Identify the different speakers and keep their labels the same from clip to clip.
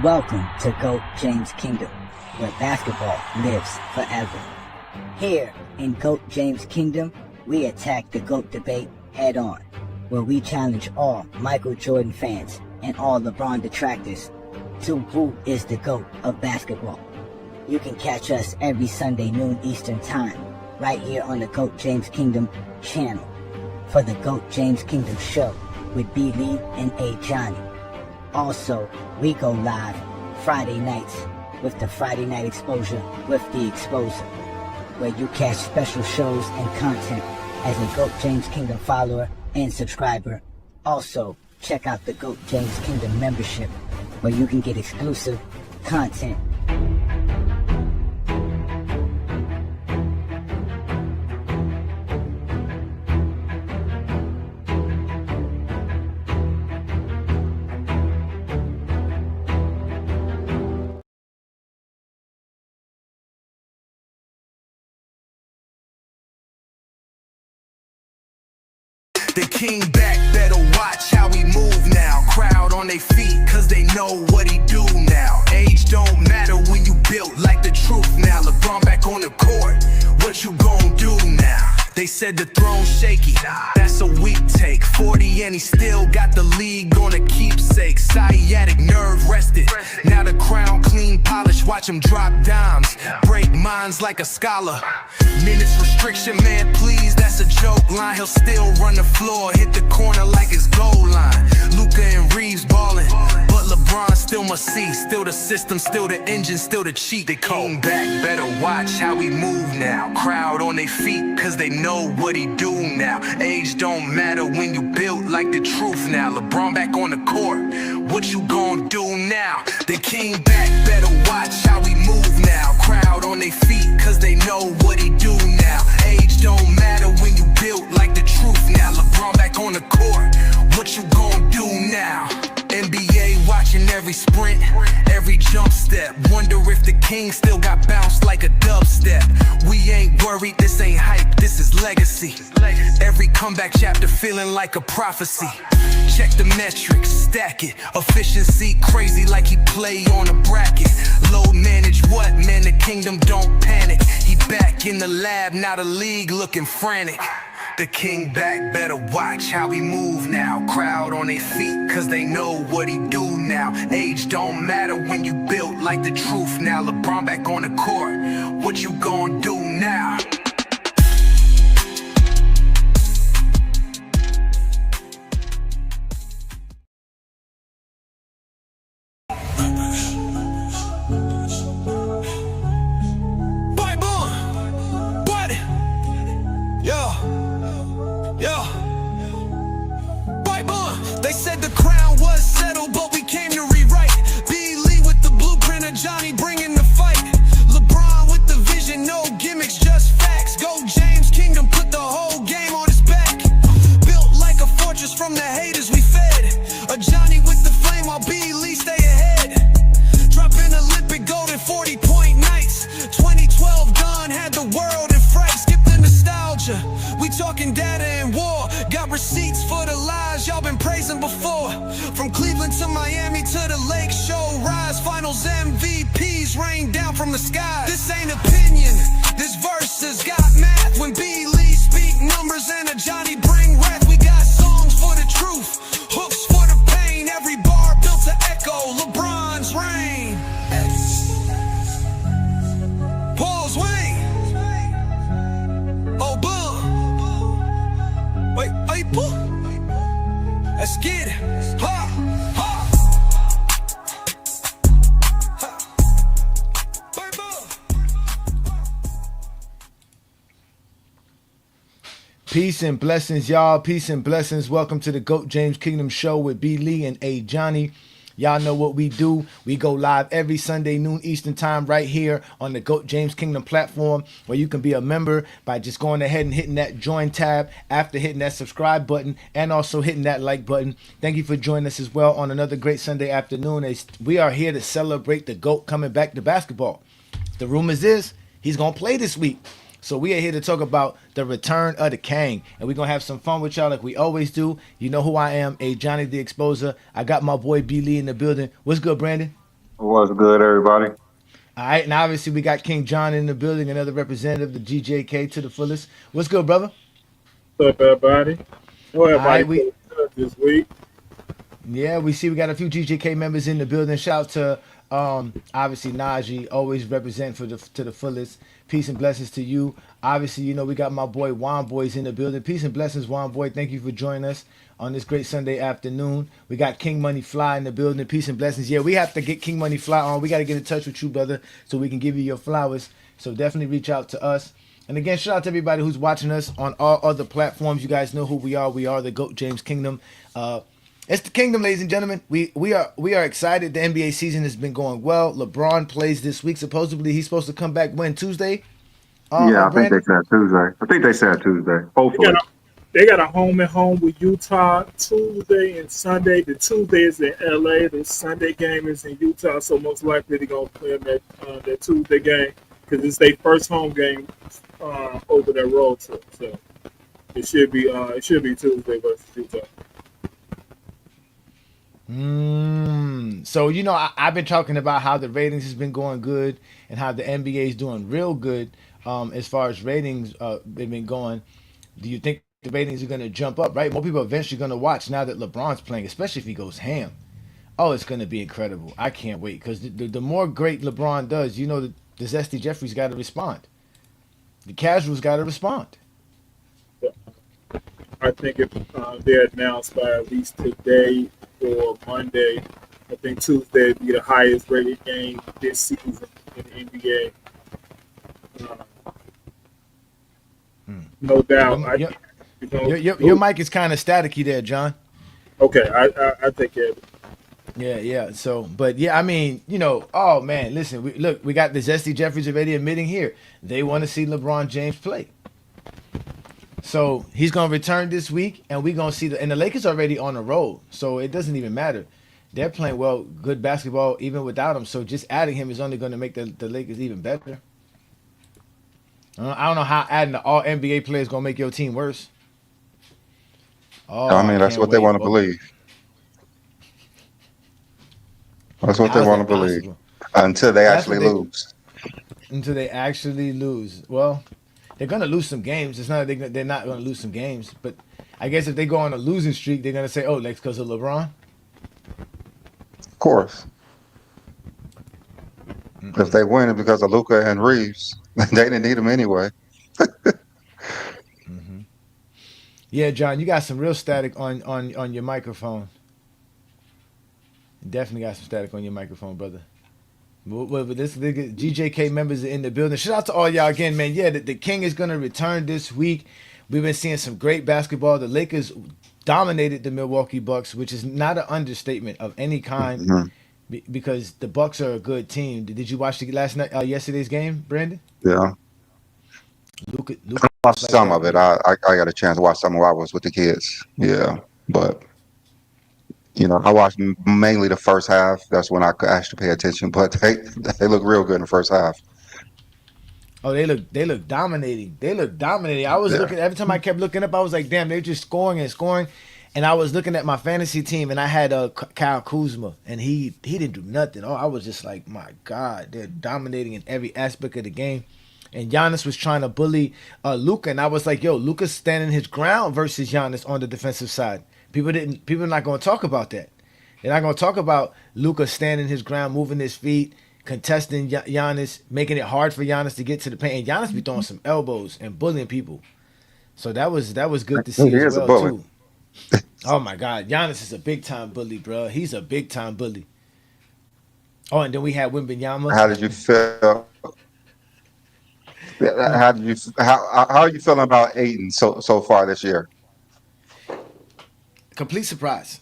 Speaker 1: Welcome to GOAT James Kingdom, where basketball lives forever. Here in GOAT James Kingdom, we attack the GOAT debate head on, where we challenge all Michael Jordan fans and all LeBron detractors to who is the GOAT of basketball. You can catch us every Sunday noon Eastern Time, right here on the GOAT James Kingdom channel, for the GOAT James Kingdom show with B. Lee and A. Johnny. Also, we go live Friday nights with the Friday Night Exposure with the Exposer, where you catch special shows and content as a GOAT James Kingdom follower and subscriber. Also, check out the GOAT James Kingdom membership, where you can get exclusive content.
Speaker 2: The king back, better watch how we move now. Crowd on their feet, cause they know what he do now. Age don't matter when you built like the truth now. LeBron back on the court, what you gon' do now? They said the throne's shaky, that's a weak take. 40 and he still got the league on a keepsake. Sciatic nerve rested, now the crown clean polished. Watch him drop dimes, break minds like a scholar. Minutes restriction, man, please, that's a joke line. He'll still run the floor, hit the corner like it's goal line. Luka and Reeves ballin', but LeBron still must see. Still the system, still the engine, still the cheat. They came back, better watch how we move now. Crowd on their feet, cause they know what he do now. Age don't matter when you built like the truth now. LeBron back on the court, what you gon' do now? The king back, better watch how we move now. Crowd on their feet, cause they know what he do now. Age don't matter when you built like the truth now. LeBron back on the court, what you gon' do now? NBA watching every sprint, every jump step. Wonder if the king still got bounced like a dubstep. We ain't worried, this ain't hype, this is legacy. Every comeback chapter feeling like a prophecy. Check the metrics, stack it. Efficiency crazy like he play on a bracket. Load manage what, man, the kingdom don't panic. He back in the lab, now the league looking frantic. The king back, better watch how we move now. Crowd on their feet, cause they know what he do now. Age don't matter when you built like the truth now. LeBron back on the court, what you gon' do now? They said the crown was settled, but we came to rewrite. B. Lee with the blueprint of Johnny bringing the fight. LeBron with the vision, no gimmicks, just facts. Go James Kingdom, put the whole game on his back. Built like a fortress from the haters we fed. A Johnny with the flame while B. Lee stay ahead. Dropping Olympic gold in 40-point nights. 2012 done, had the world in fright. Skip the nostalgia, we talking data and war. Got receipts for the lies y'all been praising before. From Cleveland to Miami to the Lake Show Rise. Finals MVPs rain down from the sky. This ain't opinion, this verse has got math. When B. Lee speak numbers and a Johnny bring wrath. We got songs for the truth, hooks for the pain. Every bar built to echo LeBron's reign. Paul's Wayne. Oh, boom. Wait, hey, boom. Let's get it. Ha, ha.
Speaker 3: Peace and blessings, y'all. Peace and blessings. Welcome to the GOAT James Kingdom show with B. Lee and A. Johnny. Y'all know what we do. We go live every Sunday noon Eastern time right here on the GOAT James Kingdom platform, where you can be a member by just going ahead and hitting that join tab after hitting that subscribe button and also hitting that like button. Thank you for joining us as well on another great Sunday afternoon, as we are here to celebrate the GOAT coming back to basketball. The rumors is he's going to play this week. So we are here to talk about the return of the King, and we're going to have some fun with y'all like we always do. You know who I am, A. Johnny the Exposer. I got my boy B. Lee in the building. What's good, Brandon?
Speaker 4: What's good, everybody?
Speaker 3: All right, and obviously we got King John in the building, another representative, the GJK to the fullest. What's good, brother?
Speaker 5: What's up, everybody? Know
Speaker 3: All
Speaker 5: everybody
Speaker 3: right,
Speaker 5: feeling good this week.
Speaker 3: yeah, we see we got a few GJK members in the building. Shout out to obviously Najee, always represent for the to the fullest. Peace and blessings to you. Obviously, we got my boy Juan Boy's in the building. Peace and blessings, Juan Boy. Thank you for joining us on this great Sunday afternoon. We got King Money Fly in the building. Peace and blessings. Yeah, we have to get King Money Fly on. We got to get in touch with you, brother, so we can give you your flowers. So definitely reach out to us. And again, shout out to everybody who's watching us on all other platforms. You guys know who we are. We are the GOAT James Kingdom. It's the kingdom, ladies and gentlemen. We are excited. The NBA season has been going well. LeBron plays this week. Supposedly he's supposed to come back when Tuesday.
Speaker 4: Yeah, I think they
Speaker 3: Brandon.
Speaker 4: said Tuesday. I think they said Tuesday.
Speaker 5: They got
Speaker 4: Hopefully.
Speaker 5: a, they got a home and home with Utah Tuesday and Sunday. The Tuesday is in LA. The Sunday game is in Utah. So most likely they're gonna play in that Tuesday game because it's their first home game over their road trip. So it should be Tuesday versus Utah.
Speaker 3: So I've been talking about how the ratings has been going good and how the NBA is doing real good as far as ratings they've been going. Do you think the ratings are going to jump up? Right, more people are eventually going to watch now that LeBron's playing, especially if he goes ham. Oh, it's going to be incredible. I can't wait because the more great LeBron does, the Zesty Jeffries got to respond. The casuals got to respond.
Speaker 5: I think if they're announced by at least today or Monday, I think Tuesday would be the highest rated game this season in the NBA. No doubt. I
Speaker 3: Your,
Speaker 5: think it's gonna
Speaker 3: your mic is kind of staticky there, John.
Speaker 5: Okay, I take care of it.
Speaker 3: Yeah. So, but yeah, I mean, oh man, listen, we got the Zesty Jeffries already admitting here they want to see LeBron James play. So he's gonna return this week, and we're gonna see and the Lakers are already on a roll, so it doesn't even matter. They're playing well, good basketball even without him. So just adding him is only gonna make the Lakers even better. I don't know how adding the all NBA player is gonna make your team worse. Oh,
Speaker 6: I
Speaker 3: I
Speaker 6: mean, that's
Speaker 3: can't
Speaker 6: what they
Speaker 3: wait.
Speaker 6: want to believe. That's what they
Speaker 3: How's
Speaker 6: want to
Speaker 3: that
Speaker 6: believe
Speaker 3: possible?
Speaker 6: until they
Speaker 3: That's
Speaker 6: actually
Speaker 3: what they
Speaker 6: lose.
Speaker 3: until they actually lose. Well, they're gonna lose some games. It's not they're not gonna lose some games, but I guess if they go on a losing streak, they're gonna say, "Oh, that's because of LeBron."
Speaker 6: Of course, if they win it because of Luca and Reeves, they didn't need them anyway.
Speaker 3: Yeah, John, you got some real static on your microphone. Definitely got some static on your microphone, brother. But this the GJK members are in the building. Shout out to all y'all again, man. Yeah, the King is gonna return this week. We've been seeing some great basketball. The Lakers dominated the Milwaukee Bucks, which is not an understatement of any kind,
Speaker 6: Mhm.
Speaker 3: because the Bucks are a good team. Did you watch the yesterday's game, Brandon?
Speaker 6: Yeah,
Speaker 3: Luka
Speaker 6: I
Speaker 3: was
Speaker 6: watched
Speaker 3: like
Speaker 6: some
Speaker 3: that,
Speaker 6: of it.
Speaker 3: man.
Speaker 6: I got a chance to watch some while I was with the kids. Yeah, but I watched mainly the first half. That's when I could actually pay attention. But they look real good in the first half.
Speaker 3: Oh, they look dominating. They look dominating. I was
Speaker 6: Yeah.
Speaker 3: looking every time I kept looking up. I was like, damn, they're just scoring and scoring. And I was looking at my fantasy team, and I had Kyle Kuzma, and he didn't do nothing. Oh, I was just like, my God, they're dominating in every aspect of the game. And Giannis was trying to bully Luka, and I was like, yo, Luka's standing his ground versus Giannis on the defensive side. People are not going to talk about that. They're not going to talk about Luka standing his ground, moving his feet, contesting Giannis, making it hard for Giannis to get to the paint. And Giannis be throwing some elbows and bullying people. So that was good to see
Speaker 6: He
Speaker 3: as
Speaker 6: is a
Speaker 3: well
Speaker 6: bully.
Speaker 3: too. Oh my God, Giannis is a big time bully, bro. He's a big time bully. Oh, and then we had Wimbenyama.
Speaker 6: How did you feel? How did you? How are you feeling about Aiden so far this year?
Speaker 3: Complete surprise.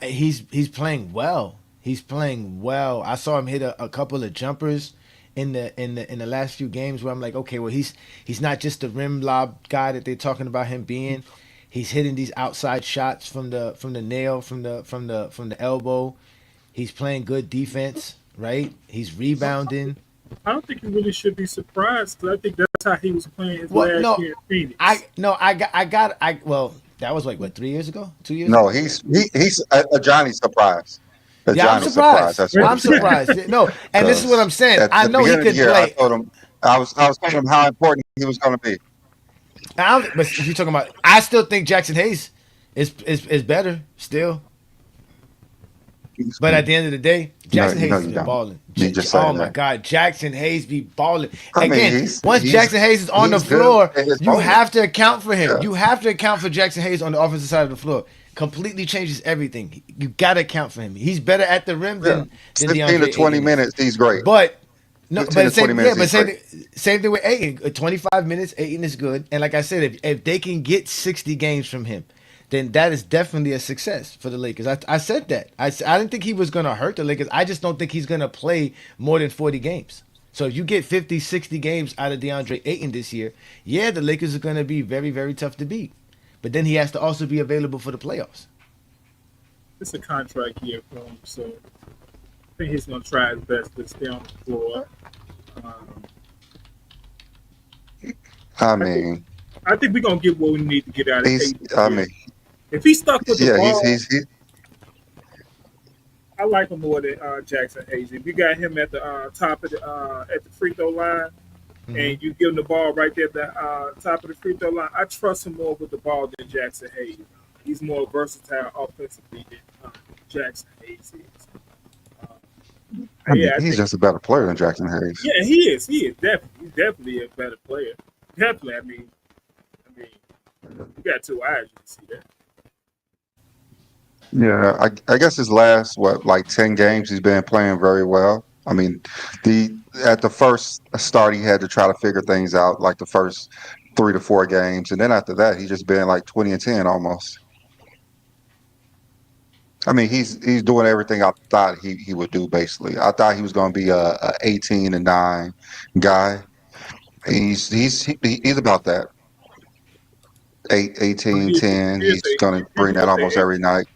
Speaker 3: He's playing well. He's playing well. I saw him hit a couple of jumpers in the last few games where I'm like, okay, well he's not just the rim lob guy that they're talking about him being. He's hitting these outside shots from the nail from the elbow. He's playing good defense, right? He's rebounding.
Speaker 5: I don't think you really should be surprised because I think that's how he was playing his
Speaker 3: Well,
Speaker 5: last
Speaker 3: no,
Speaker 5: year in Phoenix.
Speaker 3: I no, I well, that was like what 3 years ago, 2 years
Speaker 6: No,
Speaker 3: ago.
Speaker 6: he's a Johnny surprise.
Speaker 3: Yeah, I'm
Speaker 6: Johnny's surprised.
Speaker 3: surprised.
Speaker 6: That's what
Speaker 3: I'm
Speaker 6: he said.
Speaker 3: surprised. No, and this is what I'm saying.
Speaker 6: At
Speaker 3: I
Speaker 6: the
Speaker 3: know he
Speaker 6: beginning of the
Speaker 3: could
Speaker 6: year,
Speaker 3: play.
Speaker 6: I was telling him how important he was going to be.
Speaker 3: But if you're talking about, I still think Jackson Hayes is better still. But at the end of the day, Jackson Hayes has
Speaker 6: You
Speaker 3: been
Speaker 6: don't.
Speaker 3: balling.
Speaker 6: You just
Speaker 3: Oh
Speaker 6: saying
Speaker 3: my
Speaker 6: that.
Speaker 3: God, Jackson Hayes be balling.
Speaker 6: I mean,
Speaker 3: Again, once Jackson Hayes is on the
Speaker 6: he's good
Speaker 3: floor,
Speaker 6: at his
Speaker 3: you
Speaker 6: moment.
Speaker 3: have to account for him.
Speaker 6: Yeah.
Speaker 3: You have to account for Jackson Hayes on the offensive side of the floor. Completely changes everything. You got to account for him. He's better at the rim
Speaker 6: Yeah.
Speaker 3: than
Speaker 6: 15
Speaker 3: DeAndre
Speaker 6: to 20
Speaker 3: Ayton is.
Speaker 6: minutes, he's great.
Speaker 3: But no,
Speaker 6: 15 to 20 minutes, he's
Speaker 3: same,
Speaker 6: great.
Speaker 3: same thing with Ayton. 25 minutes, Ayton is good. And like I said, if they can get 60 games from him, then that is definitely a success for the Lakers. I said that. I didn't think he was going to hurt the Lakers. I just don't think he's going to play more than 40 games. So if you get 50, 60 games out of DeAndre Ayton this year, yeah, the Lakers are going to be very, very tough to beat. But then he has to also be available for the playoffs.
Speaker 5: It's a contract year for him, so I think he's going to try his best to stay on the floor.
Speaker 6: I mean,
Speaker 5: I think we're going to get what we need to get out of Ayton.
Speaker 6: I mean,
Speaker 5: if he's stuck with the
Speaker 6: yeah,
Speaker 5: ball, I like him more than Jackson Hayes. If you got him at the top of at the free throw line, and you give him the ball right there at the top of the free throw line, I trust him more with the ball than Jackson Hayes. He's more versatile offensively than Jackson Hayes is.
Speaker 6: I mean, he's just a better player than Jackson Hayes.
Speaker 5: Yeah, he is. He's definitely a better player. Definitely. I mean, you got two eyes, you can see that.
Speaker 6: Yeah, I guess his last 10 games he's been playing very well. I mean, at the first start he had to try to figure things out, like the first 3 to 4 games, and then after that he's just been like 20 and 10 almost. I mean, he's doing everything I thought he would do. Basically, I thought he was going to be a 18 and 9 guy. He's about that. 18, 10. He's going to bring that almost every night.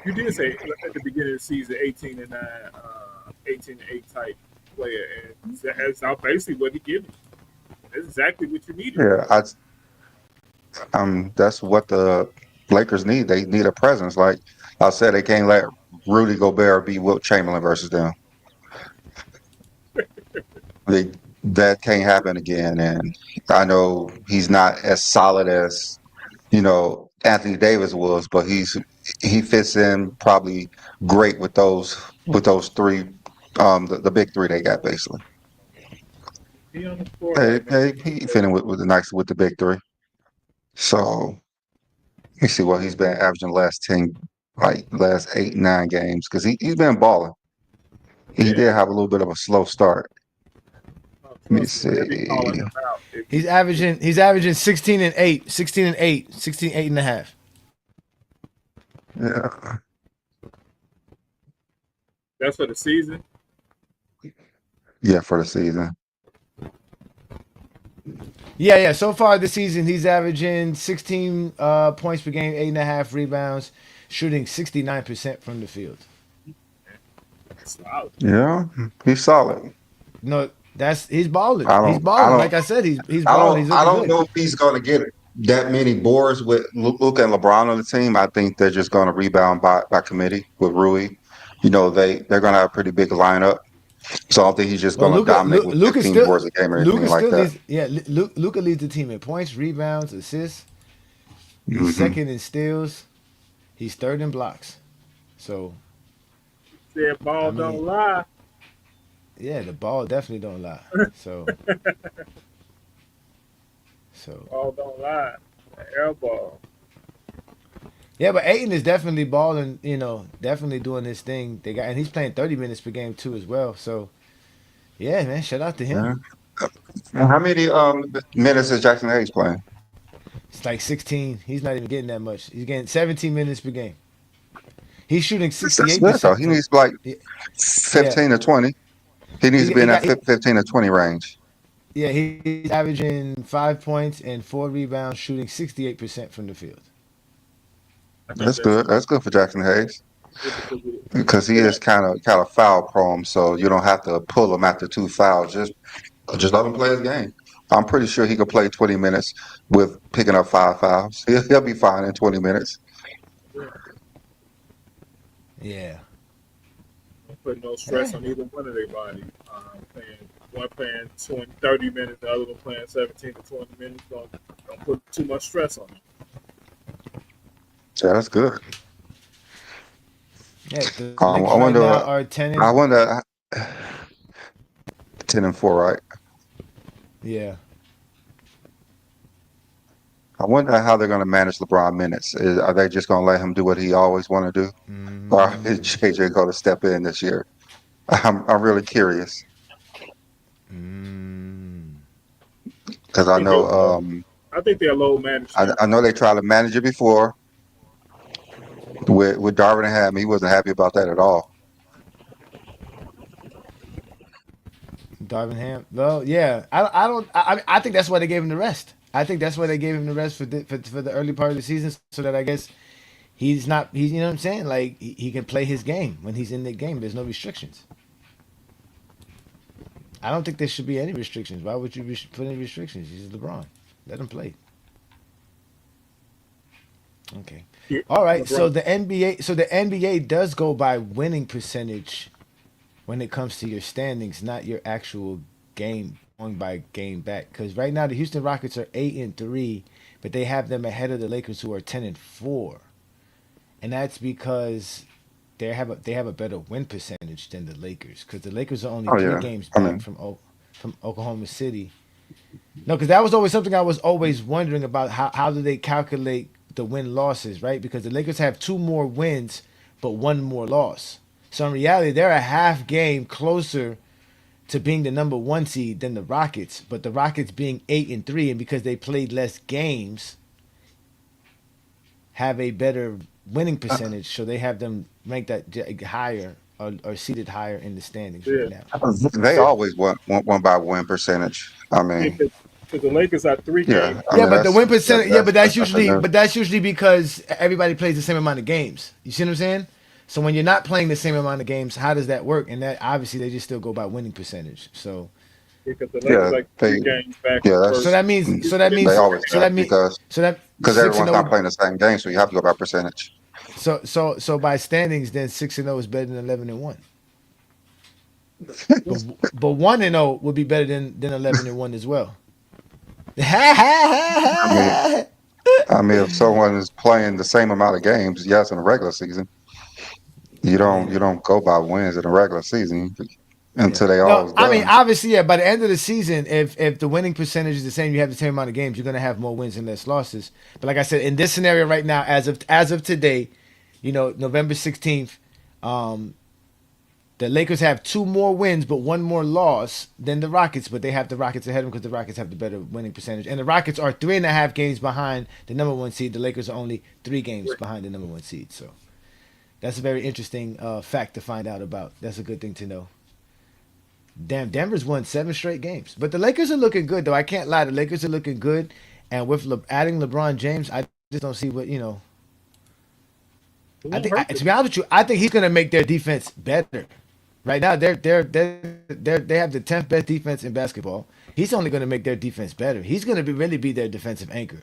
Speaker 5: You did say at the beginning of the season, 18 and 9, 18 and 8 type player, and that's basically what he gives you. That's exactly what you needed.
Speaker 6: Yeah, that's what the Lakers need. They need a presence. Like I said, they can't let Rudy Gobert be Wilt Chamberlain versus them. That can't happen again. And I know he's not as solid as Anthony Davis was, but he fits in probably great with those three, the big three they got basically.
Speaker 5: He on the floor.
Speaker 6: He fit in with the big three. So let me see what he's been averaging last 8, 9 games, because he's been balling. He did have a little bit of a slow start. Let me see.
Speaker 3: He's averaging 16 and 8, 16 and 8, 16, 8 and a half.
Speaker 6: Yeah.
Speaker 5: That's for the season?
Speaker 6: Yeah, for the season.
Speaker 3: Yeah. So far this season, he's averaging 16 points per game, 8.5 rebounds, shooting 69% from the field.
Speaker 5: Solid.
Speaker 6: Yeah, he's solid.
Speaker 3: No, he's balling. He's balling. Like I said, he's balling.
Speaker 6: I don't know if he's going to get that many boards with Luka and LeBron on the team. I think they're just going to rebound by committee with Rui. They're going to have a pretty big lineup. So I don't think he's just going to dominate with 15 boards a game or anything like that.
Speaker 3: Luka leads the team in points, rebounds, assists. He's second in steals. He's third in blocks. So
Speaker 5: that ball don't lie.
Speaker 3: Yeah, the ball definitely don't lie. So
Speaker 5: ball don't lie. The air ball.
Speaker 3: Yeah, but Ayton is definitely balling, definitely doing this thing. And he's playing 30 minutes per game too as well. So yeah, man, shout out to him.
Speaker 6: Yeah. How many minutes is Jackson Hayes playing?
Speaker 3: It's like 16. He's not even getting that much. He's getting 17 minutes per game. He's shooting 68%.
Speaker 6: So he needs 15 to 20. He needs to be in that 15 to 20 range.
Speaker 3: Yeah, he's averaging 5 points and 4 rebounds, shooting 68% from the field.
Speaker 6: That's good. That's good for Jackson Hayes, because he is kind of foul prone. So you don't have to pull him after 2 fouls. Just let him play his game. I'm pretty sure he could play 20 minutes with picking up 5 fouls. He'll be fine in 20 minutes.
Speaker 3: Yeah.
Speaker 5: Don't put no stress on either one of their body. One playing 20, 30 minutes, the other one playing 17 to 20 minutes. Don't put too much stress on them.
Speaker 6: Yeah, that's good.
Speaker 3: Yeah, the
Speaker 6: I
Speaker 3: Lakers right
Speaker 6: wonder.
Speaker 3: now are 10
Speaker 6: I
Speaker 3: and
Speaker 6: wonder. 10-4, right?
Speaker 3: yeah.
Speaker 6: I wonder how they're going to manage LeBron minutes. Are they just going to let him do what he always want to do, or is JJ going to step in this year? I'm really curious because
Speaker 5: I think I think they're low management.
Speaker 6: I know they tried to manage it before with Darvin Ham. He wasn't happy about that at all.
Speaker 3: Darvin Ham. Well, yeah. I don't. I think that's why they gave him the rest. I think that's why they gave him the rest for the early part of the season, so that I guess he's not. He's, you know what I'm saying. Like he can play his game when he's in the game. There's no restrictions. I don't think there should be any restrictions. Why would you put any restrictions? He's LeBron. Let him play. Okay.
Speaker 5: Yeah,
Speaker 3: All right.
Speaker 5: LeBron.
Speaker 3: So the NBA does go by winning percentage when it comes to your standings, not your actual game going by game back. Because right now the Houston Rockets are 8-3, but they have them ahead of the Lakers, who are 10-4, and that's because they have a better win percentage than the Lakers. Because the Lakers are only
Speaker 6: Oh
Speaker 3: 3
Speaker 6: yeah,
Speaker 3: games
Speaker 6: I
Speaker 3: back
Speaker 6: mean,
Speaker 3: from Oklahoma City. No, because that was always something I was always wondering about. How do they calculate the win losses, right? Because the Lakers have 2 more wins, but 1 more loss. So in reality, they're a half game closer to being the number 1 seed than the Rockets. But the Rockets being 8-3, and because they played less games, have a better winning percentage. So they have them ranked higher or seated higher in the standings
Speaker 5: Yeah,
Speaker 3: right now.
Speaker 6: they always won by win percentage. I mean,
Speaker 5: because the Lakers are 3
Speaker 6: yeah,
Speaker 5: games.
Speaker 6: I
Speaker 3: Yeah,
Speaker 6: mean
Speaker 3: but the win percentage. Yeah, but that's
Speaker 6: that's nothing
Speaker 3: usually
Speaker 6: new.
Speaker 3: because everybody plays the same amount of games. You see what I'm saying? So when you're not playing the same amount of games, how does that work? And that obviously they just still go by winning percentage. So
Speaker 5: Because the
Speaker 6: Yeah,
Speaker 5: Lakers like
Speaker 6: they
Speaker 5: 3 games back
Speaker 6: yeah
Speaker 5: from
Speaker 6: that's
Speaker 3: so
Speaker 5: first.
Speaker 3: that means
Speaker 6: they always
Speaker 3: so
Speaker 6: have
Speaker 3: that mean so that
Speaker 6: because
Speaker 3: 6 and
Speaker 6: everyone's not
Speaker 3: 0.
Speaker 6: playing the same game, so you have to go by percentage.
Speaker 3: So by standings, then 6-0 is better than 11-1. But 1-0 would be better than 11-1 as well.
Speaker 6: I mean, if someone is playing the same amount of games, yes, in the regular season, you
Speaker 3: Yeah.
Speaker 6: don't go by wins in the regular season
Speaker 3: Yeah.
Speaker 6: until they
Speaker 3: No,
Speaker 6: all is
Speaker 3: I mean
Speaker 6: done.
Speaker 3: obviously, yeah. By the end of the season, if the winning percentage is the same, you have the same amount of games. You're gonna have more wins and less losses. But like I said, in this scenario right now, as of today, November 16th, um, the Lakers have 2 more wins but 1 more loss than the Rockets. But they have the Rockets ahead of them because the Rockets have the better winning percentage. And the Rockets are 3.5 games behind the number 1 seed. The Lakers are only 3 games behind the number 1 seed. So that's a very interesting fact to find out about. That's a good thing to know. Damn, Denver's won 7 straight games. But the Lakers are looking good, though. I can't lie. The Lakers are looking good. And with adding LeBron James, I just don't see what.
Speaker 5: It
Speaker 3: I
Speaker 5: won't
Speaker 3: think,
Speaker 5: hurt
Speaker 3: to
Speaker 5: them.
Speaker 3: be honest with you, I think he's going to make their defense better. Right now, they have the 10th best defense in basketball. He's only going to make their defense better. He's going to really be their defensive anchor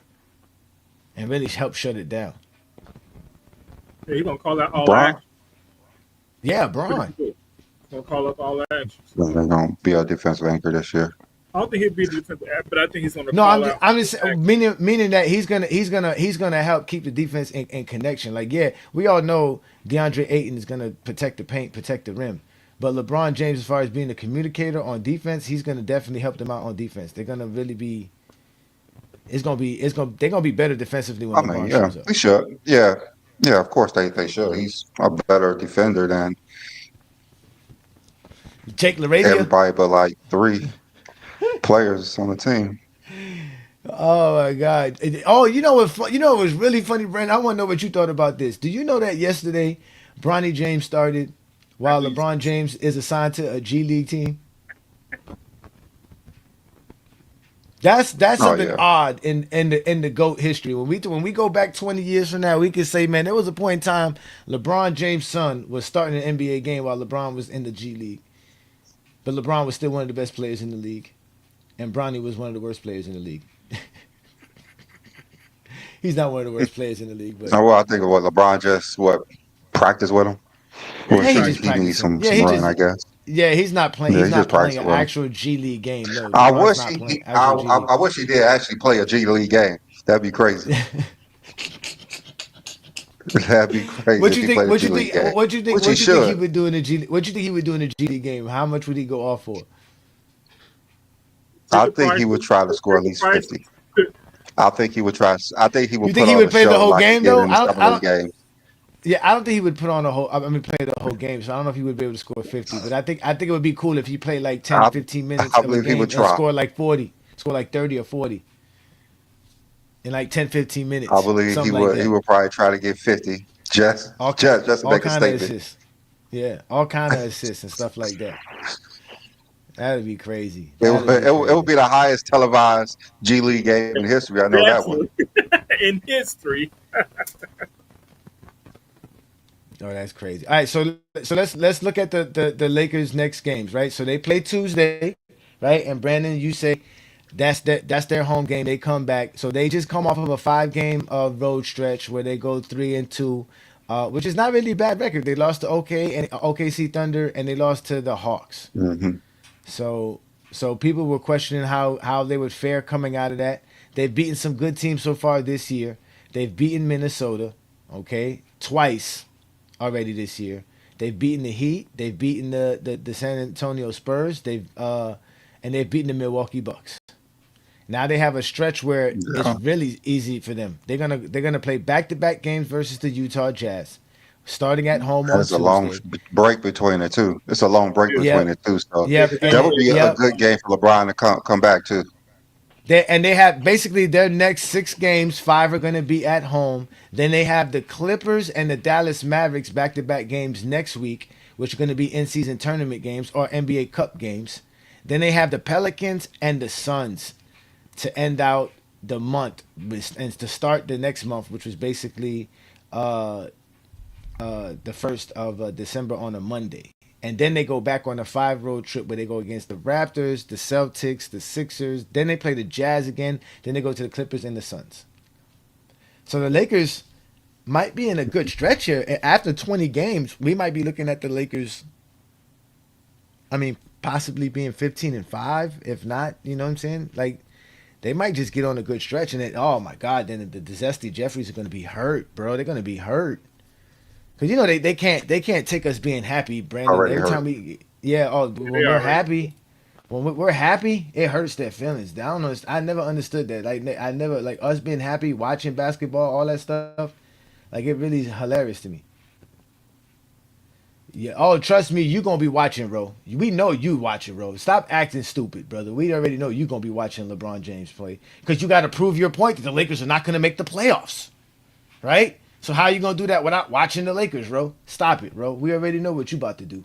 Speaker 3: and really help shut it down.
Speaker 5: Yeah, he's gonna call out all
Speaker 6: Bron,
Speaker 5: action.
Speaker 3: Yeah,
Speaker 5: Pretty
Speaker 3: Braun.
Speaker 5: cool. Gonna call up all actions.
Speaker 6: they're gonna be a defensive anchor this year.
Speaker 5: I don't think he'll be the defensive, but I think he's gonna
Speaker 3: No,
Speaker 5: call out
Speaker 3: I'm
Speaker 5: all
Speaker 3: just
Speaker 5: actions.
Speaker 3: meaning that he's gonna help keep the defense in connection. Like, yeah, we all know DeAndre Ayton is gonna protect the paint, protect the rim. But LeBron James, as far as being a communicator on defense, he's gonna definitely help them out on defense. They're gonna really be. They're gonna be better defensively when
Speaker 6: I mean,
Speaker 3: LeBron
Speaker 6: yeah,
Speaker 3: shows up.
Speaker 6: he should. Yeah, yeah, of course they should. He's a better defender than
Speaker 3: Jake Laravia.
Speaker 6: everybody but like 3 players on the team.
Speaker 3: Oh my God! Oh, you know what? You know what was really funny, Brent? I want to know what you thought about this. Do you know that yesterday, Bronny James started while LeBron James is assigned to a G League team? That's
Speaker 6: Oh
Speaker 3: something
Speaker 6: yeah,
Speaker 3: odd in the GOAT history. When we go back 20 years from now, we can say, man, there was a point in time LeBron James' son was starting an NBA game while LeBron was in the G League, but LeBron was still one of the best players in the league, and Bronny was one of the worst players in the league. He's not one of the worst players in the league, but
Speaker 6: well, I think what LeBron just practice with him. Well,
Speaker 5: He's
Speaker 3: Yeah, he
Speaker 5: trying
Speaker 3: just
Speaker 5: to
Speaker 6: he
Speaker 5: get
Speaker 6: needs
Speaker 3: practicing.
Speaker 6: some
Speaker 3: Yeah,
Speaker 6: some
Speaker 3: he
Speaker 6: run,
Speaker 3: just
Speaker 6: I guess.
Speaker 3: yeah, he's not playing.
Speaker 6: Yeah,
Speaker 3: He's
Speaker 6: he's
Speaker 3: not
Speaker 6: just
Speaker 3: playing an
Speaker 6: practicing running.
Speaker 3: actual G League game. No,
Speaker 6: I
Speaker 3: LeBron's
Speaker 6: wish
Speaker 3: not
Speaker 6: he,
Speaker 3: playing
Speaker 6: he
Speaker 3: actual G League.
Speaker 6: I wish he did actually play a G League game. That'd be crazy. That'd be crazy
Speaker 3: What
Speaker 6: if
Speaker 3: you
Speaker 6: he
Speaker 3: think?
Speaker 6: played a
Speaker 3: What
Speaker 6: G
Speaker 3: you
Speaker 6: League
Speaker 3: think?
Speaker 6: game,
Speaker 3: What you think?
Speaker 6: which he
Speaker 3: What you think he
Speaker 6: should.
Speaker 3: would do in a G? What you think he would do in a G League game? How much would he go off for?
Speaker 6: I
Speaker 5: ticket
Speaker 6: think he would
Speaker 5: prices.
Speaker 6: try to score at
Speaker 5: Ticket
Speaker 6: least
Speaker 5: prices.
Speaker 6: 50. I think he would try. I think he
Speaker 3: You
Speaker 6: would
Speaker 3: think
Speaker 6: put
Speaker 3: he
Speaker 6: on
Speaker 3: would
Speaker 6: a
Speaker 3: play the
Speaker 6: show
Speaker 3: whole
Speaker 6: like he
Speaker 3: game
Speaker 6: did
Speaker 3: though?
Speaker 6: in the summer league game.
Speaker 3: Yeah, I don't think he would put on a whole. I mean, play the whole game. So I don't know if he would be able to score 50. But I think it would be cool if he played like 10,
Speaker 6: I,
Speaker 3: 15 minutes
Speaker 6: I
Speaker 3: of a
Speaker 6: believe he would
Speaker 3: game and
Speaker 6: try.
Speaker 3: score like 40, score like 30 or 40 in like 10, 15
Speaker 6: I
Speaker 3: minutes,
Speaker 6: believe he
Speaker 3: something like
Speaker 6: would. He
Speaker 3: that.
Speaker 6: would probably try to get 50 just
Speaker 3: All ki-
Speaker 6: just to
Speaker 3: all
Speaker 6: make a
Speaker 3: kind of
Speaker 6: statement.
Speaker 3: assists. Yeah, all kind of assists and stuff like that. That'd be crazy.
Speaker 6: It would,
Speaker 3: That'd be
Speaker 6: it would
Speaker 3: crazy.
Speaker 6: be the highest televised G League game in history. I know that one.
Speaker 5: Absolutely. In history.
Speaker 3: Oh, that's crazy. All right, so let's look at the Lakers' next games, right? So they play Tuesday, right? And Brandon, you say that's their home game. They come back, so they just come off of a 5-game road stretch where they go 3-2, which is not really a bad record. They lost to OKC Thunder, and they lost to the Hawks.
Speaker 6: Hmm.
Speaker 3: So people were questioning how they would fare coming out of that. They've beaten some good teams so far this year. They've beaten Minnesota, okay, twice already this year. They've beaten the Heat. They've beaten the San Antonio Spurs. And they've beaten the Milwaukee Bucks. Now they have a stretch where it's
Speaker 6: Yeah.
Speaker 3: really easy for them. They're gonna play back-to-back games versus the Utah Jazz, starting at home on
Speaker 6: There's a long
Speaker 3: Tuesday.
Speaker 6: break between the two. It's a long break
Speaker 5: Yeah.
Speaker 6: between
Speaker 3: Yep,
Speaker 6: the two. So
Speaker 5: Yeah,
Speaker 3: yep,
Speaker 5: 'cause
Speaker 6: that would be a
Speaker 3: yep.
Speaker 6: good game for LeBron to come back to.
Speaker 3: They have basically their next 6 games, 5 are going to be at home. Then they have the Clippers and the Dallas Mavericks back-to-back games next week, which are going to be in-season tournament games or NBA Cup games. Then they have the Pelicans and the Suns to end out the month and to start the next month, which was basically the 1st of December on a Monday. And then they go back on a 5 road trip where they go against the Raptors, the Celtics, the Sixers. Then they play the Jazz again. Then they go to the Clippers and the Suns. So the Lakers might be in a good stretch here. After 20 games, we might be looking at the Lakers, I mean, possibly being 15-5. If not, you know what I'm saying? Like, they might just get on a good stretch. And then, oh my God, then the Zesty Jeffries are going to be hurt, bro. They're going to be hurt. Cause they can't take us being happy, Brandon.
Speaker 6: Already
Speaker 3: Every
Speaker 6: hurt.
Speaker 3: time when we're happy, when we're happy, it hurts their feelings. I don't know. I never understood that. Like I never like us being happy watching basketball, all that stuff. Like it really is hilarious to me. Yeah. Oh, trust me, you gonna be watching, bro. We know you watching, bro. Stop acting stupid, brother. We already know you gonna be watching LeBron James play because you got to prove your point that the Lakers are not gonna make the playoffs, right? So how you gonna do that without watching the Lakers, bro? Stop it, bro. We already know what you about to do.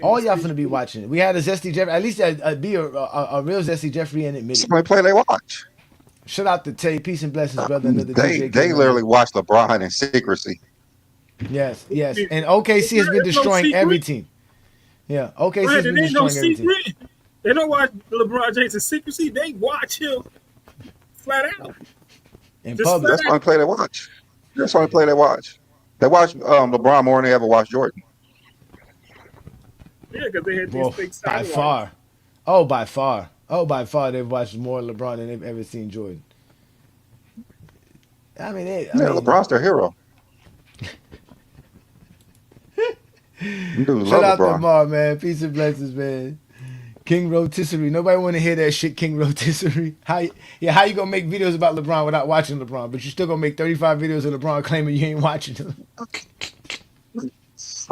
Speaker 3: All y'all finna be watching. We had a Zesty Jeffrey. At least be a real Zesty Jeffrey and admit it.
Speaker 6: Somebody play they watch.
Speaker 3: Shout out to Tay. Peace and blessings, brother. Another DJ.
Speaker 6: They literally watch LeBron in secrecy.
Speaker 3: Yes. And OKC has been destroying every team. Yeah, OKC has been
Speaker 5: Brandon, ain't no
Speaker 3: destroying every team.
Speaker 5: secret. They don't watch LeBron James in secrecy. They watch him flat out.
Speaker 3: In
Speaker 5: Just
Speaker 3: public.
Speaker 6: That's the only play they watch. That's the only play they watch. They watch LeBron more than they ever watch Jordan.
Speaker 5: Yeah, because they had
Speaker 3: Well,
Speaker 5: these big
Speaker 3: by
Speaker 5: satellites.
Speaker 3: far. By far, they've watched more LeBron than they've ever seen Jordan. I mean,
Speaker 6: LeBron's their hero. Dude,
Speaker 3: shout
Speaker 6: love
Speaker 3: out to
Speaker 6: LeBron.
Speaker 3: Mar, man. Peace and blessings, man. King Rotisserie. Nobody want to hear that shit, King Rotisserie. How you gonna make videos about LeBron without watching LeBron? But you still gonna make 35 videos of LeBron claiming you ain't watching him.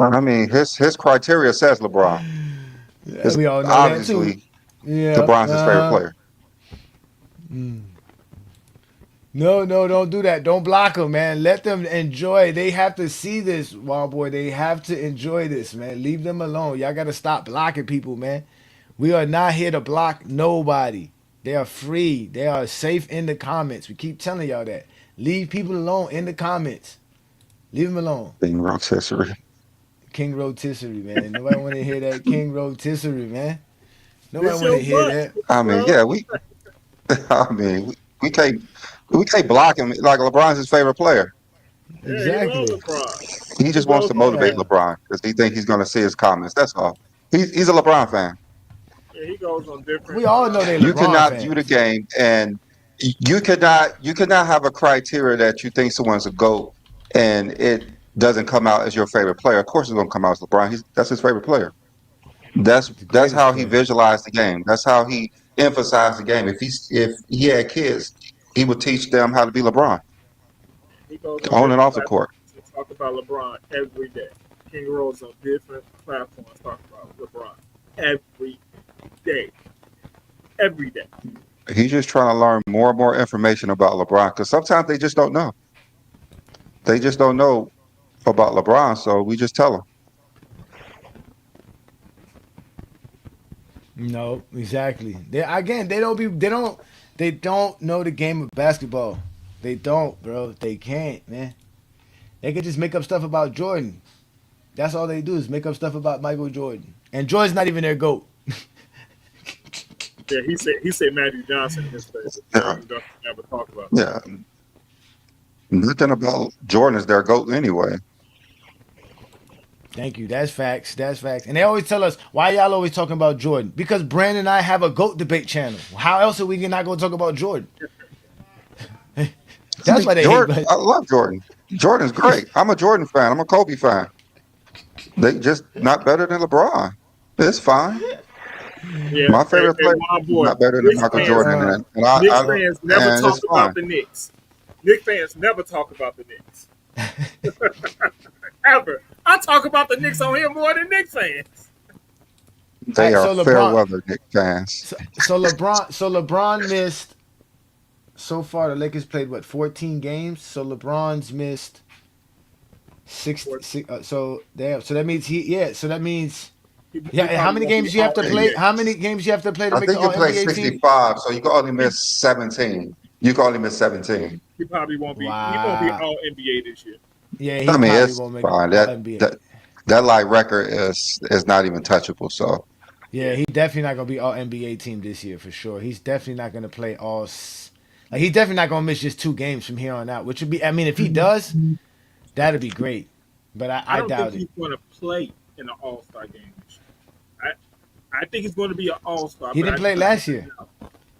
Speaker 6: I mean, his criteria says LeBron.
Speaker 3: Yeah, we all know that too.
Speaker 6: Obviously,
Speaker 3: Yeah.
Speaker 6: LeBron's his favorite player.
Speaker 3: No, don't do that. Don't block them, man. Let them enjoy. They have to see this, Wild Boy. They have to enjoy this, man. Leave them alone. Y'all gotta stop blocking people, man. We are not here to block nobody. They are free. They are safe in the comments. We keep telling y'all that. Leave people alone in the comments. Leave them alone.
Speaker 6: Being rotisserie.
Speaker 3: King Rotisserie, man. Nobody want to hear that King Rotisserie, man. Nobody
Speaker 5: This
Speaker 3: want to
Speaker 5: your
Speaker 3: hear
Speaker 5: butt.
Speaker 3: that.
Speaker 6: I mean, yeah, we can't block him. Like LeBron's his favorite player.
Speaker 5: Yeah, he love
Speaker 3: Exactly.
Speaker 5: LeBron.
Speaker 6: he just wants
Speaker 5: goes
Speaker 6: to
Speaker 5: on
Speaker 6: motivate
Speaker 3: Yeah.
Speaker 5: different.
Speaker 6: LeBron because he think he's going to see his comments. That's all. He's a LeBron fan.
Speaker 5: Yeah, he goes on different.
Speaker 3: We all know they
Speaker 6: You
Speaker 3: LeBron
Speaker 6: cannot view the
Speaker 3: fans.
Speaker 6: game, and you cannot have a criteria that you think someone's a GOAT, and it doesn't come out as your favorite player. Of course, it's going to come out as LeBron. That's his favorite player.
Speaker 3: The
Speaker 6: That's
Speaker 3: greatest
Speaker 6: how he
Speaker 3: player.
Speaker 6: visualized the game. That's how he emphasized the game. If he had kids, he would teach them how to be LeBron
Speaker 5: He goes on
Speaker 6: on and
Speaker 5: different
Speaker 6: off the court.
Speaker 5: platforms to talk about LeBron every day. King rolls on different platforms talk about LeBron every day. Every day.
Speaker 6: He's just trying to learn more and more information about LeBron because sometimes they just don't know. They just don't know about LeBron, so we just tell them.
Speaker 3: No, exactly. They don't know the game of basketball. They don't, bro. They can't, man. They could just make up stuff about Jordan. That's all they do is make up stuff about Michael Jordan. And Jordan's not even their GOAT.
Speaker 5: Yeah, he said Magic Johnson in his face.
Speaker 6: Yeah.
Speaker 5: He doesn't ever talk about.
Speaker 6: Yeah, nothing about Jordan is their GOAT anyway.
Speaker 3: Thank you. That's facts. That's facts. And they always tell us, why y'all always talking about Jordan? Because Brandon and I have a GOAT debate channel. How else are we not going to talk about Jordan? That's why they
Speaker 6: Jordan.
Speaker 3: hate.
Speaker 6: I love Jordan. Jordan's great. I'm a Jordan fan. I'm a Kobe fan. They just not better than LeBron. It's fine.
Speaker 5: Yeah,
Speaker 6: My favorite player
Speaker 5: my
Speaker 6: is
Speaker 5: boy,
Speaker 6: not better than
Speaker 5: Knicks
Speaker 6: Michael
Speaker 5: fans,
Speaker 6: Jordan, and
Speaker 5: Knicks
Speaker 6: I
Speaker 5: fans never
Speaker 6: and
Speaker 5: talk
Speaker 6: it's fine.
Speaker 5: about the Knicks. Knicks fans never talk about the Knicks. Ever. I talk about the Knicks on here more than Knicks fans.
Speaker 6: They
Speaker 3: So
Speaker 6: are
Speaker 3: LeBron-
Speaker 6: fair weather Knicks fans.
Speaker 3: So LeBron missed so far. The Lakers played what 14 games. So LeBron's missed six. So that means So that means How many games you have to play? How many games you have to play to
Speaker 6: I
Speaker 3: make the
Speaker 6: think you
Speaker 3: All
Speaker 6: play
Speaker 3: NBA team?
Speaker 6: 65, so you can only miss 17. You can only miss 17.
Speaker 5: He probably won't be. He
Speaker 3: Wow.
Speaker 5: won't be all NBA this year.
Speaker 3: Yeah, he
Speaker 6: I mean,
Speaker 3: probably
Speaker 6: it's
Speaker 3: won't make
Speaker 6: fine.
Speaker 3: All NBA.
Speaker 6: That like record is not even touchable. So
Speaker 3: Yeah, he definitely not gonna be All NBA team this year for sure. He's definitely not gonna play like he's definitely not gonna miss just 2 games from here on out. Which would be, I mean, if he does, that'd be great. But I
Speaker 5: don't
Speaker 3: doubt
Speaker 5: think
Speaker 3: it.
Speaker 5: he's going to play in an All Star game this year. I think he's going to be an All Star.
Speaker 3: He didn't play last year.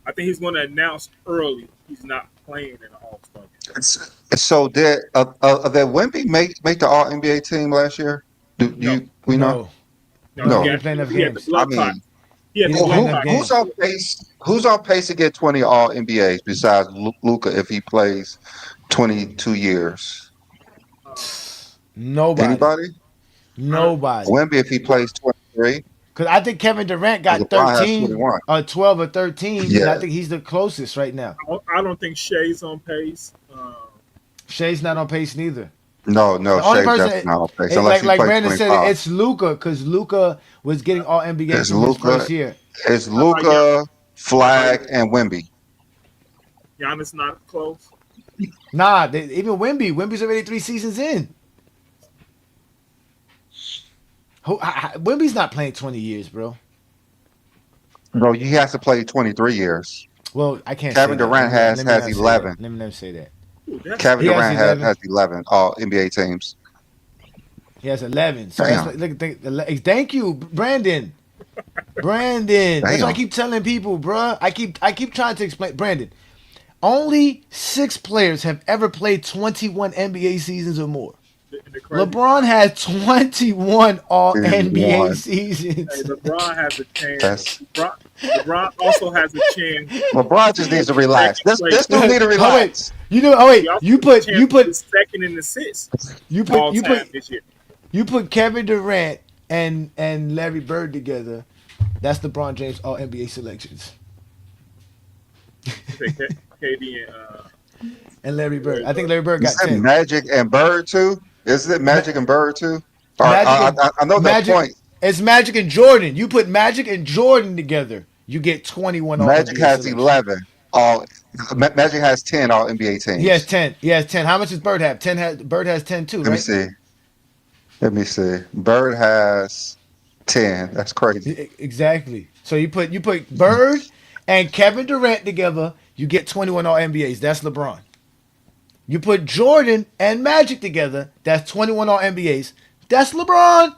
Speaker 5: I think he's going to announce early he's not playing in an All Star game.
Speaker 6: so did Wemby make the All NBA team last year? Do
Speaker 5: No.
Speaker 6: you we know?
Speaker 5: No,
Speaker 3: he didn't play enough
Speaker 5: he had the
Speaker 3: games.
Speaker 5: blood
Speaker 6: I mean,
Speaker 5: clot. He had the
Speaker 3: He didn't play
Speaker 5: blood
Speaker 3: enough
Speaker 5: clot.
Speaker 3: games.
Speaker 6: Who's on pace? Who's on pace to get 20 All NBAs besides Luca if he plays 22 years?
Speaker 3: Nobody.
Speaker 6: Anybody?
Speaker 3: Nobody.
Speaker 6: Wemby if he plays 23.
Speaker 3: Because I think Kevin Durant got
Speaker 6: LeBron has
Speaker 3: 13
Speaker 6: 21.
Speaker 3: or 12 or 13. And
Speaker 6: Yeah.
Speaker 3: I think he's the closest right now.
Speaker 5: I don't think Shea's on pace.
Speaker 3: Shay's not on pace neither.
Speaker 6: No,
Speaker 3: The only
Speaker 6: Shea
Speaker 3: person,
Speaker 6: definitely not on pace
Speaker 3: it's
Speaker 6: unless
Speaker 3: like
Speaker 6: he plays
Speaker 3: Brandon said,
Speaker 6: 25.
Speaker 3: it's Luca because Luca was getting All NBA
Speaker 6: It's
Speaker 3: team his
Speaker 6: Luka.
Speaker 3: first year.
Speaker 6: It's Luca, Flag, and Wemby.
Speaker 5: Giannis not close.
Speaker 3: Nah, even Wemby's already 3 seasons in. Wemby's not playing 20 years, bro.
Speaker 6: No, he has to play 23 years.
Speaker 3: Well, I can't.
Speaker 6: Kevin
Speaker 3: say that.
Speaker 6: Durant
Speaker 3: Let me
Speaker 6: has
Speaker 3: not say
Speaker 6: 11.
Speaker 3: that. Let me not say that.
Speaker 5: Ooh, that's
Speaker 6: Kevin
Speaker 3: He has
Speaker 6: Durant
Speaker 3: 11.
Speaker 6: has 11 All NBA teams.
Speaker 3: He has 11. So
Speaker 6: Damn.
Speaker 3: that's thank you, Brandon. Brandon. That's what I
Speaker 6: Damn.
Speaker 3: keep telling people, bro. I keep trying to explain. Brandon, only 6 players have ever played 21 NBA seasons or more.
Speaker 5: the crazy.
Speaker 3: LeBron has 21 All
Speaker 6: 21.
Speaker 3: NBA seasons.
Speaker 5: Hey, LeBron has a chance.
Speaker 6: That's-
Speaker 5: LeBron also has a chance.
Speaker 6: LeBron just needs to relax. This dude need to
Speaker 3: Oh, wait.
Speaker 6: relax.
Speaker 3: He
Speaker 5: also
Speaker 3: you
Speaker 5: has a
Speaker 3: put
Speaker 5: chance to be second in assists all time this year.
Speaker 3: You put Kevin Durant and Larry Bird together. That's LeBron James All NBA selections.
Speaker 5: KD
Speaker 3: And Larry Bird. I think Larry Bird
Speaker 6: Is
Speaker 3: got
Speaker 6: it
Speaker 3: 10.
Speaker 6: Magic and Bird too? Is it Magic and Bird too? I know that
Speaker 3: Magic,
Speaker 6: point.
Speaker 3: It's Magic and Jordan. You put Magic and Jordan together, you get 21 All
Speaker 6: Magic
Speaker 3: NBA
Speaker 6: has
Speaker 3: selections.
Speaker 6: 11. Magic has 10 All NBA teams.
Speaker 3: He has 10. He has 10. How much does Bird have? Bird has 10 too,
Speaker 6: Let me
Speaker 3: right?
Speaker 6: see. Let me see. Bird has 10. That's crazy.
Speaker 3: Exactly. So you put Bird and Kevin Durant together, you get 21 All NBAs. That's LeBron. You put Jordan and Magic together, that's 21 All NBAs. That's LeBron.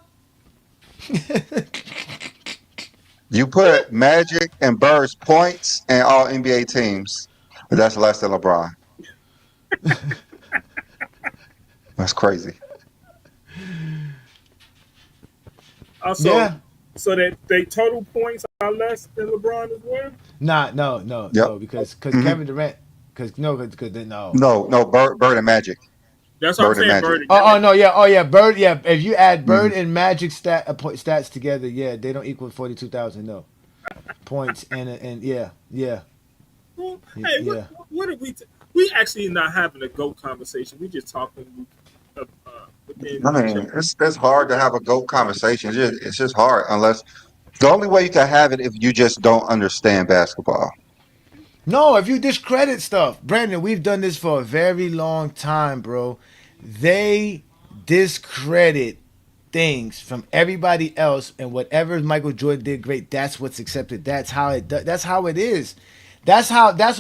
Speaker 6: You put Magic and Bird's points and all NBA teams. That's less than LeBron. That's crazy.
Speaker 5: Also,
Speaker 3: Yeah.
Speaker 5: so that they total points are less than LeBron as well.
Speaker 3: No, because
Speaker 6: Mhm.
Speaker 3: Kevin Durant, because no.
Speaker 6: No, Bird and Magic.
Speaker 5: That's what I'm
Speaker 6: Bird and
Speaker 5: saying,
Speaker 6: Magic.
Speaker 5: Birdie.
Speaker 3: Oh, yeah, Bird, yeah. If you add Bird
Speaker 6: Mhm.
Speaker 3: and Magic stats together, yeah, they don't equal 42,000. No points and yeah,
Speaker 5: Well, hey,
Speaker 3: yeah.
Speaker 5: what are we? We actually not having a GOAT conversation. We just talking within
Speaker 6: I
Speaker 5: each
Speaker 6: mean,
Speaker 5: other.
Speaker 6: it's hard to have a GOAT conversation. It's just hard unless the only way you can have it if you just don't understand basketball.
Speaker 3: No, if you discredit stuff, Brandon, we've done this for a very long time, bro. They discredit things from everybody else, and whatever Michael Jordan did great, that's what's accepted. That's how it. That's how it is. That's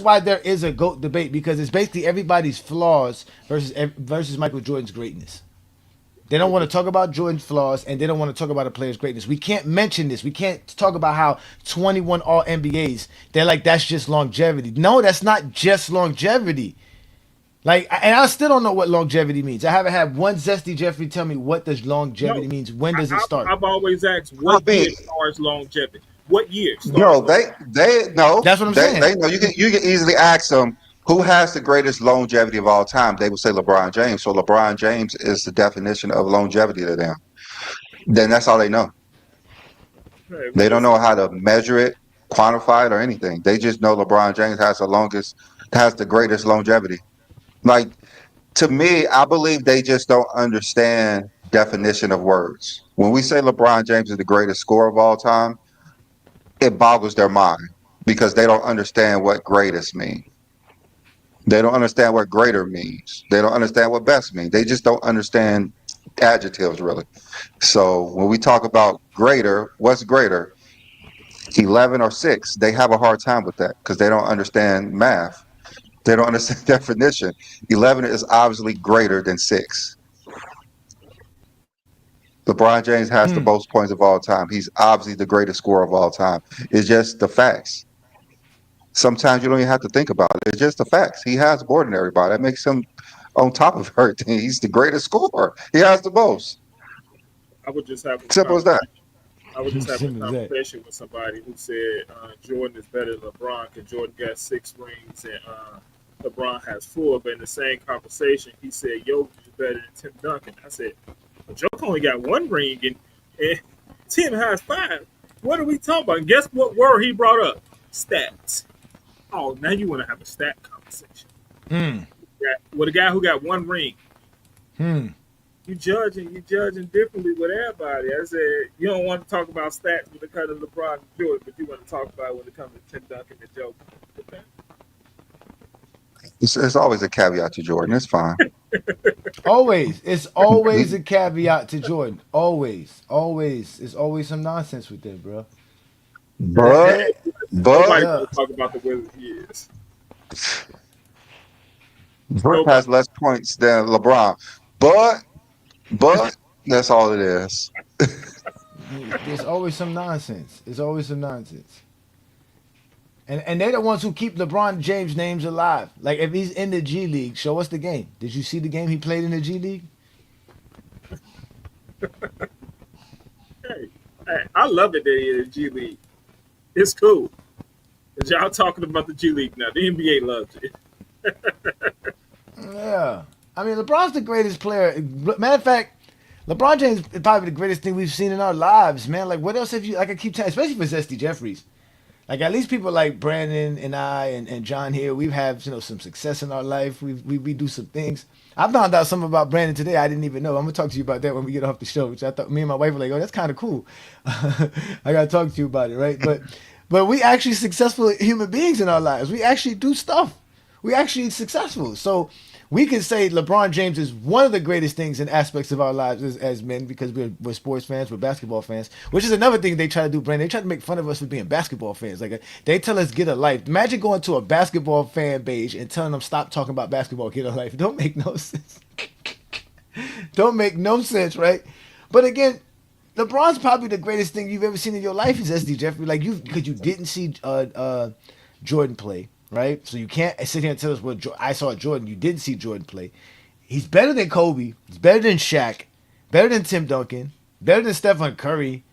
Speaker 3: why there is a GOAT debate, because it's basically everybody's flaws versus Michael Jordan's greatness. They don't want to talk about Jordan's flaws, and they don't want to talk about a player's greatness. We can't mention this. We can't talk about how 21 All NBAs. They're like, that's just longevity. No, that's not just longevity. Like, and I still don't know what longevity means. I haven't had one Zesty Jeffrey tell me what does longevity
Speaker 5: No,
Speaker 3: means. When does it start?
Speaker 5: I've always asked
Speaker 6: I
Speaker 5: what
Speaker 6: mean,
Speaker 5: year starts longevity. What year starts?
Speaker 6: no, they know
Speaker 3: That's what I'm saying.
Speaker 6: they know. You can easily ask them who has the greatest longevity of all time. They would say LeBron James. So LeBron James is the definition of longevity to them. Then that's all they know.
Speaker 5: Hey, we
Speaker 6: They don't
Speaker 5: just
Speaker 6: know how to measure it, quantify it, or anything. They just know LeBron James has the greatest longevity. Like, to me, I believe they just don't understand definition of words. When we say LeBron James is the greatest scorer of all time, it boggles their mind because they don't understand what greatest means. They don't understand what greater means. They don't understand what best means. They just don't understand adjectives really. So when we talk about greater, what's greater? 11 or 6. They have a hard time with that because they don't understand math. They don't understand definition. 11 is obviously greater than 6. LeBron James has the
Speaker 3: Hmm.
Speaker 6: most points of all time. He's obviously the greatest scorer of all time. It's just the facts. Sometimes you don't even have to think about it. It's just the facts. He has more than everybody. That makes him on top of everything. He's the greatest scorer. He has the most.
Speaker 5: I would just have a
Speaker 6: Simple as that.
Speaker 5: conversation. I was just having a
Speaker 3: Simple as that.
Speaker 5: conversation with somebody who said Jordan is better than LeBron because Jordan got 6 rings and LeBron has 4. But in the same conversation, he said Jokic is better than Tim Duncan. I said, well, Jokic only got 1 ring and Tim has 5. What are we talking about? And guess what word he brought up? Stats. Oh, now you want to have a stat conversation.
Speaker 3: Hmm.
Speaker 5: Yeah, with a guy who got 1 ring.
Speaker 3: Hmm.
Speaker 5: You judging differently with everybody. I said you don't want to talk about stats when it comes to LeBron and Jordan, but you want to talk about it when it comes to Tim Duncan and Joe. Okay.
Speaker 6: It's always a caveat to Jordan. It's fine.
Speaker 3: Always. It's always a caveat to Jordan. Always. It's always some nonsense with them, bro.
Speaker 6: But
Speaker 5: Nobody
Speaker 3: Yeah.
Speaker 5: want to talk about the Wizards years.
Speaker 6: Jordan has less points than LeBron. But that's all it is.
Speaker 3: There's always some nonsense. It's always some nonsense. And they're the ones who keep LeBron James names alive. Like, if he's in the G League, show us the game. Did you see the game he played in the G League?
Speaker 5: Hey, I love it that he is G League. It's cool. Cause y'all talking about the G League now. The NBA loves it.
Speaker 3: Yeah. I mean, LeBron's the greatest player. Matter of fact, LeBron James is probably the greatest thing we've seen in our lives, man. Like, what else have you, like, I keep telling, especially for Zesty Jeffries. Like, at least people like Brandon and I and John here, we've had, some success in our life. We do some things. I found out something about Brandon today I didn't even know. I'm gonna talk to you about that when we get off the show, which I thought me and my wife were like, oh, that's kind of cool. I gotta talk to you about it, right? But we actually successful human beings in our lives. We actually do stuff. We actually successful. So we can say LeBron James is one of the greatest things in aspects of our lives as men because we're sports fans, we're basketball fans, which is another thing they try to do, Brandon. They try to make fun of us for being basketball fans. Like they tell us get a life. Imagine going to a basketball fan page and telling them stop talking about basketball, get a life. Don't make no sense. Don't make no sense, right? But again, LeBron's probably the greatest thing you've ever seen in your life is SD Jeffrey. Like because you didn't see Jordan play. Right, so you can't sit here and tell us what I saw Jordan. You didn't see Jordan play. He's better than Kobe. He's better than Shaq. Better than Tim Duncan. Better than Stephen Curry.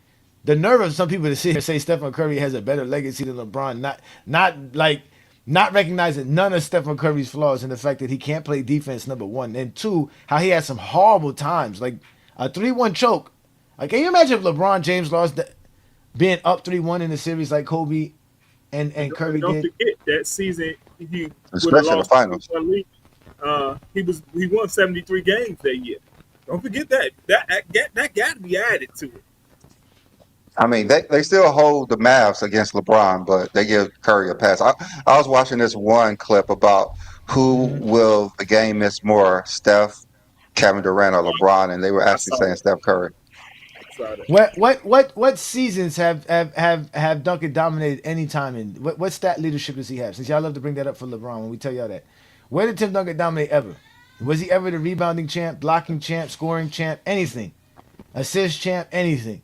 Speaker 3: The nerve of some people to sit here and say Stephen Curry has a better legacy than LeBron. Not recognizing none of Stephen Curry's flaws and the fact that he can't play defense. Number one, and two, how he had some horrible times, like a 3-1 choke. Like, can you imagine if LeBron James lost being up 3-1 in the series like Kobe? And Curry
Speaker 5: don't
Speaker 3: did.
Speaker 5: forget that season he
Speaker 6: Especially the finals.
Speaker 5: He won 73 games that year. Don't forget that. That got to be added to it.
Speaker 6: I mean, they still hold the Mavs against LeBron, but they give Curry a pass. I was watching this one clip about who will the game miss more, Steph, Kevin Durant, or LeBron, and they were actually saying Steph Curry.
Speaker 3: What seasons have Duncan dominated any time in? What stat leadership does he have? Since y'all love to bring that up for LeBron when we tell y'all that. Where did Tim Duncan dominate ever? Was he ever the rebounding champ, blocking champ, scoring champ, anything? Assist champ, anything?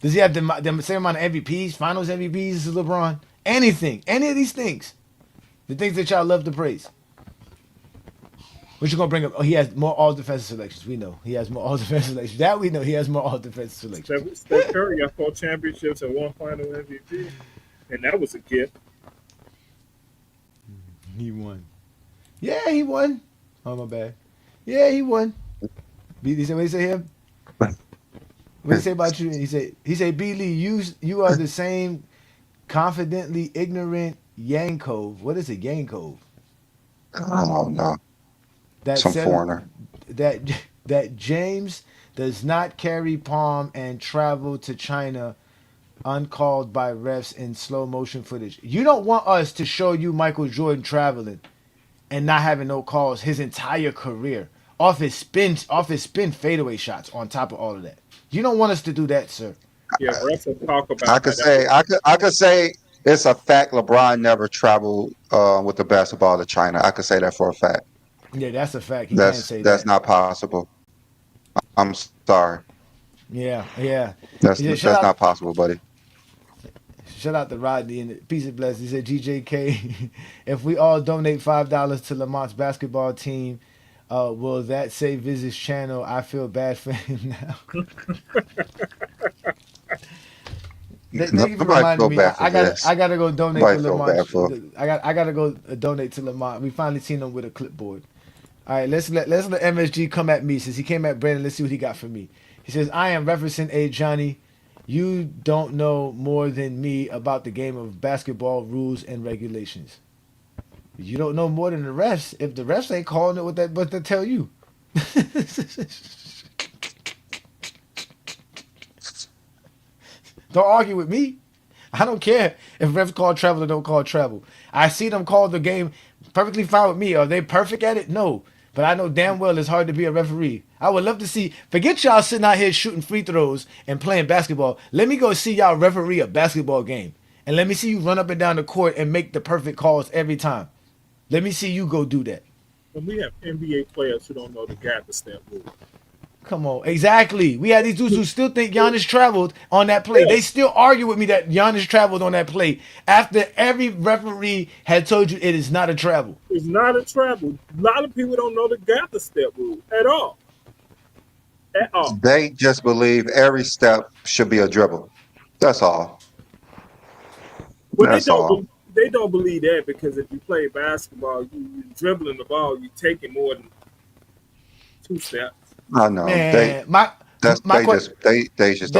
Speaker 3: Does he have the same amount of MVPs, finals MVPs as LeBron? Anything. Any of these things. The things that y'all love to praise. What you gonna bring up? Oh, he has more all defensive selections. We know he has more all defensive selections. That we know he has more all defensive selections.
Speaker 5: Steph Curry got 4 championships and 1 final MVP, and that was a gift.
Speaker 3: He won. Yeah, he won. Oh my bad. Yeah, he won. He said, what he say him? What he say about you? He said, B. Lee, you are the same confidently ignorant Yankov. What is a Yankov?
Speaker 6: I don't know.
Speaker 3: That
Speaker 6: Some foreigner.
Speaker 3: That James does not carry palm and travel to China uncalled by refs in slow motion footage. You don't want us to show you Michael Jordan traveling and not having no calls his entire career off his spin fadeaway shots on top of all of that. You don't want us to do that, sir.
Speaker 5: Yeah, refs will talk about.
Speaker 6: I could say it's a fact. LeBron never traveled with the basketball to China. I could say that for a fact.
Speaker 3: Yeah, that's a fact. He can't say
Speaker 6: that's not possible. I'm sorry.
Speaker 3: Yeah.
Speaker 6: That's not possible, buddy.
Speaker 3: Shout out to Rodney and peace and blessings. He said, GJK, if we all donate $5 to Lamont's basketball team, will that say Viz's channel? I feel bad for him now. Thank you for reminding me. I gotta go donate to Lamont. I gotta go donate to Lamont. We finally seen him with a clipboard. All right, let's let MSG come at me since he came at Brandon. Let's see what he got for me. He says, I am referencing a Johnny. You don't know more than me about the game of basketball rules and regulations. You don't know more than the refs. If the refs ain't calling it what they tell you. Don't argue with me. I don't care if refs call travel or don't call travel. I see them call the game perfectly fine with me. Are they perfect at it? No. But I know damn well it's hard to be a referee. I would love to see, forget y'all sitting out here shooting free throws and playing basketball. Let me go see y'all referee a basketball game. And let me see you run up and down the court and make the perfect calls every time. Let me see you go do that.
Speaker 5: When we have NBA players who don't know the gather step rule.
Speaker 3: Come on. Exactly. We had these dudes who still think Giannis traveled on that play. Yeah. They still argue with me that Giannis traveled on that play after every referee had told you it is not a travel.
Speaker 5: It's not a travel. A lot of people don't know the gather step rule at all. At all.
Speaker 6: They just believe every step should be a dribble. That's all.
Speaker 5: Well, they don't believe that because if you play basketball, you're dribbling the ball, you're taking more than 2 steps.
Speaker 6: I know.
Speaker 3: Man,
Speaker 6: they just don't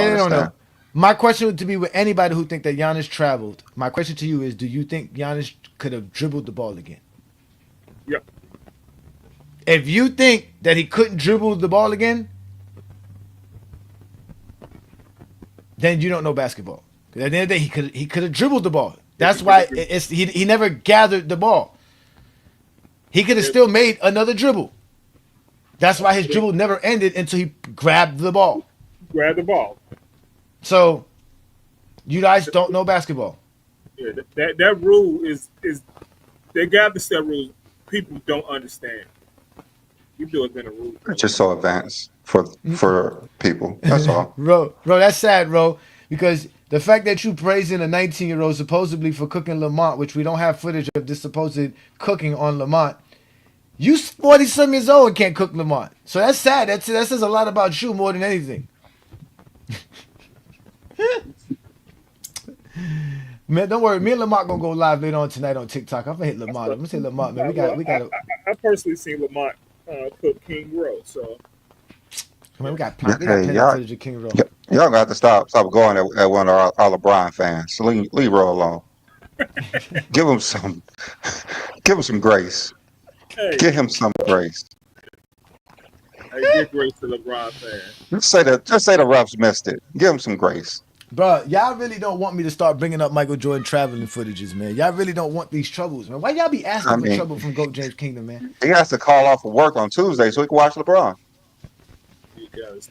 Speaker 6: understand.
Speaker 3: Know. My question would to be with anybody who think that Giannis traveled. My question to you is: do you think Giannis could have dribbled the ball again?
Speaker 5: Yep.
Speaker 3: If you think that he couldn't dribble the ball again, then you don't know basketball. At the end of the day, he could have dribbled the ball. That's why he never gathered the ball. He could have still made another dribble. That's why his dribble never ended until he grabbed the ball.
Speaker 5: Grab the ball.
Speaker 3: So, you guys don't know basketball.
Speaker 5: Yeah, that rule is they got the set rule. People don't understand. You do it in a rule.
Speaker 6: It's just so advanced for people. That's all.
Speaker 3: Bro, that's sad, bro. Because the fact that you praising a 19-year-old supposedly for cooking Lamont, which we don't have footage of this supposed cooking on Lamont, you 40-some years old and can't cook Lamont. So that's sad. That says a lot about you more than anything. Man, don't worry. Me and Lamont gonna go live later on tonight on TikTok. I'm gonna hit Lamont. I'm gonna say Lamont, man. We got.
Speaker 5: I personally seen Lamont cook King Row, so.
Speaker 3: Man, we got plenty
Speaker 6: y'all,
Speaker 3: footage of King Roll.
Speaker 6: y'all got to stop going at one of our LeBron fans. So leave Roll alone. Give him some grace.
Speaker 5: Hey,
Speaker 6: Give him some grace.
Speaker 5: I give grace to LeBron fan.
Speaker 6: Just say the refs missed it. Give him some grace.
Speaker 3: Bro, y'all really don't want me to start bringing up Michael Jordan traveling footages, man. Y'all really don't want these troubles, man. Why y'all be asking for trouble from GOAT James Kingdom, man?
Speaker 6: He has to call off of work on Tuesday so he can watch LeBron.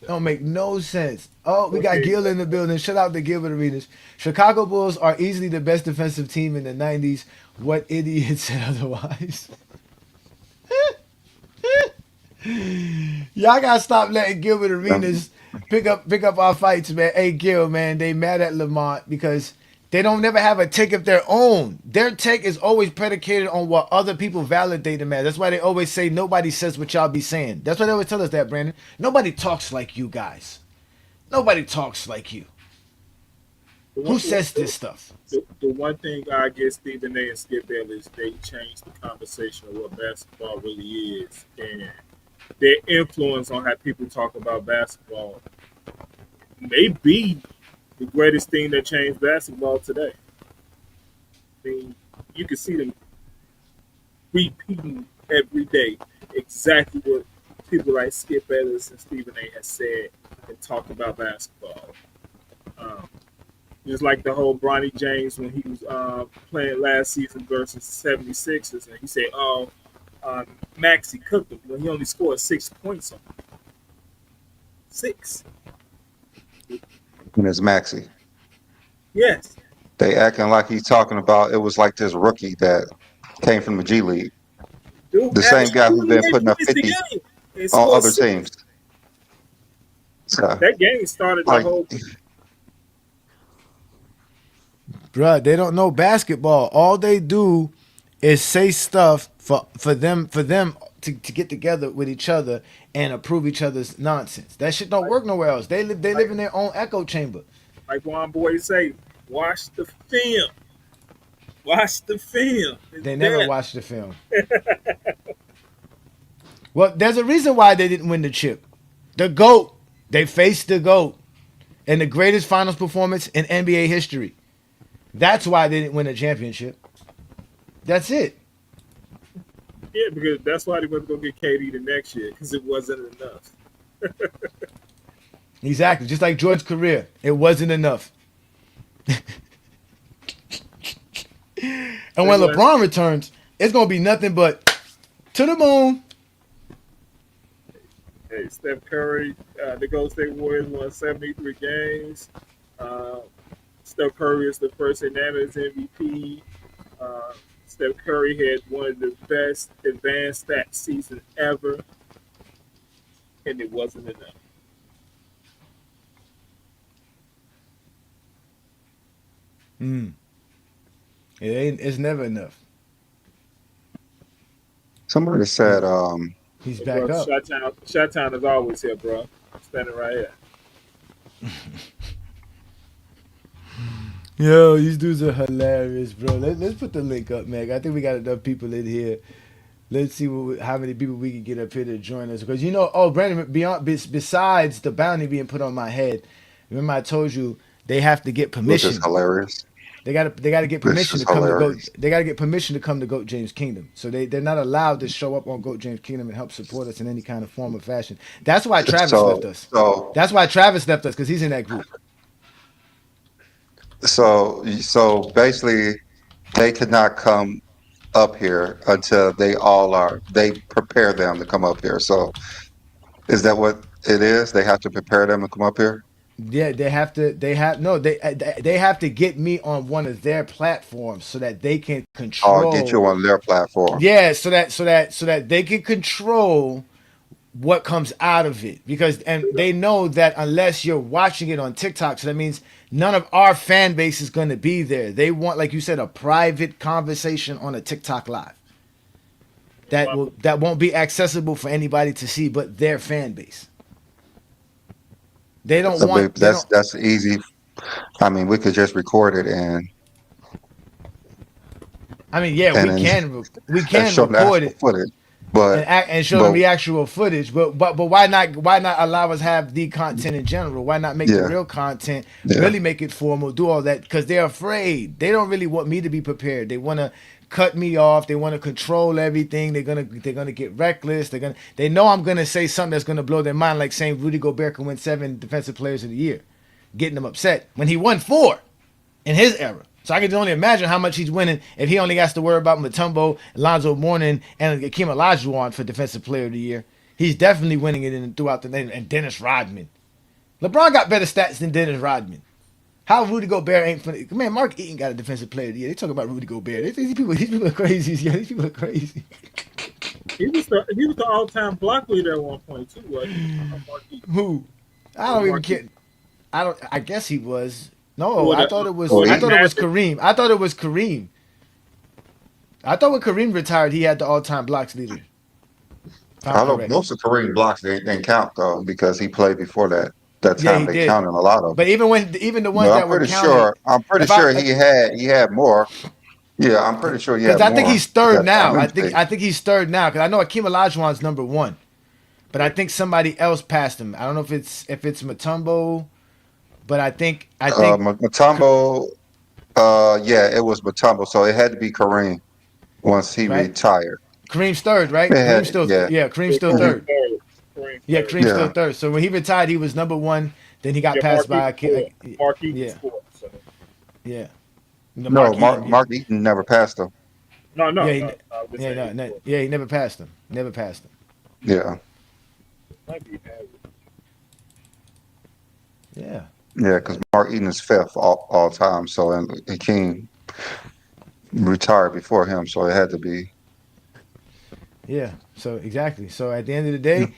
Speaker 3: Don't make no sense. Oh, we got Gil in the building. Shout out to Gilbert Arenas. Chicago Bulls are easily the best defensive team in the 90s. What idiot said otherwise? Y'all gotta stop letting Gilbert Arenas pick up our fights, man. Hey, Gil, man, they mad at Lamont because they don't never have a take of their own. Their take is always predicated on what other people validate them as. That's why they always say nobody says what y'all be saying. That's why they always tell us that, Brandon. Nobody talks like you guys. Nobody talks like you. Who says this stuff?
Speaker 5: The one thing I guess Stephen A and Skip Bayless is they changed the conversation of what basketball really is, and their influence on how people talk about basketball may be the greatest thing that changed basketball today. I mean, you can see them repeating every day exactly what people like Skip Bayless and Stephen A has said and talked about basketball. Just like the whole Bronny James when he was playing last season versus 76ers, and he said, Maxey cooked him when he only scored 6 points on him. 6.
Speaker 6: And it's Maxey.
Speaker 5: Yes.
Speaker 6: They acting like he's talking about it was like this rookie that came from the G League.
Speaker 5: Dude,
Speaker 6: the same guy who's been putting up 50 on other teams. So,
Speaker 5: that game started the whole.
Speaker 3: Bruh, they don't know basketball. All they do is say stuff for them to get together with each other and approve each other's nonsense. That shit don't work nowhere else. They live in their own echo chamber.
Speaker 5: Like one boy say, watch the film. Watch the film.
Speaker 3: They never watch the film. Well, there's a reason why they didn't win the chip. The GOAT. They faced the GOAT in the greatest finals performance in NBA history. That's why they didn't win a championship. That's it.
Speaker 5: Yeah, because that's why they went to go get KD the next year, because it wasn't enough.
Speaker 3: Exactly. Just like Jordan's career. It wasn't enough. And when LeBron returns, it's going to be nothing but to the moon.
Speaker 5: Hey, Steph Curry, the Golden State Warriors won 73 games. Steph Curry is the first unanimous MVP. Steph Curry had one of the best advanced stat seasons ever, and it wasn't enough.
Speaker 3: It's never enough.
Speaker 6: somebody said,
Speaker 3: He's
Speaker 5: Hey,
Speaker 3: back
Speaker 5: bro,
Speaker 3: up.
Speaker 5: Shot-Town is always here, bro. I'm standing right here.
Speaker 3: Yo, these dudes are hilarious, bro. Let's put the link up, man. I think we got enough people in here. Let's see how many people we can get up here to join us. Because Brandon, besides the bounty being put on my head, remember I told you they have to get
Speaker 6: which
Speaker 3: permission.
Speaker 6: is hilarious.
Speaker 3: They got to get permission
Speaker 6: is
Speaker 3: to come to
Speaker 6: hilarious.
Speaker 3: Goat. They got to get permission to come to Goat James Kingdom. So they're not allowed to show up on Goat James Kingdom and help support us in any kind of form or fashion. That's why Travis left us. That's why Travis left us, because he's in that group.
Speaker 6: So basically, they could not come up here until they prepare them to come up here. So is that what it is? They have to prepare them to come up here?
Speaker 3: Yeah, they have to. They have to get me on one of their platforms so that they can
Speaker 6: Or get
Speaker 3: control.
Speaker 6: you on their platform?
Speaker 3: Yeah, so that they can control what comes out of it, because and they know that unless you're watching it on TikTok, so that means none of our fan base is going to be there. They want, like you said, a private conversation on a TikTok live that won't be accessible for anybody to see but their fan base. They don't want they don't
Speaker 6: That's easy. I mean, we could just record it
Speaker 3: I mean, yeah,
Speaker 6: and
Speaker 3: we
Speaker 6: then
Speaker 3: can
Speaker 6: show the
Speaker 3: record
Speaker 6: actual
Speaker 3: it
Speaker 6: footage. But
Speaker 3: and show them
Speaker 6: but
Speaker 3: the actual footage. But why not allow us have the content in general? Why not make the
Speaker 6: yeah,
Speaker 3: real content,
Speaker 6: yeah.
Speaker 3: really make it formal, do all that? Because they're afraid. They don't really want me to be prepared. They want to cut me off. They want to control everything. They're gonna get reckless. They know I'm gonna say something that's gonna blow their mind, like saying Rudy Gobert can win 7 Defensive Players of the Year, getting them upset when he won 4 in his era. So I can only imagine how much he's winning if he only has to worry about Mutombo, Alonzo Mourning, and Akeem Olajuwon for Defensive Player of the Year. He's definitely winning it throughout the night. And Dennis Rodman. LeBron got better stats than Dennis Rodman. How Rudy Gobert ain't funny. Man, Mark Eaton got a Defensive Player of the Year. They talk about Rudy Gobert. These people are crazy. Yeah, these people are crazy.
Speaker 5: He was the all-time block leader at one point too, wasn't he?
Speaker 3: Who? I don't even care. I guess he was. No,
Speaker 5: Well,
Speaker 3: I thought it was.
Speaker 6: Oh,
Speaker 3: I
Speaker 6: he-
Speaker 3: thought it was Kareem. I thought it was Kareem. I thought when Kareem retired, he had the all-time blocks leader. If I'm
Speaker 6: I know
Speaker 3: correct.
Speaker 6: most of Kareem blocks they didn't count though because he played before that
Speaker 3: Yeah,
Speaker 6: time
Speaker 3: he
Speaker 6: they
Speaker 3: did.
Speaker 6: counted a lot of
Speaker 3: But
Speaker 6: them.
Speaker 3: even the ones
Speaker 6: But
Speaker 3: that were counted,
Speaker 6: I'm pretty
Speaker 3: if I
Speaker 6: sure he had more. Yeah, I'm pretty sure he
Speaker 3: because
Speaker 6: had
Speaker 3: I think
Speaker 6: more
Speaker 3: he's third
Speaker 6: that
Speaker 3: now.
Speaker 6: time
Speaker 3: I
Speaker 6: in
Speaker 3: think
Speaker 6: state.
Speaker 3: I think he's third now because I know Akeem Olajuwon's number 1, but I think somebody else passed him. I don't know if it's Mutombo, but I think
Speaker 6: Mutombo, yeah, it was Mutombo, so it had to be Kareem once he
Speaker 3: right.
Speaker 6: retired.
Speaker 3: Kareem's third, right?
Speaker 6: It
Speaker 3: Kareem's
Speaker 6: had,
Speaker 3: still
Speaker 6: yeah,
Speaker 3: yeah. Kareem's
Speaker 5: Yeah,
Speaker 3: still
Speaker 6: hmm
Speaker 3: third.
Speaker 5: Kareem third. Kareem
Speaker 3: Yeah,
Speaker 5: third.
Speaker 3: Kareem's still
Speaker 6: yeah.
Speaker 3: third. So when he retired, he was number 1. Then he got
Speaker 5: Yeah,
Speaker 3: passed
Speaker 5: Mark
Speaker 3: by
Speaker 5: Eaton's fourth. Mark Eaton's
Speaker 3: yeah,
Speaker 5: fourth. So.
Speaker 3: yeah. The
Speaker 6: No,
Speaker 3: Mark Eaton, yeah.
Speaker 6: Mark Eaton never passed him.
Speaker 5: No,
Speaker 3: Yeah,
Speaker 5: no, no. I was just
Speaker 3: yeah,
Speaker 5: saying
Speaker 3: no,
Speaker 5: he's
Speaker 3: no,
Speaker 5: fourth.
Speaker 3: yeah, he never passed him. Never passed him.
Speaker 6: Yeah,
Speaker 5: Might be average.
Speaker 3: Yeah,
Speaker 6: yeah, because Mark Eaton is fifth all time. So and Hakeem retired before him, so it had to be.
Speaker 3: yeah. So exactly. So at the end of the day,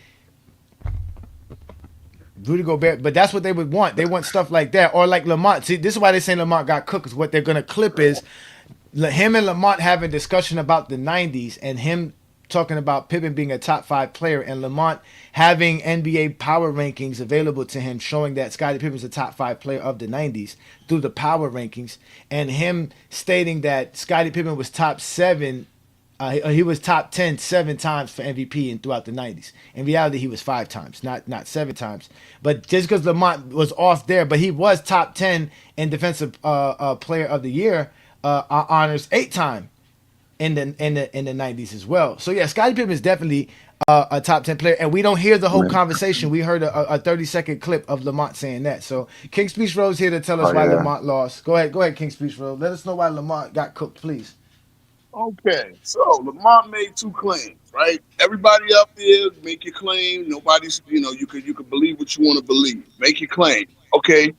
Speaker 3: Rudy Gobert, but that's what they would want. They want stuff like that, or like Lamont. See, this is why they say Lamont got cooked. Is what they're gonna clip is him and Lamont having a discussion about the '90s, and him talking about Pippen being a top 5 player, and Lamont having NBA power rankings available to him, showing that Scottie Pippen's a top 5 player of the '90s through the power rankings, and him stating that Scottie Pippen was top 7. He was top 10 7 times for MVP and throughout the '90s. In reality, he was 5 times, not 7 times. But just because Lamont was off there, but he was top 10 in defensive player of the year honors 8 times in the '90s as well. So yeah, Scottie Pippen is definitely a top 10 player, and we don't hear the whole conversation. We heard a 30-second clip of Lamont saying that. So King Speech Rose here to tell us
Speaker 6: Oh
Speaker 3: why
Speaker 6: yeah,
Speaker 3: Lamont lost. Go ahead, King Speech Rose. Let us know why Lamont got cooked, please.
Speaker 7: Okay, so Lamont made 2 claims, right? Everybody up there, make your claim. Nobody's, you can believe what you want to believe. Make your claim. Okay,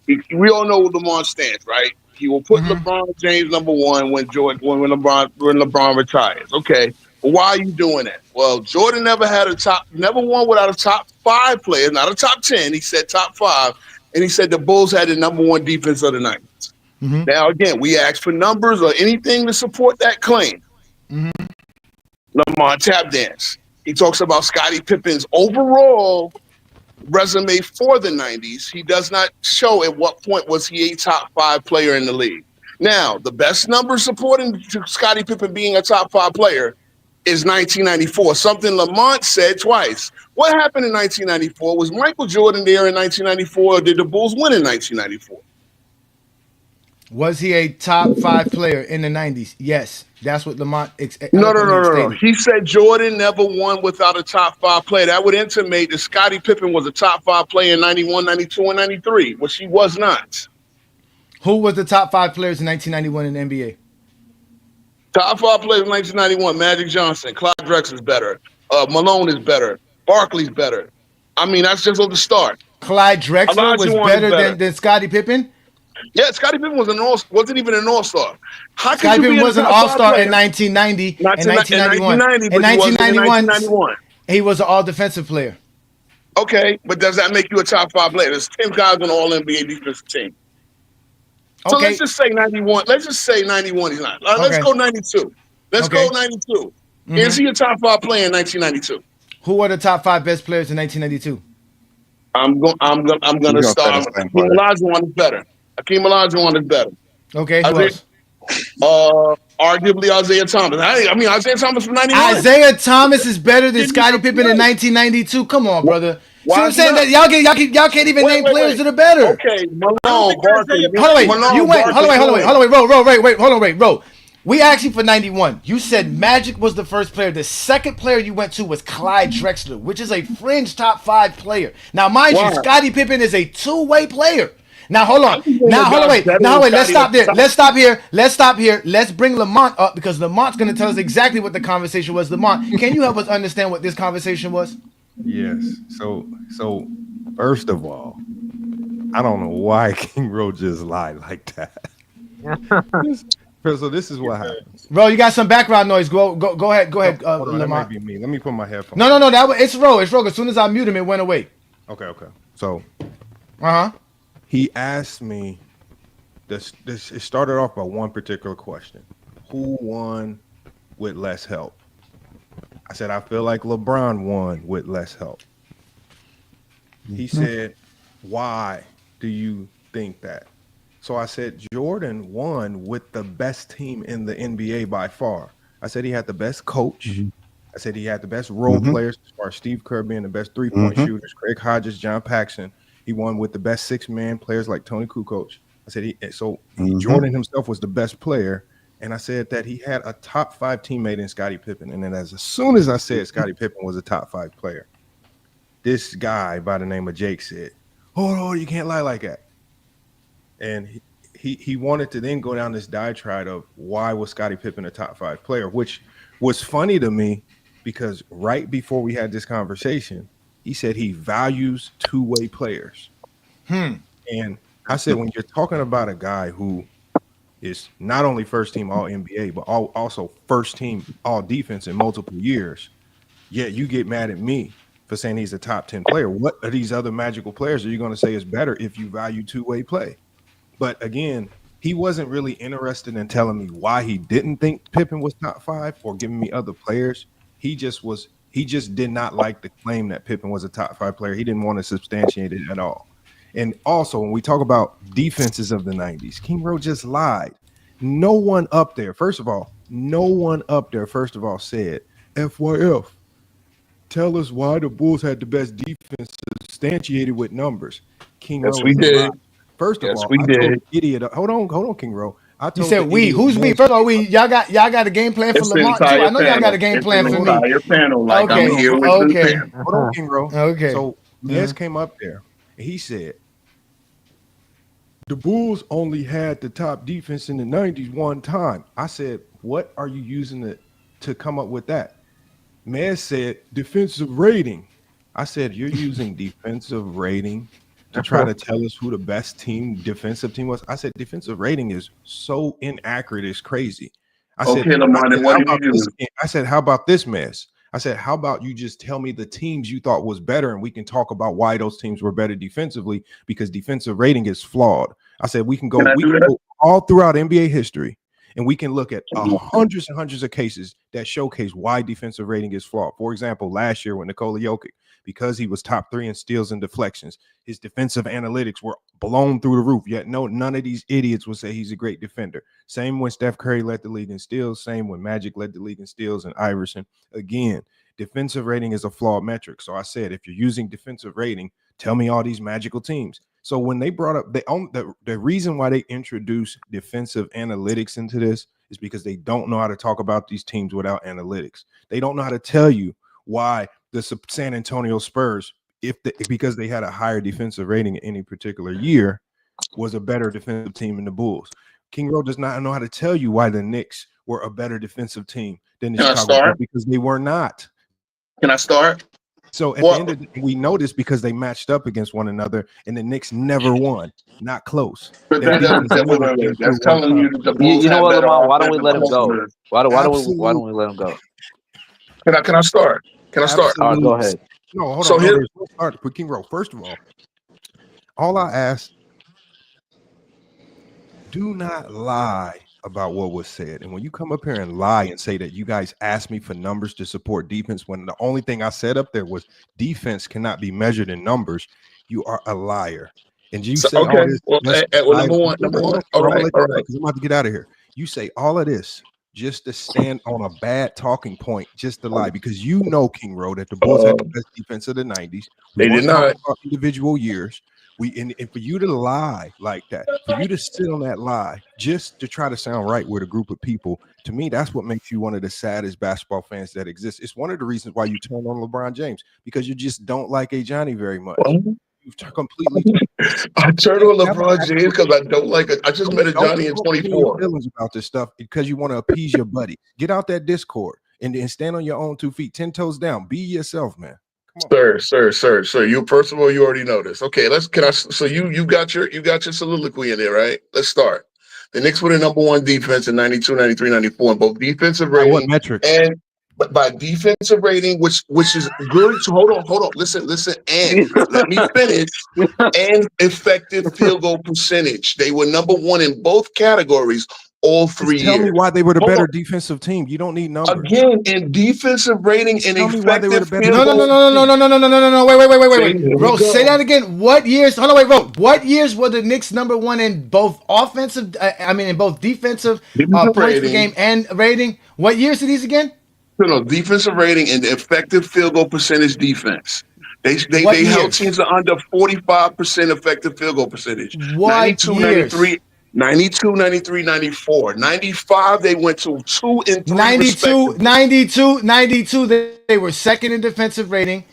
Speaker 7: we all know where Lamont stands, right? He will put
Speaker 3: Mm-hmm.
Speaker 7: LeBron James number 1 when LeBron retires. Okay, but why are you doing that? Well, Jordan never won without a top 5 player, not a top 10. He said top 5, and he said the Bulls had the number 1 defense of the night.
Speaker 3: Mm-hmm.
Speaker 7: Now, again, we ask for numbers or anything to support that claim.
Speaker 3: Mm-hmm.
Speaker 7: Lamont tap dance. He talks about Scottie Pippen's overall resume for the 90s. He does not show at what point was he a top 5 player in the league. Now, the best number supporting Scottie Pippen being a top 5 player is 1994, something Lamont said twice. What happened in 1994? Was Michael Jordan there in 1994, or did the Bulls win in 1994?
Speaker 3: Was he a top 5 player in the '90s? Yes, that's what Lamont
Speaker 7: No, no,
Speaker 3: eloquently
Speaker 7: no, no, no.
Speaker 3: stated.
Speaker 7: He said Jordan never won without a top 5 player. That would intimate that Scottie Pippen was a top 5 player in 91, 92, and 93, which he was not.
Speaker 3: Who was the top 5 players in 1991 in the NBA?
Speaker 7: Top 5 players in 1991: Magic Johnson, Clyde Drexler's better, Malone is better, Barkley's better. I mean, that's just on the start.
Speaker 3: Clyde Drexler was
Speaker 7: Olajuwon is
Speaker 3: better than Scottie Pippen.
Speaker 7: Yeah, Scottie Pippen wasn't even an all-star. How
Speaker 3: Scottie
Speaker 7: could you
Speaker 3: Pippen
Speaker 7: be
Speaker 3: was an all-star in 1990 and 1991. In 1991, he was an all-defensive player.
Speaker 7: Okay, but does that make you a top 5 player? There's 10 guys on the All-NBA defensive team. So
Speaker 3: Okay.
Speaker 7: let's just say 91. Let's just say 91 he's not. Let's go 92. Let's go 92. Is he a top 5 player in 1992?
Speaker 3: Who are the top 5 best players in 1992?
Speaker 7: I'm gonna start. Hakeem Olajuwon is better. Hakeem Olajuwon is better.
Speaker 3: Okay, who else?
Speaker 7: Arguably Isaiah Thomas. I mean Isaiah Thomas from 91.
Speaker 3: Isaiah Thomas is better than Scottie Pippen in 1992. Come on, brother.
Speaker 7: Why
Speaker 3: See what I'm saying? That y'all can't even name players that are better.
Speaker 7: Okay, Malone, Barkley.
Speaker 3: Hold on, bro. We asked you for 91. You said Magic was the first player. The second player you went to was Clyde Drexler, which is a fringe top 5 player. Now, mind you, Scottie Pippen is a two-way player. Now, hold on. Wait. Let's stop there. Let's stop here. Let's bring Lamont up because Lamont's going to tell us exactly what the conversation was. Lamont, can you help us understand what this conversation was?
Speaker 8: Yes. So first of all, I don't know why King Ro just lied like that. So this is what happened.
Speaker 3: Bro, you got some background noise. Go ahead,
Speaker 8: Hold on,
Speaker 3: Lamont.
Speaker 8: that might be me. Let me put my headphones.
Speaker 3: No. It's Ro. As soon as I mute him, it went away.
Speaker 8: Okay. So, he asked me. This. It started off by one particular question: who won with less help? I said I feel like LeBron won with less help. He said, "Why do you think that?" So I said, Jordan won with the best team in the NBA by far. I said he had the best coach. I said he had the best role players as far as Steve Kerr being the best three-point shooters, Craig Hodges, John Paxson. He won with the best six-man players like Tony Kukoc. I said Jordan himself was the best player. And I said that he had a top 5 teammate in Scottie Pippen. And then as soon as I said Scottie Pippen was a top 5 player, this guy by the name of Jake said, "Oh, you can't lie like that." And he wanted to then go down this diatribe of why was Scottie Pippen a top 5 player, which was funny to me because right before we had this conversation, he said he values two-way players. And I said, when you're talking about a guy who is not only first team all NBA, but also first team all defense in multiple years, yet you get mad at me for saying he's a top 10 player. What are these other magical players are you going to say is better if you value two-way play? But again, he wasn't really interested in telling me why he didn't think Pippen was top 5 or giving me other players. He just did not like the claim that Pippen was a top 5 player. He didn't want to substantiate it at all. And also, when we talk about defenses of the 90s, King Ro just lied. No one up there, first of all, said, FYF, tell us why the Bulls had the best defense substantiated with numbers. King Ro,
Speaker 7: we did.
Speaker 8: First of all,
Speaker 7: we did.
Speaker 8: Told the idiot. Hold on, King Ro.
Speaker 3: You said we. Who's we? First of all, y'all got a game plan for Lamont too. I know y'all got a game plan for me. Okay.
Speaker 8: Hold on, King Ro.
Speaker 3: Okay.
Speaker 8: So Nez came up there and he said, the Bulls only had the top defense in the 90s one time. I said, what are you using to come up with that? Mez said, defensive rating. I said, you're using defensive rating to try to tell us who the best defensive team was. I said, defensive rating is so inaccurate, it's crazy. I said, how about this, Mez? I said, how about you just tell me the teams you thought was better and we can talk about why those teams were better defensively because defensive rating is flawed. I said, we can go all throughout NBA history and we can look at hundreds and hundreds of cases that showcase why defensive rating is flawed. For example, last year with Nikola Jokic, because he was top 3 in steals and deflections, his defensive analytics were blown through the roof. Yet none of these idiots would say he's a great defender. Same when Steph Curry led the league in steals. Same when Magic led the league in steals and Iverson. Again, defensive rating is a flawed metric. So I said, if you're using defensive rating, tell me all these magical teams. So when they brought up the reason why they introduced defensive analytics into this is because they don't know how to talk about these teams without analytics. They don't know how to tell you why the San Antonio Spurs, because they had a higher defensive rating in any particular year, was a better defensive team than the Bulls. King Rowe does not know how to tell you why the Knicks were a better defensive team than the
Speaker 7: Can I
Speaker 8: Chicago Bulls
Speaker 7: start?
Speaker 8: because they were not.
Speaker 7: Can I start?
Speaker 8: So at the end of the day, we know this because they matched up against one another, and the Knicks never won, not close.
Speaker 7: But
Speaker 8: Their defense never came
Speaker 7: that's
Speaker 8: through one
Speaker 7: telling you
Speaker 8: time.
Speaker 7: that the Bulls
Speaker 9: You know
Speaker 7: have
Speaker 9: what,
Speaker 7: better
Speaker 9: Lamont? Why don't we let him
Speaker 7: offensive
Speaker 9: go?
Speaker 7: players.
Speaker 9: Why don't we let him go?
Speaker 7: Can I start? Can I start?
Speaker 9: All right, go ahead.
Speaker 8: No, hold
Speaker 7: So
Speaker 8: on.
Speaker 7: here-
Speaker 8: No, let's start with King Rowe. First of all I ask, do not lie about what was said. And when you come up here and lie and say that you guys asked me for numbers to support defense, when the only thing I said up there was defense cannot be measured in numbers, you are a liar. And you say
Speaker 7: okay.
Speaker 8: all this.
Speaker 7: Well, number one. All right.
Speaker 8: Because I'm about to get out of here. You say all of this just to stand on a bad talking point, just to lie, because you know, King Rowe, that the Bulls had the best defense of the 90s.
Speaker 7: They did not.
Speaker 8: About individual years. And for you to lie like that, for you to sit on that lie just to try to sound right with a group of people, to me, that's what makes you one of the saddest basketball fans that exists. It's one of the reasons why you turn on LeBron James, because you just don't like Johnny very much. You've completely.
Speaker 7: I turned on LeBron James because I don't like it. I just met a Johnny in 24.
Speaker 8: Feelings about this stuff because you want to appease your buddy. Get out that Discord and stand on your own 2 feet, 10 toes down. Be yourself, man.
Speaker 7: Sir. You first of all, you already know this. Okay, so you got your soliloquy in there, right? Let's start. The Knicks were the number one defense in 92, 93, 94 in both defensive rating
Speaker 8: what metric?
Speaker 7: and by defensive rating, which is good. So hold on. Listen, and let me finish. And effective field goal percentage. They were number one in both categories all 3 years.
Speaker 8: Tell me why they were the better defensive team. You don't need numbers.
Speaker 7: Again, in defensive rating and effective field goal.
Speaker 3: No. Wait. Bro, say that again. What years? Hold on, wait, bro. What years were the Knicks number one in both offensive? In both defensive points per game and rating. What years are these again?
Speaker 7: No, defensive rating and effective field goal percentage defense. They held teams to under 45% effective field goal percentage.
Speaker 3: What
Speaker 7: 92, 93, 94. 95, they went to 2 and 3
Speaker 3: 92, they were second in defensive rating.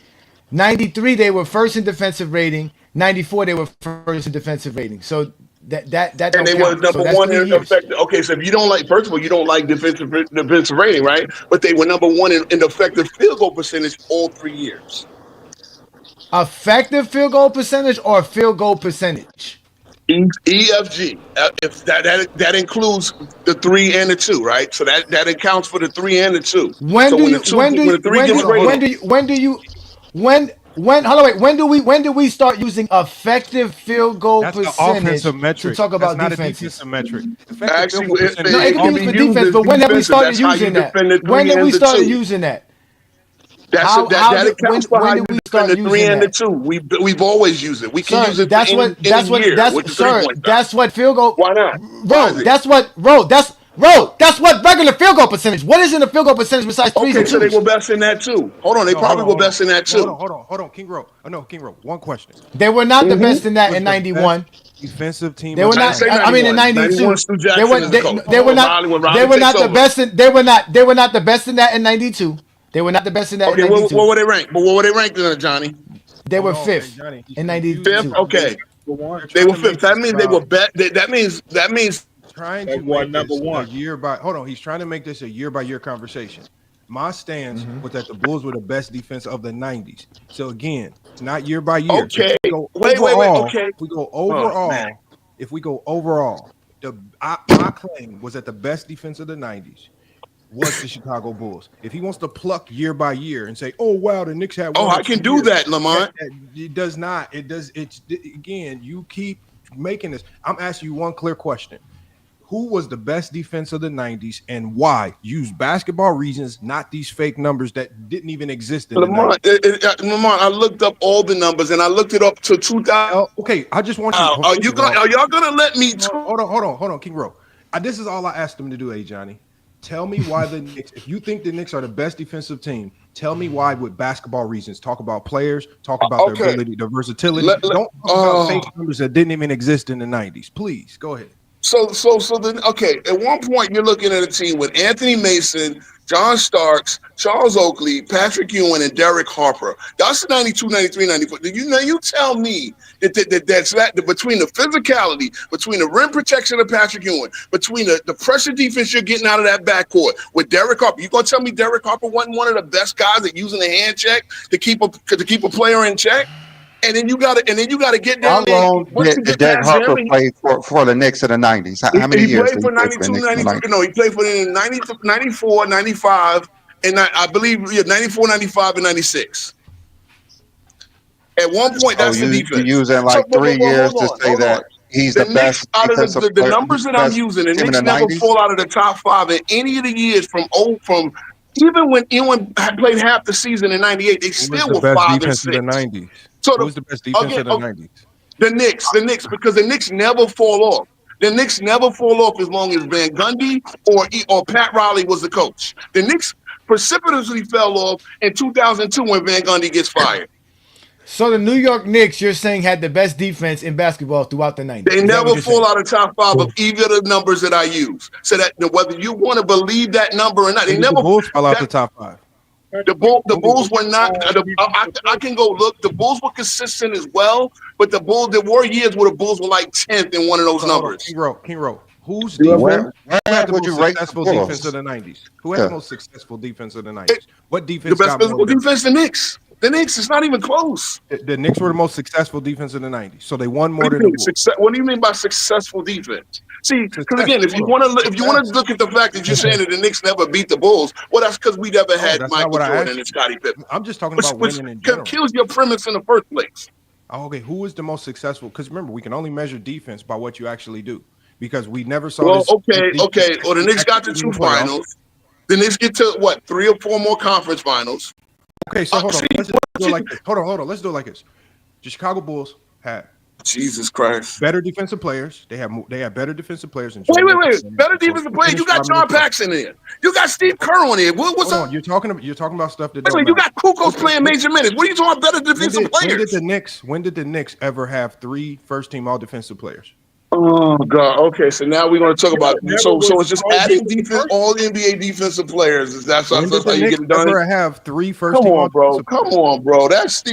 Speaker 3: 93, they were first in defensive rating. 94, they were first in defensive rating. So that
Speaker 7: and they were number one in effective. Okay, so if you don't like, first of all, you don't like defensive rating, right? But they were number one in effective field goal percentage all 3 years.
Speaker 3: Effective field goal percentage or field goal percentage?
Speaker 7: EFG. If that includes the 3 and the 2, right? So that accounts for the 3 and the 2. When
Speaker 3: do we start using effective field goal percentage to talk about defense?
Speaker 8: Metric.
Speaker 7: Actually,
Speaker 3: it can be used for defense, but when have we started using that? When did we start using that?
Speaker 7: That accounts for how you defend the 3 and the 2. We've always used it. We can use it
Speaker 3: that's what field goal.
Speaker 7: Why not?
Speaker 3: That's what regular field goal percentage. What is in the field goal percentage besides threes and twos?
Speaker 7: So they were best in that too. Hold on, they probably were best in that too.
Speaker 8: Hold on, King Rowe. King Rowe. One question.
Speaker 3: They were not the best in that in 91.
Speaker 8: Defensive team.
Speaker 3: They were not. In 92. They were not the best. They were not the best in that in 92. They were not the best in that.
Speaker 7: Okay, what were they ranked? But what were they ranked in, Johnny?
Speaker 3: They were fifth in 92.
Speaker 7: Fifth. Okay, they were fifth. That means they were bet. That means
Speaker 8: trying to make number one year by. Hold on, he's trying to make this a year by year conversation. My stance was that the Bulls were the best defense of the 90s. So again, it's not year by year.
Speaker 7: Okay.
Speaker 8: Wait. Okay. If we go overall, my claim was that the best defense of the 90s was the Chicago Bulls. If he wants to pluck year by year and say, "Oh wow, the Knicks had,"
Speaker 7: I can do that, Lamont.
Speaker 8: It does not. It does. It's again. You keep making this. I'm asking you one clear question. Who was the best defense of the 90s and why? Use basketball reasons, not these fake numbers that didn't even exist in
Speaker 7: Lamont, the 90s. Lamont, I looked up all the numbers and I looked it up to 2000.
Speaker 8: Okay, I just want you.
Speaker 7: Are y'all gonna let me?
Speaker 8: Hold on, King Rowe. This is all I asked him to do, Johnny. Tell me why the Knicks. If you think the Knicks are the best defensive team, tell me why with basketball reasons. Talk about players. Talk about their ability, their versatility. Don't talk about fake numbers that didn't even exist in the 90s. Please go ahead.
Speaker 7: So then, okay, at one point you're looking at a team with Anthony Mason, John Starks, Charles Oakley, Patrick Ewing, and Derek Harper. That's 92, 93, 94. You tell me that between the physicality, between the rim protection of Patrick Ewing, between the pressure defense you're getting out of that backcourt with Derek Harper, you gonna tell me Derek Harper wasn't one of the best guys at using the hand check to keep a player in check? And then you gotta get down there.
Speaker 6: How long did Derek Harper play for the Knicks in the 90s? How many years?
Speaker 7: He played for 92, 93. No, he played for the 90, 94, 95, and I believe 94, 95, and 96. At one point, that's the defense.
Speaker 6: You're using like 3 years to say that he's the best defensive player.
Speaker 7: The numbers that I'm using, the Knicks never fall out of the top 5 in any of the years from even when Ewing played half the season in 98, they still were 5 and 6.
Speaker 8: In the 90s.
Speaker 7: So
Speaker 8: who was the best defense in the 90s?
Speaker 7: The Knicks, because the Knicks never fall off. The Knicks never fall off as long as Van Gundy or Pat Riley was the coach. The Knicks precipitously fell off in 2002 when Van Gundy gets fired.
Speaker 3: So the New York Knicks, you're saying, had the best defense in basketball throughout the 90s.
Speaker 7: They never fall out of top 5 of either of the numbers that I use. So that whether you want to believe that number or not, they never.
Speaker 8: The Bulls fell out the top 5.
Speaker 7: The Bulls were not. I can go look. The Bulls were consistent as well, but there were years where the Bulls were like 10th in one of those numbers.
Speaker 8: King Rowe. Who's defense? Who had the most successful
Speaker 6: Bulls?
Speaker 8: defense of the 90s? Who had the most successful defense of the 90s? What defense?
Speaker 7: The best physical defense, the Knicks. The Knicks. It's not even close.
Speaker 8: The Knicks were the most successful defense in the 90s, so they won more than the Bulls.
Speaker 7: What do you mean by successful defense? See, because again, if you want to look at the fact that you're saying that the Knicks never beat the Bulls, well, that's because we never had Michael Jordan and Scottie Pippen.
Speaker 8: I'm just talking about winning in general.
Speaker 7: Kills your premise in the first place.
Speaker 8: Oh, okay, who was the most successful? Because remember, we can only measure defense by what you actually do. Because we never saw this.
Speaker 7: Okay. Well, the Knicks got to 2 finals. The Knicks get to what, 3 or 4 more conference finals.
Speaker 8: Okay, so hold on. Let's do it like this. Hold on. Let's do it like this. The Chicago Bulls had
Speaker 7: Jesus Christ
Speaker 8: better defensive players. They had better defensive players.
Speaker 7: Wait. Better defensive players. You got John Paxson in there. You got Steve Kerr on there. What's up?
Speaker 8: You're talking about stuff that.
Speaker 7: Wait, you got Kukoc playing major minutes. What are you talking about? Better defensive players.
Speaker 8: When did the Knicks ever have 3 first-team all-defensive players?
Speaker 7: Oh God. Okay, so now we're going to talk about so it's just adding defense, all NBA defensive players. That's how you get it done.
Speaker 8: Ever have 3 first?
Speaker 7: Come on, bro. That's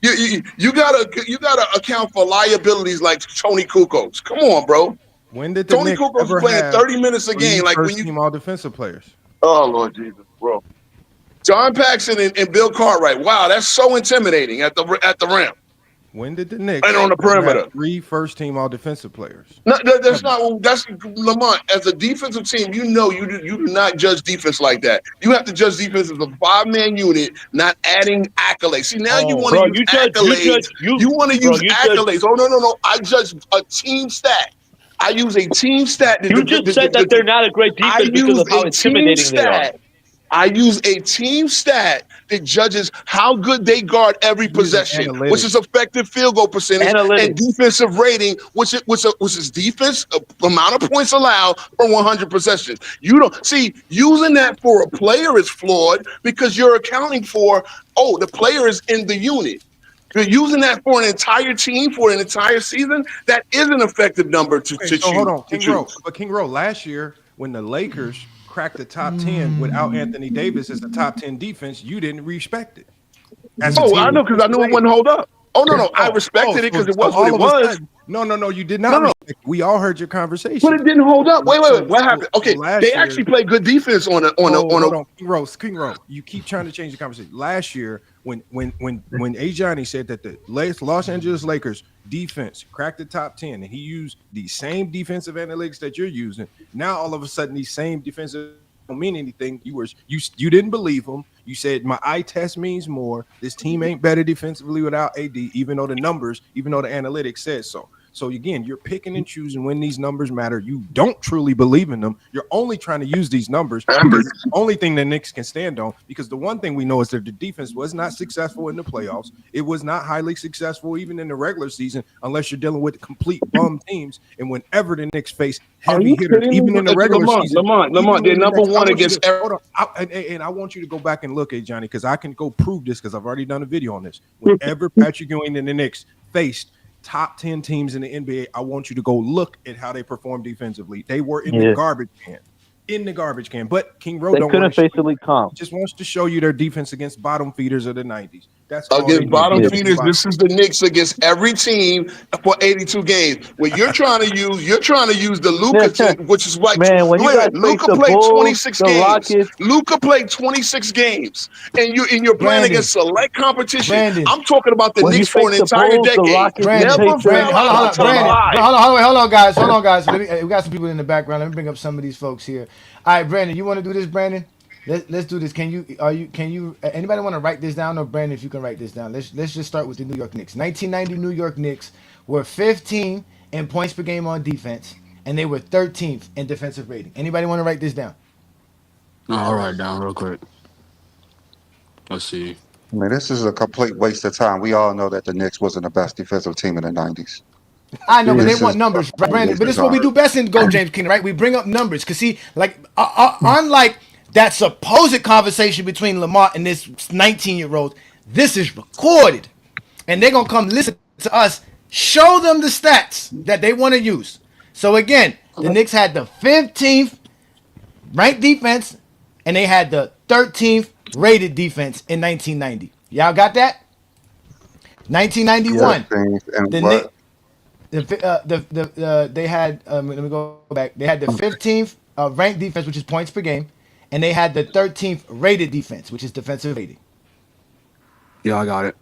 Speaker 7: you gotta account for liabilities like Tony Kukoc. Come on, bro.
Speaker 8: When did Tony
Speaker 7: Kukoc was playing 30 minutes a game? Like when you
Speaker 8: all defensive players.
Speaker 7: Oh Lord Jesus, bro. John Paxson and Bill Cartwright. Wow, that's so intimidating at the rim.
Speaker 8: When did the Knicks
Speaker 7: and on the perimeter
Speaker 8: 3 first-team all-defensive players?
Speaker 7: No, that's not. That's Lamont. As a defensive team, you do not judge defense like that. You have to judge defense as a 5-man unit, not adding accolades. See, now you want to use accolades. You want to use accolades. Oh no! I judge a team stat. I use a team stat.
Speaker 10: You just said that they're not a great defense because of how intimidating they are.
Speaker 7: I use a team stat that judges how good they guard every possession, which is effective field goal percentage, and defensive rating, which is defense amount of points allowed for 100 possessions. You don't see using that for a player is flawed because you're accounting for the player is in the unit. You're using that for an entire team for an entire season. That is an effective number to choose.
Speaker 8: Hold on, King Rowe. Last year when the Lakers cracked the top 10 without Anthony Davis as the top 10 defense, you didn't respect it.
Speaker 7: I know because I knew it wouldn't hold up. Oh no, I respected it because it was what it was.
Speaker 8: No, you did not. We all heard your conversation,
Speaker 7: but it didn't hold up. Wait, what happened? Okay, they actually played good defense on a.
Speaker 8: King Rowe, you keep trying to change the conversation. Last year, when Ajani said that the Los Angeles Lakers defense cracked the top 10, and he used the same defensive analytics that you're using, now all of a sudden these same defensive don't mean anything. You didn't believe him. You said my eye test means more. This team ain't better defensively without AD, even though the analytics says so. So again, you're picking and choosing when these numbers matter. You don't truly believe in them. You're only trying to use these numbers because it's the only thing the Knicks can stand on. Because the one thing we know is that the defense was not successful in the playoffs. It was not highly successful even in the regular season, unless you're dealing with complete bum teams. And whenever the Knicks face heavy hitters, even in the regular season,
Speaker 7: Lamont, they're number one against.
Speaker 8: And I want you to go back and look, Johnny, because I can go prove this because I've already done a video on this. Whenever Patrick Ewing and the Knicks faced top 10 teams in the NBA, I want you to go look at how they perform defensively. They were in
Speaker 10: Yeah.
Speaker 8: the garbage can. In the garbage can. But King Rowe
Speaker 10: They
Speaker 8: don't
Speaker 10: couldn't
Speaker 8: want to
Speaker 10: face elite comp.
Speaker 8: He just wants to show you their defense against bottom feeders of the 90s. That's all they
Speaker 7: Against
Speaker 8: do.
Speaker 7: bottom
Speaker 10: Yeah.
Speaker 7: feeders, this is the Knicks against every team for 82 games. When you're trying to use the Luka, which is like,
Speaker 10: Man, when you guys face
Speaker 7: Luka
Speaker 10: the
Speaker 7: played
Speaker 10: Bulls,
Speaker 7: 26
Speaker 10: the
Speaker 7: games.
Speaker 10: Rockets,
Speaker 7: Luka played 26 games, and you're playing
Speaker 3: Brandon.
Speaker 7: against select competition.
Speaker 3: Brandon.
Speaker 7: I'm talking about the
Speaker 10: when you
Speaker 7: Knicks for an
Speaker 10: face the
Speaker 7: entire
Speaker 10: Bulls, the
Speaker 7: decade.
Speaker 10: Rockets,
Speaker 3: Brandon,
Speaker 10: the
Speaker 7: Never
Speaker 10: Pacers,
Speaker 7: fell out
Speaker 3: hold on,
Speaker 7: of the top
Speaker 3: Brandon.
Speaker 7: five.
Speaker 3: Hold on, guys. We got some people in the background. Let me bring up some of these folks here. All right, Brandon, you want to do this, Brandon? Let's do this. Can you anybody want to write this down? Or Brandon, if you can write this down. Let's just start with the New York Knicks. 1990 New York Knicks were 15 in points per game on defense, and they were 13th in defensive rating. Anybody want to write this down?
Speaker 11: No, I'll write it down real quick. Let's see.
Speaker 6: I mean, this is a complete waste of time. We all know that the Knicks wasn't the best defensive team in the 90s.
Speaker 3: I know, but they
Speaker 6: This
Speaker 3: want
Speaker 6: is
Speaker 3: numbers,
Speaker 6: a
Speaker 3: Brandon.
Speaker 6: waste
Speaker 3: But
Speaker 6: of
Speaker 3: this is what we
Speaker 6: time.
Speaker 3: do best in Go James Kingdom, right? We bring up numbers. Because, see, like, unlike that supposed conversation between Lamar and this 19-year-old, this is recorded. And they're going to come listen to us, show them the stats that they want to use. So, again, the Knicks had the 15th ranked defense, and they had the 13th rated defense in 1990. Y'all got that? 1991.
Speaker 6: And
Speaker 3: The
Speaker 6: what?
Speaker 3: They had let me go back. They had the 15th ranked defense, which is points per game, and they had the 13th rated defense, which is defensive rating.
Speaker 11: Yeah, I got it.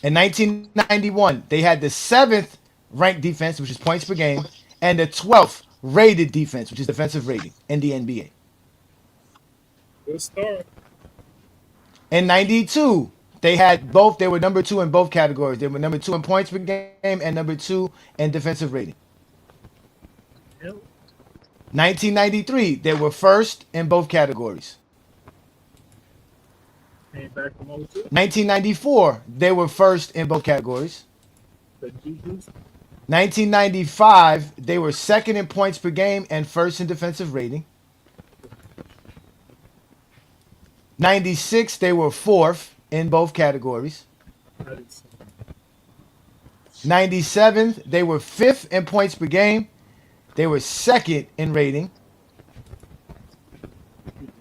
Speaker 3: In 1991, they had the 7th ranked defense, which is points per game, and the 12th rated defense, which is defensive rating in the NBA.
Speaker 5: Good start.
Speaker 3: In 92, they had both. They were number 2 in both categories. They were number 2 in points per game and number 2 in defensive rating.
Speaker 5: Yep.
Speaker 3: 1993, they were first in both categories.
Speaker 5: Came back from 02.
Speaker 3: 1994, they were first in both categories.
Speaker 5: The Juju's.
Speaker 3: 1995, they were second in points per game and first in defensive rating. 96, they were fourth in both categories. 97, they were fifth in points per game. They were second in rating.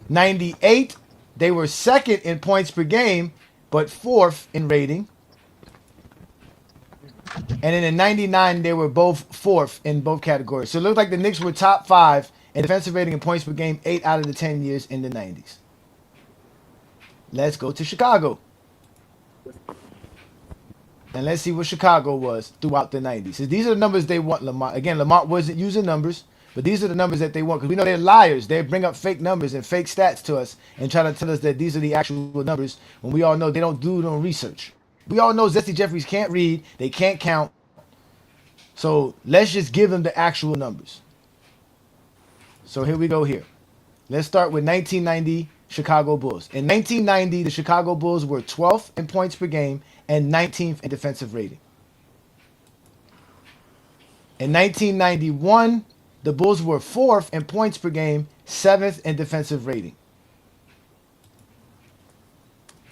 Speaker 3: 98, they were second in points per game, but fourth in rating. And then in 99, they were both fourth in both categories. So it looked like the Knicks were top 5 in defensive rating and points per game 8 out of the 10 years in the 90s. Let's go to Chicago. And let's see what Chicago was throughout the 90s. So these are the numbers they want, Lamar. Again, Lamar wasn't using numbers, but these are the numbers that they want. Because we know they're liars. They bring up fake numbers and fake stats to us and try to tell us that these are the actual numbers when we all know they don't do no research. We all know Zesty Jeffries can't read. They can't count. So let's just give them the actual numbers. So here we go here. Let's start with 1990 Chicago Bulls. In 1990, the Chicago Bulls were 12th in points per game and 19th in defensive rating. In 1991, the Bulls were 4th in points per game, 7th in defensive rating.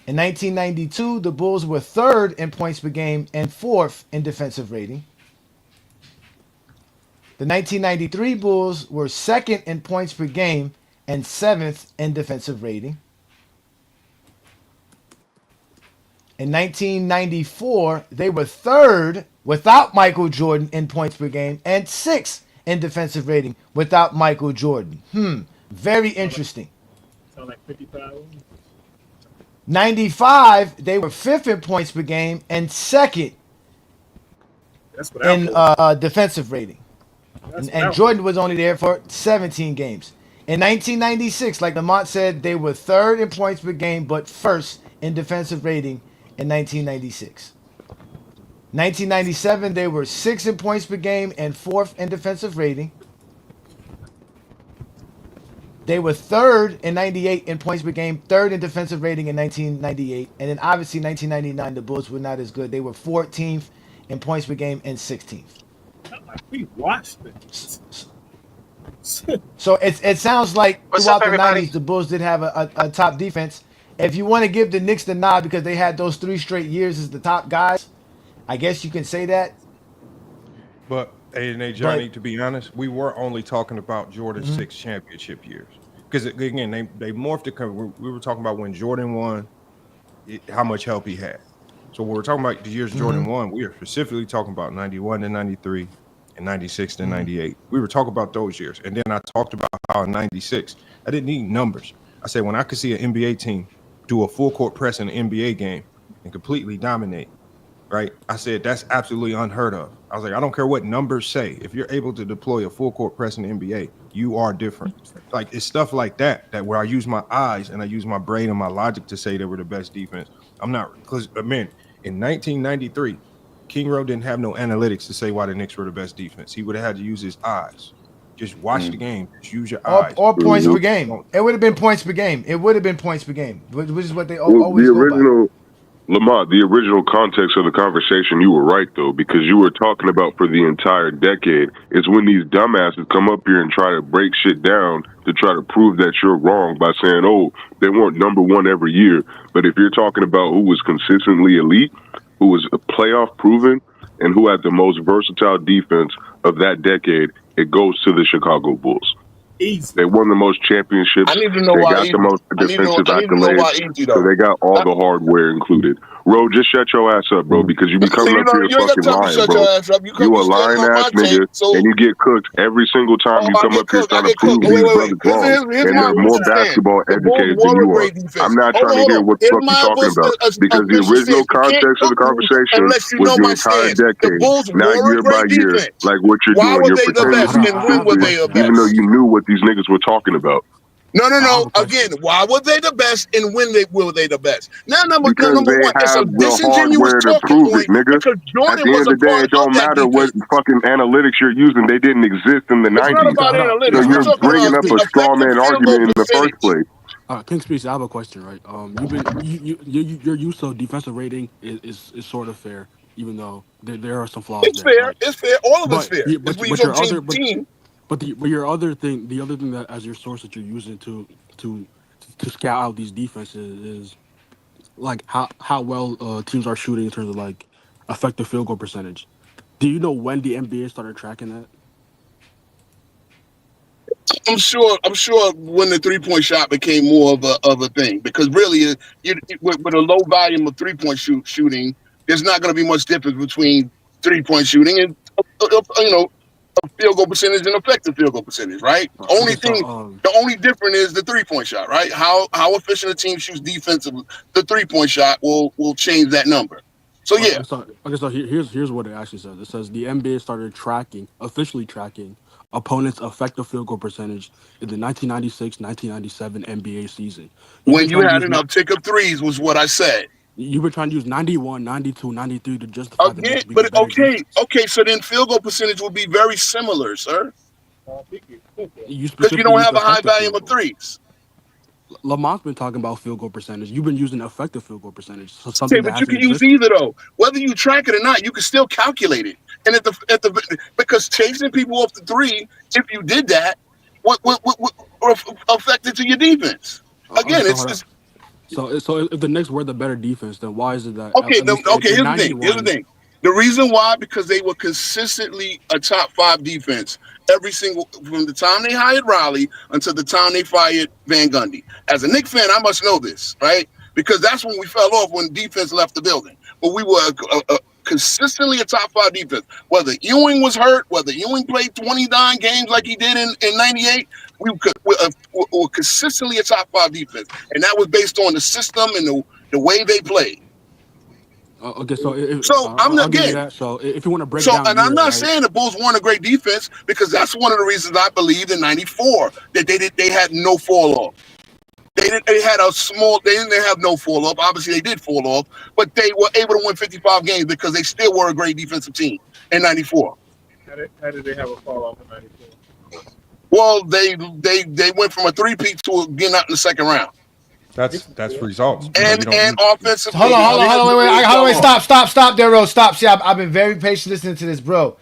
Speaker 3: In 1992, the Bulls were 3rd in points per game and 4th in defensive rating. The 1993 Bulls were 2nd in points per game and 7th in defensive rating. In 1994, they were 3rd without Michael Jordan in points per game and 6th in defensive rating without Michael Jordan. Very interesting.
Speaker 5: Sound like 55.
Speaker 3: 95, they were 5th in points per game and 2nd
Speaker 5: That's what
Speaker 3: in defensive rating. And Jordan was only there for 17 games. In 1996, like Lamont said, they were 3rd in points per game, but 1st in defensive rating in 1996. 1997, they were 6th in points per game and 4th in defensive rating. They were 3rd in 98 in points per game, 3rd in defensive rating in 1998. And then obviously 1999, the Bulls were not as good. They were 14th in points per game and 16th.
Speaker 5: We watched it.
Speaker 3: So it sounds like
Speaker 12: What's
Speaker 3: throughout
Speaker 12: up,
Speaker 3: the
Speaker 12: everybody?
Speaker 3: 90s, the Bulls did have a top defense. If you want to give the Knicks the nod because they had those 3 straight years as the top guys, I guess you can say that.
Speaker 8: But Johnny, to be honest, we were only talking about Jordan's 6 championship years. Because again, they morphed it. We were talking about when Jordan won, how much help he had. So when we're talking about the years Jordan won, we are specifically talking about 91 to 93 and 96 to 98. We were talking about those years. And then I talked about how in 96, I didn't need numbers. I said when I could see an NBA team do a full court press in an NBA game and completely dominate, right? I said that's absolutely unheard of. I was like, I don't care what numbers say. If you're able to deploy a full court press in the NBA, you are different. Like it's stuff like that where I use my eyes and I use my brain and my logic to say they were the best defense. I'm not, because man, in 1993, King Rowe didn't have no analytics to say why the Knicks were the best defense. He would have had to use his eyes. Just watch the game. Just use your eyes.
Speaker 3: Or points per game. It would have been points per game. Which is what they always go by.
Speaker 12: Lamont, the original context of the conversation, you were right, though, because you were talking about for the entire decade is when these dumbasses come up here and try to break shit down to try to prove that you're wrong by saying, oh, they weren't number one every year. But if you're talking about who was consistently elite, who was playoff proven, and who had the most versatile defense of that decade, it goes to the Chicago Bulls.
Speaker 5: Easy.
Speaker 12: They won the most championships.
Speaker 7: I need to know
Speaker 12: they
Speaker 7: why
Speaker 12: got the most defensive accolades.
Speaker 7: So
Speaker 12: they got all the hardware included. Ro, just shut your ass up, bro, because you be coming up here fucking lying, bro. You a lying ass nigga, and you get cooked every single time you come up here trying to prove these brothers wrong. And they're more basketball educated than you are. I'm not trying to hear what the fuck you're talking about, because the original context of the conversation was the entire decade, not year by year, like what you're doing. You're pretending to be stupid, even though you knew what these niggas were talking about.
Speaker 7: No. Again, why were they the best and when were they the best? Now, number
Speaker 12: because
Speaker 7: one, it's a disingenuous talking point because Jordan
Speaker 12: At the end of the day, it don't matter what fucking analytics you're using. They didn't exist in the 90s.
Speaker 7: Not about analytics.
Speaker 12: So you're bringing up a straw man argument in the first place.
Speaker 11: King Speech, I have a question, right? Your use of defensive rating is sort of fair, even though there are some flaws.
Speaker 7: It's
Speaker 11: there,
Speaker 7: fair.
Speaker 11: right?
Speaker 7: It's fair. All of it's fair.
Speaker 11: But the other thing that as your source that you're using to scout out these defenses is like how well teams are shooting in terms of like effective field goal percentage. Do you know when the NBA started tracking that?
Speaker 7: I'm sure when the 3-point shot became more of a thing, because really, with a low volume of 3-point shooting, there's not going to be much difference between 3-point shooting and field goal percentage and effective field goal percentage, right? The only difference is the 3-point shot, right? How efficient a team shoots defensive, the 3-point shot will change that number. So yeah.
Speaker 11: So here's what it actually says. It says the NBA started officially tracking opponents' effective field goal percentage in the 1996-1997 NBA season.
Speaker 7: When you had an uptick of threes was what I said.
Speaker 11: You were trying to use 91, 92, 93 to justify the Knicks.
Speaker 7: But okay, so then field goal percentage will be very similar, sir. Because you don't have a high volume of threes.
Speaker 11: Lamont's been talking about field goal percentage. You've been using effective field goal percentage. So
Speaker 7: but you can use either though. Whether you track it or not, you can still calculate it. And because chasing people off the three, if you did that, what affected to your defense? Again,
Speaker 11: So if the Knicks were the better defense, then why is it that?
Speaker 7: Here's the thing. The reason why, because they were consistently a top 5 defense from the time they hired Riley until the time they fired Van Gundy. As a Knicks fan, I must know this, right? Because that's when we fell off when defense left the building. But we were consistently a top 5 defense. Whether Ewing was hurt, whether Ewing played 29 games like he did in 98, we were consistently a top 5 defense. And that was based on the system and the way they played.
Speaker 11: Okay, so if you want to break down,
Speaker 7: and I'm not saying the Bulls weren't a great defense, because that's one of the reasons I believed in '94 that they had no fall off. They didn't have no fall off. Obviously, they did fall off, but they were able to win 55 games because they still were a great defensive team in '94.
Speaker 5: How did they have a fall off in '94?
Speaker 7: Well, they went from a 3-peat to getting out in the second round.
Speaker 8: That's results.
Speaker 7: And offensively.
Speaker 3: Hold on, wait, stop there, Ro. Stop. See, I've been very patient listening to this, bro.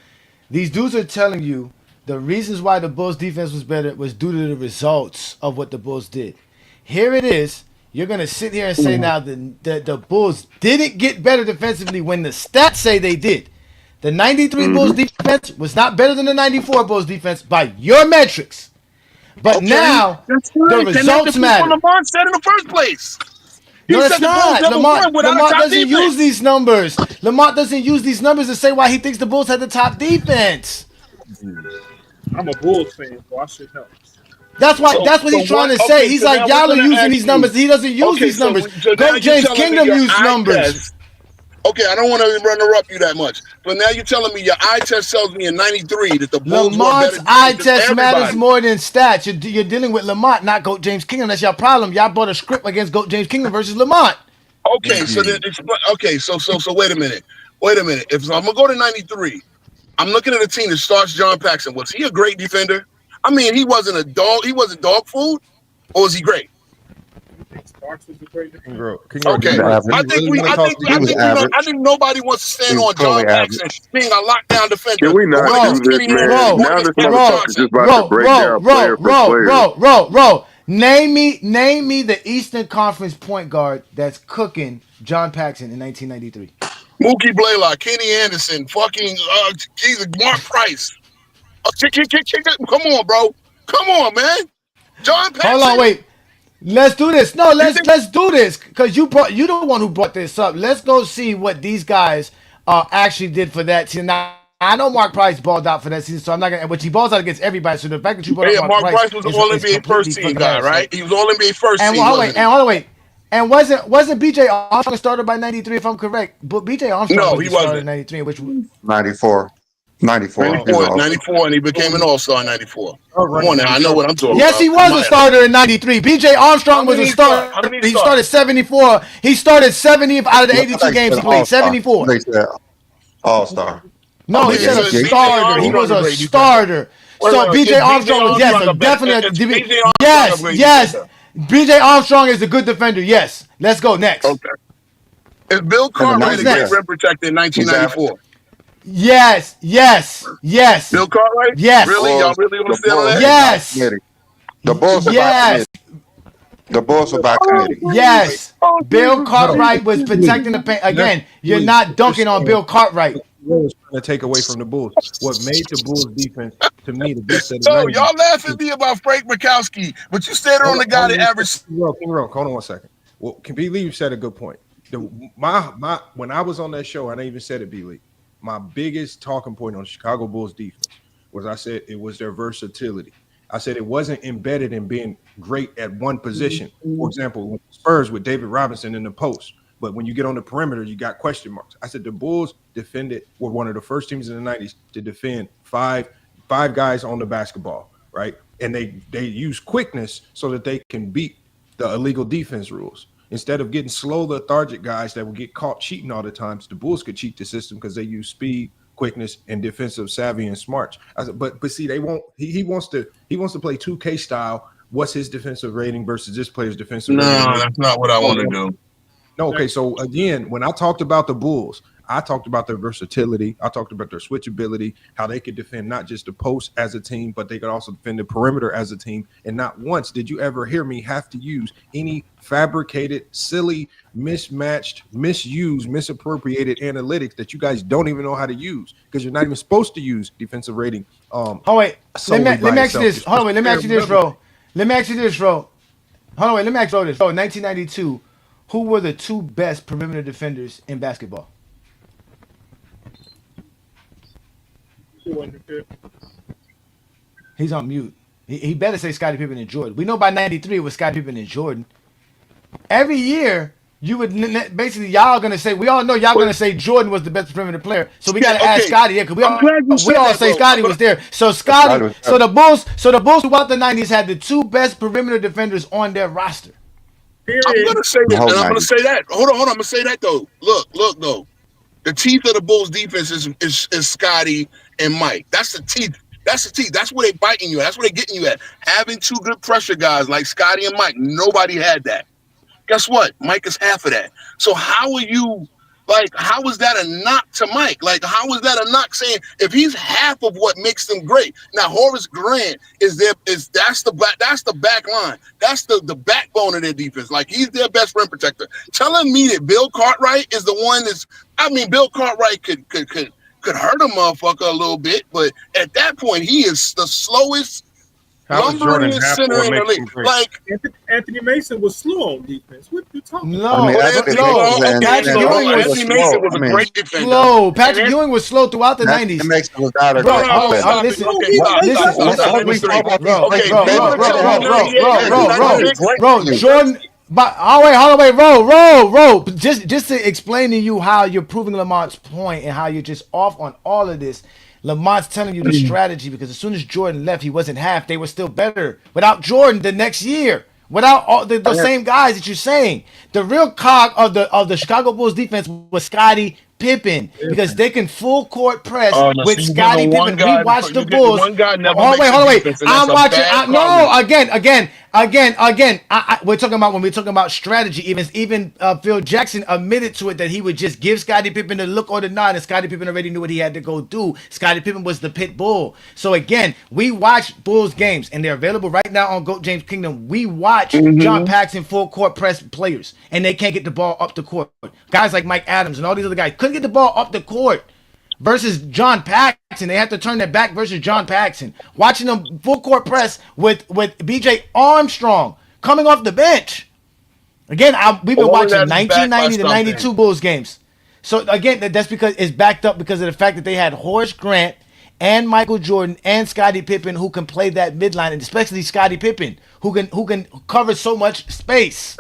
Speaker 3: These dudes are telling you the reasons why the Bulls defense was better was due to the results of what the Bulls did. Here it is. You're gonna sit here and say now the Bulls didn't get better defensively when the stats say they did. The 93 Bulls defense was not better than the 94 Bulls defense by your metrics. But now the results matter.
Speaker 7: Lamont said in the first place.
Speaker 3: No, it's not. Lamont doesn't use these numbers. Lamont doesn't use these numbers to say why he thinks the Bulls had the top defense.
Speaker 5: I'm a Bulls fan, so I should know.
Speaker 3: That's what he's trying to say. He's like, y'all are using these numbers. He doesn't use these numbers. Go James Kingdom used numbers.
Speaker 7: Okay, I don't want to interrupt you that much. But now you're telling me your eye test tells me in 93 that the Bulls
Speaker 3: Lamont's
Speaker 7: were better
Speaker 3: eye test matters more than stats. You're dealing with Lamont, not GOAT James Kingdom. That's your problem. Y'all bought a script against GOAT James Kingdom versus Lamont.
Speaker 7: Okay, so then so wait a minute. If I'm gonna go to 93, I'm looking at a team that starts John Paxson. Was he a great defender? I mean, he wasn't a dog. He wasn't dog food, or was he great? Okay, I think nobody wants to stand on John Paxson being a lockdown defender.
Speaker 12: Can we not do this, man? Now this motherfucker's just about to break down player for player.
Speaker 3: Name me the Eastern Conference point guard that's cooking John Paxson in 1993.
Speaker 7: Mookie Blaylock, Kenny Anderson, fucking Mark Price. Come on, bro. Come on, man. John Paxson.
Speaker 3: Hold on, wait. Let's do this. No, let's do this because you the one who brought this up. Let's go see what these guys actually did for that team. Now, I know Mark Price balled out for that season, so I'm not gonna. But he balls out against everybody. So the fact that you brought up
Speaker 7: Mark Price was an All-NBA first team guy, right? He was All-NBA first team.
Speaker 3: Hold on, wait. And wasn't B.J. Armstrong started by 93 if I'm correct? But B.J. Armstrong
Speaker 7: he wasn't
Speaker 3: in 93, which
Speaker 6: 94,
Speaker 7: and he became an All-Star in 94. Come on now, I know what I'm talking about.
Speaker 3: Yes, he was a starter in 93. B.J. Armstrong was a starter. He started 74. He started 70 out of the 82 games he played. 74.
Speaker 6: All-Star.
Speaker 3: No, he said a starter. He was a starter. So B.J. Armstrong was definitely. Yes. B.J. Armstrong is a good defender. Yes. Let's go next.
Speaker 7: Okay. Is Bill Cartwright a great rim protector in 1994?
Speaker 3: Yes.
Speaker 7: Bill Cartwright?
Speaker 3: Yes.
Speaker 7: Really? Y'all really want to stand on that?
Speaker 3: Yes.
Speaker 6: The Bulls were by committee. The Bulls were by committee.
Speaker 3: Yes. Bill Cartwright was protecting the paint. Again, you're not dunking on Bill Cartwright.
Speaker 8: Was trying to take away from the Bulls. What made the Bulls defense to me the best of the
Speaker 7: So y'all laughing at me about Frank Mikowski, but you said on the guy that averaged.
Speaker 8: Hold on 1 second. Well, B. Lee said a good point. My when I was on that show, and I even said it, B. Lee, my biggest talking point on the Chicago Bulls defense was I said it was their versatility. I said it wasn't embedded in being great at one position. For example, Spurs with David Robinson in the post. But when you get on the perimeter, you got question marks. I said the Bulls were one of the first teams in the 90s to defend five guys on the basketball, right? And they use quickness so that they can beat the illegal defense rules. Instead of getting slow, lethargic guys that would get caught cheating all the time, the Bulls could cheat the system because they use speed, quickness, and defensive savvy and smarts. I said, but see, they won't. He wants to play 2K style. What's his defensive rating versus this player's defensive rating?
Speaker 7: No, that's not what I want to do.
Speaker 8: No, okay. So again, when I talked about the Bulls, I talked about their versatility. I talked about their switchability, how they could defend not just the post as a team, but they could also defend the perimeter as a team. And not once did you ever hear me have to use any fabricated, silly, mismatched, misused, misappropriated analytics that you guys don't even know how to use because you're not even supposed to use defensive rating.
Speaker 3: Let me ask you this. Hold on, wait. Let me ask you this, bro. Hold on, wait. Let me ask you this. 1992. Who were the two best perimeter defenders in basketball? He's on mute. He better say Scottie Pippen and Jordan. We know by 93 it was Scottie Pippen and Jordan. Every year, you would basically, y'all gonna say, we all know y'all gonna say Jordan was the best perimeter player. So we gotta ask Scottie, because we all say Scottie was there. So Scottie, so the Bulls throughout the 90s had the two best perimeter defenders on their roster.
Speaker 7: I'm gonna say that, and I'm gonna say that. Hold on. I'm gonna say that though. Look though. The teeth of the Bulls defense is Scottie and Mike. That's the teeth. That's where they biting you at. That's where they getting you at. Having two good pressure guys like Scottie and Mike. Nobody had that. Guess what? Mike is half of that. So how are you Like, how is that a knock to Mike? Like, how is that a knock saying if he's half of what makes them great? Now, Horace Grant that's the back line. That's the backbone of their defense. Like, he's their best rim protector. Telling me that Bill Cartwright is the one Bill Cartwright could hurt a motherfucker a little bit, but at that point, he is the slowest lumbering center in the league. Like
Speaker 5: Anthony Mason was slow on defense. What you talking
Speaker 3: about? Patrick Ewing was
Speaker 7: slow. Was a great defender.
Speaker 3: Slow. Patrick Ewing was slow throughout the 90s.
Speaker 6: Mason was not a
Speaker 3: Bro, Jordan. But hold on, wait, roll. Just to explain to you how you're proving Lamont's point and how you're just off on all of this. Lamont's telling you the strategy because as soon as Jordan left, he wasn't half. They were still better without Jordan the next year. Without all the same guys that you're saying, the real cog of the Chicago Bulls defense was Scottie Pippen because they can full court press with Scottie Pippen. We watched the Bulls. Hold on, wait. I'm watching. Again. We're talking about when we're talking about strategy. Even Phil Jackson admitted to it that he would just give Scottie Pippen the look or the nod, and Scottie Pippen already knew what he had to go do. Scottie Pippen was the pit bull. So again, we watch Bulls games, and they're available right now on GOAT James Kingdom. We watch John Paxson full court press players, and they can't get the ball up the court. Guys like Mike Adams and all these other guys couldn't get the ball up the court. Versus John Paxson, they have to turn their back versus John Paxson. Watching them full court press with B.J. Armstrong coming off the bench. Again, we've been watching 1990 to 92 Bulls games. So again, that's because it's backed up because of the fact that they had Horace Grant and Michael Jordan and Scottie Pippen who can play that midline, and especially Scottie Pippen who can cover so much space.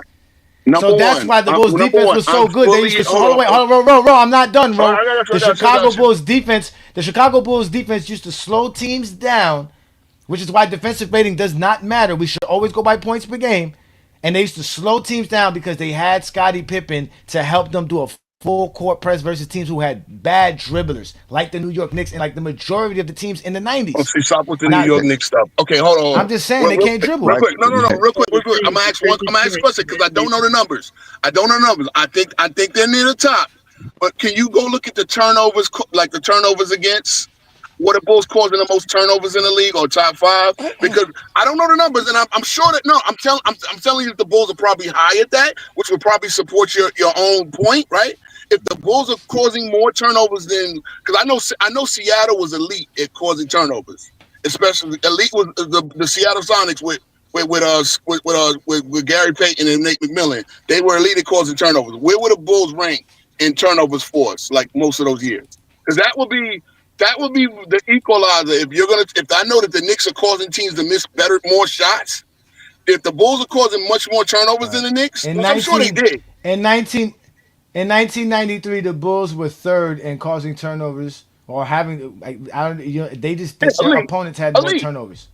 Speaker 3: That's why the Bulls defense was so good. They used to hold on, roll. I'm not done, bro. The Chicago Bulls defense used to slow teams down, which is why defensive rating does not matter. We should always go by points per game. And they used to slow teams down because they had Scottie Pippen to help them do a full court press versus teams who had bad dribblers, like the New York Knicks and like the majority of the teams in the 90s.
Speaker 7: Stop with the New York Knicks stuff. Okay, hold on.
Speaker 3: I'm just saying they can't dribble.
Speaker 7: Real quick. No. Real quick. I'm gonna ask a question because I don't know the numbers. I think they're near the top. But can you go look at the turnovers, like the turnovers against? What are Bulls causing the most turnovers in the league or top 5? Because I don't know the numbers, and I'm sure that I'm telling you that the Bulls are probably high at that, which would probably support your own point, right? If the Bulls are causing more turnovers than, because I know Seattle was elite at causing turnovers, especially elite was the Seattle Sonics with Gary Payton and Nate McMillan. They were elite at causing turnovers. Where would the Bulls rank in turnovers force, like most of those years? Because that would be the equalizer. If I know that the Knicks are causing teams to miss more shots, if the Bulls are causing much more turnovers than the Knicks, I'm sure they did.
Speaker 3: In 1993, the Bulls were third in causing turnovers or having. Their opponents had more turnovers.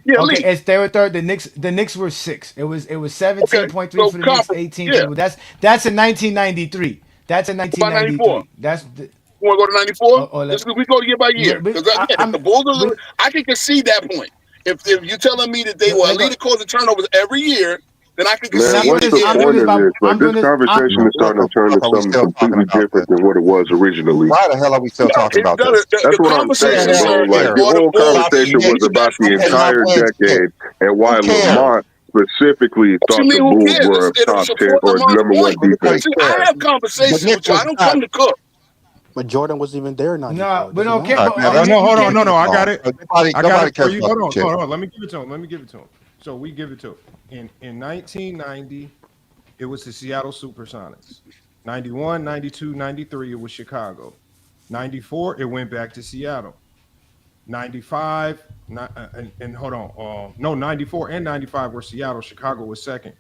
Speaker 7: Yeah,
Speaker 3: okay, they were third. The Knicks were 6. It was 17.3 for the Knicks, 18. Yeah. That's in 1993. That's in 1993. That's.
Speaker 7: You want to go to 94? Just because we go year by year. Because the Bulls, I can concede that point. If you're telling me that they were elite at causing turnovers every year, then I can concede.
Speaker 12: What's the point of this? Like, this conversation is starting to turn to something completely different than what it was originally.
Speaker 6: Why the hell are we still talking about this?
Speaker 12: That's what I'm saying, bro. Like, the whole conversation was about the entire decade and why Lamont specifically thought the Bulls were top 10 or number 1 defense.
Speaker 7: I have conversations with you. I don't come to cook.
Speaker 11: But Jordan wasn't even there.
Speaker 3: No, but okay.
Speaker 8: No, hold on. No, I got it. I got it for you. Hold on. Let me give it to him. So we give it to him. In 1990, it was the Seattle Supersonics. 91, 92, 93, it was Chicago. 94, it went back to Seattle. 95, and hold on. 94 and 95 were Seattle. Chicago was second.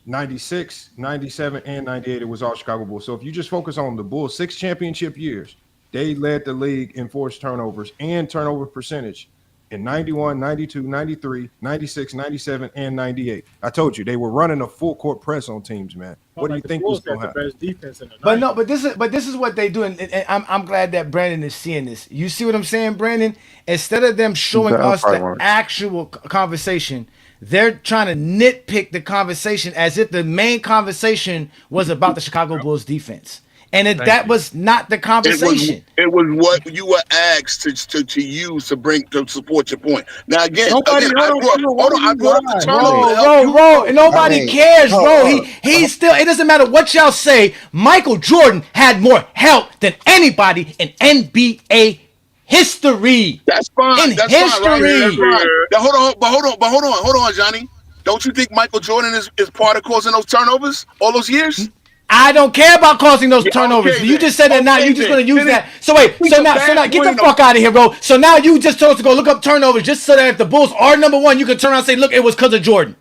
Speaker 8: 96, 97, and 98, it was all Chicago Bulls. So if you just focus on the Bulls' 6 championship years, they led the league in forced turnovers and turnover percentage in 91, 92, 93, 96, 97, and 98. I told you, they were running a full court press on teams, man. What do you think was going to happen?
Speaker 5: Best defense in the
Speaker 3: but this is what they do, and I'm glad that Brandon is seeing this. You see what I'm saying, Brandon? Instead of them showing us the actual conversation, they're trying to nitpick the conversation as if the main conversation was about the Chicago Bulls defense. And that was not the conversation.
Speaker 7: It was what you were asked to use to support your point. Now again,
Speaker 5: hold on,
Speaker 7: I brought up the
Speaker 3: turnover. Bro, and nobody cares, bro. He still. It doesn't matter what y'all say. Michael Jordan had more help than anybody in NBA history.
Speaker 7: That's fine.
Speaker 3: In
Speaker 7: That's
Speaker 3: history.
Speaker 7: fine, right? That's fine. Now, hold on, Johnny. Don't you think Michael Jordan is part of causing those turnovers all those years?
Speaker 3: I don't care about causing those turnovers. You just said that now you're just going to use that. So wait, so now get the fuck out of here, bro. So now you just told us to go look up turnovers just so that if the Bulls are number one, you can turn around and say, look, it was because of Jordan.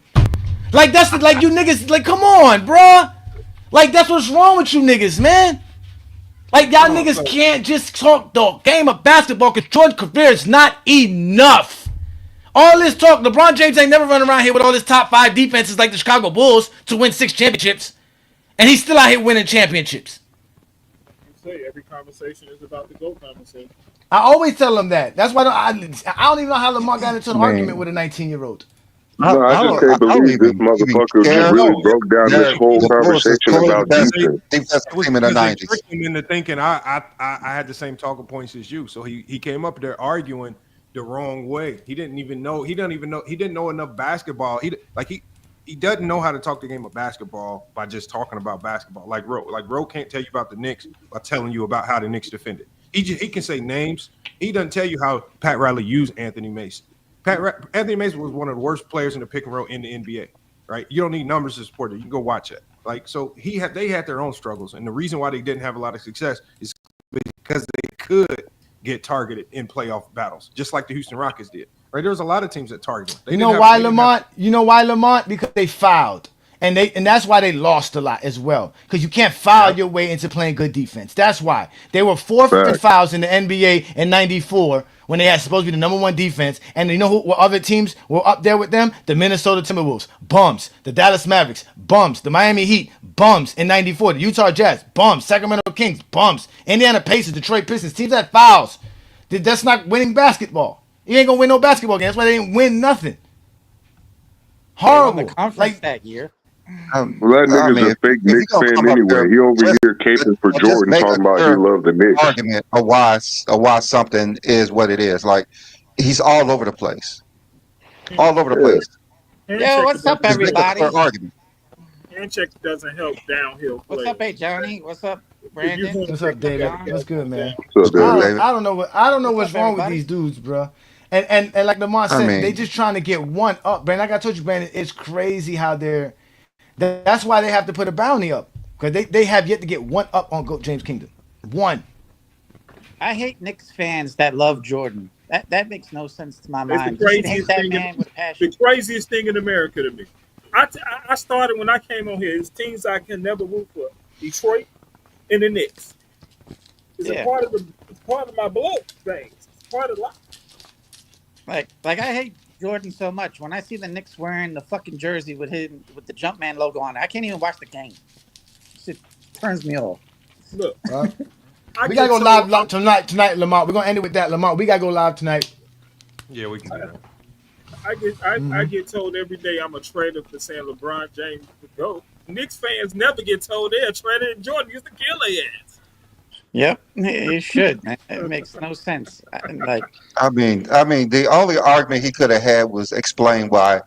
Speaker 3: Like that's like you niggas, like come on, bro. Like that's what's wrong with you niggas, man. Like y'all niggas can't just talk the game of basketball because Jordan's career is not enough. All this talk, LeBron James ain't never run around here with all his top 5 defenses like the Chicago Bulls to win 6 championships. And he's still out here winning championships.
Speaker 5: You say every conversation is about the GOAT conversation.
Speaker 3: I always tell him that. That's why I don't even know how Lamar got into an argument with a 19-year-old.
Speaker 12: No, I just can't believe this motherfucker just really broke down this whole conversation about defense.
Speaker 8: Team in the 90s. Tricked him into thinking I had the same talking points as you. So he came up there arguing the wrong way. He didn't know enough basketball. He doesn't know how to talk the game of basketball by just talking about basketball. Like Ro can't tell you about the Knicks by telling you about how the Knicks defended. He can say names. He doesn't tell you how Pat Riley used Anthony Mason. Anthony Mason was one of the worst players in the pick and roll in the NBA. Right? You don't need numbers to support it. You can go watch it. So they had their own struggles, and the reason why they didn't have a lot of success is because they could get targeted in playoff battles, just like the Houston Rockets did. Right, there was a lot of teams that targeted them. You know why, Lamont? Because they fouled, and that's why they lost a lot as well. Because you can't foul your way into playing good defense. That's why they were 4th in fouls in the NBA in '94 when they had supposed to be the number 1 defense. And you know what other teams were up there with them? The Minnesota Timberwolves, bums. The Dallas Mavericks, bums. The Miami Heat, bums in '94. The Utah Jazz, bums. Sacramento Kings, bums. Indiana Pacers, Detroit Pistons, teams that fouls. That's not winning basketball. You ain't gonna win no basketball game. That's why they didn't win nothing. Horrible.
Speaker 13: The conference that year.
Speaker 12: Well, that nigga's a fake Knicks fan anyway. He over here caping for Jordan, talking about he loved the Knicks.
Speaker 6: Argument of why something is what it is. Like he's all over the place. All over the place.
Speaker 13: Yo, what's up, everybody?
Speaker 5: Handcheck doesn't help downhill play.
Speaker 13: What's up, hey Johnny? What's up, Brandon?
Speaker 3: What's up, David? What's good, man?
Speaker 12: What's up, David?
Speaker 3: I don't know what's wrong with these dudes, bro. And like Lamont said, they just trying to get one up, Brandon. Like I told you, Brandon, it's crazy how that's why they have to put a bounty up. Because they have yet to get one up on GOAT James Kingdom. One.
Speaker 13: I hate Knicks fans that love Jordan. That makes no sense to my mind.
Speaker 5: The craziest thing in America to me. I started when I came on here. It's teams I can never root for. Detroit and the Knicks. It's a part of my blood veins. It's part of life.
Speaker 13: Like I hate Jordan so much. When I see the Knicks wearing the fucking jersey with the Jumpman logo on it, I can't even watch the game. It turns me off.
Speaker 5: Look,
Speaker 3: we gotta go live tonight, Lamont. We're gonna end it with that, Lamont. We gotta go live tonight.
Speaker 8: Yeah, we can do that.
Speaker 5: I get told every day I'm a traitor for saying LeBron James would go. Knicks fans never get told they're a traitor, and Jordan used to kill their ass.
Speaker 13: Yep, it should, man. It makes no sense.
Speaker 6: I mean, the only argument he could have had was explain why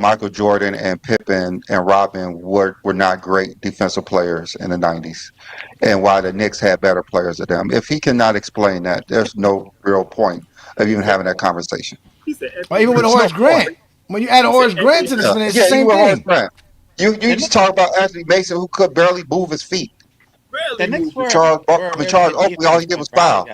Speaker 6: Michael Jordan and Pippen and Robin were not great defensive players in the 90s and why the Knicks had better players than them. If he cannot explain that, there's no real point of even having that conversation.
Speaker 3: Or even with Horace Grant. When you add Horace Grant to this, it's the same thing.
Speaker 6: You just talk about Anthony Mason, who could barely move his feet.
Speaker 13: The Knicks were
Speaker 6: Charles Oakley, all he did was foul.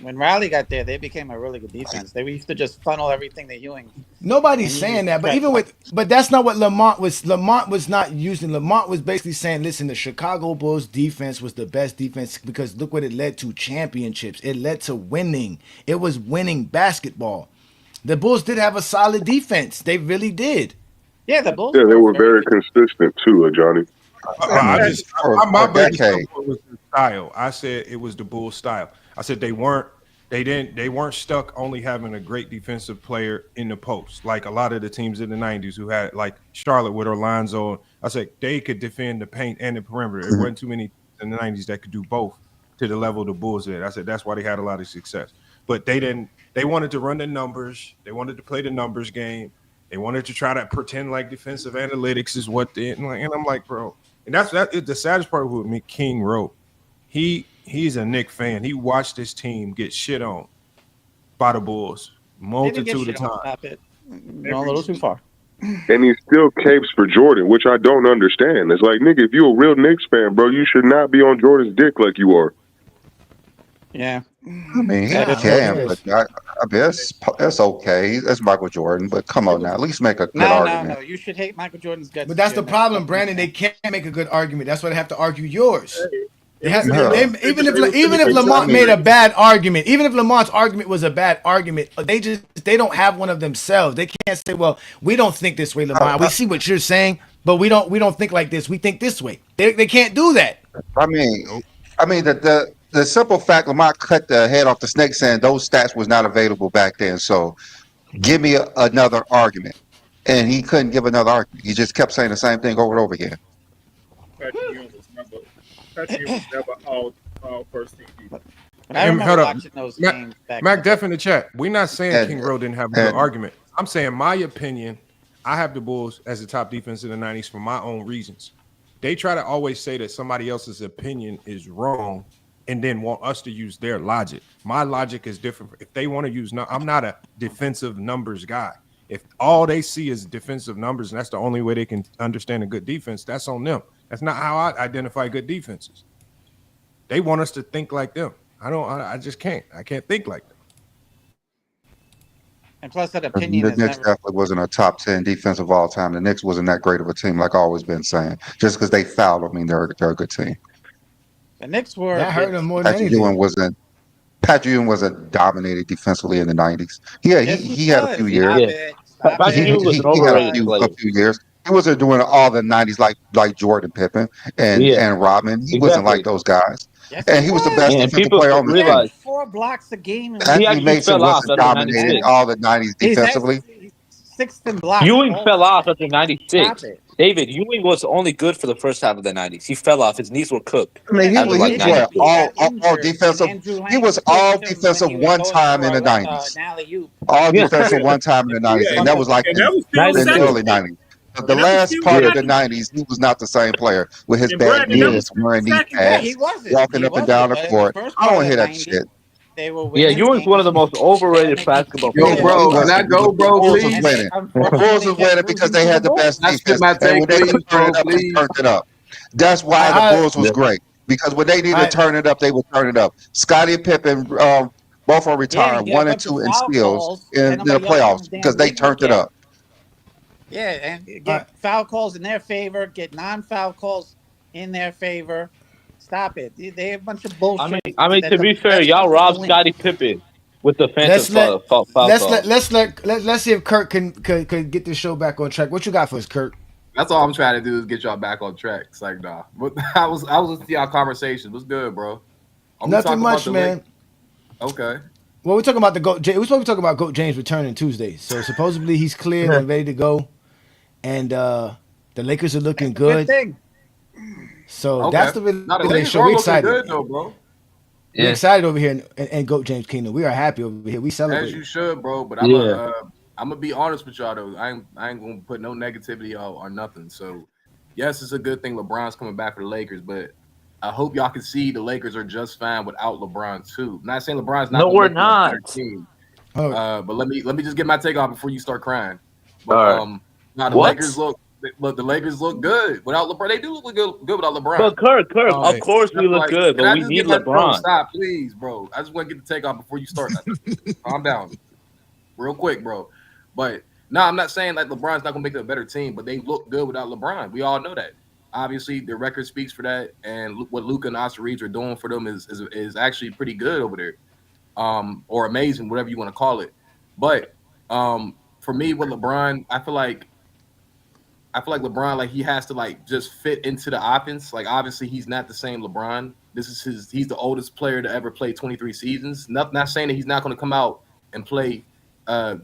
Speaker 13: When Riley got there, they became a really good defense. They used to just funnel everything to Ewing.
Speaker 3: Nobody's saying that, but that's not what Lamont was. Lamont was not using. Lamont was basically saying, listen, the Chicago Bulls defense was the best defense because look what it led to: championships. It led to winning. It was winning basketball. The Bulls did have a solid defense. They really did.
Speaker 13: Yeah, the Bulls.
Speaker 12: Yeah, they were very consistent too, Johnny.
Speaker 8: My biggest was the style. I said it was the Bulls style. I said they weren't They weren't stuck only having a great defensive player in the post, like a lot of the teams in the 90s who had, like Charlotte with Orlando. I said they could defend the paint and the perimeter. There wasn't too many in the 90s that could do both to the level the Bulls did. I said that's why they had a lot of success. But they didn't. They wanted to run the numbers. They wanted to play the numbers game. They wanted to try to pretend like defensive analytics is what they and I'm like, bro. And that's the saddest part of what King wrote. He's a Knicks fan. He watched this team get shit on by the Bulls multitude of times.
Speaker 13: Stop it. You're a little too far.
Speaker 12: And he still capes for Jordan, which I don't understand. It's like, nigga, if you're a real Knicks fan, bro, you should not be on Jordan's dick like you are.
Speaker 13: Yeah.
Speaker 6: I mean, he can, but I mean, that's okay. That's Michael Jordan, but come on now, at least make a good argument.
Speaker 13: No. You should hate Michael Jordan's guts.
Speaker 3: But that's the problem, Brandon. They can't make a good argument. That's why they have to argue yours. Even if Lamont made a bad argument, even if Lamont's argument was a bad argument, they don't have one of themselves. They can't say, "Well, we don't think this way, Lamont. We see what you're saying, but we don't think like this. We think this way." They can't do that.
Speaker 6: I mean, the simple fact Lamont cut the head off the snake, saying those stats was not available back then. So, give me another argument, and he couldn't give another argument. He just kept saying the same thing over and over again.
Speaker 5: Patrick was never all first team defense.
Speaker 13: I remember watching those games back.
Speaker 8: Mac Def in the chat. We're not saying King Rowe didn't have a good argument. I'm saying my opinion. I have the Bulls as the top defense in the 90s for my own reasons. They try to always say that somebody else's opinion is wrong and then want us to use their logic. My logic is different. If they want to use, I'm not a defensive numbers guy. If all they see is defensive numbers and that's the only way they can understand a good defense, that's on them. That's not how I identify good defenses. They want us to think like them. I just can't. I can't think like them.
Speaker 13: And plus, that opinion
Speaker 6: the Knicks definitely wasn't a top 10 defense of all time. The Knicks wasn't that great of a team, like I've always been saying. Just because they fouled, I mean they're a good team.
Speaker 13: The Knicks were.
Speaker 3: That hurt them more than
Speaker 6: anything. Patrick Ewing wasn't dominated defensively in the 90s. Yeah, he had a few years. He had a few years. He wasn't doing all the 90s like Jordan Pippen and Rodman. He wasn't like those guys.
Speaker 13: Yes,
Speaker 6: and he was the best defensive player on the team.
Speaker 13: 4 blocks a game.
Speaker 6: Anthony Mason wasn't dominating all the 90s defensively.
Speaker 13: Sixth in blocks.
Speaker 10: Ewing fell off after 96. David, Ewing was only good for the first half of the 90s. He fell off. His knees were cooked.
Speaker 6: I mean, he was all defensive. He was all defensive one time in the 90s. All defensive one time in the 90s. And that was like in the early 90s. The last part of the 90s, he was not the same player with his bad knees, wearing knee pads, walking up and down the court. I don't hear that shit.
Speaker 10: Ewing's one of the most overrated basketball players.
Speaker 14: Yo, bro, can I go, bro, please?
Speaker 6: The Bulls was winning because they had the best defense. And when they could turn it up, they turned it up. That's why the Bulls was great. Because when they needed to turn it up, they would turn it up. Scottie and Pippen both are retired, 1 and 2 in steals in the playoffs because they turned it up.
Speaker 13: Yeah, and get foul calls in their favor, get non-foul calls in their favor. Stop it. They have a bunch of bullshit.
Speaker 10: I mean, to be fair, y'all robbed Scottie Pippen with the phantom foul call.
Speaker 3: Let's see if Kurt can get this show back on track. What you got for us, Kurt?
Speaker 14: That's all I'm trying to do is get y'all back on track. It's like, nah. But I was listening to y'all conversation. What's good, bro?
Speaker 3: Nothing much, man.
Speaker 14: Okay.
Speaker 3: Well, we're talking about the GOAT. We're supposed to talk about GOAT James returning Tuesday. So supposedly he's cleared and ready to go, and the Lakers are looking good. So that's the really show. We're excited.
Speaker 14: Good, though, bro.
Speaker 3: We're excited over here in GOAT James Kingdom. We are happy over here. We celebrate.
Speaker 14: As you should, bro. But I'm gonna be honest with y'all though. I ain't gonna put no negativity or nothing. So yes, it's a good thing LeBron's coming back for the Lakers, but I hope y'all can see the Lakers are just fine without LeBron too. I'm not saying LeBron's not.
Speaker 10: No, we're not.
Speaker 14: Team. But let me just get my take off before you start crying. But now the Lakers look. The Lakers look good without LeBron. They do look good without LeBron.
Speaker 10: But Kirk, of course we look good, but we need LeBron.
Speaker 14: Stop, please, bro. I just want to get the take off before you start. Calm down, real quick, bro. But no, I'm not saying like LeBron's not gonna make it a better team, but they look good without LeBron. We all know that. Obviously, their record speaks for that, and what Luka and Austin Reeves are doing for them is actually pretty good over there, or amazing, whatever you want to call it. But for me, with LeBron, I feel like LeBron, like he has to like just fit into the offense. Like obviously, he's not the same LeBron He's the oldest player to ever play 23 seasons. Not saying that he's not going to come out and play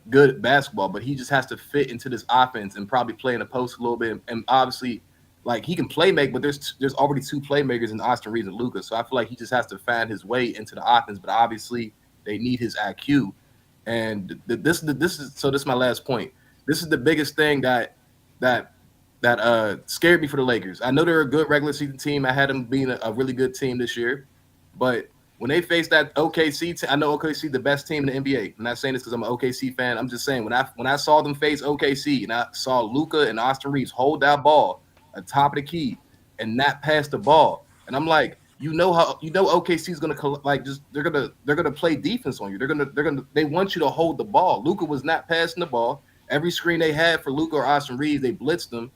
Speaker 14: good basketball, but he just has to fit into this offense and probably play in the post a little bit. And obviously, like, he can play make, but there's already two playmakers in Austin Reeves and Luka. So I feel like he just has to find his way into the offense. But obviously, they need his IQ. And this is my last point. This is the biggest thing that scared me for the Lakers. I know they're a good regular season team. I had them being a really good team this year, but when they faced that OKC team, I know OKC the best team in the NBA. I'm not saying this because I'm an OKC fan. I'm just saying when I saw them face OKC and I saw Luka and Austin Reeves hold that ball at top of the key and not pass the ball, and I'm like, OKC is gonna they're gonna play defense on you. They want you to hold the ball. Luka was not passing the ball. Every screen they had for Luka or Austin Reeves, they blitzed him.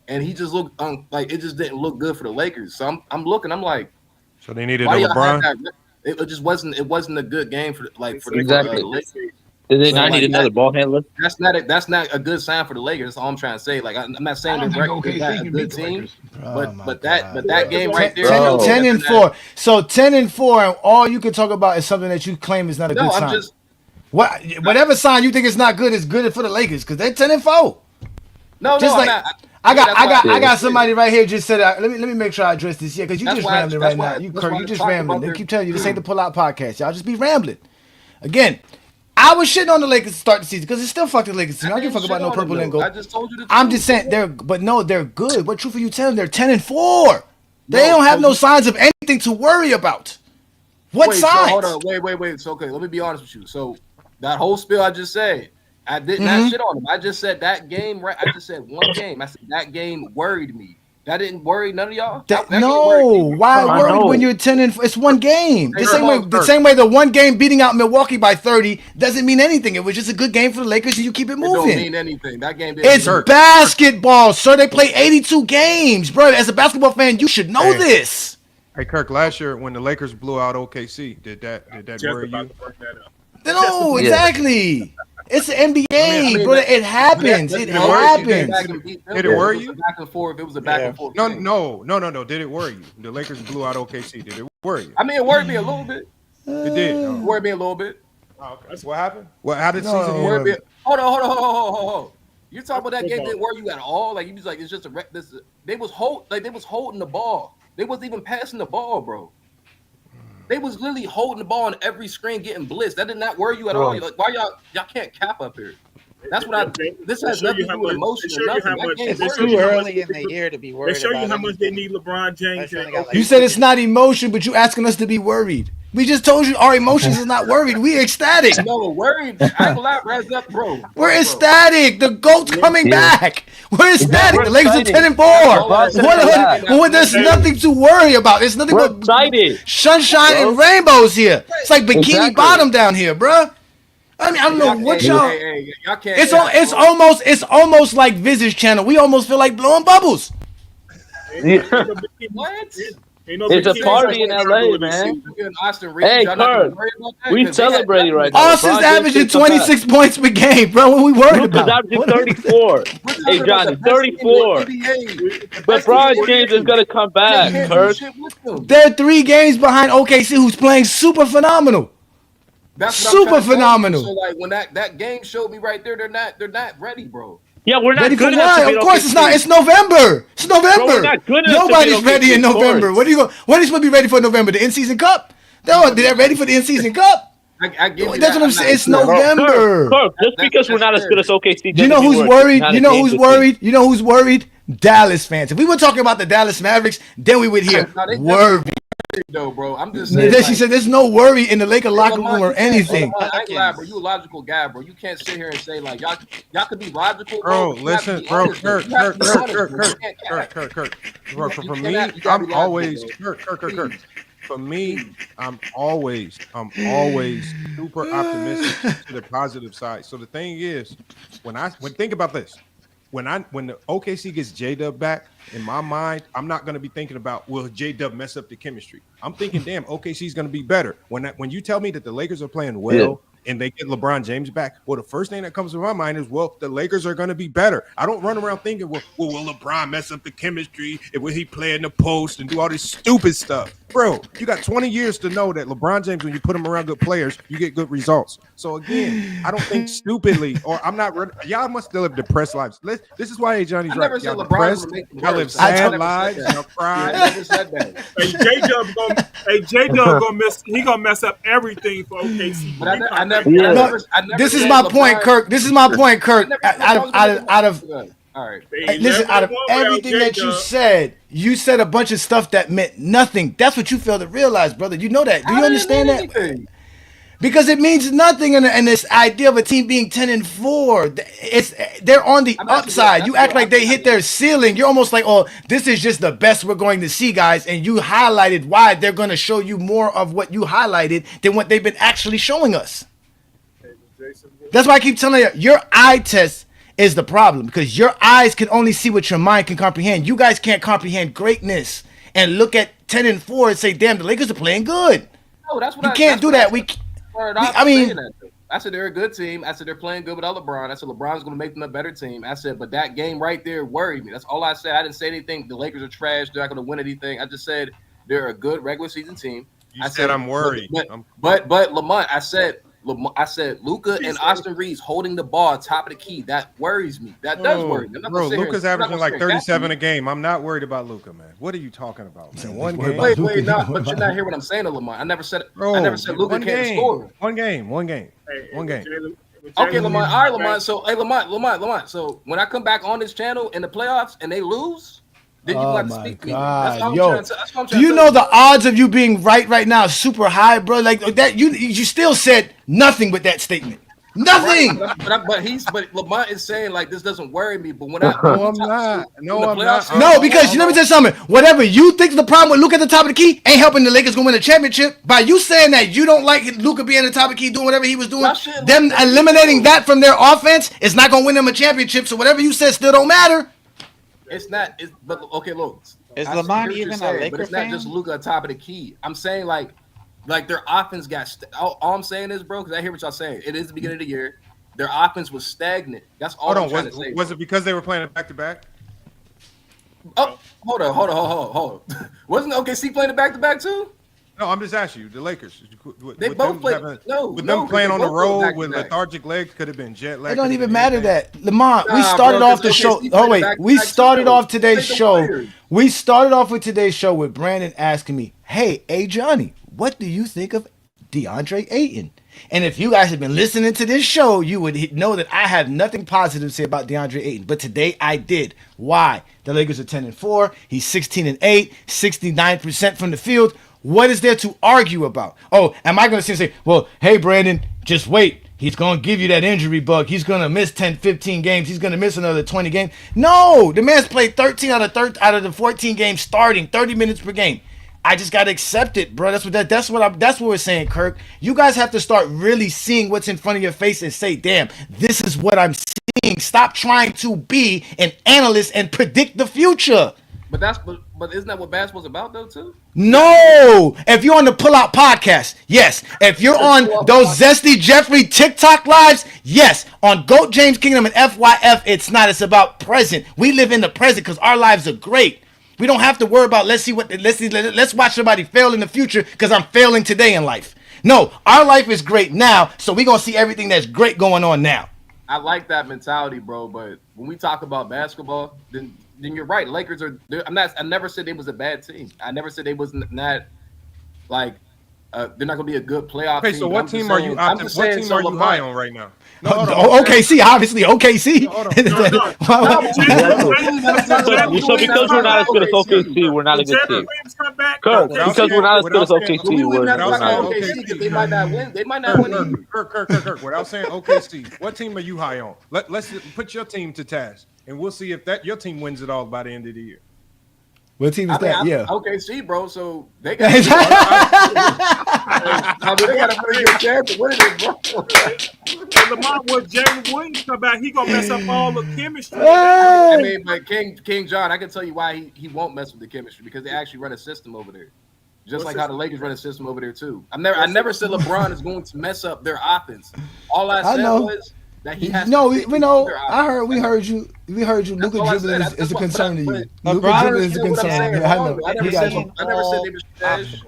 Speaker 14: And he just looked like it just didn't look good for the Lakers. So I'm looking. I'm like,
Speaker 8: so they needed a LeBron.
Speaker 14: It just wasn't. It wasn't a good game for the
Speaker 10: Lakers. Did they not need another ball handler?
Speaker 14: That's not a good sign for the Lakers. That's all I'm trying to say. Like I'm not saying they're a good team, but that game right there,
Speaker 3: 10-4. So 10-4, and all you can talk about is something that you claim is not a good sign. Whatever sign you think is not good is good for the Lakers because they're 10-4.
Speaker 14: No, I'm not.
Speaker 3: I got somebody right here just said. Let me make sure I address this here because you just rambling right now. You just rambling. They keep telling you this ain't the pull out podcast. Y'all just be rambling. Again, I was shitting on the Lakers to start the season because it's still fucking Lakers team. I don't give a fuck about no purple and gold.
Speaker 14: I just told you the truth.
Speaker 3: I'm just saying they're good. What truth are you telling? They're 10-4. They don't have no signs of anything to worry about. What signs?
Speaker 14: So hold on. Wait. So okay, let me be honest with you. So that whole spiel I just said. I did not shit on him. I just said that game, right? I just said one game. I said that game worried me. That didn't worry none of y'all?
Speaker 3: Why worried when you're 10-4? It's one game. The same way the one game beating out Milwaukee by 30 doesn't mean anything. It was just a good game for the Lakers and you keep it moving.
Speaker 14: It don't mean anything. That game didn't
Speaker 3: It's basketball, sir. They play 82 games, bro. As a basketball fan, you should know this.
Speaker 8: Hey, Kirk, last year when the Lakers blew out OKC, did that worry you?
Speaker 3: No, exactly. It's the NBA, bro. It happens. It happens.
Speaker 8: Did it worry you?
Speaker 14: Back and forth. It was a back and forth.
Speaker 8: No. Did it worry you? The Lakers blew out OKC. Did it worry you?
Speaker 14: I mean, it worried me a little bit.
Speaker 8: It did.
Speaker 14: It worried me a little bit.
Speaker 8: Oh, okay. What happened? How did season
Speaker 14: end? Hold on. You're talking about that game didn't worry you at all? Like you was like it's just they was holding the ball. They wasn't even passing the ball, bro. They was literally holding the ball on every screen, getting blitzed. That did not worry you at all. Like, why y'all can't cap up here? That's what this has nothing to do with emotion or nothing.
Speaker 13: It's too early in the year to be worried.
Speaker 5: They show you how much they need LeBron James.
Speaker 3: You said it's not emotion, but you asking us to be worried. We just told you our emotions is not worried. We ecstatic.
Speaker 14: No, worried. I ain't gonna lie, bro.
Speaker 3: We're ecstatic. The GOAT's coming back. We're ecstatic. The Lakers are 10-4. There's nothing to worry about. There's nothing but sunshine and rainbows here. It's like Bikini Bottom down here, bro. I mean, I don't know what y'all.
Speaker 14: Y'all can't.
Speaker 3: It's almost like Visage Channel. We almost feel like blowing bubbles.
Speaker 14: What?
Speaker 10: It's a party in LA, man. Hey, Kirk, we celebrating right now.
Speaker 3: Austin's averaging 26 points per game, bro. What we worried about?
Speaker 10: Averaging 34. Hey, Johnny, 34. LeBron James is gonna come back, Kirk.
Speaker 3: They're 3 games behind OKC, who's playing super phenomenal.
Speaker 14: That's
Speaker 3: super phenomenal.
Speaker 14: So like when that game showed me right there, they're not ready, bro.
Speaker 10: Yeah, we're not
Speaker 3: ready
Speaker 10: good
Speaker 3: for what? Of course it's not. It's November. It's November.
Speaker 10: Bro,
Speaker 3: nobody's ready in November. What are you supposed to be ready for in November? The in-season cup? No, they're ready for the in-season cup.
Speaker 14: That's
Speaker 3: what I'm saying. It's November.
Speaker 10: Kirk, just because we're not as good as OKC.
Speaker 3: You know who's worried? You know who's worried? You know who's worried? Dallas fans. If we were talking about the Dallas Mavericks, then we would hear worry.
Speaker 14: No, bro. I'm just saying.
Speaker 3: She said there's no worry in the Laker locker room or anything.
Speaker 14: I ain't glad, bro. You a logical guy, bro. You can't sit here and say like y'all could be logical,
Speaker 8: bro. Listen, bro. Kirk. Bro, for me, I'm always Kirk. For me, I'm always super optimistic to the positive side. So the thing is, when think about this. When the OKC gets J-Dub back, in my mind, I'm not going to be thinking about, will J-Dub mess up the chemistry? I'm thinking, damn, OKC is going to be better. When you tell me that the Lakers are playing well and they get LeBron James back, well, the first thing that comes to my mind is, well, the Lakers are going to be better. I don't run around thinking, well, will LeBron mess up the chemistry? And will he play in the post and do all this stupid stuff? Bro, you got 20 years to know that LeBron James, when you put him around good players, you get good results. So again, I don't think stupidly, or I'm not. Y'all must still live depressed lives. This is why Johnny's right. Y'all depressed. Y'all live sad lives. Y'all cry.
Speaker 5: Hey, J-Dub gonna mess up everything for OKC.
Speaker 3: This is my point, Kirk. This is my point, Kirk. Out of
Speaker 14: all right.
Speaker 3: Listen, out of everything that you said a bunch of stuff that meant nothing. That's what you failed to realize, brother. You know that. Do you understand that? Because it means nothing in this idea of a team being 10-4. They're on the upside. You act like they hit their ceiling. You're almost like, oh, this is just the best we're going to see, guys. And you highlighted why they're going to show you more of what you highlighted than what they've been actually showing us. That's why I keep telling you, your eye test is the problem, because your eyes can only see what your mind can comprehend. You guys can't comprehend greatness and look at 10-4 and say, damn, the Lakers are playing good.
Speaker 14: No, that's what
Speaker 3: you can't do that.
Speaker 14: I said they're a good team. I said they're playing good without LeBron. I said LeBron's going to make them a better team. I said, but that game right there worried me. That's all I said. I didn't say anything. The Lakers are trash. They're not going to win anything. I just said they're a good regular season team.
Speaker 8: I said I'm worried.
Speaker 14: But Lamont, I said Luka and Austin Reeves holding the ball top of the key. That worries me. That does worry me.
Speaker 8: Bro, Luka's averaging like 37 a game. I'm not worried about Luka, man. What are you talking about, man? One game.
Speaker 14: Wait, but you're not hearing what I'm saying to Lamont. I never said Luka can't score.
Speaker 8: One game.
Speaker 14: Okay, Lamont. All right, Lamont. So, hey, Lamont. So, when I come back on this channel in the playoffs and they lose, then you got to speak to me.
Speaker 3: Do you know the odds of you being right now super high, bro? Like that, you still said nothing with that statement. Nothing.
Speaker 14: But Lamont is saying like this doesn't worry me. But when
Speaker 3: I'm not. No, because let me tell you something. Whatever you think the problem with Luka at the top of the key ain't helping the Lakers gonna win a championship. By you saying that you don't like Luka being at the top of the key doing whatever he was doing, them eliminating that from their offense is not gonna win them a championship. So whatever you said still don't matter.
Speaker 14: It's not. But okay, look.
Speaker 13: Is Lamont even a Laker
Speaker 14: But it's
Speaker 13: fan?
Speaker 14: not just Luka at top of the key. I'm saying like their offense got. All I'm saying is, bro, because I hear what y'all saying. It is the beginning of the year. Their offense was stagnant. That's all I'm trying to say.
Speaker 8: Was it because they were playing back to back?
Speaker 14: Oh, hold on. Wasn't OKC playing it back to back too?
Speaker 8: No, I'm just asking you. The Lakers.
Speaker 14: They both played.
Speaker 8: Them playing on the road with lethargic legs could have been jet lag.
Speaker 3: It don't even matter that. Lamont, we started off the show. Oh, wait. We started off today's show. We started off with today's show with Brandon asking me, hey, Johnny, what do you think of DeAndre Ayton? And if you guys have been listening to this show, you would know that I have nothing positive to say about DeAndre Ayton. But today I did. Why? The Lakers are 10-4. He's 16-8, 69% from the field. What is there to argue about? Oh, am I going to say, well, hey, Brandon, just wait. He's going to give you that injury bug. He's going to miss 10, 15 games. He's going to miss another 20 games. No, the man's played 13 out of the 14 games starting, 30 minutes per game. I just got to accept it, bro. That's what we're saying, Kirk. You guys have to start really seeing what's in front of your face and say, damn, this is what I'm seeing. Stop trying to be an analyst and predict the future.
Speaker 14: But isn't that what basketball's about though too?
Speaker 3: No. If you're on the Pull Out Podcast, yes. If you're on those Zesty Jeffrey TikTok lives, yes. On GOAT James Kingdom and FYF, it's not. It's about present. We live in the present because our lives are great. We don't have to worry about let's watch somebody fail in the future because I'm failing today in life. No, our life is great now, so we're gonna see everything that's great going on now.
Speaker 14: I like that mentality, bro. But when we talk about basketball, then you're right. Lakers are. I never said they was a bad team. I never said they was not like they're not gonna be a good playoff team.
Speaker 8: Okay, so what team are you? What team are you high on right now?
Speaker 3: No, OKC, obviously OKC.
Speaker 10: So because we're not as good as OKC, we're not a good team. Because we're not as good as OKC, we're not
Speaker 14: OKC. They might not win. They might not win.
Speaker 8: Kirk. Without saying OKC, what team are you high on? Let's put your team to task, and we'll see if your team wins it all by the end of the year.
Speaker 3: What team is that? Yeah.
Speaker 14: OKC, bro. So they got. They got a pretty good chance to win it, bro.
Speaker 5: Lamont, when James Williams come back, he gonna mess up all the chemistry.
Speaker 14: I mean, but King John, I can tell you why he won't mess with the chemistry because they actually run a system over there. Just like how the Lakers run a system over there too. I never said LeBron is going to mess up their offense. All I said was that he has.
Speaker 3: No, we know. We heard you. Luka dribbling is a concern to you. Luka dribbling is a concern. I know.
Speaker 14: I never said they were trash.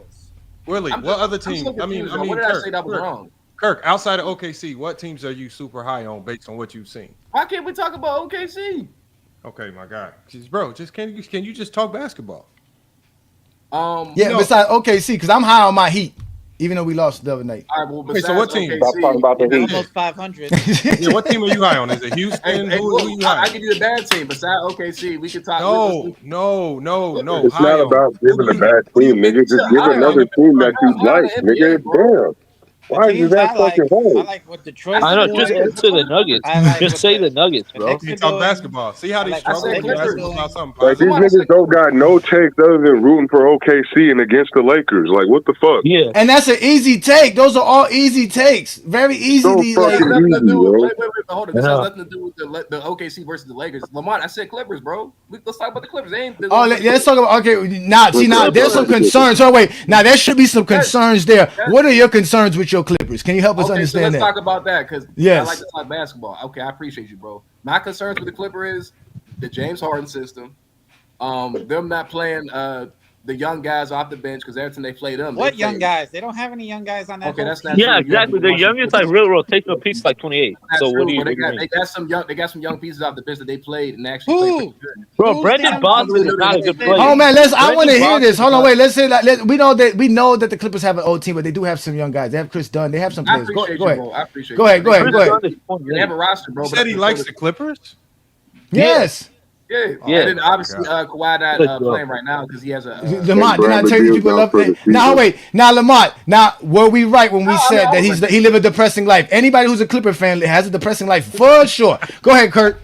Speaker 8: Willie, what other team? I mean,
Speaker 14: what did I say that was wrong?
Speaker 8: Kirk, outside of OKC, what teams are you super high on based on what you've seen?
Speaker 14: Why can't we talk about OKC?
Speaker 8: Okay, my God, bro, just can you just talk basketball?
Speaker 3: Besides OKC, because I'm high on my Heat, even though we lost the other night.
Speaker 14: All right, well,
Speaker 8: okay, so what team?
Speaker 14: OKC,
Speaker 6: Stop talking about the Heat.
Speaker 13: Almost 500.
Speaker 8: Yeah, what team are you high on? Is it Houston? Who you high?
Speaker 14: I give you the bad team. Besides OKC, we can talk.
Speaker 8: No.
Speaker 12: It's not about giving a bad team, nigga. Just give another team that you like, nigga. Damn. Why is that fucking hard?
Speaker 13: I like what Detroit.
Speaker 10: I know. Just answer the Nuggets. Just say the Nuggets, bro.
Speaker 8: You talk basketball. See how they struggle with basketball about something
Speaker 12: Like
Speaker 8: positive.
Speaker 12: these niggas don't got no takes other than rooting for OKC and against the Lakers. Like what the fuck?
Speaker 10: Yeah,
Speaker 3: and that's an easy take. Those are all easy takes. Very easy.
Speaker 12: So fucking easy, bro.
Speaker 14: Wait, hold on. This has nothing to do with the OKC versus the Lakers. Lamont, I said Clippers, bro. Let's talk about the Clippers.
Speaker 3: Let's talk about now there's some concerns. Oh wait, now there should be some concerns there. What are your concerns with your Clippers? Can you help us understand
Speaker 14: let's
Speaker 3: that?
Speaker 14: Talk about that because I like to talk basketball. Okay, I appreciate you, bro. My concerns with the Clipper is the James Harden system. Them not playing the young guys off the bench because every time they play them.
Speaker 13: What young guys? They don't have any young guys on that.
Speaker 14: Okay, that's not
Speaker 10: yeah,
Speaker 14: true.
Speaker 10: exactly. Their youngest like real rotational piece like 28. So what do you mean?
Speaker 14: They got some young pieces off the bench that they played and actually played pretty good.
Speaker 10: Bro, Brandon Boston is not a good player.
Speaker 3: Oh man, I want to hear this. Hold on, wait. Let's say we know that the Clippers have an old team, but they do have some young guys. They have Chris Dunn. They have some players. Go ahead.
Speaker 14: I appreciate
Speaker 3: Go ahead.
Speaker 14: They have a roster, bro.
Speaker 8: You said he likes the Clippers?
Speaker 3: Yes.
Speaker 14: Yeah. And then obviously Kawhi not playing right now because he has a
Speaker 3: Lamont, did I tell you people love now wait. Now Lamont, were we right when we said that he live a depressing life? Anybody who's a Clipper fan has a depressing life for sure. Go ahead, Kurt.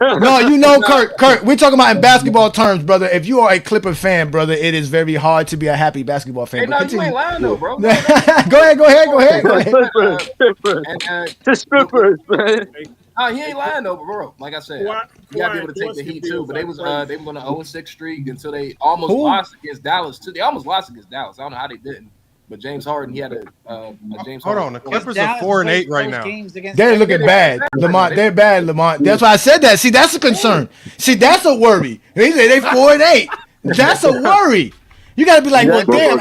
Speaker 3: No, you know, Kurt, we're talking about in basketball terms, brother. If you are a Clipper fan, brother, it is very hard to be a happy basketball fan.
Speaker 14: Hey, no, you ain't lying though, bro.
Speaker 3: Go ahead.
Speaker 10: Clippers, man.
Speaker 14: He ain't lying though, bro. Like I said, you gotta be able to take the Heat too. But they was on a 0-6 streak until they almost lost against Dallas too. They almost lost against Dallas. I don't know how they didn't. But James Harden, he had a James Harden.
Speaker 8: Hold on, the Clippers are 4-8 right now.
Speaker 3: They're looking bad, Lamont. They're bad, Lamont. That's why I said that. See, that's a concern. See, that's a worry. They say they 4-8. That's a worry. You gotta be like, well, damn.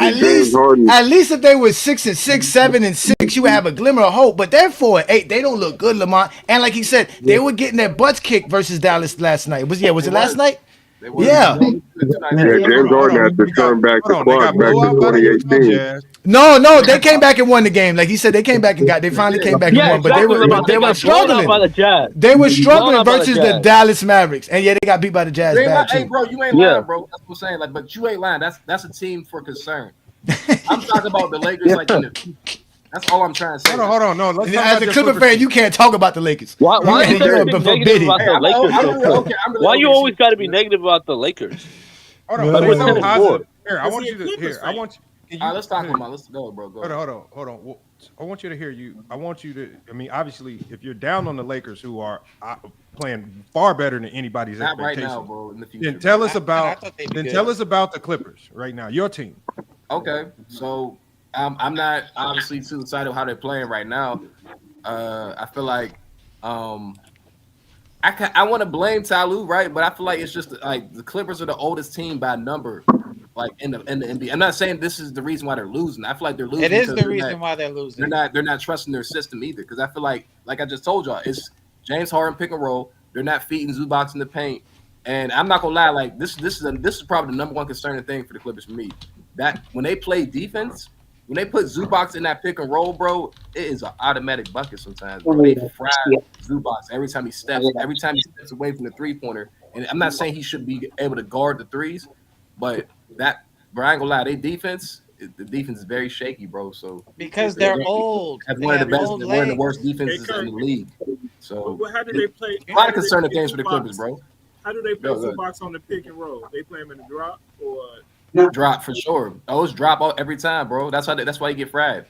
Speaker 3: At least if they were 6-6, 7-6, you would have a glimmer of hope. But they're 4-8. They don't look good, Lamont. And like he said, they were getting their butts kicked versus Dallas last night. Was it last night? Yeah.
Speaker 12: James Harden had to turn back the clock back to 2018.
Speaker 3: No, they came back and won the game. Like he said, they came back and they finally came back and won. But they were struggling. They were struggling versus the Dallas Mavericks, and they got beat by the Jazz.
Speaker 14: Hey, bro, you ain't lying, bro. That's what I'm saying. Like, but you ain't lying. That's a team for concern. I'm talking about the Lakers, like in the future. That's all I'm trying to say.
Speaker 8: Hold on. No,
Speaker 3: as a Clipper fan, you can't talk about the Lakers.
Speaker 10: Why are you negative about the Lakers? Why you always got to be negative about the Lakers?
Speaker 8: Hold on. Here, I want you to hear. I want you.
Speaker 14: All right, let's talk about. Let's go, bro. Go.
Speaker 8: Hold on. Well, I want you to hear you. I want you to. I mean, obviously, if you're down on the Lakers, who are playing far better than anybody's expectations,
Speaker 14: right now, bro. In the future,
Speaker 8: then tell us about. Tell us about the Clippers right now. Your team.
Speaker 14: Okay, so. I'm not obviously too excited how they're playing right now. I feel like I want to blame Ty Lue, right? But I feel like it's just like the Clippers are the oldest team by number, like in the NBA. I'm not saying this is the reason why they're losing. I feel like they're losing.
Speaker 13: It is the reason why they're losing.
Speaker 14: They're not trusting their system either. Because I feel like I just told y'all, it's James Harden pick and roll. They're not feeding Zubac in the paint. And I'm not gonna lie, like this is probably the number one concerning thing for the Clippers for me. That when they play defense. When they put Zubac in that pick and roll, bro, it is an automatic bucket sometimes. Bro. They fry Zubac every time he steps away from the three-pointer. And I'm not saying he should be able to guard the threes, but I ain't gonna lie, the defense is very shaky, bro. So
Speaker 13: because they're old.
Speaker 14: That's one of the worst defenses in the league. So
Speaker 5: how do they play?
Speaker 14: A lot of concerning things for the Clippers, bro.
Speaker 5: How do they play Zubac on the pick and roll? They play him in the drop or
Speaker 14: drop for sure. Those drop every time, bro. That's why you get fried.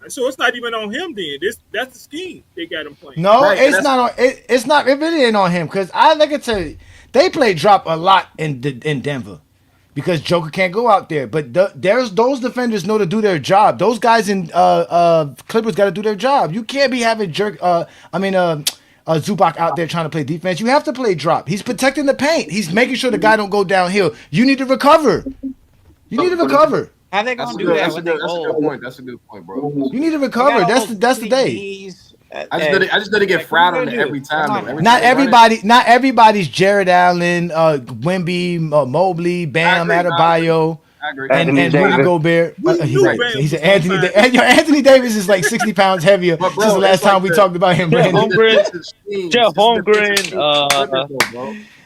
Speaker 5: So it's not even on him then. That's the scheme they got him playing.
Speaker 3: No, right, it's not on. It's not. It really ain't on him because I like to tell you, they play drop a lot in Denver because Joker can't go out there. But there's those defenders know to do their job. Those guys in Clippers got to do their job. You can't be having Zubac out there trying to play defense. You have to play drop. He's protecting the paint. He's making sure the guy don't go downhill. You need to recover. You need to recover.
Speaker 13: How they gonna do that? That's a good
Speaker 14: point. That's a good point, bro.
Speaker 3: You need to recover. That's the day.
Speaker 14: I just did to get frowned on every time.
Speaker 3: Not everybody's Jared Allen, Wemby, Mobley, Bam Adebayo, and Rudy Gobert. He's Anthony. Anthony Davis is like 60 pounds heavier since the last time we talked about him.
Speaker 10: Chet Holmgren.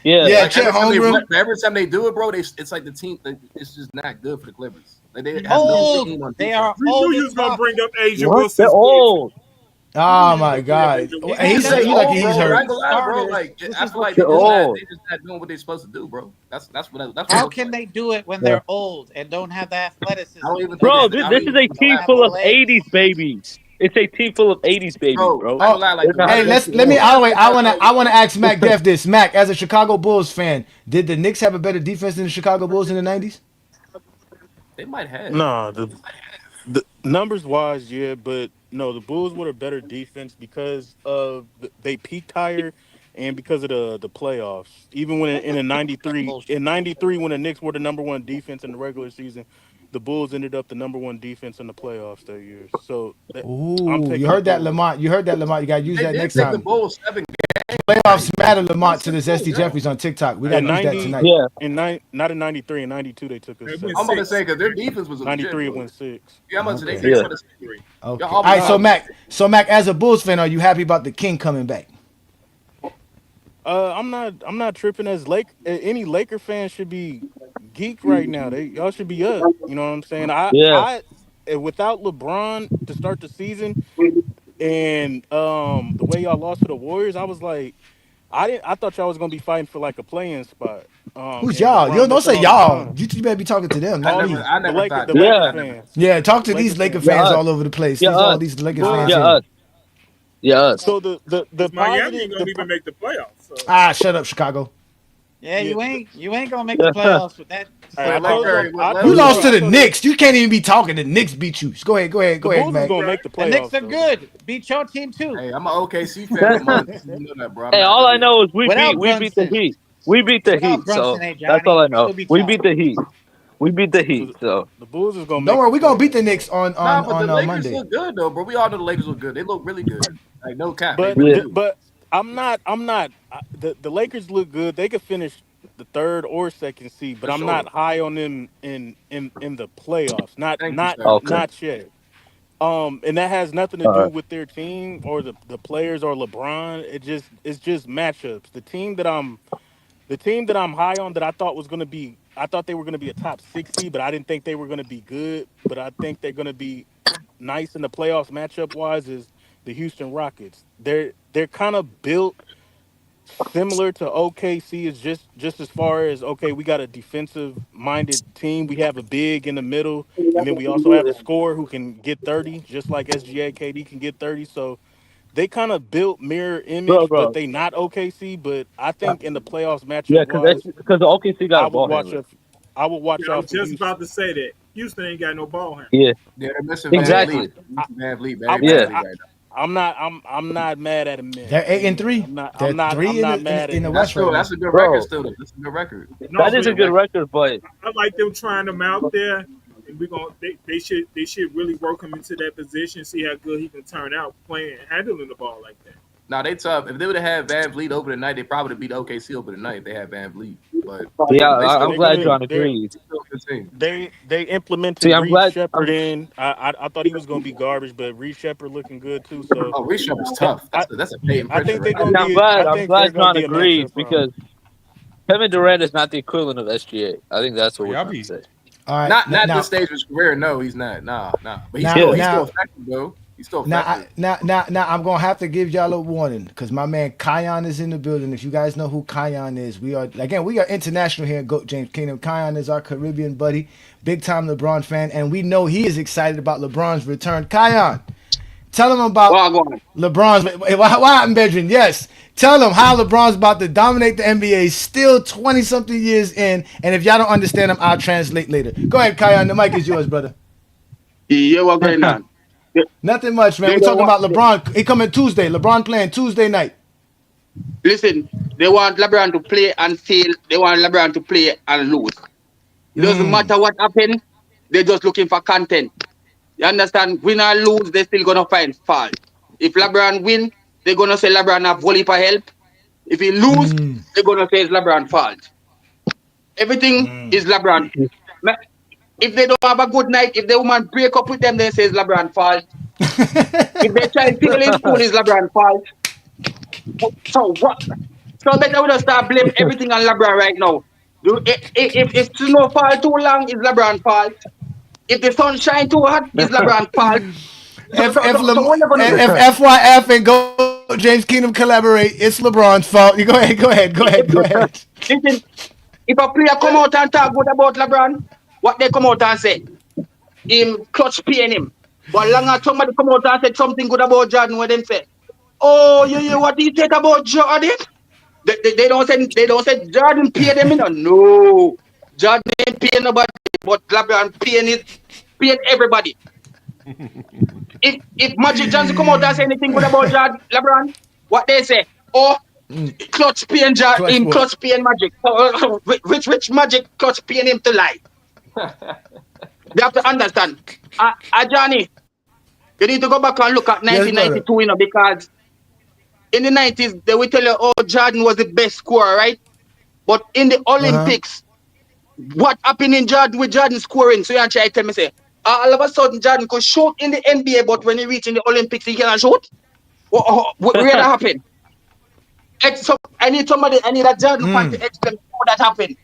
Speaker 14: Yeah,
Speaker 3: Chet Holmgren.
Speaker 14: Every time they do it, bro, it's like the team. It's just not good for the Clippers. Like they are
Speaker 5: old.
Speaker 14: You
Speaker 5: was gonna bring up Asia Wilson.
Speaker 10: They're old.
Speaker 3: Oh my God! He said he's hurt.
Speaker 14: Bro. Like I feel like they're just not doing what they're supposed to do, bro. That's what.
Speaker 13: How can they do it when they're old and don't have the athleticism?
Speaker 10: Bro, this is a team full of 80s babies. It's a team full of 80s babies, bro.
Speaker 3: Hey, let me. I wanna ask Mac Def this. Mac, as a Chicago Bulls fan, did the Knicks have a better defense than the Chicago Bulls in the 90s?
Speaker 14: They might have.
Speaker 11: Nah, the numbers wise, yeah, but no, the Bulls were a better defense because of they peaked higher and because of the playoffs. Even when in '93, when the Knicks were the number one defense in the regular season, the Bulls ended up the number one defense in the playoffs that year. So,
Speaker 3: you heard that, Lamont. You heard that, Lamont. You gotta use that next time.
Speaker 14: The Bulls 7
Speaker 3: Playoffs matter, Lamont, to the Zesty Jeffries on TikTok. We gotta use that tonight.
Speaker 11: Yeah, not in '93. In '92, they took us.
Speaker 14: I'm about to say because their defense was
Speaker 11: '93. It went 6.
Speaker 14: Yeah, I'm about to say they
Speaker 3: Okay. All right, so Mac, as a Bulls fan, are you happy about the King coming back?
Speaker 11: I'm not tripping. Any Laker fan should be geek right now. Y'all should be up. You know what I'm saying? I without LeBron to start the season and the way y'all lost to the Warriors, I was like, I thought y'all was gonna be fighting for like a play-in spot.
Speaker 3: Who's y'all? You don't say y'all. You better be talking to them, not me.
Speaker 14: I never thought
Speaker 11: the Laker fans.
Speaker 3: Yeah, talk to these Laker fans all over the place. All these Laker fans.
Speaker 10: Yeah.
Speaker 11: So the
Speaker 5: Miami
Speaker 11: positive,
Speaker 5: gonna even make the playoffs. So.
Speaker 3: Shut up, Chicago.
Speaker 13: Yeah, you ain't gonna make the playoffs with that.
Speaker 3: You lost to the Knicks. You can't even be talking. The Knicks beat you. Go ahead,
Speaker 11: Bulls
Speaker 3: Mac.
Speaker 11: Gonna make the playoffs.
Speaker 13: The Knicks are good. Beat your team too.
Speaker 14: Hey, I'm an OKC fan. You know that, bro.
Speaker 10: Hey, all I know is we beat the Heat. We beat the Heat, so that's all I know. We beat the Heat. We beat the Heat, so
Speaker 11: the Bulls is gonna.
Speaker 3: Don't worry, we gonna beat the Knicks on
Speaker 14: the Lakers
Speaker 3: Monday.
Speaker 14: look good though, bro. We all know the Lakers look good. They look really good. Like no cap.
Speaker 11: But I'm not. The Lakers look good. They could finish the 3rd or 2nd seed, but I'm not high on them in the playoffs. Not yet. And that has nothing to do with their team or the players or LeBron. It's just matchups. The team that I'm high on that I thought they were gonna be a top 6 seed, but I didn't think they were gonna be good. But I think they're gonna be nice in the playoffs matchup wise is the Houston Rockets. They're kind of built similar to OKC. Is just as far as we got a defensive minded team. We have a big in the middle, and then we also have a scorer who can get 30, just like SGA KD can get 30. So they kind of built mirror image, but they not OKC. But I think in the playoffs matchup,
Speaker 10: because the OKC got a ball handler.
Speaker 11: I would watch out.
Speaker 5: I was just about to say that Houston ain't got no ball handler.
Speaker 10: Yeah,
Speaker 14: they're missing
Speaker 10: exactly.
Speaker 14: Van Vliet.
Speaker 11: I'm not mad at him.
Speaker 3: They're 8-3.
Speaker 11: I'm not mad
Speaker 3: in the
Speaker 11: at
Speaker 3: West.
Speaker 14: That's a good record. Still, that's a good record.
Speaker 10: That is a good record, but
Speaker 5: I like them trying them out there, and they should really work him into that position. See how good he can turn out playing and handling the ball like that.
Speaker 14: Now they tough. If they would have had Van Vliet over the night, they probably would have beat OKC over the night if they had Van Vliet. But
Speaker 10: I'm glad John agrees.
Speaker 11: They implemented Reed Shepherd in. I thought he was going to be garbage, but Reed Shepherd looking good too. So
Speaker 14: Reed Shepherd's tough. That's a big
Speaker 11: I think they're going
Speaker 10: to be. I'm glad John agrees because Kevin Durant is not the equivalent of SGA. I think that's what we're trying to say.
Speaker 3: All right,
Speaker 14: not at this stage of his career. No, he's not. Nah. But he's still effective though.
Speaker 3: Now I'm gonna have to give y'all a warning because my man Kion is in the building. If you guys know who Kion is, we are international here in GOAT James Kingdom. Kion is our Caribbean buddy, big time LeBron fan, and we know he is excited about LeBron's return. Kion, Tell them about LeBron's. What happened, Benjamin? Yes. Tell them how LeBron's about to dominate the NBA, still 20-something years in. And if y'all don't understand him, I'll translate later. Go ahead, Kion. The mic is yours, brother.
Speaker 15: Yeah, what's going on?
Speaker 3: Nothing much, man. We're talking about LeBron. He coming Tuesday. LeBron playing Tuesday night.
Speaker 15: Listen, they want LeBron to play and fail. They want LeBron to play and lose. It doesn't matter what happened. They're just looking for content. You understand? Win or lose, they're still going to find fault. If LeBron win, they're going to say LeBron have volley for help. If he lose, they're going to say it's LeBron fault. Everything is LeBron. If they don't have a good night, if the woman break up with them, they say it's LeBron fault. If they try to fail in school, it's LeBron fault. So what? So better we don't start blaming everything on LeBron right now. If it's snowfall too long, it's LeBron fault. If the sun shine too hot, it's LeBron fault.
Speaker 3: If FYF and Go James Kingdom collaborate, it's LeBron's fault. You go ahead.
Speaker 15: Listen, if a player come out and talk good about LeBron, what they come out and say? Him clutch paying him. But long as somebody come out and say something good about Jordan, what them say? Oh, you what do you think about Jordan? They don't say Jordan pay them, No. Jordan ain't paying nobody, but LeBron paying everybody. If Magic Johnson come out and say anything good about LeBron, what they say? Oh, clutch paying Jordan, clutch paying Magic. Which Magic clutch paying him to lie? They have to understand. Johnny, you need to go back and look at 1992, because in the 90s, they will tell you, oh, Jordan was the best scorer, right? But in the Olympics, what happened in Jordan with Jordan scoring? So you try to tell me, say, all of a sudden, Jordan could shoot in the NBA, but when he reach in the Olympics, he cannot shoot? What really happened? So I need a Jordan fan to explain how that happened.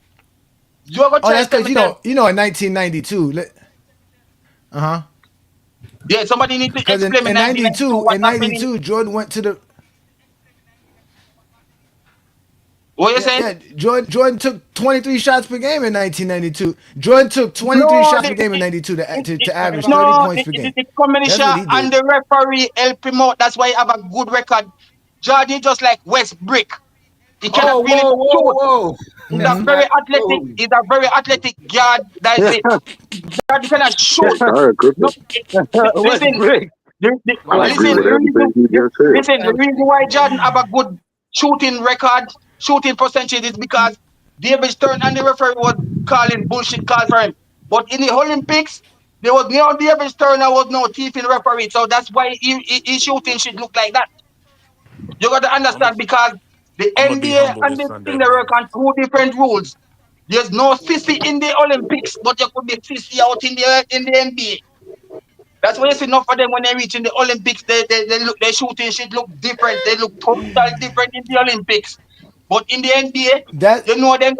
Speaker 15: You ever try
Speaker 3: that's because in 1992.
Speaker 15: Yeah, somebody need to explain
Speaker 3: in 92, Jordan went to the.
Speaker 15: What you saying?
Speaker 3: Yeah, Jordan took 23 shots per game in 1992. Jordan took 23 shots per game in 92 to average 30 points per game.
Speaker 15: It's combination and the referee help him out. That's why he have a good record. Jordan just like West Brick. He cannot really shoot. He's a very athletic. He's a very athletic guard. That's it. Jordan cannot shoot. Listen, the reason why Jordan have a good shooting record, shooting percentage is because David Stern and the referee was calling bullshit calls for him. But in the Olympics, there was no David Stern, there was no thief in referee. So that's why his shooting should look like that. You got to understand, because the NBA and the thing, they work on two different rules. There's no sissy in the Olympics, but you could be sissy out in the NBA. That's why you see enough of them when they reach in the Olympics, their shooting should look different. They look totally different in the Olympics. But in the NBA, you know them.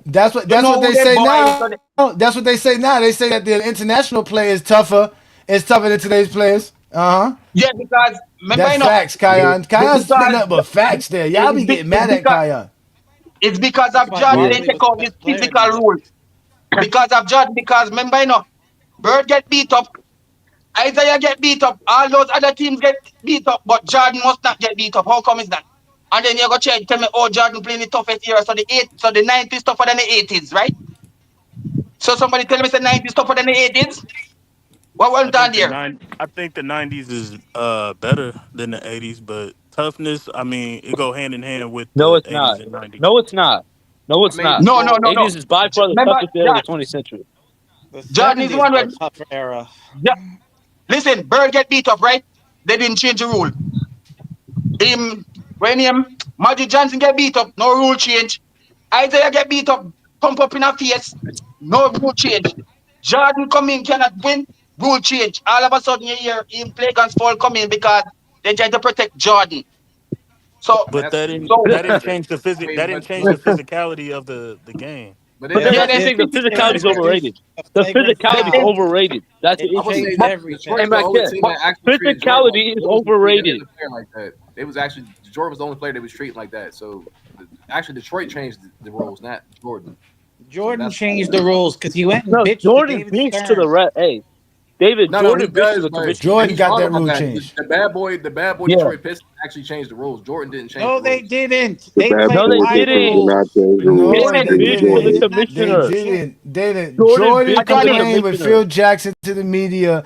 Speaker 3: That's what they say now. That's what they say now. They say that the international play is tougher. It's tougher than today's players.
Speaker 15: Yeah, because
Speaker 3: that's facts, Kion. Kion's spitting up but facts there. Y'all be getting mad at Kion.
Speaker 15: It's because of Jordan they take out this physical rule. Because of Jordan, because remember, Bird get beat up, Isaiah get beat up, all those other teams get beat up, but Jordan must not get beat up. How come is that? And then you go tell me, oh, Jordan playing the toughest era, so the 90s tougher than the 80s, right? So somebody tell me the 90s tougher than the 80s? What went on there?
Speaker 16: I think the 90s is better than the 80s, but toughness, I mean, it go hand in hand with the 80s and 90s.
Speaker 10: No, it's not. No, it's not.
Speaker 15: No.
Speaker 10: 80s is by far the toughest era of the 20th century.
Speaker 13: Jordan is one of the tougher era.
Speaker 15: Yeah. Listen, Bird get beat up, right? They didn't change the rule. When Magic Johnson get beat up, no rule change. Isaiah get beat up, pump up in her face, no rule change. Jordan come in, cannot win, rule change. All of a sudden you hear him play against fall come in because they try to protect Jordan. So,
Speaker 16: but that didn't change the physicality of the game.
Speaker 10: But I think the physicality is overrated. The physicality is overrated. That's the issue. Physicality is overrated.
Speaker 14: Like that. It was actually Jordan was the only player that was treated like that. So actually, Detroit changed the rules, not Jordan.
Speaker 13: Jordan changed the rules because he went.
Speaker 10: No, Jordan beats to the ref. Hey, David,
Speaker 14: No,
Speaker 10: Jordan
Speaker 14: he
Speaker 10: bitched
Speaker 14: does,
Speaker 10: to the
Speaker 14: but
Speaker 10: commissioner.
Speaker 3: Jordan
Speaker 14: he's
Speaker 3: got
Speaker 14: wrong
Speaker 3: that
Speaker 14: about
Speaker 3: rule
Speaker 14: that.
Speaker 3: changed.
Speaker 14: The bad boy
Speaker 10: Yeah.
Speaker 14: Detroit Pistons actually changed the rules. Jordan didn't change
Speaker 13: No,
Speaker 14: the
Speaker 13: they
Speaker 14: rules.
Speaker 13: didn't.
Speaker 12: The
Speaker 13: They
Speaker 12: bad
Speaker 13: played
Speaker 10: No, they
Speaker 12: boys
Speaker 13: by the
Speaker 12: did
Speaker 10: didn't.
Speaker 12: not
Speaker 13: rules.
Speaker 12: change the rules.
Speaker 3: No,
Speaker 10: Jordan
Speaker 3: they
Speaker 12: They
Speaker 10: bitched to the
Speaker 12: did.
Speaker 3: didn't.
Speaker 13: Not
Speaker 3: They
Speaker 10: commissioner.
Speaker 13: change shit.
Speaker 3: didn't. They didn't.
Speaker 10: Jordan
Speaker 3: Jordan
Speaker 10: bitched to the
Speaker 3: complained with
Speaker 10: commissioner.
Speaker 3: Phil Jackson to the media.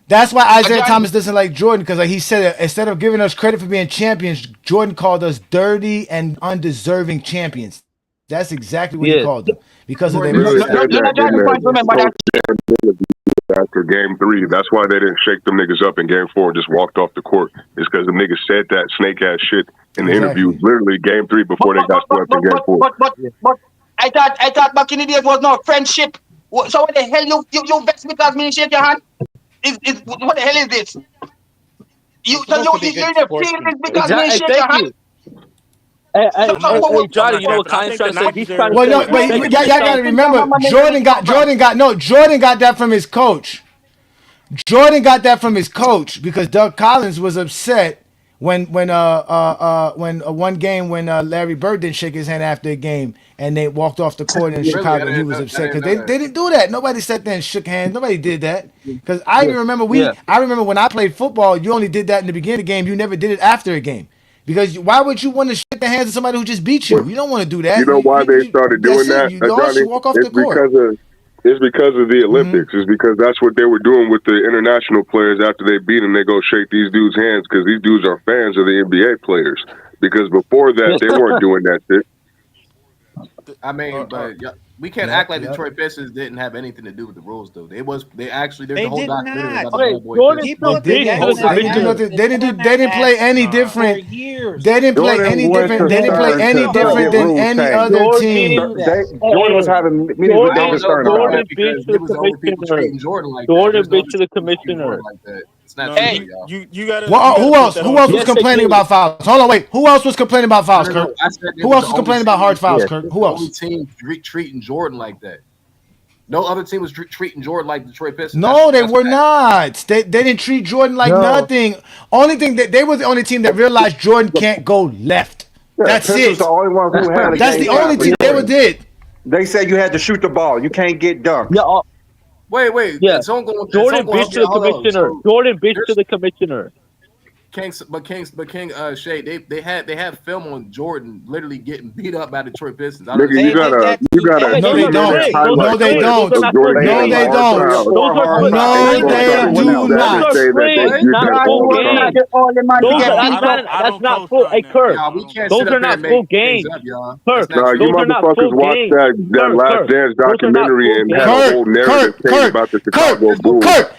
Speaker 3: That's why Isaiah
Speaker 15: Johnny,
Speaker 3: Thomas doesn't like Jordan, because like he said, instead of giving us credit for being champions, Jordan called us dirty and undeserving champions. That's exactly what he
Speaker 10: Yeah.
Speaker 3: called them because of their
Speaker 14: Jordan
Speaker 12: Literally
Speaker 14: did
Speaker 3: misstep.
Speaker 12: said that
Speaker 15: Johnny
Speaker 12: in the
Speaker 15: point, remember that.
Speaker 12: post interview after game 3. That's why they didn't shake them niggas up in game 4 and just walked off the court. It's because the niggas said that snake ass shit in the interview.
Speaker 3: Exactly.
Speaker 12: Literally game 3 before they got swept in game 4.
Speaker 15: But I thought back in the days was no friendship. So what the hell you vex because me shake your hand? What the hell is this? You're in the feelings because me
Speaker 10: Exactly.
Speaker 15: shake your
Speaker 10: Thank
Speaker 15: hand.
Speaker 10: you. Hey,
Speaker 15: So,
Speaker 10: hey, hey,
Speaker 15: what,
Speaker 10: Johnny,
Speaker 16: not
Speaker 10: you know what
Speaker 16: capping. I
Speaker 10: Kyan's
Speaker 16: think
Speaker 10: trying
Speaker 16: the
Speaker 10: to say?
Speaker 16: Nike's
Speaker 10: He's
Speaker 16: are
Speaker 10: trying to
Speaker 3: Well,
Speaker 10: say,
Speaker 3: no, but
Speaker 10: thank you,
Speaker 3: y'all got to remember, Jordan got that from his coach. Jordan got that from his coach because Doug Collins was upset when one game when Larry Bird didn't shake his hand after a game and they walked off the court in
Speaker 14: Really?
Speaker 3: Chicago and he was upset because they didn't do that. Nobody sat there and shook hands. Nobody did that because I even remember I remember when I played football, you only did that in the beginning of the game. You never did it after a game. Because why would you want to shake the hands of somebody who just beat you? You don't want to do that.
Speaker 12: You know why they started doing
Speaker 3: That's it.
Speaker 12: that,
Speaker 3: You all
Speaker 12: Johnny?
Speaker 3: should walk off the court.
Speaker 12: It's because of the Olympics. It's because that's what they were doing with the international players after they beat them. They go shake these dudes' hands because these dudes are fans of the NBA players. Because before that, they weren't doing that shit.
Speaker 14: I mean, but we can't act like Detroit Pistons didn't have anything to do with the rules, though. They actually there's
Speaker 13: They
Speaker 14: the whole
Speaker 13: did
Speaker 14: documentary
Speaker 13: not.
Speaker 14: about the bad boy
Speaker 10: Jordan
Speaker 14: Pistons.
Speaker 3: They didn't play any different. They didn't play any different. They didn't play any different than any other team.
Speaker 6: Jordan was having many
Speaker 14: I don't know
Speaker 6: concern
Speaker 14: about
Speaker 6: about
Speaker 14: that
Speaker 6: it.
Speaker 14: because there was other people treating Jordan like that.
Speaker 10: Jordan
Speaker 14: There's no
Speaker 10: bitched to the
Speaker 14: other people treating
Speaker 10: commissioner.
Speaker 14: Jordan like that. It's not
Speaker 16: No,
Speaker 14: true, y'all.
Speaker 16: you gotta.
Speaker 3: Well, who else? Who else was
Speaker 10: Yes, they
Speaker 3: complaining
Speaker 10: did.
Speaker 3: about fouls? Hold on, wait. Who else was complaining about fouls,
Speaker 14: No,
Speaker 3: Kirk?
Speaker 14: I said they
Speaker 3: Who else
Speaker 14: the
Speaker 3: was complaining
Speaker 14: only
Speaker 3: about hard
Speaker 14: team-
Speaker 3: fouls,
Speaker 10: Yeah.
Speaker 3: Kirk?
Speaker 14: the
Speaker 3: Who
Speaker 14: only
Speaker 3: else?
Speaker 14: team treating Jordan like that. No other team was treating Jordan like Detroit Pistons.
Speaker 3: No, they
Speaker 14: That's
Speaker 3: were
Speaker 14: fact.
Speaker 3: not. They didn't treat Jordan like
Speaker 10: No.
Speaker 3: nothing. Only thing that they were the only team that realized Jordan can't go left. That's
Speaker 6: Pistons
Speaker 3: it.
Speaker 6: the only ones who had a
Speaker 3: That's
Speaker 6: game
Speaker 3: the only
Speaker 6: shot
Speaker 3: thing they
Speaker 6: for
Speaker 3: ever did.
Speaker 6: They said you had to shoot the ball. You can't get dunked.
Speaker 10: Yeah,
Speaker 14: Wait.
Speaker 10: yeah.
Speaker 14: Someone going.
Speaker 10: Jordan bitched to the commissioner. Jordan bitched to the commissioner.
Speaker 14: King Shay, they had film on Jordan literally getting beat up by Detroit Pistons. I don't
Speaker 12: Nigga, you gotta
Speaker 10: Okay,
Speaker 3: No,
Speaker 10: those
Speaker 3: they
Speaker 10: are
Speaker 3: don't.
Speaker 10: clips.
Speaker 3: No,
Speaker 10: Those are
Speaker 3: they
Speaker 10: clips.
Speaker 3: don't.
Speaker 10: Those are not
Speaker 3: No,
Speaker 10: full
Speaker 3: they
Speaker 10: games.
Speaker 3: don't.
Speaker 10: Those are clips.
Speaker 3: No, they do not.
Speaker 10: Those are frames, not full games. That's not full. Hey, Kirk.
Speaker 14: Y'all, we can't
Speaker 10: Those
Speaker 14: sit
Speaker 10: are
Speaker 14: up here
Speaker 10: not
Speaker 14: and make
Speaker 10: full
Speaker 14: things
Speaker 10: games.
Speaker 14: up, y'all.
Speaker 10: Kirk,
Speaker 14: That's not
Speaker 12: Nah,
Speaker 14: true.
Speaker 12: you
Speaker 10: those are not
Speaker 12: motherfuckers
Speaker 10: full
Speaker 12: watched
Speaker 10: games.
Speaker 12: that Last Dance
Speaker 10: Those are not
Speaker 12: documentary
Speaker 10: full
Speaker 12: and had a
Speaker 10: games.
Speaker 12: whole narrative change about the Chicago Bulls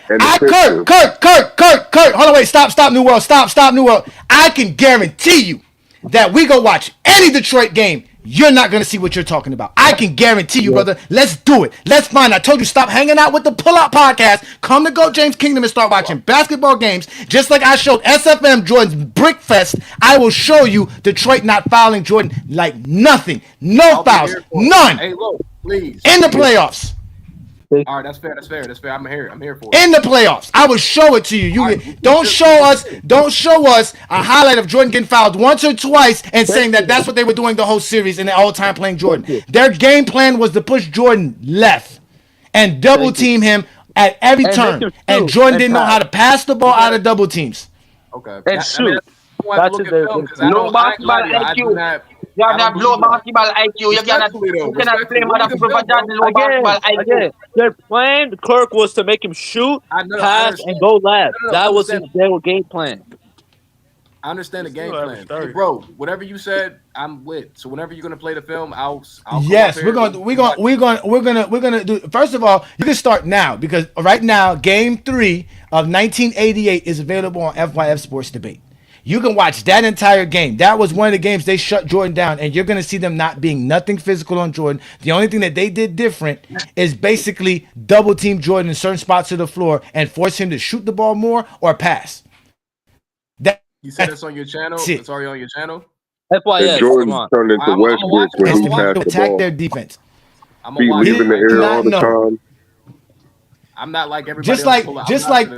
Speaker 12: and the Pistons.
Speaker 3: Kurt. Hold on, wait. Stop, New World. Stop, New World. I can guarantee you that we go watch any Detroit game. You're not going to see what you're talking about. I can guarantee you, brother. Let's do it. Let's find. I told you, stop hanging out with the Pull-Out Podcast. Come to Go James Kingdom and start watching basketball games. Just like I showed SFM Jordan's Brick Fest, I will show you Detroit not fouling Jordan like nothing. No
Speaker 14: I'll be
Speaker 3: fouls.
Speaker 14: here for it.
Speaker 3: None.
Speaker 14: Hey, look, please.
Speaker 3: In the playoffs.
Speaker 14: All right, that's fair. I'm here for it.
Speaker 3: In the playoffs. I will show it to you. Don't show us a highlight of Jordan getting fouled once or twice and saying that that's what they were doing the whole series and the whole time playing Jordan. Their game plan was to push Jordan left and double team him at every turn. And Jordan didn't know how to pass the ball out of double teams.
Speaker 14: Okay.
Speaker 10: And shoot.
Speaker 14: That's it.
Speaker 15: Low basketball IQ. You have that low basketball IQ. You cannot blame other people for that low basketball IQ.
Speaker 10: Again, their plan, Kirk, was to make him shoot, pass, and go left. That was their game plan.
Speaker 14: I understand the game plan, hey, bro. Whatever you said, I'm with. So whenever you're gonna play the film, I'll
Speaker 3: yes, we're gonna do. First of all, you can start now because right now, Game 3 of 1988 is available on FYF Sports Debate. You can watch that entire game. That was one of the games they shut Jordan down, and you're going to see them not being nothing physical on Jordan. The only thing that they did different is basically double team Jordan in certain spots of the floor and force him to shoot the ball more or pass.
Speaker 14: You said it's on your channel? It's already on your channel?
Speaker 10: FYS,
Speaker 12: Jordan turned into Westbrook when he passed the
Speaker 3: attack
Speaker 12: ball.
Speaker 3: their defense.
Speaker 12: He leaving the air all the time.
Speaker 14: I'm not like everybody
Speaker 3: Just like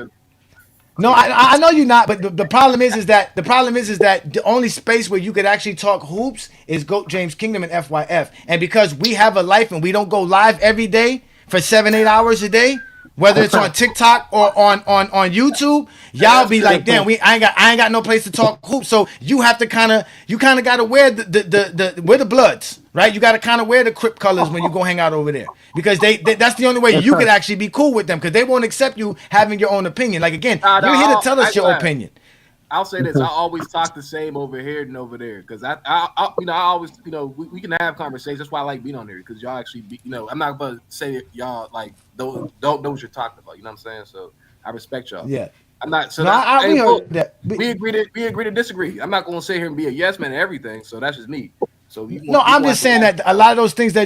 Speaker 3: no, I know you're not, but the problem is that the only space where you could actually talk hoops is Goat James Kingdom and FYF. And because we have a life and we don't go live every day for 7-8 hours a day, whether it's on TikTok or on YouTube, y'all be like, damn, I ain't got no place to talk hoops. So you have to kind of got to wear wear the Bloods, right? You got to kind of wear the Crip colors when you go hang out over there, because they that's the only way you could actually be cool with them, because they won't accept you having your own opinion. Like, again, you're here to tell us your opinion.
Speaker 14: I'll say this: I always talk the same over here than over there, because I always, we can have conversations. That's why I like being on here, because y'all actually, I'm not going to say y'all like don't know what you're talking about. You know what I'm saying? So I respect y'all.
Speaker 3: Yeah.
Speaker 14: I'm not. So
Speaker 3: we heard that.
Speaker 14: We agree to disagree. I'm not going to sit here and be a yes man to everything. So that's just me. So
Speaker 3: I'm just saying that a lot of those things a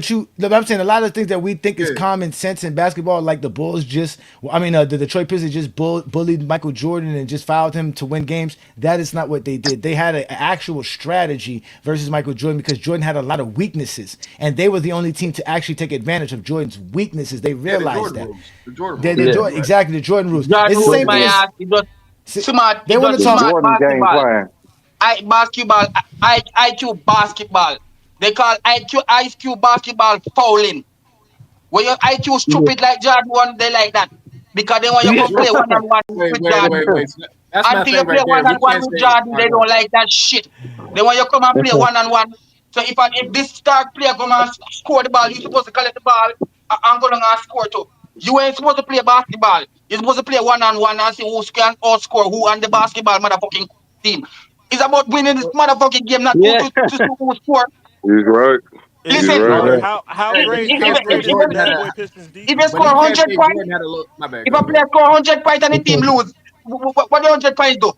Speaker 3: lot of things that we think is common sense in basketball, like the Bulls the Detroit Pistons just bullied Michael Jordan and just fouled him to win games. That is not what they did. They had an actual strategy versus Michael Jordan, because Jordan had a lot of weaknesses, and they were the only team to actually take advantage of Jordan's weaknesses. They realized that.
Speaker 14: The Jordan rules.
Speaker 3: Exactly, the Jordan rules.
Speaker 15: Jordan
Speaker 3: It's the same thing.
Speaker 15: Smart.
Speaker 3: They want to talk
Speaker 4: Jordan game plan.
Speaker 15: IQ basketball. They call IQ basketball fouling. When your IQ stupid like Jordan one, they like that, because they want you to play one-on-one with Jordan.
Speaker 14: Wait.
Speaker 15: Until you play one-on-one with Jordan, they don't like that shit. They want you to come and play one-on-one. So if this star player come and score the ball, you're supposed to collect the ball and go down and score too. You ain't supposed to play basketball. You're supposed to play one-on-one and see who can outscore who on the basketball motherfucking team. It's about winning this motherfucking game, not who score.
Speaker 12: He's right.
Speaker 15: Listen,
Speaker 16: How great is that boy Pistons defense?
Speaker 15: If they score 100 points, if a player score 100 points and the team lose, what the 100 points do?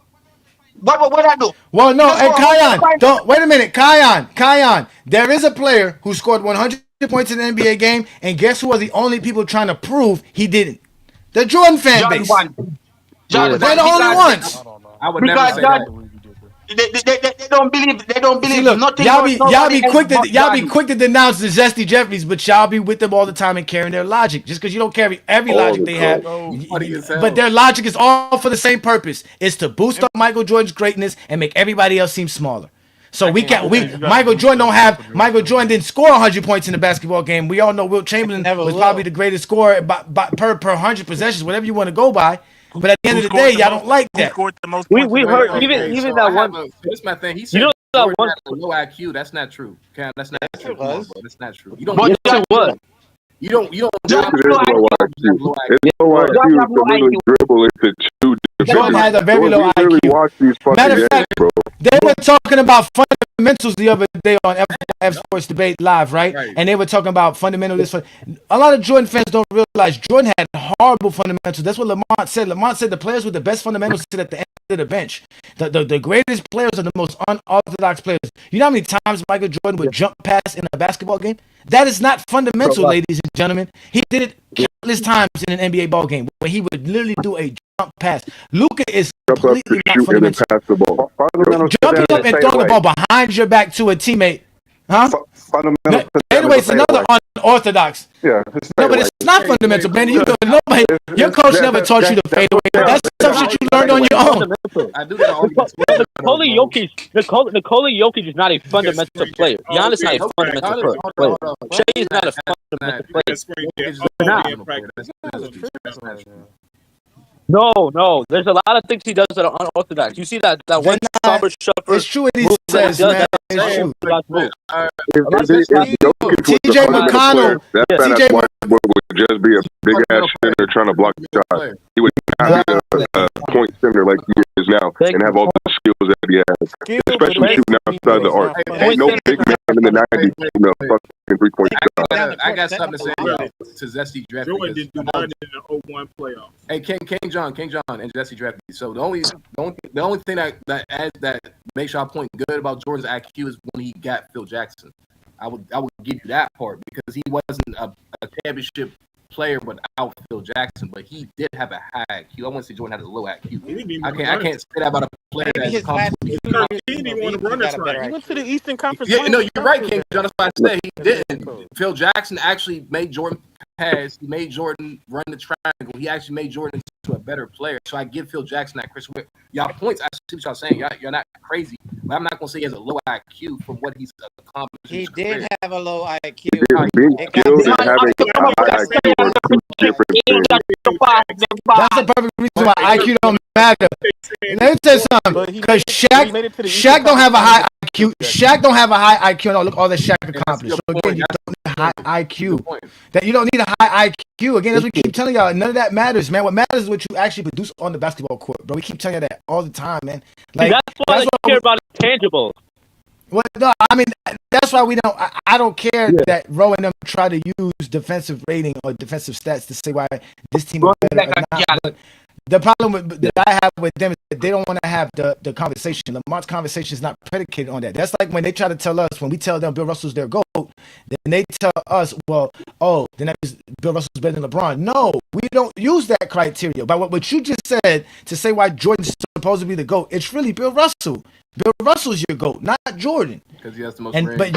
Speaker 15: What that do?
Speaker 3: Well, no, and Kion, wait a minute, Kion. There is a player who scored 100 points in an NBA game, and guess who are the only people trying to prove he didn't? The Jordan fan base. They're the only ones.
Speaker 14: I would never say that.
Speaker 15: They don't believe.
Speaker 3: See, look,
Speaker 15: nothing.
Speaker 3: Y'all be quick to denounce the Zesty Jeffries, but y'all be with them all the time and carrying their logic. Just because you don't carry every logic they have, but their logic is all for the same purpose: it's to boost up Michael Jordan's greatness and make everybody else seem smaller. So Michael Jordan didn't score 100 points in the basketball game. We all know Wilt Chamberlain was probably the greatest scorer per 100 possessions, whatever you want to go by. But at the end of the day, y'all don't like that.
Speaker 10: We heard even that one.
Speaker 14: This my thing. He said Jordan had a low IQ. That's not true. Cam, that's not true. That's not true. You don't.
Speaker 10: Yes, it was.
Speaker 14: You don't.
Speaker 12: Yes, it is low IQ. It's low IQ to literally dribble into two.
Speaker 3: Jordan had a very low IQ. Matter of fact, they were talking about fundamentals the other day on F Sports Debate Live, right? And they were talking about fundamentals. A lot of Jordan fans don't realize Jordan had horrible fundamentals. That's what Lamont said. Lamont said the players with the best fundamentals sit at the end of the bench. The greatest players are the most unorthodox players. You know how many times Michael Jordan would jump pass in a basketball game? That is not fundamental, ladies and gentlemen. He did it countless times in an NBA ball game where he would literally do a jump pass. Luka is completely not fundamental. Jumping up and throwing the ball behind your back to a teammate. Huh? Anyway, it's another unorthodox.
Speaker 4: Yeah.
Speaker 3: No, but it's not fundamental, Benny. Your coach never taught you to fade away. That's some shit you learned on your own.
Speaker 14: I do that all
Speaker 10: Nikola Jokic is not a fundamental player. Giannis is not a fundamental player. Shea is not a fundamental player. No. There's a lot of things he does that are unorthodox. You see that one somber shuffle.
Speaker 3: It's true what he says, man. It's true.
Speaker 12: TJ
Speaker 3: McConnell.
Speaker 12: TJ would just be a big ass center trying to block the shot. He would not be a point center like he is now and have all the skills that he has, especially shooting outside the arc. Ain't no big man in the 90s shooting a fucking 3-point shot.
Speaker 14: I got something to say to Zesty Draft.
Speaker 5: Jordan didn't do nothing in the 01 playoffs.
Speaker 14: Hey, King John, and Zesty Draft. So the only thing that makes y'all point good about Jordan's IQ is when he got Phil Jackson. I would give you that part, because he wasn't a championship player without Phil Jackson, but he did have a high IQ. I wouldn't say Jordan had a low IQ. I can't say that about a player that's
Speaker 5: he didn't want to run this right.
Speaker 16: He went to the Eastern Conference.
Speaker 14: Yeah, no, you're right, King John. That's why I said he didn't. Phil Jackson actually made Jordan pass. He made Jordan run the triangle. He actually made Jordan into a better player. So I give Phil Jackson that. Chris, y'all points. I see what y'all saying. You're not crazy, But I'm not gonna say he has a low IQ from what he's accomplished.
Speaker 13: He did have a low IQ.
Speaker 12: Being skilled and having a high IQ are two different things.
Speaker 3: That's the perfect reason why IQ don't matter. Let me tell you something. Because Shaq don't have a high IQ. Shaq don't have a high IQ. No, look all that Shaq accomplished. So again, you don't need a high IQ. That you don't need a high IQ. Again, as we keep telling y'all, none of that matters, man. What matters is what you actually produce on the basketball court, bro. We keep telling you that all the time, man. Like
Speaker 10: that's why they care about intangibles.
Speaker 3: Well, no, I mean that's why we don't. I don't care that Roe and them try to use defensive rating or defensive stats to say why this team is better or not. But the problem that I have with them is that they don't want to have the conversation. Lamar's conversation is not predicated on that. That's like when they try to tell us, when we tell them Bill Russell's their GOAT, then they tell us, well, then that means Bill Russell's better than LeBron. No, we don't use that criteria. But what you just said to say why Jordan's supposed to be the GOAT, it's really Bill Russell. Bill Russell's your GOAT, not Jordan.
Speaker 14: Because he has the most.
Speaker 3: But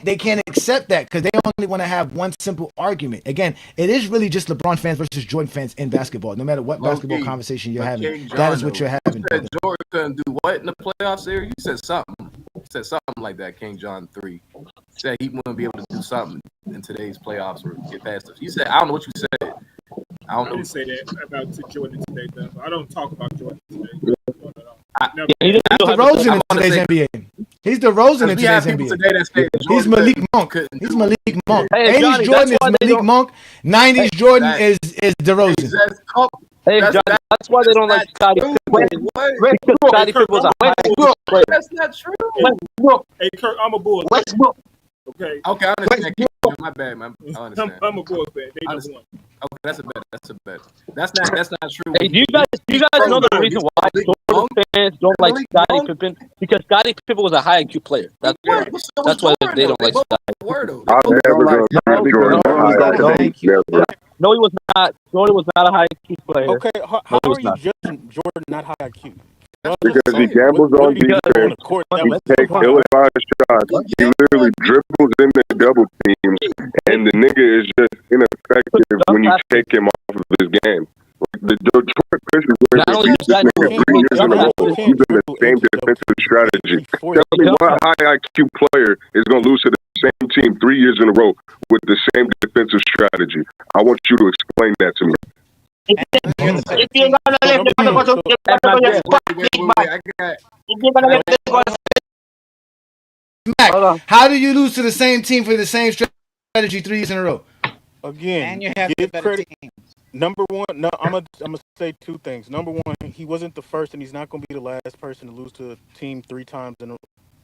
Speaker 3: they can't accept that because they only want to have one simple argument. Again, it is really just LeBron fans versus Jordan fans in basketball. No matter what basketball conversation you're having, that is what you're having.
Speaker 14: You said Jordan couldn't do what in the playoff series? You said something. You said something like that. King John 3 said he wouldn't be able to do something in today's playoffs or get past us. You said I don't know what you said. I
Speaker 5: didn't say that about Jordan today, though. I don't talk about Jordan today.
Speaker 3: He's DeRozan in today's NBA. He's DeRozan in today's NBA. He's Malik Monk. He's Malik Monk. 80s Jordan is Malik Monk. 90s Jordan is DeRozan.
Speaker 10: Hey, John, that's why they don't like Scottie Pippen. Scottie Pippen was a high IQ player.
Speaker 14: That's not true.
Speaker 5: Hey, Kurt, I'm a Bulls.
Speaker 14: Westbrook.
Speaker 5: Okay.
Speaker 14: Okay, I understand. My bad, man. I understand.
Speaker 5: I'm a Bulls fan. They don't want.
Speaker 14: Okay, that's a bet. That's not true.
Speaker 10: Hey, do you guys know the reason why Jordan fans don't like Scottie Pippen? Because Scottie Pippen was a high IQ player. That's why they don't like Scottie.
Speaker 12: I'm never going to say Jordan high IQ.
Speaker 10: No, he was not. Jordan was not a high IQ player.
Speaker 11: Okay, how are you judging Jordan not high IQ?
Speaker 12: Because he gambles on defense, he takes ill-advised shots, he literally dribbles into double teams, and the nigga is just ineffective when you take him off of his game. The Detroit Pistons were beat this nigga 3 years in a row using the same defensive strategy. Tell me what high IQ player is going to lose to the same team 3 years in a row with the same defensive strategy. I want you to explain that to me.
Speaker 15: If you're gonna let the go to
Speaker 3: Mac, how do you lose to the same team for the same strategy 3 years in a row?
Speaker 11: Again,
Speaker 13: and you have
Speaker 11: give
Speaker 13: better
Speaker 11: credit.
Speaker 13: teams.
Speaker 11: Number one, no, I'm gonna say two things. Number one, he wasn't the first, and he's not gonna be the last person to lose to a team 3 times in a.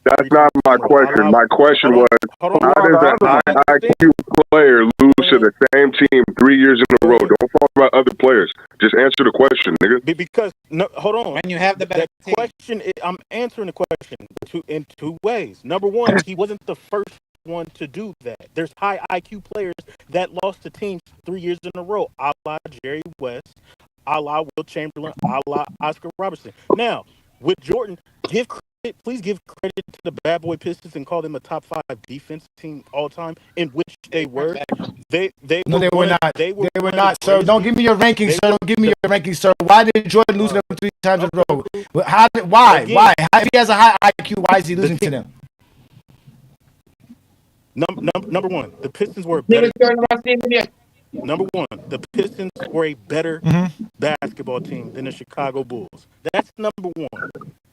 Speaker 12: That's not my question. My question was, how does a high IQ player lose to the same team 3 years in a row? Don't talk about other players. Just answer the question, nigga.
Speaker 11: Because hold on.
Speaker 13: When you have the better team.
Speaker 11: Question, I'm answering the question in two ways. Number one, he wasn't the first one to do that. There's high IQ players that lost to teams 3 years in a row, a la Jerry West, a la Will Chamberlain, a la Oscar Robertson. Now, with Jordan, please give credit to the Bad Boy Pistons and call them a top 5 defense team all time, in which they were. They were not. They were not, sir. Don't give me your rankings, sir. Don't give me your rankings, sir. Why did Jordan lose them 3 times in a row? Why? Why? If he has a high IQ, why is he losing to them? Number one, the Pistons were better. Number one, the Pistons were a better basketball team than the Chicago Bulls. That's number one.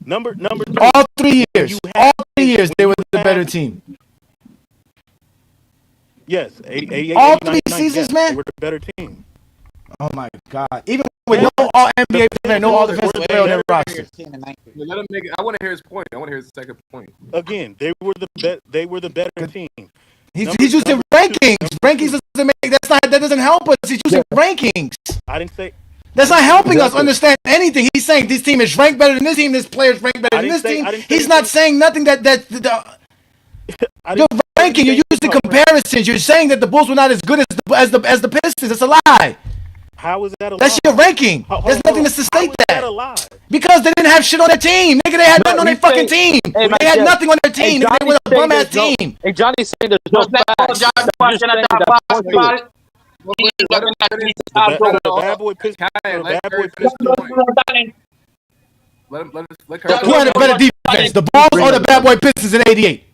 Speaker 11: Number two. All 3 years. All 3 years they were the better team. Yes. All 3 seasons, man. They were the better team. Oh my God. Even with no all NBA player, no all defensive player on their roster.
Speaker 14: Let him make it. I want to hear his point. I want to hear his second point.
Speaker 11: Again, they were the better team.
Speaker 3: He's using rankings. Rankings doesn't make that doesn't help us. He's using rankings.
Speaker 11: I didn't say
Speaker 3: that's not helping us understand anything. He's saying this team is ranked better than this team. This player is ranked better than this team. He's not saying nothing you're ranking. You're using comparisons. You're saying that the Bulls were not as good as the Pistons. It's a lie.
Speaker 11: How is that a lie?
Speaker 3: That's your ranking. There's nothing to state that.
Speaker 11: A lie?
Speaker 3: Because they didn't have shit on their team. Nigga, they had nothing on their fucking team. They had nothing on their team. They were a bum ass team.
Speaker 10: Hey, Johnny's saying there's no facts.
Speaker 11: The Bad Boy Pistons.
Speaker 3: Who had a better defense, the Bulls or the Bad Boy Pistons in '88?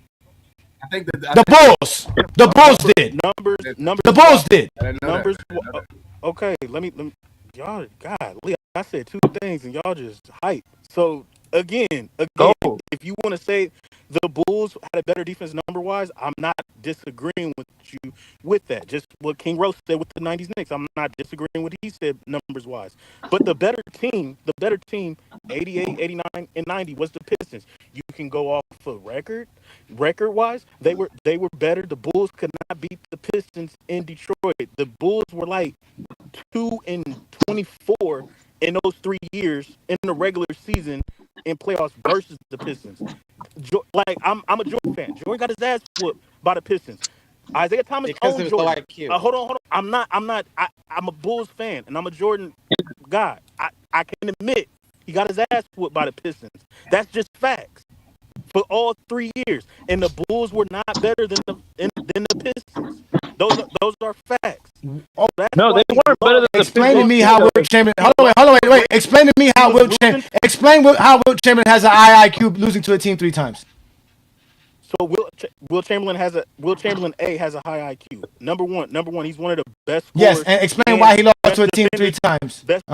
Speaker 14: I think that
Speaker 3: The Bulls. The Bulls did.
Speaker 10: Numbers.
Speaker 3: The Bulls did.
Speaker 10: Numbers. Okay, let me. Y'all, God, I said two things and y'all just hype. So again, if you want to say the Bulls had a better defense number wise, I'm not disagreeing with you with that. Just what King Rose said with the '90s Knicks, I'm not disagreeing with what he said numbers wise. But the better team, 88, 89, and 90 was the Pistons. You can go off of record wise, they were better. The Bulls could not beat the Pistons in Detroit. The Bulls were like 2-24 in those 3 years in the regular season in playoffs versus the Pistons. Like I'm a Jordan fan. Jordan got his ass whooped by the Pistons. Isaiah Thomas
Speaker 13: because
Speaker 10: owned
Speaker 13: of low
Speaker 10: Jordan.
Speaker 13: IQ.
Speaker 10: Hold on. I'm a Bulls fan and I'm a Jordan guy. I can admit he got his ass whooped by the Pistons. That's just facts. For all 3 years, and the Bulls were not better than the Pistons. Those are facts.
Speaker 3: Oh,
Speaker 10: no, they weren't better than the Pistons.
Speaker 3: Explain to me how Wilt Chamberlain. Hold on, wait. Explain to me how Wilt Chamberlain. Explain how Wilt Chamberlain has an IIQ losing to a team 3 times.
Speaker 10: So Wilt Chamberlain has a high IQ. Number one, he's one of the best scorers.
Speaker 3: Yes, and explain why he lost to a team 3 times.
Speaker 10: Best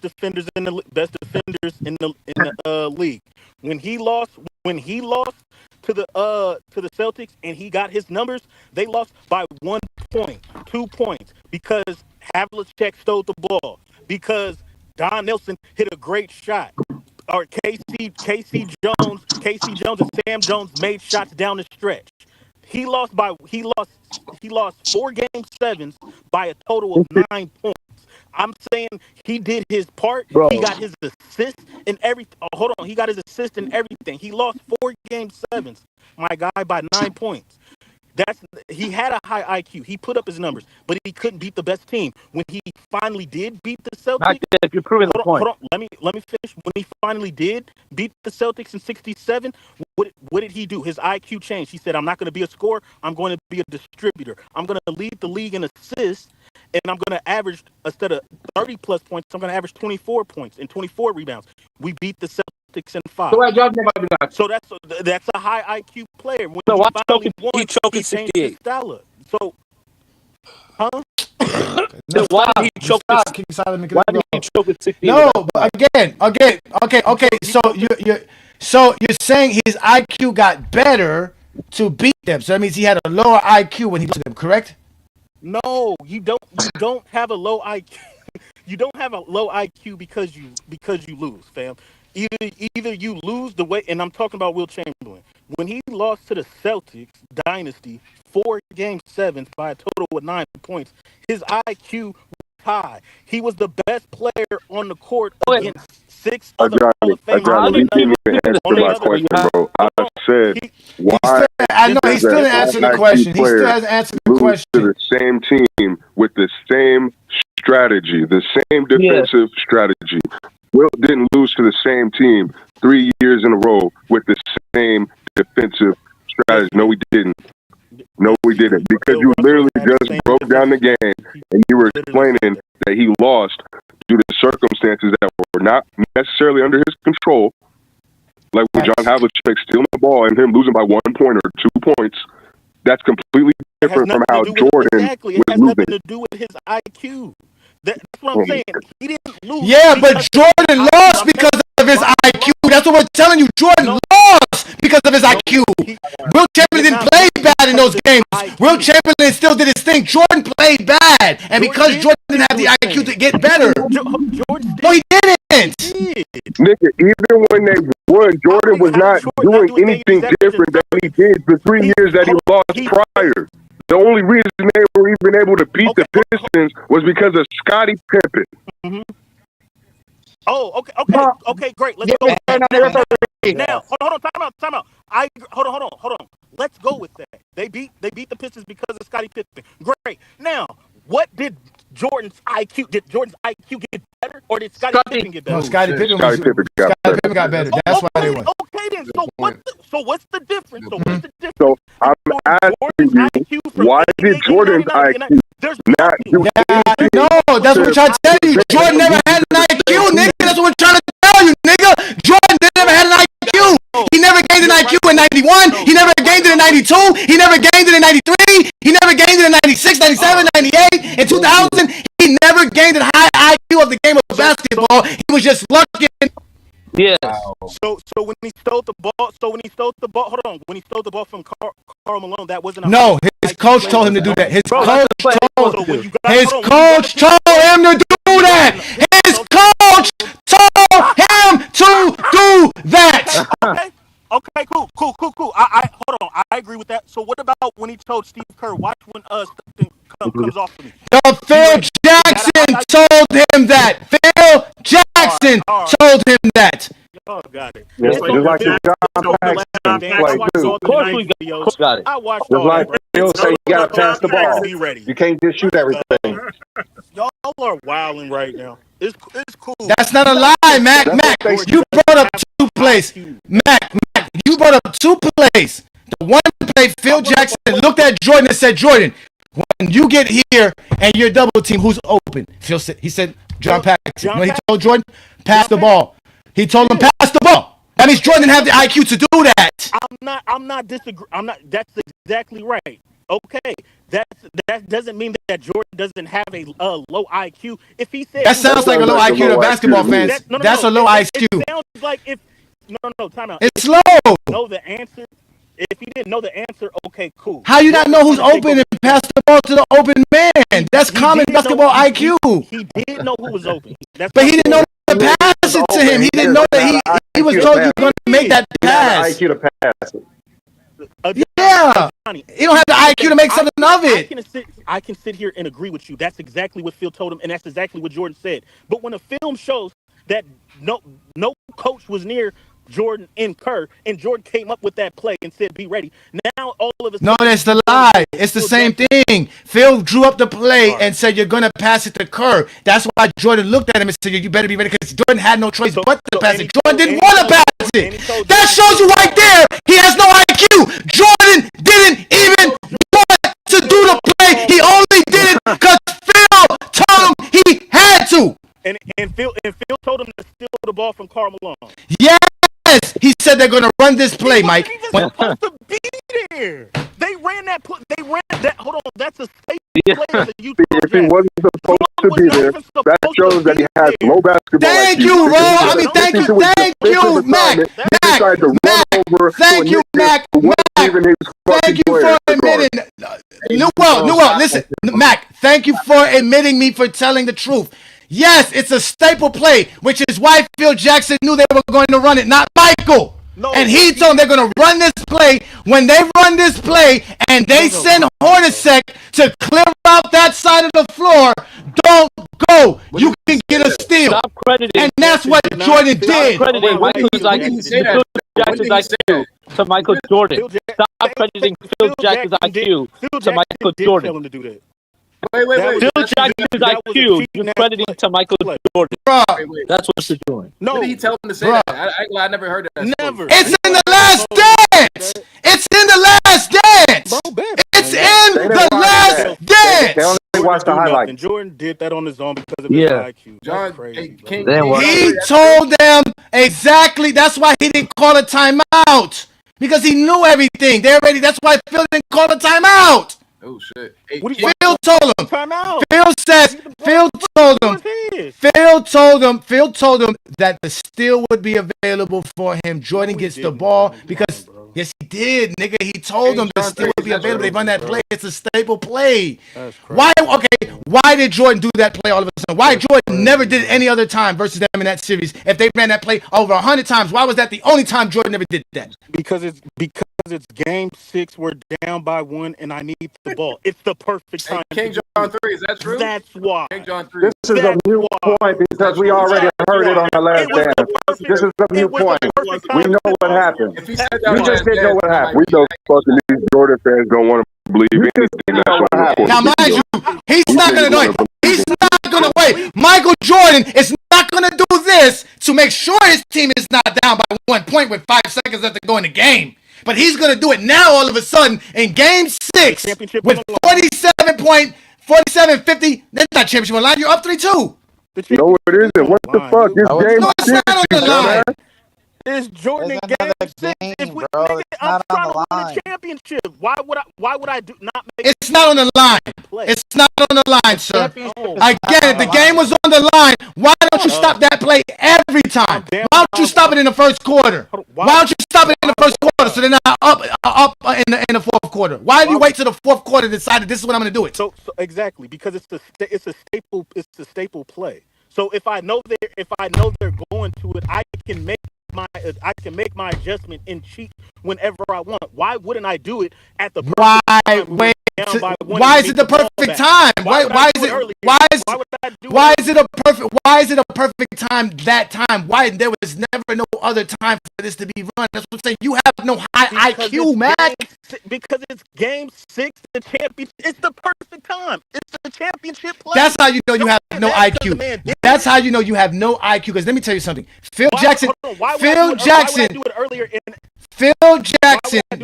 Speaker 10: defenders in the league. When he lost to the Celtics and he got his numbers, they lost by 1 point, 2 points because Havlicek stole the ball, because Don Nelson hit a great shot, or Casey Jones and Sam Jones made shots down the stretch. He lost 4 game 7s by a total of 9 points. I'm saying he did his part.
Speaker 9: Bro.
Speaker 10: He got his assist and everything. Hold on. He got his assist and everything. He lost 4 game 7s, my guy, by 9 points. He had a high IQ. He put up his numbers, but he couldn't beat the best team. When he finally did beat the Celtics,
Speaker 9: Not yet, if you're proving the point.
Speaker 10: Hold on. Let me finish. When he finally did beat the Celtics in '67, what did he do? His IQ changed. He said, "I'm not going to be a scorer. I'm going to be a distributor. I'm going to lead the league in assists, and I'm going to average, instead of 30 plus points, I'm going to average 24 points and 24 rebounds." We beat the Celtics in 5. So that's a high IQ player. When
Speaker 9: So
Speaker 10: he choked
Speaker 9: in 68.
Speaker 10: So, huh?
Speaker 9: So why did he choke? Why did he choke at 68?
Speaker 3: No, but again. Okay. So you're saying his IQ got better to beat them. So that means he had a lower IQ when he beat them, correct?
Speaker 10: No, you don't have a low IQ. You don't have a low IQ because you lose, fam. Either you lose the way, and I'm talking about Wilt Chamberlain. When he lost to the Celtics dynasty 4 game 7s by a total of 9 points, his IQ was high. He was the best player on the court against 6 other Hall of Famers.
Speaker 12: You didn't even answer my question, bro. I said, why
Speaker 3: I know he still didn't answer the question. He still hasn't answered the question.
Speaker 12: To the same team with the same strategy, the same defensive strategy. Wilt didn't lose to the same team 3 years in a row with the same defensive strategy. No, we didn't. Because you literally just broke down the game and you were explaining that he lost due to circumstances that were not necessarily under his control. Like with John Havlicek stealing the ball and him losing by 1 point or 2 points. That's completely different from how Jordan
Speaker 10: It has nothing to do with his IQ. That's what I'm saying. He didn't lose.
Speaker 3: Yeah, but Jordan lost because of his IQ. That's what we're telling you. Jordan lost because of his IQ. Wilt Chamberlain didn't play bad in those games. Wilt Chamberlain still did his thing. Jordan played bad. And because Jordan didn't have the IQ to get better. No, he didn't.
Speaker 12: Nigga, even when they won, Jordan was not doing anything different than he did the 3 years that he lost prior. The only reason they were even able to beat the Pistons was because of Scottie Pippen.
Speaker 10: Mm-hmm. Oh, okay, great. Let's go. Now, hold on, time out. Hold on. Let's go with that. They beat the Pistons because of Scottie Pippen. Great. Now, what did Jordan's IQ? Did Jordan's IQ get better, or did Scottie Pippen get better?
Speaker 3: No, Scottie Pippen got better. That's why they won.
Speaker 10: Okay, then. So what's the difference?
Speaker 12: So I'm asking you, why did Jordan's IQ not do anything?
Speaker 3: No, that's what I'm trying to tell you. Jordan never had an IQ, nigga. That's what I'm trying to tell you, nigga. gained an IQ in 91. He never gained it in 92. He never gained it in 93. He never gained it in 96, 97, 98. In 2000, he never gained a high IQ of the game of basketball. He was just lucky.
Speaker 9: Yeah.
Speaker 10: So when he stole the ball, hold on. When he stole the ball from Karl Malone, that wasn't a
Speaker 3: No, his coach told him to do that. His coach told him to do that. His coach told him to do that.
Speaker 10: Okay, cool. I hold on. I agree with that. So what about when he told Steve Kerr, watch when something comes off of me?
Speaker 3: Phil Jackson told him that. Phil Jackson told him that.
Speaker 10: Oh, got it.
Speaker 6: Yeah, just like the John Paxson play too.
Speaker 9: Of course we got it.
Speaker 10: I watched
Speaker 6: Just like Phil say, you gotta pass the ball.
Speaker 10: Be ready.
Speaker 6: You can't just shoot everything.
Speaker 10: Y'all are wilding right now. It's cool.
Speaker 3: That's not a lie, Mac. You brought up two plays. Mac, you brought up two plays. The one play, Phil Jackson looked at Jordan and said, Jordan, when you get here and you're double team, who's open? He said, John Paxson. When he told Jordan, pass the ball. He told him, pass the ball. That means Jordan didn't have the IQ to do that.
Speaker 10: I'm not disagreeing. That's exactly right. Okay, that doesn't mean that Jordan doesn't have a low IQ. If he said
Speaker 3: that sounds like a low IQ to basketball fans. That's a low IQ.
Speaker 10: It sounds like time out.
Speaker 3: It's low.
Speaker 10: Know the answer. If he didn't know the answer, okay, cool.
Speaker 3: How you not know who's open and pass the ball to the open man? That's common basketball IQ.
Speaker 10: He did know who was open.
Speaker 3: But he didn't know to pass it to him. He didn't know that he was told you're going to make that pass.
Speaker 6: IQ to pass it.
Speaker 3: Yeah. You don't have the IQ to make something of it.
Speaker 10: I can sit here and agree with you. That's exactly what Phil told him, and that's exactly what Jordan said. But when the film shows that no coach was near Jordan and Kerr, and Jordan came up with that play and said, be ready. Now all of a sudden...
Speaker 3: No, that's the lie. It's the same thing. Phil drew up the play and said, you're going to pass it to Kerr. That's why Jordan looked at him and said, you better be ready, because Jordan had no choice but to pass it. Jordan didn't want to pass it. That shows you right there he has no IQ. Jordan didn't even want to do the play. He only did it because Phil told him he had to.
Speaker 10: And Phil told him to steal the ball from Karl Malone.
Speaker 3: Yes, he said they're going to run this play, Mike.
Speaker 10: He wasn't supposed to be there. They ran that. Hold on, that's a state play of the Utah Jazz.
Speaker 12: If he wasn't supposed to be there, that shows that he has low basketball.
Speaker 3: Thank you, Ro. I mean, thank you, Mac. Thank you, Mac. Thank you for admitting. Newell, listen, Mac. Thank you for admitting me for telling the truth. Yes, it's a staple play, which is why Phil Jackson knew they were going to run it, not Michael. No, and he told them they're going to run this play. When they run this play and they send Hornacek to clear out that side of the floor, don't go. You can get a steal.
Speaker 9: Stop crediting.
Speaker 3: And that's what Jordan did.
Speaker 9: Stop crediting Phil Jackson's IQ to Michael Jordan. Stop crediting Phil Jackson's IQ to Michael Jordan.
Speaker 10: Tell him to do that.
Speaker 14: Wait.
Speaker 9: Phil Jackson's IQ, you're crediting to Michael Jordan. That's what you're doing.
Speaker 14: No, what did he tell him to say that? I never heard that.
Speaker 10: Never.
Speaker 3: It's in the last dance. It's in the last dance. It's in the last dance.
Speaker 6: They only watch the highlights.
Speaker 10: And Jordan did that on his own because of his IQ.
Speaker 14: John,
Speaker 10: crazy,
Speaker 3: he told them exactly. That's why he didn't call a timeout, because he knew everything. That's why Phil didn't call a timeout.
Speaker 14: Oh shit! Hey,
Speaker 3: Phil told him. Phil told him that the steal would be available for him. Jordan gets the ball because yes, he did, nigga. He told him the steal would be available. They run that play. It's a staple play. Why did Jordan do that play all of a sudden? Why Jordan never did it any other time versus them in that series? If they ran that play over 100 times, why was that the only time Jordan never did that?
Speaker 10: Because it's game 6. We're down by 1, and I need the ball. It's the perfect time.
Speaker 14: King John 3, is that true?
Speaker 10: That's why.
Speaker 14: King John 3.
Speaker 6: This is a new point because we already heard it on the last dance. This is a new point. We know what happened. We just didn't know what happened.
Speaker 12: We know fucking these Jordan fans don't want to believe anything.
Speaker 3: Now, mind you, he's not going to do it. He's not going to wait. Michael Jordan is not going to do this to make sure his team is not down by 1 point with 5 seconds left to go in the game. But he's going to do it now all of a sudden in game 6 with 47-50. That's not championship on the line. You're up 3-2.
Speaker 12: No, it isn't. What the fuck? This game
Speaker 3: no, it's not on the line.
Speaker 10: It's Jordan
Speaker 17: It's
Speaker 10: game
Speaker 17: another
Speaker 10: 6.
Speaker 17: game,
Speaker 10: If we,
Speaker 17: bro.
Speaker 10: nigga,
Speaker 17: It's
Speaker 10: I'm
Speaker 17: not on
Speaker 10: trying
Speaker 17: the
Speaker 10: to win
Speaker 17: line.
Speaker 10: a championship. Why would I do not make?
Speaker 3: It's not on the line. It's not on the line, sir. Again, if the game was on the line, why don't you stop that play every time? Why don't you stop it in the first quarter? Why don't you stop it in the first quarter so they're not up in the fourth quarter? Why did you wait till the fourth quarter to decide that this is what I'm going to do it?
Speaker 10: So exactly, because it's a staple play. So if I know they're going to it, I can make my adjustment and cheat whenever I want. Why wouldn't I do it at the perfect time?
Speaker 3: Why is it the perfect time? Why is it a perfect time that time? Why there was never no other time for this to be run? That's what I'm saying. You have no high IQ, man.
Speaker 10: Because it's game 6, the championship. It's the perfect time. It's the championship play.
Speaker 3: That's how you know you have no IQ. That's how you know you have no IQ. Because let me tell you something. Phil Jackson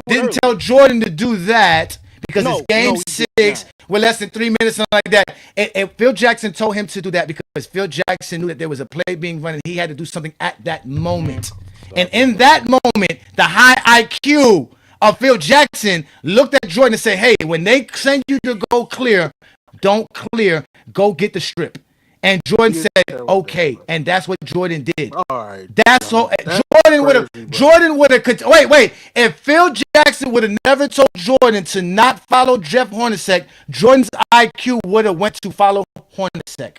Speaker 3: didn't tell Jordan to do that because it's game 6 with less than 3 minutes, something like that. And Phil Jackson told him to do that because Phil Jackson knew that there was a play being run and he had to do something at that moment. And in that moment, the high IQ of Phil Jackson looked at Jordan and said, hey, when they send you to go clear, don't clear, go get the strip. And Jordan said, okay. And that's what Jordan did. That's so Jordan would have wait. If Phil Jackson would have never told Jordan to not follow Jeff Hornacek, Jordan's IQ would have went to follow Hornacek.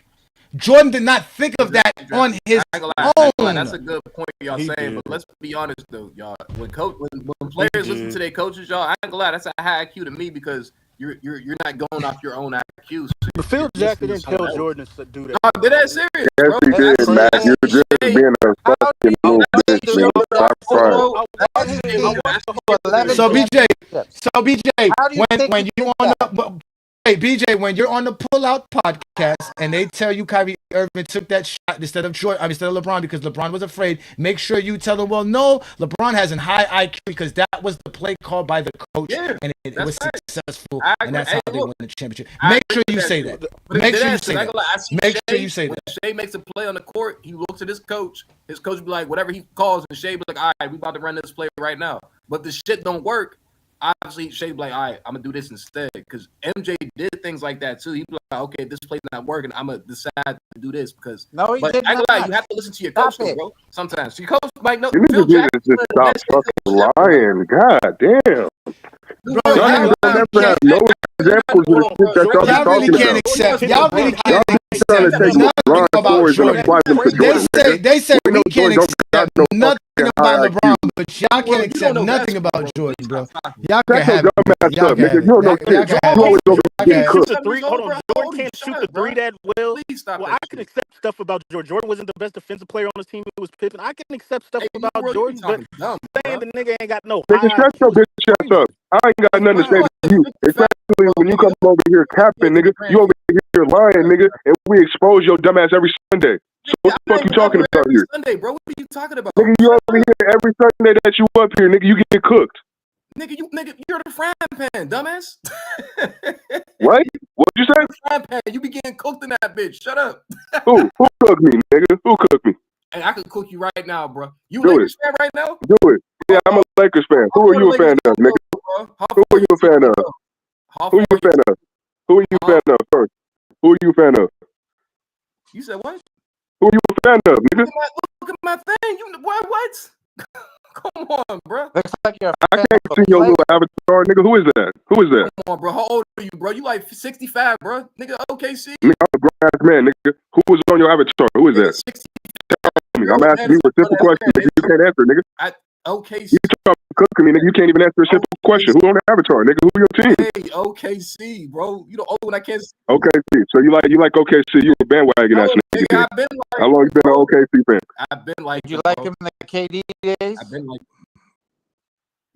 Speaker 3: Jordan did not think of that on his own.
Speaker 14: That's a good point y'all saying, but let's be honest though, y'all. When players listen to their coaches, y'all, I ain't gonna lie, that's a high IQ to me because you're not going off your own IQ. So
Speaker 10: Phil Jackson didn't tell Jordan to do that.
Speaker 14: Did that serious,
Speaker 12: Yes,
Speaker 14: bro?
Speaker 12: he did, man. You're just being a fucking little bitch, man. Stop crying.
Speaker 3: So BJ, when you on the BJ, when you're on the Pull-Out podcast and they tell you Kyrie Irving took that shot instead of LeBron because LeBron was afraid, make sure you tell them, well, no, LeBron has a high IQ because that was the play called by the coach and it was successful, and that's how they win the championship. Make sure you say that. Make sure you say that. Make sure you say that.
Speaker 14: When Shea makes a play on the court, he looks at his coach. His coach be like, whatever he calls, and Shea be like, all right, we about to run this play right now. But the shit don't work. Obviously, Shea be like, all right, I'm gonna do this instead. Because MJ did things like that too. He be like, okay, this play's not working. I'm gonna decide to do this because.
Speaker 17: No, he did
Speaker 14: not.
Speaker 17: Lie,
Speaker 14: you have to listen to your coach, bro. Sometimes your coach might know.
Speaker 12: You need to just stop fucking lying. God damn. Y'all never have no examples of the shit that y'all be talking about.
Speaker 3: Y'all really can't accept
Speaker 12: trying to take LeBron stories and apply them to Jordan.
Speaker 3: They say we can't accept nothing about LeBron, but y'all can't accept nothing about Jordan, bro. Y'all can have it. Y'all can have it.
Speaker 10: Jordan can't shoot the three that well. Well, I can accept stuff about Jordan. Jordan wasn't the best defensive player on his team. It was Pippen. I can accept stuff about Jordan, but saying the nigga ain't got no.
Speaker 12: Nigga, shut your bitch ass up. I ain't got nothing to say to you. Especially when you come over here capping, nigga. You over here lying, nigga, and we expose your dumb ass every Sunday. So what the fuck you talking about here?
Speaker 14: Sunday, bro. What are you talking about?
Speaker 12: Nigga, you over here every Sunday that you up here, nigga, you get cooked.
Speaker 14: Nigga, you're the frying pan, dumbass.
Speaker 12: What? What'd you say?
Speaker 14: Frying pan. You be getting cooked in that bitch. Shut up.
Speaker 12: Who cooked me, nigga? Who cooked me?
Speaker 14: Hey, I could cook you right now, bro. You
Speaker 12: Do
Speaker 14: Lakers
Speaker 12: it.
Speaker 14: fan right now?
Speaker 12: Do it. Yeah, I'm a Lakers fan. Who are you a fan of, nigga? Who are you a fan of? Who are you a fan of? Who are you a fan of first? Who are you a fan of?
Speaker 14: You said what?
Speaker 12: Who are you a fan of, nigga?
Speaker 14: Look at my thing. You what? Come on, bro.
Speaker 17: Looks like you're
Speaker 12: I can't see your little avatar, nigga. Who is that? Who is that?
Speaker 14: Come on, bro. How old are you, bro? You like 65, bro. Nigga, OKC.
Speaker 12: Nigga, I'm a grown ass man, nigga. Who was on your avatar? Who is that? I'm asking you a simple question, nigga. You can't answer, nigga.
Speaker 14: OKC.
Speaker 12: You talking cooking me, nigga. You can't even answer a simple question. Who on the avatar, nigga? Who your team?
Speaker 14: Hey, OKC, bro. You the old one I can't see.
Speaker 12: OKC. So you like OKC? You a bandwagon ass nigga.
Speaker 14: I've been like,
Speaker 12: how long you been an OKC fan?
Speaker 14: I've been like.
Speaker 17: You like him in the KD days?
Speaker 14: I've been like.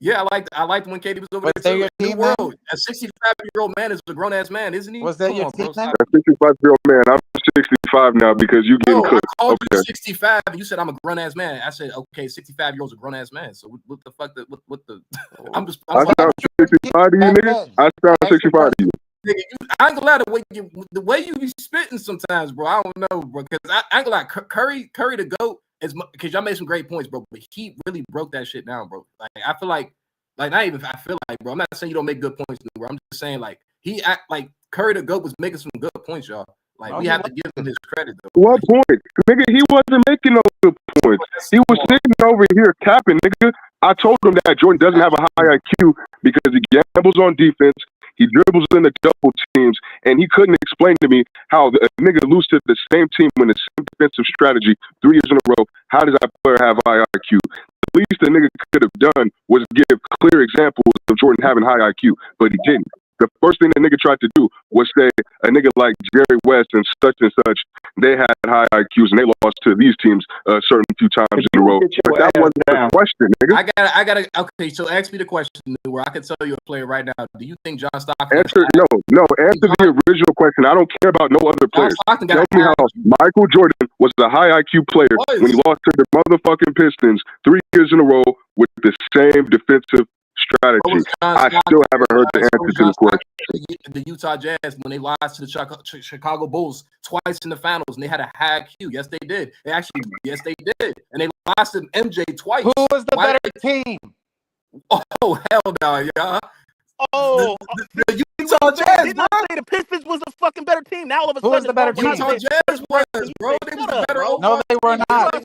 Speaker 14: Yeah, I liked when KD was over
Speaker 17: Was
Speaker 14: there.
Speaker 17: that your
Speaker 14: New
Speaker 17: team,
Speaker 14: world. A 65-year-old man is a grown ass man, isn't he?
Speaker 17: Was that
Speaker 14: Come
Speaker 17: your
Speaker 14: on,
Speaker 17: team?
Speaker 14: bro.
Speaker 12: A 65-year-old man. I'm 65 now because you getting cooked.
Speaker 14: I called
Speaker 12: Okay.
Speaker 14: you 65. You said I'm a grown ass man. I said, okay, 65-year-old's a grown ass man. So what the fuck? What the? I'm
Speaker 12: I sound 65 to you, nigga. I sound 65 to you.
Speaker 14: Nigga, I ain't gonna lie, the way you be spitting sometimes, bro. I don't know, bro. Because I ain't gonna lie, Curry to GOAT. because y'all made some great points, bro. But he really broke that shit down, bro. Like I feel like not even I feel like, bro. I'm not saying you don't make good points, bro. I'm just saying like he act like Curry the GOAT was making some good points, y'all. Like we have to give him his credit though.
Speaker 12: What point? Nigga, he wasn't making no good points. He was sitting over here capping, nigga. I told him that Jordan doesn't have a high IQ because he gambles on defense, he dribbles in the double teams, and he couldn't explain to me how a nigga lose to the same team with the same defensive strategy 3 years in a row. How does that player have high IQ? The least the nigga could have done was give clear examples of Jordan having high IQ, but he didn't. The first thing the nigga tried to do was say a nigga like Jerry West and such, they had high IQs and they lost to these teams a certain few times in a row. But that wasn't the question, nigga.
Speaker 14: I gotta. Okay, so ask me the question where I can tell you a player right now. Do you think John Stockton?
Speaker 12: Answer the original question. I don't care about no other players. Tell me how Michael Jordan was a high IQ player when he lost to the motherfucking Pistons 3 years in a row with the same defensive strategy. I still haven't heard the answer to the question.
Speaker 14: The Utah Jazz, when they lost to the Chicago Bulls twice in the finals, and they had a high IQ. Yes, they did. Yes, they did. And they lost to MJ twice.
Speaker 13: Who was the better team?
Speaker 14: Oh, hell no, y'all.
Speaker 10: Oh,
Speaker 14: the Utah Jazz,
Speaker 10: did not say the Pistons was a fucking better team. Now all of a sudden,
Speaker 13: who was the better team?
Speaker 14: Utah Jazz was, bro. They was better.
Speaker 13: No, they were not. The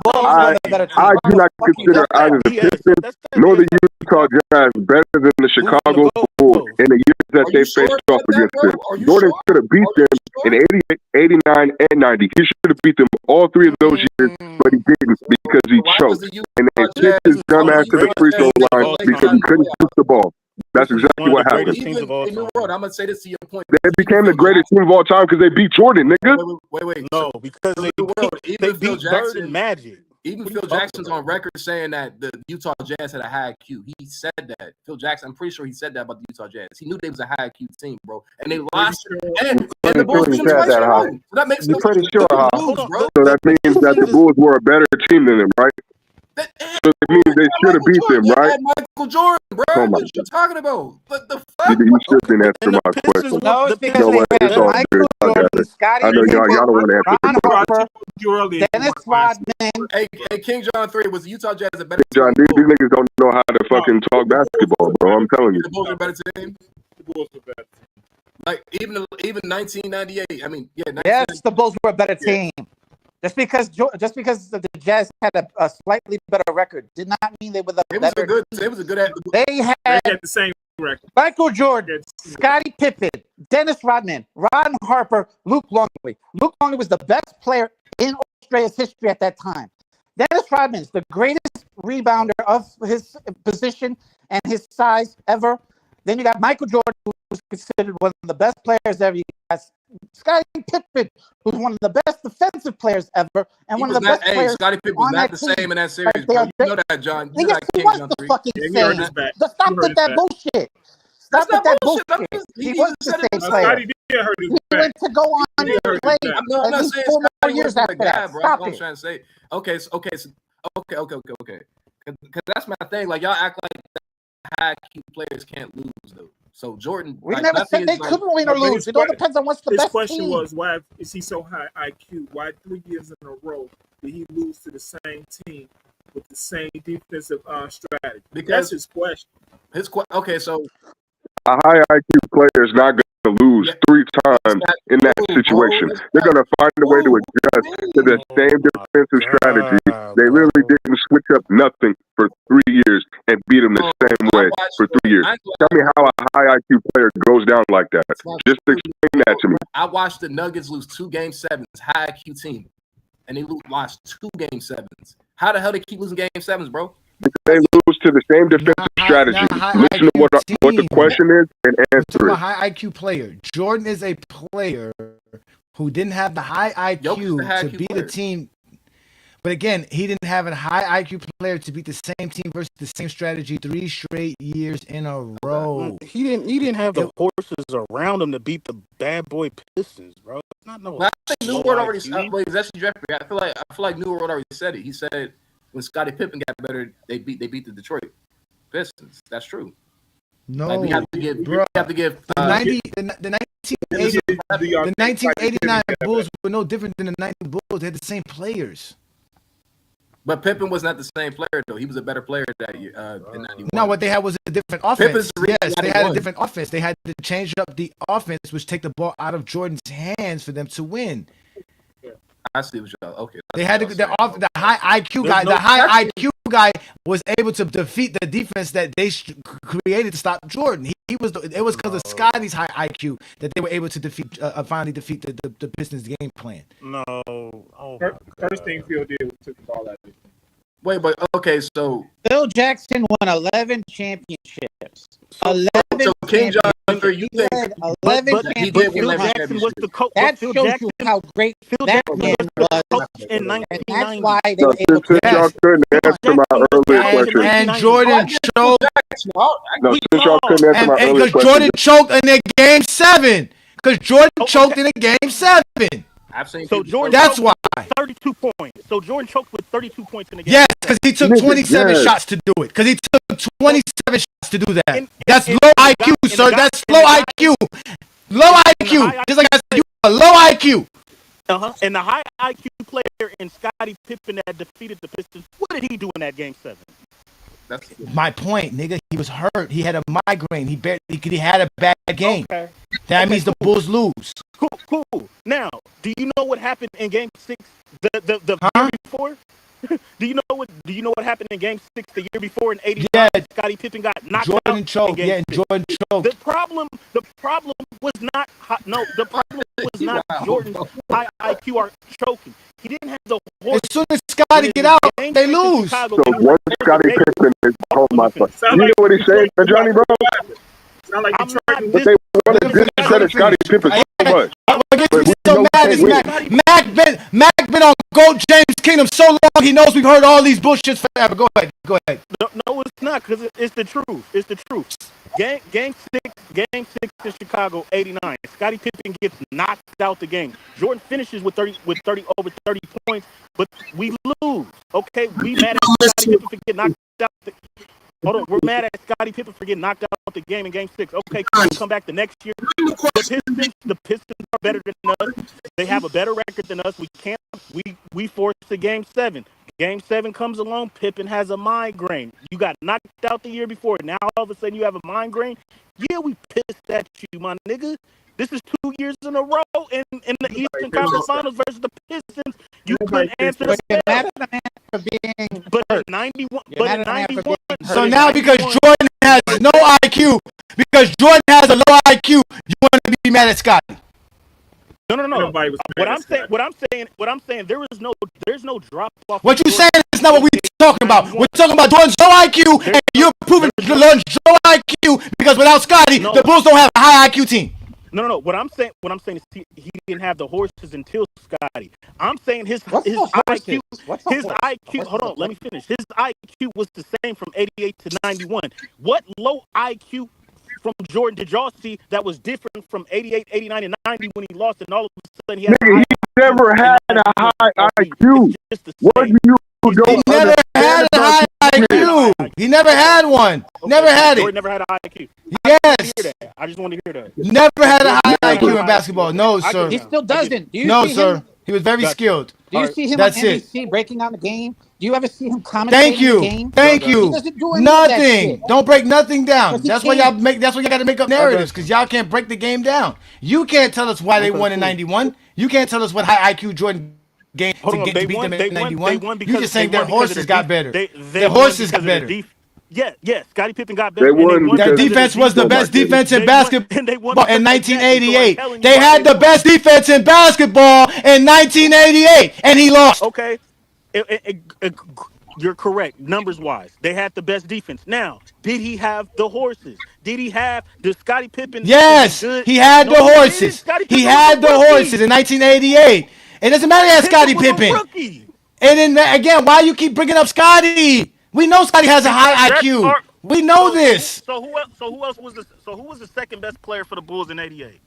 Speaker 13: Bulls
Speaker 12: were
Speaker 13: the better team.
Speaker 12: I do not consider either the Pistons nor the Utah Jazz better than the Chicago Bulls in the years that they faced off against them. Jordan should have beat them in 88, 89, and 90. He should have beat them all 3 of those years, but he didn't because he choked. And they kicked his dumb ass to the free throw line because he couldn't shoot the ball. That's exactly what happened.
Speaker 14: I'm gonna say this to your point.
Speaker 12: They became the greatest team of all time because they beat Jordan, nigga.
Speaker 14: Wait.
Speaker 10: No, because they beat Bird and Magic.
Speaker 14: Even Phil Jackson's on record saying that the Utah Jazz had a high IQ. He said that. Phil Jackson, I'm pretty sure he said that about the Utah Jazz. He knew they was a high IQ team, bro. And they lost. And the Bulls beat them twice in a row. So that makes no sense.
Speaker 12: So that means that the Bulls were a better team than them, right? So it means they should have beat them, right?
Speaker 14: Michael Jordan, bro. What you talking about? What the fuck?
Speaker 12: You still didn't answer my question.
Speaker 13: No, it's because they had Michael Jordan, Scottie
Speaker 12: I know y'all don't want to answer
Speaker 13: Ron
Speaker 12: the
Speaker 13: Harper, Dennis Rodman.
Speaker 14: Hey, King John 3, was the Utah Jazz a better
Speaker 12: John, these niggas don't know how to fucking talk basketball, bro. I'm telling you.
Speaker 14: The Bulls were a better team?
Speaker 5: The Bulls were better.
Speaker 14: Like, even 1998, I mean, yeah.
Speaker 13: Yes, the Bulls were a better team. Just because the Jazz had a slightly better record did not mean they were the better team.
Speaker 14: It was a good.
Speaker 13: They had
Speaker 5: the same record.
Speaker 13: Michael Jordan, Scottie Pippen, Dennis Rodman, Ron Harper, Luke Longley. Luke Longley was the best player in Australia's history at that time. Dennis Rodman is the greatest rebounder of his position and his size ever. Then you got Michael Jordan, who was considered one of the best players ever. You got Scottie Pippen, who's one of the best defensive players ever, and one of the best players.
Speaker 14: Scottie Pippen was not the same in that series, bro. You know that, John. You know that,
Speaker 13: he was the fucking same. Stop with that bullshit. Stop with that bullshit. He was the same player. He went to go on and play at least 4 more years after that. Stop it.
Speaker 14: I'm trying to say. Okay. Because that's my thing. Like, y'all act like high IQ players can't lose, though. So Jordan,
Speaker 13: we never said they couldn't win or lose. It all depends on what's the best team.
Speaker 5: His question was, why is he so high IQ? Why 3 years in a row did he lose to the same team with the same defensive strategy? That's his question.
Speaker 14: Okay, so
Speaker 12: a high IQ player is not going to lose 3 times in that situation. They're going to find a way to adjust to the same defensive strategy. They literally didn't switch up nothing for 3 years and beat them the same way for 3 years. Tell me how a high IQ player goes down like that. Just explain that to me.
Speaker 14: I watched the Nuggets lose 2 Game 7s, high IQ team, and they lost 2 Game 7s. How the hell they keep losing Game 7s, bro?
Speaker 12: They lose to the same defensive strategy. Listen to what the question is and answer it.
Speaker 3: A high IQ player. Jordan is a player who didn't have the high IQ to beat a team. But again, he didn't have a high IQ player to beat the same team versus the same strategy 3 straight years in a row.
Speaker 10: He didn't have the horses around him to beat the bad boy Pistons, bro. It's not no.
Speaker 14: I think New World already. It's actually Jeffrey. I feel like New World already said it. He said when Scottie Pippen got better, they beat the Detroit Pistons. That's true.
Speaker 3: No,
Speaker 14: like we have to give. The
Speaker 3: 1989 Bulls were no different than the 90 Bulls. They had the same players.
Speaker 14: But Pippen was not the same player though. He was a better player that year in '91.
Speaker 3: No, what they had was a different offense. Yes, they had a different offense. They had to change up the offense, which take the ball out of Jordan's hands for them to win.
Speaker 14: I see what y'all. Okay.
Speaker 3: They had the high IQ guy. The high IQ guy was able to defeat the defense that they created to stop Jordan. It was because of Scotty's high IQ that they were able to finally defeat the Pistons game plan.
Speaker 16: No.
Speaker 5: First thing Phil did was took the ball out of it.
Speaker 14: Wait, but okay, so
Speaker 13: Phil Jackson won 11 championships. 11.
Speaker 14: So King John, you think
Speaker 13: 11
Speaker 14: he did win 11
Speaker 13: championships.
Speaker 14: championships?
Speaker 13: That shows you how great that man was.
Speaker 16: In
Speaker 13: And that's why they
Speaker 12: No,
Speaker 13: were able
Speaker 12: since
Speaker 13: to.
Speaker 12: y'all couldn't answer my earlier question.
Speaker 3: And Jordan choked.
Speaker 12: No, since y'all couldn't answer my
Speaker 3: And
Speaker 12: earlier
Speaker 3: because
Speaker 12: question.
Speaker 3: Jordan choked in the game 7. Because Jordan choked in the game 7.
Speaker 14: I've seen
Speaker 16: So Jordan.
Speaker 3: That's
Speaker 16: choked
Speaker 3: why.
Speaker 16: with 32 points. So Jordan choked with 32 points in the game.
Speaker 3: Yes, because he took 27
Speaker 12: Yes.
Speaker 3: shots to do it. Because he took 27 shots to do that.
Speaker 16: And-
Speaker 3: That's
Speaker 16: and-
Speaker 3: low
Speaker 16: and
Speaker 3: IQ,
Speaker 16: the guy-
Speaker 3: sir.
Speaker 16: and the guy-
Speaker 3: That's
Speaker 16: and
Speaker 3: low
Speaker 16: the guy-
Speaker 3: IQ. Low IQ.
Speaker 16: high
Speaker 3: Just like I said, you are low IQ.
Speaker 16: And the high IQ player in Scottie Pippen that defeated the Pistons. What did he do in that game 7?
Speaker 14: That's
Speaker 3: My point, nigga. He was hurt. He had a migraine. He had a bad game.
Speaker 16: Okay.
Speaker 3: That means the Bulls lose.
Speaker 16: Cool. Now, do you know what happened in Game 6 the year before? Do you know what happened in Game 6 the year before in '89?
Speaker 3: Yeah.
Speaker 16: Scottie Pippen got knocked
Speaker 3: Jordan
Speaker 16: out.
Speaker 3: choked.
Speaker 16: In Game
Speaker 3: Yeah, and
Speaker 16: 6.
Speaker 3: Jordan choked.
Speaker 16: The problem was not the problem was not Jordan's high IQ or choking. He didn't have the horse.
Speaker 3: As soon as Scotty get out, they lose.
Speaker 12: So once Scottie Pippen is home, my son. You know what he's saying, Johnny, bro?
Speaker 5: Sound like
Speaker 16: I'm
Speaker 5: Detroit.
Speaker 16: not
Speaker 12: But they want to discredit Scottie Pippen so much.
Speaker 3: What gets
Speaker 12: But
Speaker 3: me
Speaker 12: we
Speaker 3: so
Speaker 12: know
Speaker 3: mad
Speaker 12: we
Speaker 3: is
Speaker 12: can't win.
Speaker 3: Mac been on GOAT James Kingdom so long he knows we've heard all these bullshits forever. Go ahead.
Speaker 16: No, it's not, because it's the truth. It's the truth. Game six in Chicago, '89. Scottie Pippen gets knocked out the game. Jordan finishes with 30 over 30 points, but we lose. Okay, we mad at Scottie Pippen for getting knocked out. Hold on, we're mad at Scottie Pippen for getting knocked out the game in Game 6. Okay, come back the next year. The Pistons are better than us. They have a better record than us. We force the Game 7. Game 7 comes along, Pippen has a migraine. You got knocked out the year before. Now all of a sudden you have a migraine. Yeah, we pissed at you, my nigga. This is 2 years in a row in the Eastern Conference Finals versus the Pistons. You couldn't answer the
Speaker 13: You're mad
Speaker 16: bell.
Speaker 13: at the man for being
Speaker 16: But
Speaker 13: hurt.
Speaker 16: in 91,
Speaker 13: You're
Speaker 16: but
Speaker 13: mad
Speaker 16: in
Speaker 13: at the man for
Speaker 16: 91,
Speaker 13: being hurt.
Speaker 3: So now because Jordan has no IQ, because Jordan has a low IQ, you want to be mad at Scotty.
Speaker 16: No.
Speaker 5: Nobody was mad at
Speaker 16: What I'm saying, there's no drop off.
Speaker 3: What you saying is not what we talking about. We're talking about Jordan's low IQ, and you're proving Jordan's low IQ because without Scotty, the Bulls don't have a high IQ team.
Speaker 16: No. What I'm saying is he didn't have the horses until Scotty. I'm saying his
Speaker 13: What's the
Speaker 16: IQ,
Speaker 13: horses? What's the
Speaker 16: his
Speaker 13: horse?
Speaker 16: IQ. Hold on, let me finish. His IQ was the same from '88 to '91. What low IQ from Jordan did y'all see that was different from '88, '89, and '90 when he lost, and all of a sudden he had?
Speaker 12: Nigga, he never had a high IQ. What do you do?
Speaker 3: He never had a high IQ. He never had one. Never had
Speaker 16: Jordan
Speaker 3: it.
Speaker 16: never had an IQ.
Speaker 3: Yes.
Speaker 16: I just want to hear that.
Speaker 3: Never had a high IQ in basketball. No, sir.
Speaker 13: He still doesn't. Do you
Speaker 3: No,
Speaker 13: see
Speaker 3: sir.
Speaker 13: him?
Speaker 3: He was very skilled.
Speaker 13: Do you see him
Speaker 3: That's
Speaker 13: on
Speaker 3: it.
Speaker 13: NBC breaking down the game? Do you ever see him commentating
Speaker 3: Thank
Speaker 13: the
Speaker 3: you.
Speaker 13: game?
Speaker 3: Thank
Speaker 13: He
Speaker 3: you.
Speaker 13: doesn't do any of that
Speaker 3: Nothing.
Speaker 13: shit.
Speaker 3: Don't break nothing down.
Speaker 13: Because he
Speaker 3: That's why
Speaker 13: can't.
Speaker 3: y'all got to make up narratives because y'all can't break the game down. You can't tell us why they won in '91. You can't tell us what high IQ Jordan game
Speaker 16: Hold on,
Speaker 3: to
Speaker 16: they
Speaker 3: beat
Speaker 16: won.
Speaker 3: them
Speaker 16: They
Speaker 3: in
Speaker 16: won.
Speaker 3: '91.
Speaker 16: They won
Speaker 3: You
Speaker 16: because
Speaker 3: just saying
Speaker 16: they
Speaker 3: their
Speaker 16: won because of
Speaker 3: horses
Speaker 16: their
Speaker 3: got better.
Speaker 16: They
Speaker 3: Their
Speaker 16: won
Speaker 3: horses got
Speaker 16: because of
Speaker 3: better.
Speaker 16: their Yeah. Scottie Pippen got
Speaker 12: They
Speaker 16: better. and
Speaker 12: won
Speaker 3: Their
Speaker 12: because
Speaker 3: defense was the best defense in
Speaker 16: and
Speaker 3: basketball
Speaker 16: they won
Speaker 3: in
Speaker 16: because of that. So I'm
Speaker 3: 1988.
Speaker 16: telling you
Speaker 3: They
Speaker 16: why
Speaker 3: had
Speaker 16: they
Speaker 3: the
Speaker 16: won.
Speaker 3: best defense in basketball in 1988, and he lost.
Speaker 16: Okay. You're correct. Numbers wise, they had the best defense. Now, did he have the horses? Did Scottie Pippen?
Speaker 3: Yes,
Speaker 16: good?
Speaker 3: he had
Speaker 16: No,
Speaker 3: the
Speaker 16: he didn't.
Speaker 3: horses.
Speaker 16: Scottie
Speaker 3: He
Speaker 16: Pippen
Speaker 3: had
Speaker 16: was a
Speaker 3: the
Speaker 16: rookie.
Speaker 3: horses in 1988. It doesn't matter that Scottie
Speaker 16: was a
Speaker 3: Pippen.
Speaker 16: rookie.
Speaker 3: And then again, why you keep bringing up Scotty? We know Scotty has a high IQ. We know this.
Speaker 16: So who else was the second best player for the Bulls in '88?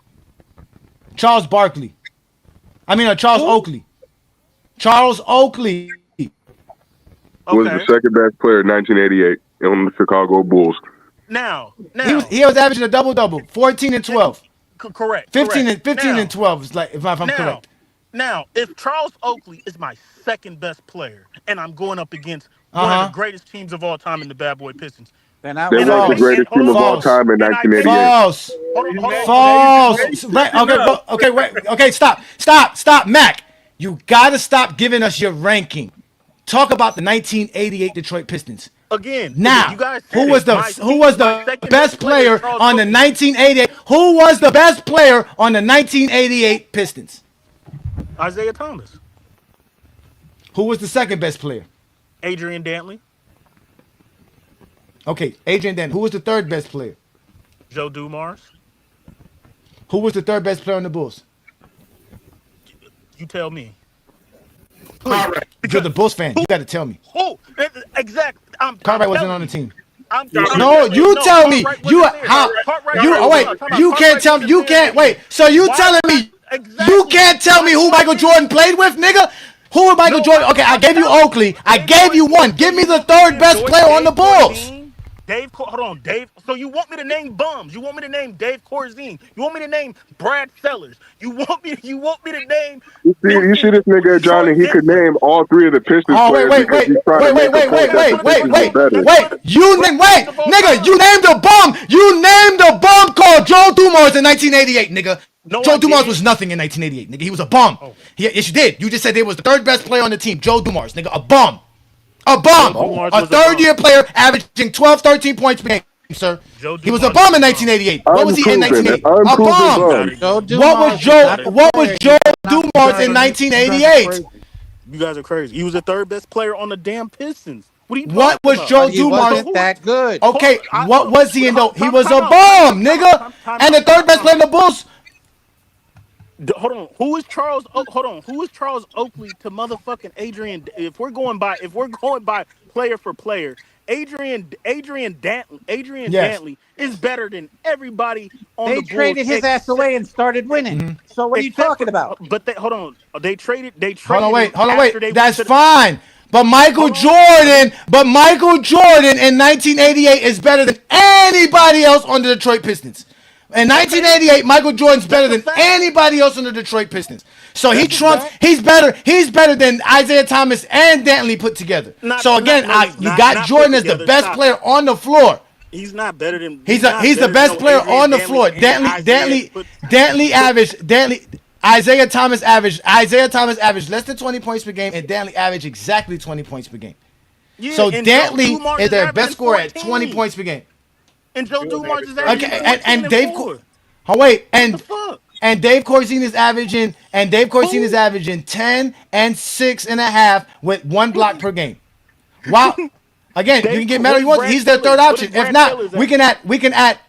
Speaker 3: Charles Barkley. Charles Oakley. Charles Oakley.
Speaker 12: Was the second best player in 1988 on the Chicago Bulls.
Speaker 16: Now
Speaker 3: He was averaging a double-double, 14 and 12.
Speaker 16: Correct.
Speaker 3: 15
Speaker 16: correct.
Speaker 3: and 12 is like if I'm correct.
Speaker 16: Now, if Charles Oakley is my second best player, and I'm going up against one of the greatest teams of all time in the Bad Boy Pistons,
Speaker 17: then I
Speaker 12: They weren't the greatest team of all time in 1988.
Speaker 3: False. False. Okay, stop, Mac. You gotta stop giving us your ranking. Talk about the 1988 Detroit Pistons.
Speaker 16: Again,
Speaker 3: now,
Speaker 16: you guys
Speaker 3: who was the
Speaker 16: second
Speaker 3: best player on the
Speaker 16: Oakley.
Speaker 3: 1988? Who was the best player on the 1988 Pistons?
Speaker 16: Isaiah Thomas.
Speaker 3: Who was the second best player?
Speaker 16: Adrian Dantley.
Speaker 3: Okay, Adrian Dantley. Who was the third best player?
Speaker 16: Joe Dumars.
Speaker 3: Who was the third best player on the Bulls?
Speaker 16: You tell me.
Speaker 3: Please. You're the Bulls fan. You got to tell me.
Speaker 16: Who? Exactly.
Speaker 3: Cartwright wasn't on the team.
Speaker 16: No,
Speaker 3: you tell me. You how? You wait. You can't tell me. You can't wait. So you telling me you can't tell me who Michael Jordan played with, nigga? Who was Michael Jordan? Okay, I gave you Oakley. I gave you one. Give me the third best player on the Bulls.
Speaker 16: Hold on, Dave. So you want me to name bums? You want me to name Dave Corzine? You want me to name Brad Sellers? You want me to name?
Speaker 12: You see this nigga Johnny? He could name all three of the Pistons players because he's trying to make the point that the Pistons are better.
Speaker 3: Nigga, you named a bum. You named a bum called Joe Dumars in 1988, nigga. Joe Dumars was nothing in 1988, nigga. He was a bum. Yes, you did. You just said they was the third best player on the team. Joe Dumars, nigga, a bum. A bum. A third-year player averaging 12, 13 points per game, sir. He was a bum in 1988. What was he in 1988? A bum. What was Joe Dumars in 1988?
Speaker 16: You guys are crazy. He was the third best player on the damn Pistons.
Speaker 3: What was Joe Dumars?
Speaker 17: He wasn't that good.
Speaker 3: Okay, what was he in though? He was a bum, nigga. And the third best player in the Bulls.
Speaker 16: Hold on. Who is Charles Oakley to motherfucking Adrian? If we're going by player for player, Adrian Dantley is better than everybody on the Bulls.
Speaker 13: They traded his ass away and started winning. So what are you talking about?
Speaker 16: But hold on. They traded.
Speaker 3: Hold on, wait. That's fine. But Michael Jordan in 1988 is better than anybody else on the Detroit Pistons. In 1988, Michael Jordan's better than anybody else on the Detroit Pistons. So he trumps. He's better than Isaiah Thomas and Dantley put together. So again, you got Jordan as the best player on the floor.
Speaker 16: He's not better than.
Speaker 3: He's the best player on the floor. Isaiah Thomas averaged less than 20 points per game, and Dantley averaged exactly 20 points per game.
Speaker 16: Yeah,
Speaker 3: so Dantley is their best scorer at 20 points per game.
Speaker 16: And Joe Dumars is averaging
Speaker 3: and Dave. And Dave Corzine is averaging 10 and 6.5 with 1 block per game. Wow. Again, you can get mad if you want. He's their third option. If not, we can add.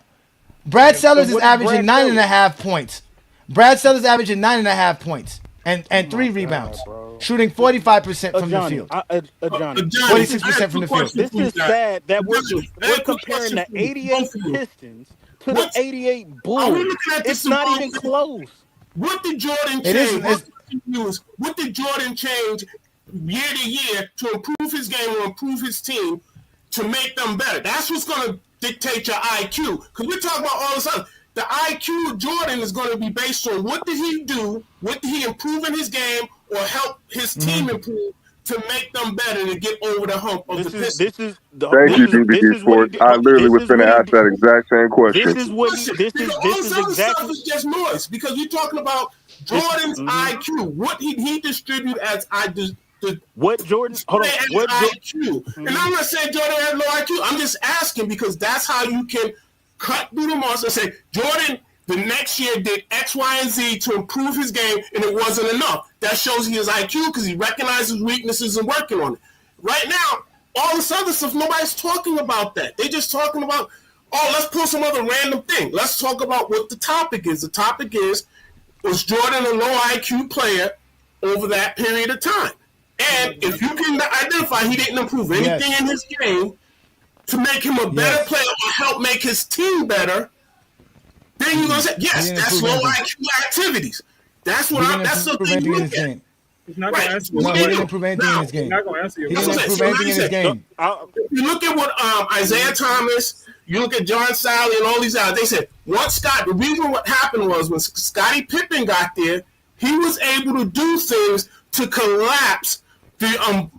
Speaker 3: Brad Sellers is averaging 9.5 points. Brad Sellers averaging 9.5 points and 3 rebounds, shooting 45% from the field. 46% from the field.
Speaker 16: This is sad that we're comparing the 88 Pistons to the 88 Bulls. It's not even close.
Speaker 18: What did Jordan change? What did Jordan change year to year to improve his game or improve his team to make them better? That's what's going to dictate your IQ. Because we're talking about all this other. The IQ of Jordan is going to be based on what did he do, what did he improve in his game, or help his team improve to make them better to get over the hump of the Pistons.
Speaker 12: Thank you, DBG Sports. I literally was going to ask that exact same question.
Speaker 18: This is exactly is just noise because you're talking about Jordan's IQ. What he distribute as
Speaker 16: what Jordan? Hold on. What
Speaker 18: IQ? And I'm not saying Jordan had low IQ. I'm just asking because that's how you can cut through the monster and say Jordan the next year did X, Y, and Z to improve his game, and it wasn't enough. That shows he has IQ because he recognizes weaknesses and working on it. Right now, all this other stuff, nobody's talking about that. They're just talking about, let's pull some other random thing. Let's talk about what the topic is. The topic is, was Jordan a low IQ player over that period of time? And if you can identify he didn't improve anything in his game to make him a better player or help make his team better, then you're gonna say, yes, that's low IQ activities. That's what that's the thing you look at.
Speaker 5: He's not going to answer you.
Speaker 3: No, he didn't improve anything in his game.
Speaker 5: He's not going to answer you.
Speaker 3: He didn't improve anything in his game.
Speaker 18: You look at what Isaiah Thomas, you look at John Sally and all these guys, they said, the reason what happened was when Scottie Pippen got there, he was able to do things to collapse the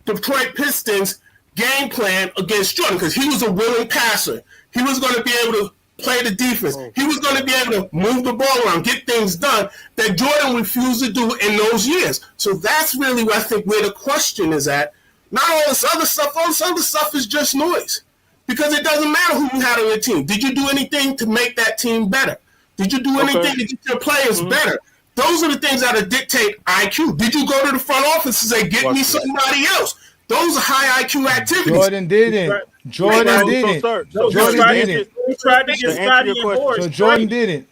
Speaker 18: Detroit Pistons game plan against Jordan because he was a willing passer. He was going to be able to play the defense. He was going to be able to move the ball around, get things done that Jordan refused to do in those years. So that's really what I think where the question is at. Not all this other stuff. All this other stuff is just noise because it doesn't matter who you had on your team. Did you do anything to make that team better? Did you do anything to get your players better? Those are the things that dictate IQ. Did you go to the front office and say, get me somebody else? Those are high IQ activities.
Speaker 3: Jordan didn't. Jordan didn't. Jordan didn't.
Speaker 5: He tried to get Scotty and Horace.
Speaker 3: So Jordan didn't.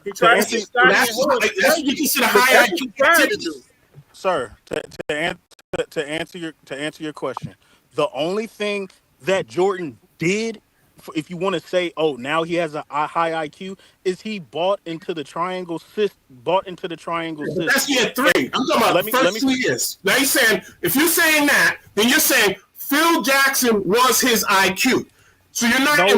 Speaker 5: He tried to get Scotty and Horace.
Speaker 18: That's what you consider high IQ activities.
Speaker 16: Sir, to answer your question, the only thing that Jordan did, if you want to say, oh, now he has a high IQ, is he bought into the triangle system.
Speaker 18: That's year 3. I'm talking about the first 2 years. Now you're saying, if you're saying that, then you're saying Phil Jackson was his IQ. So you're not proving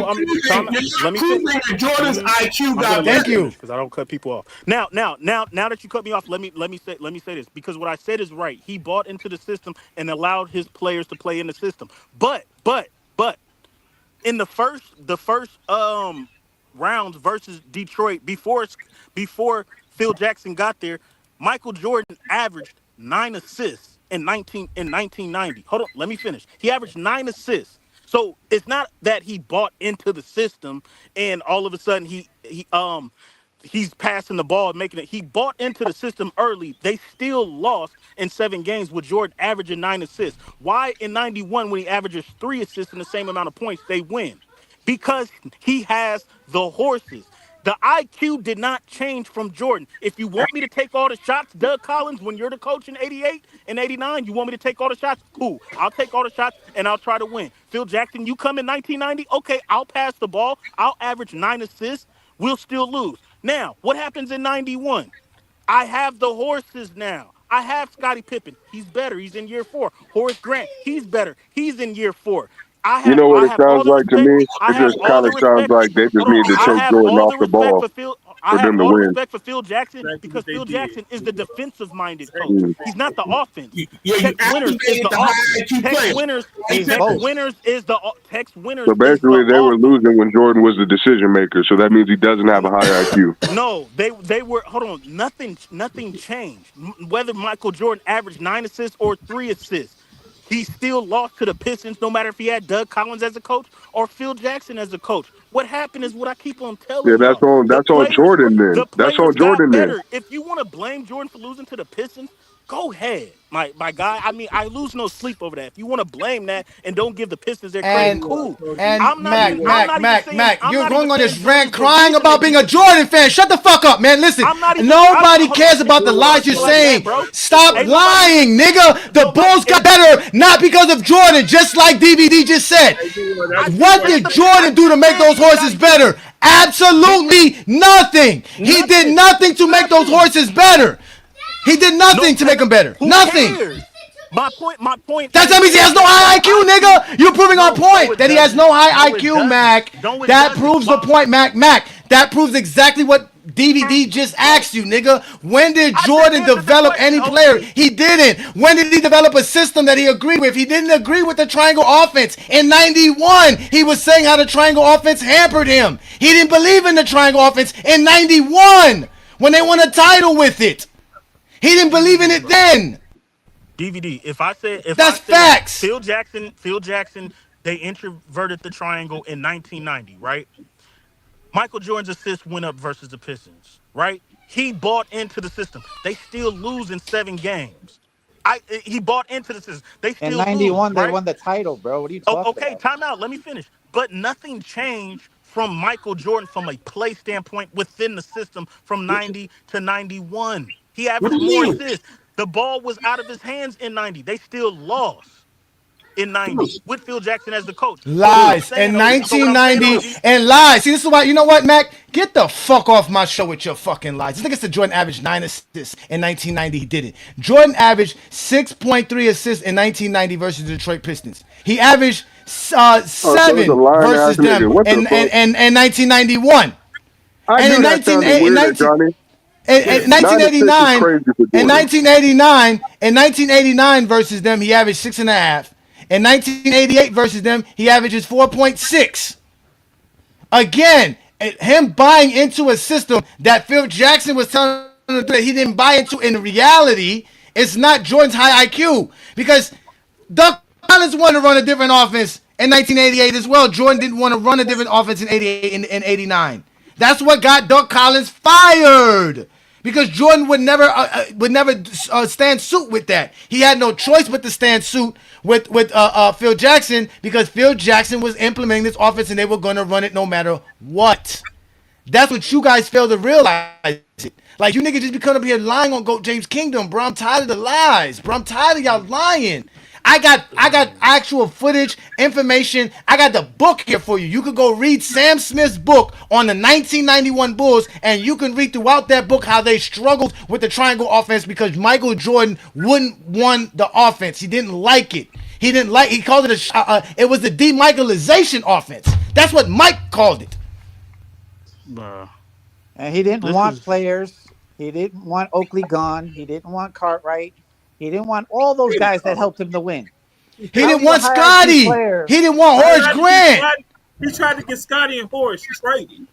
Speaker 18: that Jordan's IQ got better.
Speaker 16: Thank you, because I don't cut people off. Now that you cut me off, let me say this, because what I said is right. He bought into the system and allowed his players to play in the system. But in the first rounds versus Detroit before Phil Jackson got there, Michael Jordan averaged 9 assists in 1990. Hold on, let me finish. He averaged 9 assists. So it's not that he bought into the system and all of a sudden he's passing the ball and making it. He bought into the system early. They still lost in 7 games with Jordan averaging 9 assists. Why in 91 when he averages 3 assists in the same amount of points, they win? Because he has the horses. The IQ did not change from Jordan. If you want me to take all the shots, Doug Collins, when you're the coach in 88 and 89, you want me to take all the shots? Cool. I'll take all the shots and I'll try to win. Phil Jackson, you come in 1990? Okay, I'll pass the ball. I'll average 9 assists. We'll still lose. Now, what happens in 91? I have the horses now. I have Scottie Pippen. He's better. He's in year 4. Horace Grant, he's better. He's in year 4.
Speaker 12: You know what it sounds like to me? It just kind of sounds like they just need to take Jordan off the ball for them to win.
Speaker 16: Respect for Phil Jackson because Phil Jackson is the defensive-minded coach. He's not the offense. Tex Winners is the offense. Tex Winners.
Speaker 12: So basically, they were losing when Jordan was the decision maker. So that means he doesn't have a high IQ.
Speaker 16: No, they were. Hold on, nothing changed. Whether Michael Jordan averaged 9 assists or 3 assists. He still lost to the Pistons, no matter if he had Doug Collins as a coach or Phil Jackson as a coach. What happened is what I keep on telling you.
Speaker 12: Yeah, that's on Jordan then. That's on Jordan then.
Speaker 16: If you want to blame Jordan for losing to the Pistons, go ahead, my guy. I mean, I lose no sleep over that. If you want to blame that and don't give the Pistons their credit, cool.
Speaker 3: And Mac, you're going on this rant crying about being a Jordan fan. Shut the fuck up, man. Listen, nobody cares about the lies you're saying. Stop lying, nigga. The Bulls got better not because of Jordan, just like DVD just said. What did Jordan do to make those horses better? Absolutely nothing. He did nothing to make those horses better. He did nothing to make him better. Nothing.
Speaker 16: Cares? My point.
Speaker 3: That means he has no high IQ, nigga. You're proving our point that he has no high IQ, Mac. That proves the point, Mac. That proves exactly what DVD just asked you, nigga. When did Jordan develop any player? He didn't. When did he develop a system that he agreed with? He didn't agree with the triangle offense. In 91, he was saying how the triangle offense hampered him. He didn't believe in the triangle offense in 91 when they won a title with it. He didn't believe in it then.
Speaker 16: DVD. If
Speaker 3: that's facts.
Speaker 16: Phil Jackson, they introverted the triangle in 1990, right? Michael Jordan's assists went up versus the Pistons, right? He bought into the system. They still lose in 7 games. He bought into the system. They still
Speaker 13: in 91,
Speaker 16: lose, right?
Speaker 13: They won the title, bro. What are you talking about?
Speaker 16: Okay, time out. Let me finish. But nothing changed from Michael Jordan from a play standpoint within the system from 90 to 91. He averaged more assists. The ball was out of his hands in 90. They still lost in 90 with Phil Jackson as the coach.
Speaker 3: Lies. In 1990 and lies. See, this is why, you know what, Mac? Get the fuck off my show with your fucking lies. This nigga said Jordan averaged 9 assists in 1990. He did it. Jordan averaged 6.3 assists in 1990 versus the Detroit Pistons. He averaged 7 versus them in 1991.
Speaker 12: I knew that sounded weird, Johnny.
Speaker 3: In
Speaker 12: Yes.
Speaker 3: 1989,
Speaker 12: crazy for
Speaker 3: in
Speaker 12: Jordan.
Speaker 3: 1989 versus them, he averaged 6.5. In 1988 versus them, he averages 4.6. Again, him buying into a system that Phil Jackson was telling him that he didn't buy into in reality, it's not Jordan's high IQ. Because Doug Collins wanted to run a different offense in 1988 as well. Jordan didn't want to run a different offense in 88 and 89. That's what got Doug Collins fired. Because Jordan would never stand suit with that. He had no choice but to stand suit with Phil Jackson because Phil Jackson was implementing this offense and they were going to run it no matter what. That's what you guys fail to realize. Like, you niggas just be coming up here lying on GOAT James Kingdom, bro. I'm tired of the lies, bro. I'm tired of y'all lying. I got actual footage, information. I got the book here for you. You could go read Sam Smith's book on the 1991 Bulls, and you can read throughout that book how they struggled with the triangle offense because Michael Jordan wouldn't want the offense. He didn't like it. He called it it was the de-Michaelization offense. That's what Mike called it.
Speaker 13: And he didn't want players. He didn't want Oakley gone. He didn't want Cartwright. He didn't want all those guys that helped him to win.
Speaker 3: He didn't want Scotty. He didn't want Horace Grant.
Speaker 5: He tried to get Scotty and Horace traded.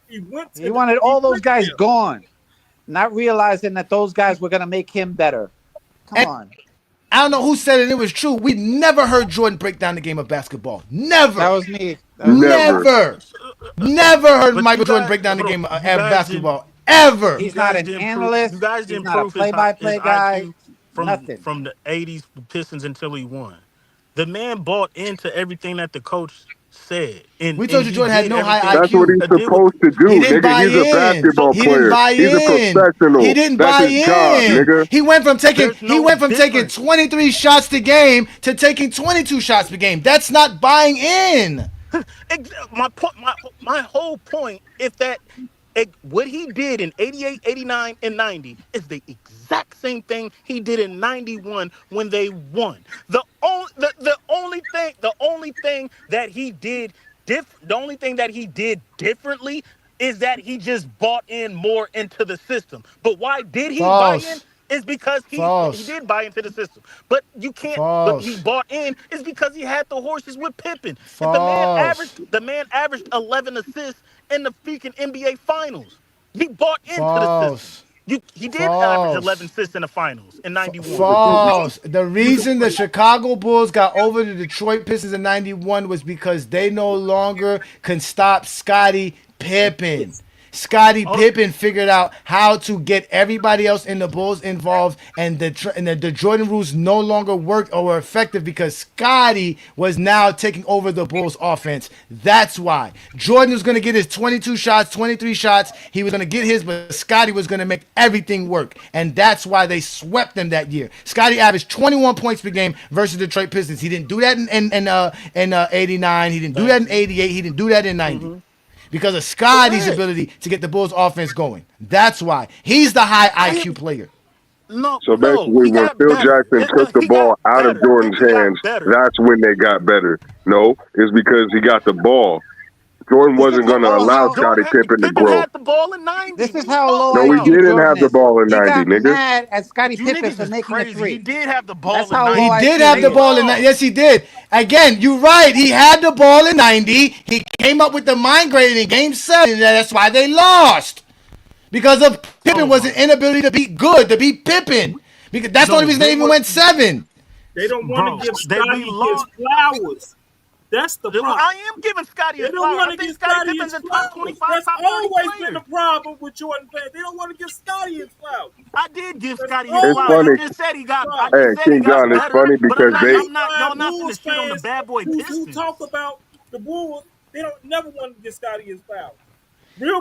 Speaker 13: He wanted all those guys gone, not realizing that those guys were going to make him better. Come on.
Speaker 3: I don't know who said it. It was true. We never heard Jordan break down the game of basketball. Never.
Speaker 13: That was me.
Speaker 3: Never heard Michael Jordan break down the game of basketball. Ever.
Speaker 13: He's not an analyst.
Speaker 16: You guys
Speaker 13: He's
Speaker 16: didn't
Speaker 13: not a
Speaker 16: prove
Speaker 13: play-by-play
Speaker 16: his
Speaker 13: guy.
Speaker 16: IQ
Speaker 13: Nothing.
Speaker 16: From the 80s Pistons until he won. The man bought into everything that the coach said.
Speaker 3: We told you Jordan had no high IQ.
Speaker 12: That's what he's supposed to do, nigga. He's a basketball player. He's a professional.
Speaker 3: He didn't
Speaker 12: That's
Speaker 3: buy
Speaker 12: his
Speaker 3: in.
Speaker 12: job, nigga.
Speaker 3: He went from taking 23 shots per game to taking 22 shots per game. That's not buying in.
Speaker 16: My whole point is that what he did in 88, 89, and 90 is the exact same thing he did in 91 when they won. The only thing that he did differently is that he just bought in more into the system. But why did he buy in? Is because he did buy into the system. But you can't. But he bought in is because he had the horses with Pippen. The man averaged 11 assists in the freaking NBA Finals. He bought into the system. He did average 11 assists in the Finals in 91.
Speaker 3: False. The reason the Chicago Bulls got over the Detroit Pistons in 91 was because they no longer can stop Scottie Pippen. Scottie Pippen figured out how to get everybody else in the Bulls involved, and the Jordan rules no longer worked or were effective because Scottie was now taking over the Bulls offense. That's why Jordan was going to get his 22 shots, 23 shots. He was going to get his, but Scottie was going to make everything work, and that's why they swept them that year. Scottie averaged 21 points per game versus the Detroit Pistons. He didn't do that in 89. He didn't do that in 88. He didn't do that in 90. Because of Scottie's ability to get the Bulls offense going. That's why. He's the high IQ player.
Speaker 12: So basically, when Phil Jackson took the ball out of Jordan's hands, that's when they got better. No, it's because he got the ball. Jordan wasn't going to allow Scottie Pippen to grow.
Speaker 16: Had the ball in 90.
Speaker 13: This is how low.
Speaker 12: No, he didn't have the ball in 90,
Speaker 13: got
Speaker 12: nigga.
Speaker 13: mad at Scottie Pippen for making a three.
Speaker 16: He did have the ball
Speaker 13: That's
Speaker 16: in
Speaker 13: how
Speaker 16: 90.
Speaker 13: low
Speaker 3: He did have the ball in 90. Yes, he did. Again, you're right. He had the ball in 90. He came up with the mind grading in Game 7. And that's why they lost. Because of Pippen was an inability to beat good, to beat Pippen. Because that's the only reason they even went 7.
Speaker 5: They don't want to give Scottie his flowers. That's the problem.
Speaker 16: I am giving Scottie his flowers.
Speaker 5: They don't want to give Scottie
Speaker 16: Pippen's
Speaker 5: his
Speaker 16: a
Speaker 5: flowers.
Speaker 16: top 25,
Speaker 5: That's
Speaker 16: top 30
Speaker 5: always
Speaker 16: player.
Speaker 5: been the problem with Jordan fans. They don't want to give Scottie his flowers.
Speaker 16: I did give Scottie
Speaker 12: It's
Speaker 16: his flowers.
Speaker 12: funny.
Speaker 16: I just said he got.
Speaker 12: Hey, King John, it's funny because
Speaker 16: y'all not finna shit on the bad boy
Speaker 5: who
Speaker 16: Pistons.
Speaker 5: talk about the Bulls, they don't never want to give Scottie his flowers.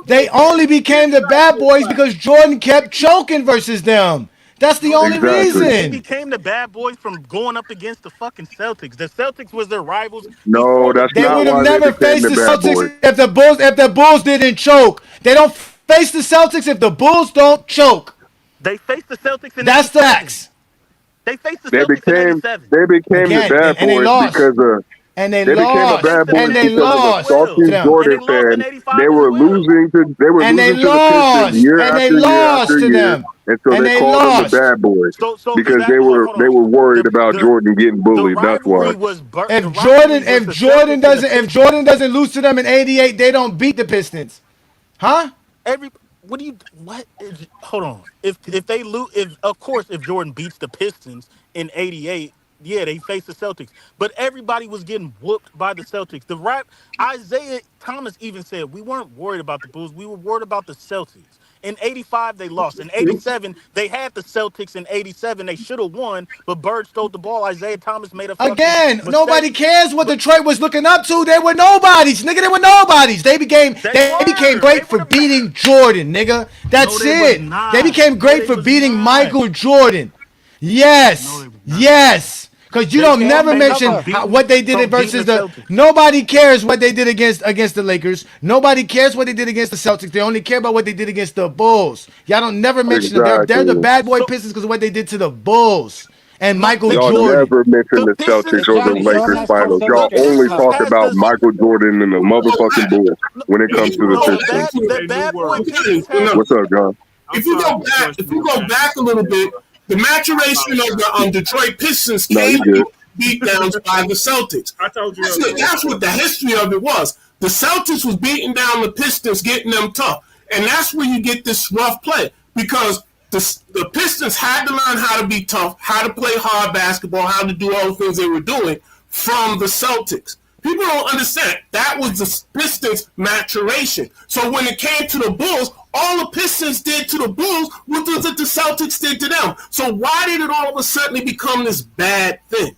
Speaker 3: They only became the bad boys because Jordan kept choking versus them. That's the only
Speaker 16: They
Speaker 3: reason.
Speaker 16: became the bad boys from going up against the fucking Celtics. The Celtics was their rivals.
Speaker 12: No, that's
Speaker 3: They
Speaker 12: not
Speaker 3: would have
Speaker 12: why
Speaker 3: never
Speaker 12: they became
Speaker 3: faced
Speaker 12: the
Speaker 3: the
Speaker 12: bad
Speaker 3: Celtics
Speaker 12: boys.
Speaker 3: if the Bulls didn't choke. They don't face the Celtics if the Bulls don't choke.
Speaker 16: They faced the Celtics in
Speaker 3: That's the
Speaker 16: 87.
Speaker 3: facts.
Speaker 16: They faced the
Speaker 12: They
Speaker 16: Celtics in
Speaker 12: became
Speaker 16: 87.
Speaker 12: the bad
Speaker 3: Again, and they
Speaker 12: boys
Speaker 3: lost.
Speaker 12: because of
Speaker 3: And they
Speaker 12: They became a
Speaker 3: lost.
Speaker 12: bad boy
Speaker 3: And they
Speaker 12: because of a
Speaker 3: lost
Speaker 12: salty
Speaker 3: to them.
Speaker 12: Jordan fan. They were losing to
Speaker 3: And they
Speaker 12: the Pistons
Speaker 3: lost.
Speaker 12: year
Speaker 3: And they
Speaker 12: after year
Speaker 3: lost
Speaker 12: after
Speaker 3: to
Speaker 12: year,
Speaker 3: them.
Speaker 12: and so
Speaker 3: And
Speaker 12: they
Speaker 3: they
Speaker 12: called them the
Speaker 3: lost.
Speaker 12: bad boys
Speaker 16: So is
Speaker 12: because
Speaker 16: that hold
Speaker 12: they
Speaker 16: on.
Speaker 12: were worried about Jordan getting
Speaker 16: The
Speaker 12: bullied. That's why.
Speaker 16: rivalry was
Speaker 3: If Jordan doesn't lose to them in '88, they don't beat the Pistons. Huh?
Speaker 16: Hold on. If they lose, if of course if Jordan beats the Pistons in '88, yeah, they face the Celtics. But everybody was getting whooped by the Celtics. Isaiah Thomas even said we weren't worried about the Bulls, we were worried about the Celtics. In '85, they lost. In '87, they had the Celtics. In '87, they should have won, but Bird stole the ball. Isaiah Thomas made a fucking
Speaker 3: Again,
Speaker 16: mistake.
Speaker 3: nobody cares what Detroit was looking up to. They were nobodies, nigga. They were nobodies. They became great for beating Jordan, nigga. That's it. They became great for beating Michael Jordan. Yes. Yes. Because you don't never mention what they did versus nobody cares what they did against the Lakers. Nobody cares what they did against the Celtics. They only care about what they did against the Bulls. Y'all don't never mention them. They're the bad boy Pistons because of what they did to the Bulls and Michael
Speaker 12: Y'all
Speaker 3: Jordan.
Speaker 12: never mention the Celtics or the Lakers finals. Y'all only talk about Michael Jordan and the motherfucking Bulls when it comes to the Pistons. What's up, John?
Speaker 18: If you go back a little bit, the maturation of the Detroit Pistons came to beat downs by the Celtics. That's what the history of it was. The Celtics was beating down the Pistons, getting them tough. And that's where you get this rough play. Because the Pistons had to learn how to be tough, how to play hard basketball, how to do all the things they were doing from the Celtics. People don't understand. That was the Pistons' maturation. So when it came to the Bulls, all the Pistons did to the Bulls was what the Celtics did to them. So why did it all of a sudden become this bad thing?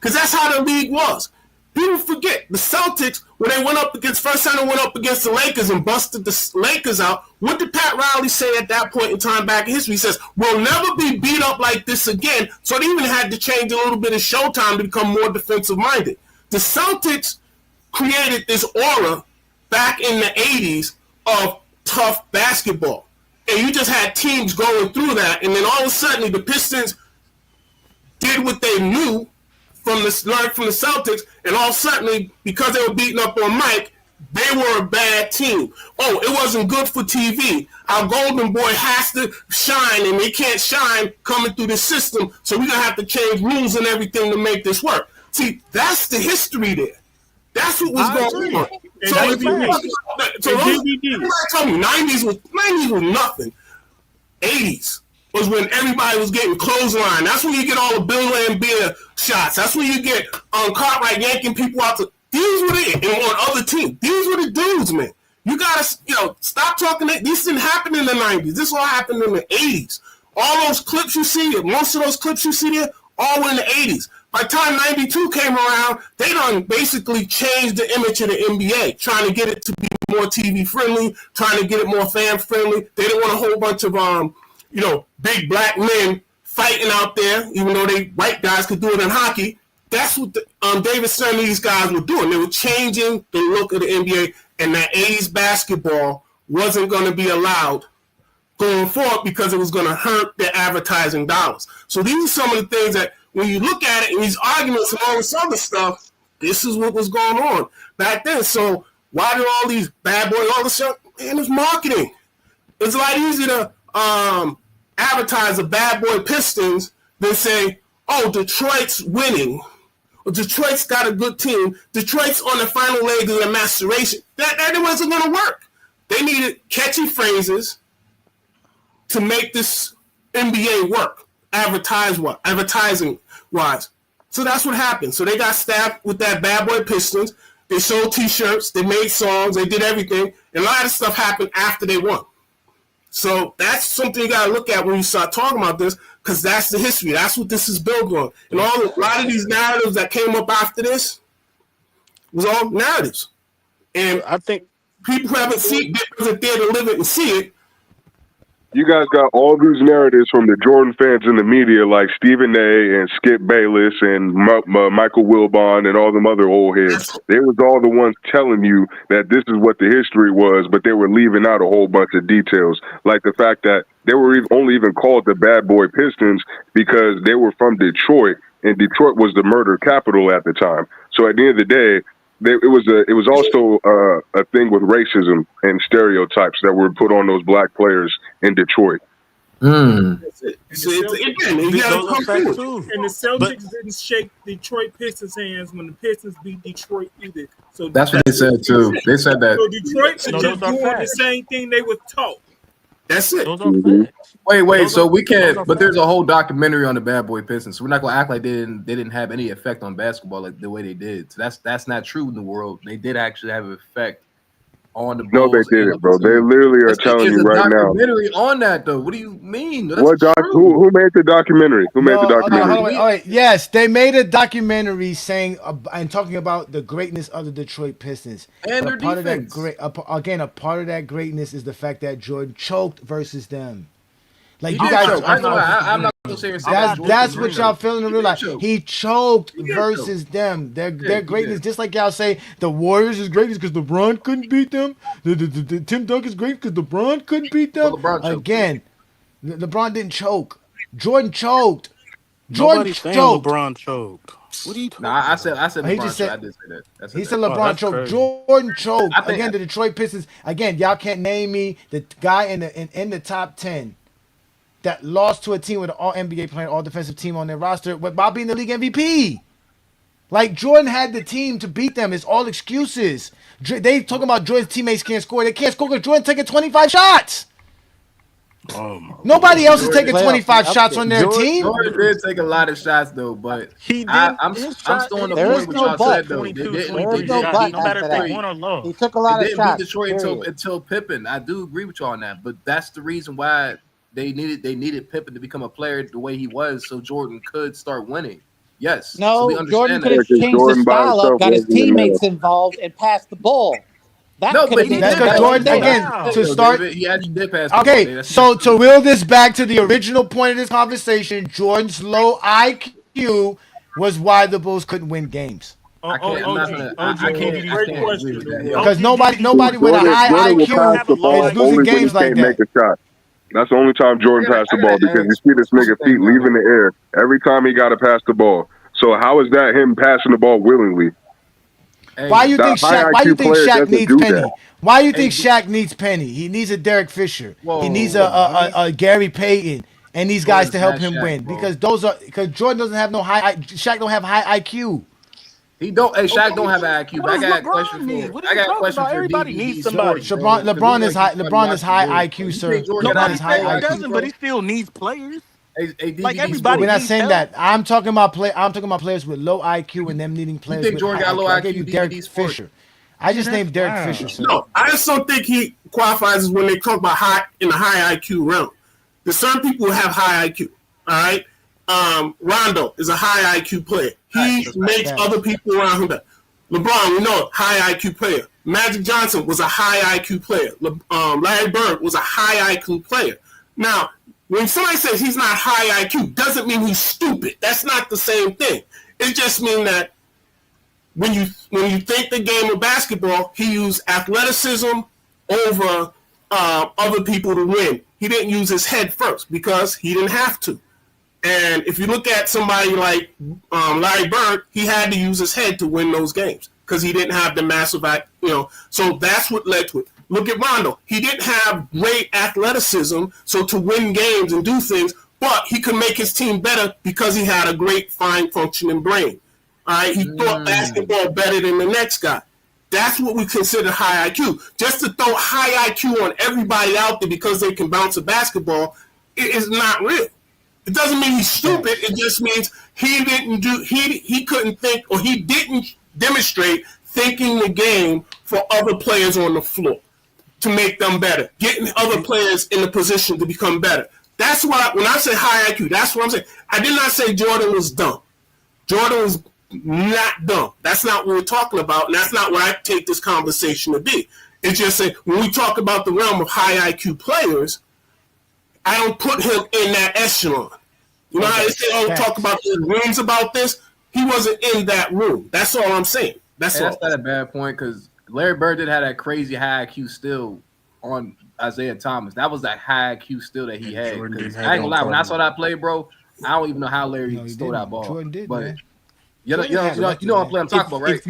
Speaker 18: Because that's how the league was. People forget the Celtics, when they went up against the Lakers and busted the Lakers out. What did Pat Riley say at that point in time back in history? He says, we'll never be beat up like this again. So they even had to change a little bit of showtime to become more defensive minded. The Celtics created this aura back in the 80s of tough basketball. And you just had teams going through that. And then all of a sudden, the Pistons did what they knew from the Celtics. And all of a sudden, because they were beating up on Mike, they were a bad team. Oh, it wasn't good for TV. Our golden boy has to shine, and they can't shine coming through the system. So we're going to have to change rules and everything to make this work. See, that's the history there. That's what was going on. So everybody told me 90s was nothing. 80s was when everybody was getting clothesline. That's when you get all the Bill Laimbeer shots. That's when you get Cartwright yanking people out. These were it, and on other teams. These were the dudes, man. You gotta, stop talking. This didn't happen in the 90s. This all happened in the 80s. All those clips you see, most of those clips you see there, all were in the 80s. By the time 92 came around, they done basically changed the image of the NBA, trying to get it to be more TV friendly, trying to get it more fan friendly. They didn't want a whole bunch of big black men fighting out there, even though they white guys could do it in hockey. That's what David Stern and these guys were doing. They were changing the look of the NBA, and that 80s basketball wasn't going to be allowed going forward because it was going to hurt their advertising dollars. So these are some of the things that when you look at it and these arguments and all this other stuff, this is what was going on back then. So why do all these bad boys, all this stuff? Man, it's marketing. It's a lot easier to advertise the bad boy Pistons than say, oh, Detroit's winning. Or Detroit's got a good team. Detroit's on the final leg of their maturation. That wasn't going to work. They needed catchy phrases to make this NBA work, advertising-wise. So that's what happened. So they got stabbed with that bad boy Pistons. They sold T-shirts. They made songs. They did everything. And a lot of stuff happened after they won. So that's something you got to look at when you start talking about this, because that's the history. That's what this is built on. And a lot of these narratives that came up after this was all narratives. And I think people who haven't seen it, wasn't there to live it and see it.
Speaker 12: You guys got all these narratives from the Jordan fans in the media, like Stephen A. and Skip Bayless and Michael Wilbon and all them other old heads. They was all the ones telling you that this is what the history was, but they were leaving out a whole bunch of details, like the fact that they were only even called the Bad Boy Pistons because they were from Detroit, and Detroit was the murder capital at the time. So at the end of the day, it was also a thing with racism and stereotypes that were put on those black players in Detroit.
Speaker 18: That's it. Again, you gotta come through.
Speaker 16: too.
Speaker 5: And the Celtics didn't shake Detroit Pistons' hands when the Pistons beat Detroit either. So
Speaker 14: That's what they said too. They said that.
Speaker 5: So Detroit was
Speaker 16: No,
Speaker 5: just
Speaker 16: those are
Speaker 5: doing the
Speaker 16: facts.
Speaker 5: same thing they were taught.
Speaker 18: That's it.
Speaker 16: Those are facts.
Speaker 14: Wait. So we can't.
Speaker 16: those are
Speaker 14: But there's a whole documentary on the Bad Boy Pistons. So we're not gonna act like they didn't have any effect on basketball like the way they did. So that's not true in the world. They did actually have an effect on the
Speaker 12: No,
Speaker 14: Bulls.
Speaker 12: they didn't, bro. They literally are telling you right now.
Speaker 14: Documentary on that though. What do you mean? That's
Speaker 12: What doc?
Speaker 14: true.
Speaker 12: Who made the documentary? Who made the
Speaker 3: Okay,
Speaker 12: documentary?
Speaker 3: hold on, all right. Yes, they made a documentary saying and talking about the greatness of the Detroit Pistons.
Speaker 14: And
Speaker 3: But
Speaker 14: their
Speaker 3: a part
Speaker 14: defense.
Speaker 3: of that a part of that greatness is the fact that Jordan choked versus them. Like
Speaker 14: He
Speaker 3: you
Speaker 14: did
Speaker 3: guys,
Speaker 14: choke. I'm not gonna say
Speaker 3: that's what y'all feeling to realize.
Speaker 14: choke.
Speaker 3: He choked
Speaker 14: He did
Speaker 3: versus them. Their
Speaker 14: he
Speaker 3: greatness,
Speaker 14: did.
Speaker 3: just like y'all say, the Warriors is greatness because LeBron couldn't beat them. The Tim Duncan's great because LeBron couldn't beat them.
Speaker 14: Well, LeBron choked.
Speaker 3: Again, LeBron didn't choke. Jordan choked. Jordan
Speaker 16: Nobody's saying
Speaker 3: choked.
Speaker 16: LeBron choked. What are you talking
Speaker 14: Nah, I said
Speaker 3: He
Speaker 14: LeBron
Speaker 3: just
Speaker 14: choked.
Speaker 3: said-
Speaker 14: I did say that. I
Speaker 3: He
Speaker 14: that.
Speaker 3: said LeBron
Speaker 16: that's
Speaker 3: choked.
Speaker 16: crazy.
Speaker 3: Jordan choked.
Speaker 14: I think-
Speaker 3: Again, the Detroit Pistons. Again, y'all can't name me the guy in the top 10 that lost to a team with an all NBA player, all defensive team on their roster while being the league MVP. Like Jordan had the team to beat them. It's all excuses. They talking about Jordan's teammates can't score. They can't score because Jordan taking 25 shots. Nobody else is taking 25 shots on their team.
Speaker 14: Jordan did take a lot of shots though, but
Speaker 16: He did.
Speaker 14: I'm still on the
Speaker 13: There
Speaker 14: point
Speaker 13: is
Speaker 14: with
Speaker 13: no
Speaker 14: y'all
Speaker 13: but.
Speaker 14: said though. They didn't
Speaker 13: There is no
Speaker 14: beat
Speaker 13: but
Speaker 16: no matter
Speaker 13: after
Speaker 16: if they
Speaker 13: that.
Speaker 16: won or lost.
Speaker 13: He took a lot
Speaker 14: They
Speaker 13: of
Speaker 14: didn't beat
Speaker 13: shots.
Speaker 14: Detroit
Speaker 13: period.
Speaker 14: until Pippen. I do agree with y'all on that, but that's the reason why they needed Pippen to become a player the way he was, so Jordan could start winning. Yes. So we
Speaker 13: No,
Speaker 14: understand
Speaker 13: Jordan
Speaker 14: that.
Speaker 13: could have
Speaker 12: Because
Speaker 13: changed
Speaker 12: Jordan
Speaker 13: his
Speaker 12: by
Speaker 13: style up,
Speaker 12: himself
Speaker 13: got his
Speaker 12: wasn't enough.
Speaker 13: teammates involved, and passed the ball. That
Speaker 14: No,
Speaker 13: could
Speaker 14: but
Speaker 13: have
Speaker 14: he
Speaker 13: been
Speaker 3: That's
Speaker 14: did
Speaker 3: because
Speaker 14: pass
Speaker 3: Jordan,
Speaker 14: the ball.
Speaker 3: again,
Speaker 14: Wow.
Speaker 3: to start.
Speaker 14: He actually did pass the ball.
Speaker 3: Okay,
Speaker 14: That's
Speaker 3: so
Speaker 14: true.
Speaker 3: to wheel this back to the original point of this conversation, Jordan's low IQ was why the Bulls couldn't win games.
Speaker 14: I can't. I'm not gonna. I can't agree with that. Yeah.
Speaker 3: Because nobody with a high
Speaker 12: Jordan will
Speaker 3: IQ
Speaker 12: pass the ball
Speaker 3: is losing
Speaker 12: only when he
Speaker 3: games like
Speaker 12: can't make
Speaker 3: that.
Speaker 12: a shot. That's the only time Jordan passed the ball because you see this nigga feet leaving the air every time he got to pass the ball. So how is that him passing the ball willingly?
Speaker 3: Why you think Shaq? Why you think Shaq needs Penny?
Speaker 12: That.
Speaker 3: Why you think Shaq needs Penny? He needs a Derek Fisher. He needs a Gary Payton and these guys to help him win because Jordan doesn't have no high. Shaq don't have high IQ.
Speaker 14: He don't. Hey, Shaq don't have an IQ. But I
Speaker 16: What
Speaker 14: got a
Speaker 16: does
Speaker 14: question
Speaker 16: LeBron need?
Speaker 14: for.
Speaker 16: What are
Speaker 14: I
Speaker 16: you
Speaker 14: got a
Speaker 16: talking
Speaker 14: question
Speaker 16: about?
Speaker 14: for
Speaker 16: Everybody
Speaker 14: DD
Speaker 16: needs somebody.
Speaker 3: LeBron is high. LeBron is high IQ, sir. LeBron is high
Speaker 16: Nobody
Speaker 3: IQ.
Speaker 16: doesn't, but he still needs players.
Speaker 14: Like
Speaker 16: everybody
Speaker 3: We're not
Speaker 16: needs
Speaker 3: saying
Speaker 16: help.
Speaker 3: that. I'm talking about players with low IQ and them needing players
Speaker 14: think
Speaker 3: with
Speaker 14: Jordan
Speaker 3: high
Speaker 14: got low
Speaker 3: IQ. I
Speaker 14: IQ,
Speaker 3: gave you Derek
Speaker 14: DVD Sport?
Speaker 3: Fisher. I just named Derek
Speaker 18: Wow.
Speaker 3: Fisher, sir.
Speaker 18: No, I just don't think he qualifies as when they talk about in the high IQ realm. There's some people who have high IQ. All right. Rondo is a high IQ player. He makes other people around him better. LeBron, we know, high IQ player. Magic Johnson was a high IQ player. Larry Bird was a high IQ player. Now, when somebody says he's not high IQ, doesn't mean he's stupid. That's not the same thing. It just means that when you think the game of basketball, he used athleticism over other people to win. He didn't use his head first because he didn't have to. And if you look at somebody like Larry Bird, he had to use his head to win those games because he didn't have the massive, So that's what led to it. Look at Rondo. He didn't have great athleticism, so to win games and do things, but he could make his team better because he had a great, fine, functioning brain. All right, he thought basketball better than the next guy. That's what we consider high IQ. Just to throw high IQ on everybody out there because they can bounce a basketball is not real. It doesn't mean he's stupid. It just means he couldn't think, or he didn't demonstrate thinking the game for other players on the floor to make them better, getting other players in a position to become better. That's why when I say high IQ, that's what I'm saying. I did not say Jordan was dumb. Jordan was not dumb. That's not what we're talking about, and that's not what I take this conversation to be. It's just that when we talk about the realm of high IQ players, I don't put him in that echelon. You know how they say, talk about the rooms about this? He wasn't in that room. That's all I'm saying. That's
Speaker 14: not a bad point because Larry Bird did have that crazy high IQ still on Isaiah Thomas. That was that high IQ still that he had. I ain't gonna lie, when I saw that play, bro, I don't even know how Larry stole that ball.
Speaker 3: Jordan did,
Speaker 14: but
Speaker 3: man.
Speaker 14: You know what I'm talking about, right?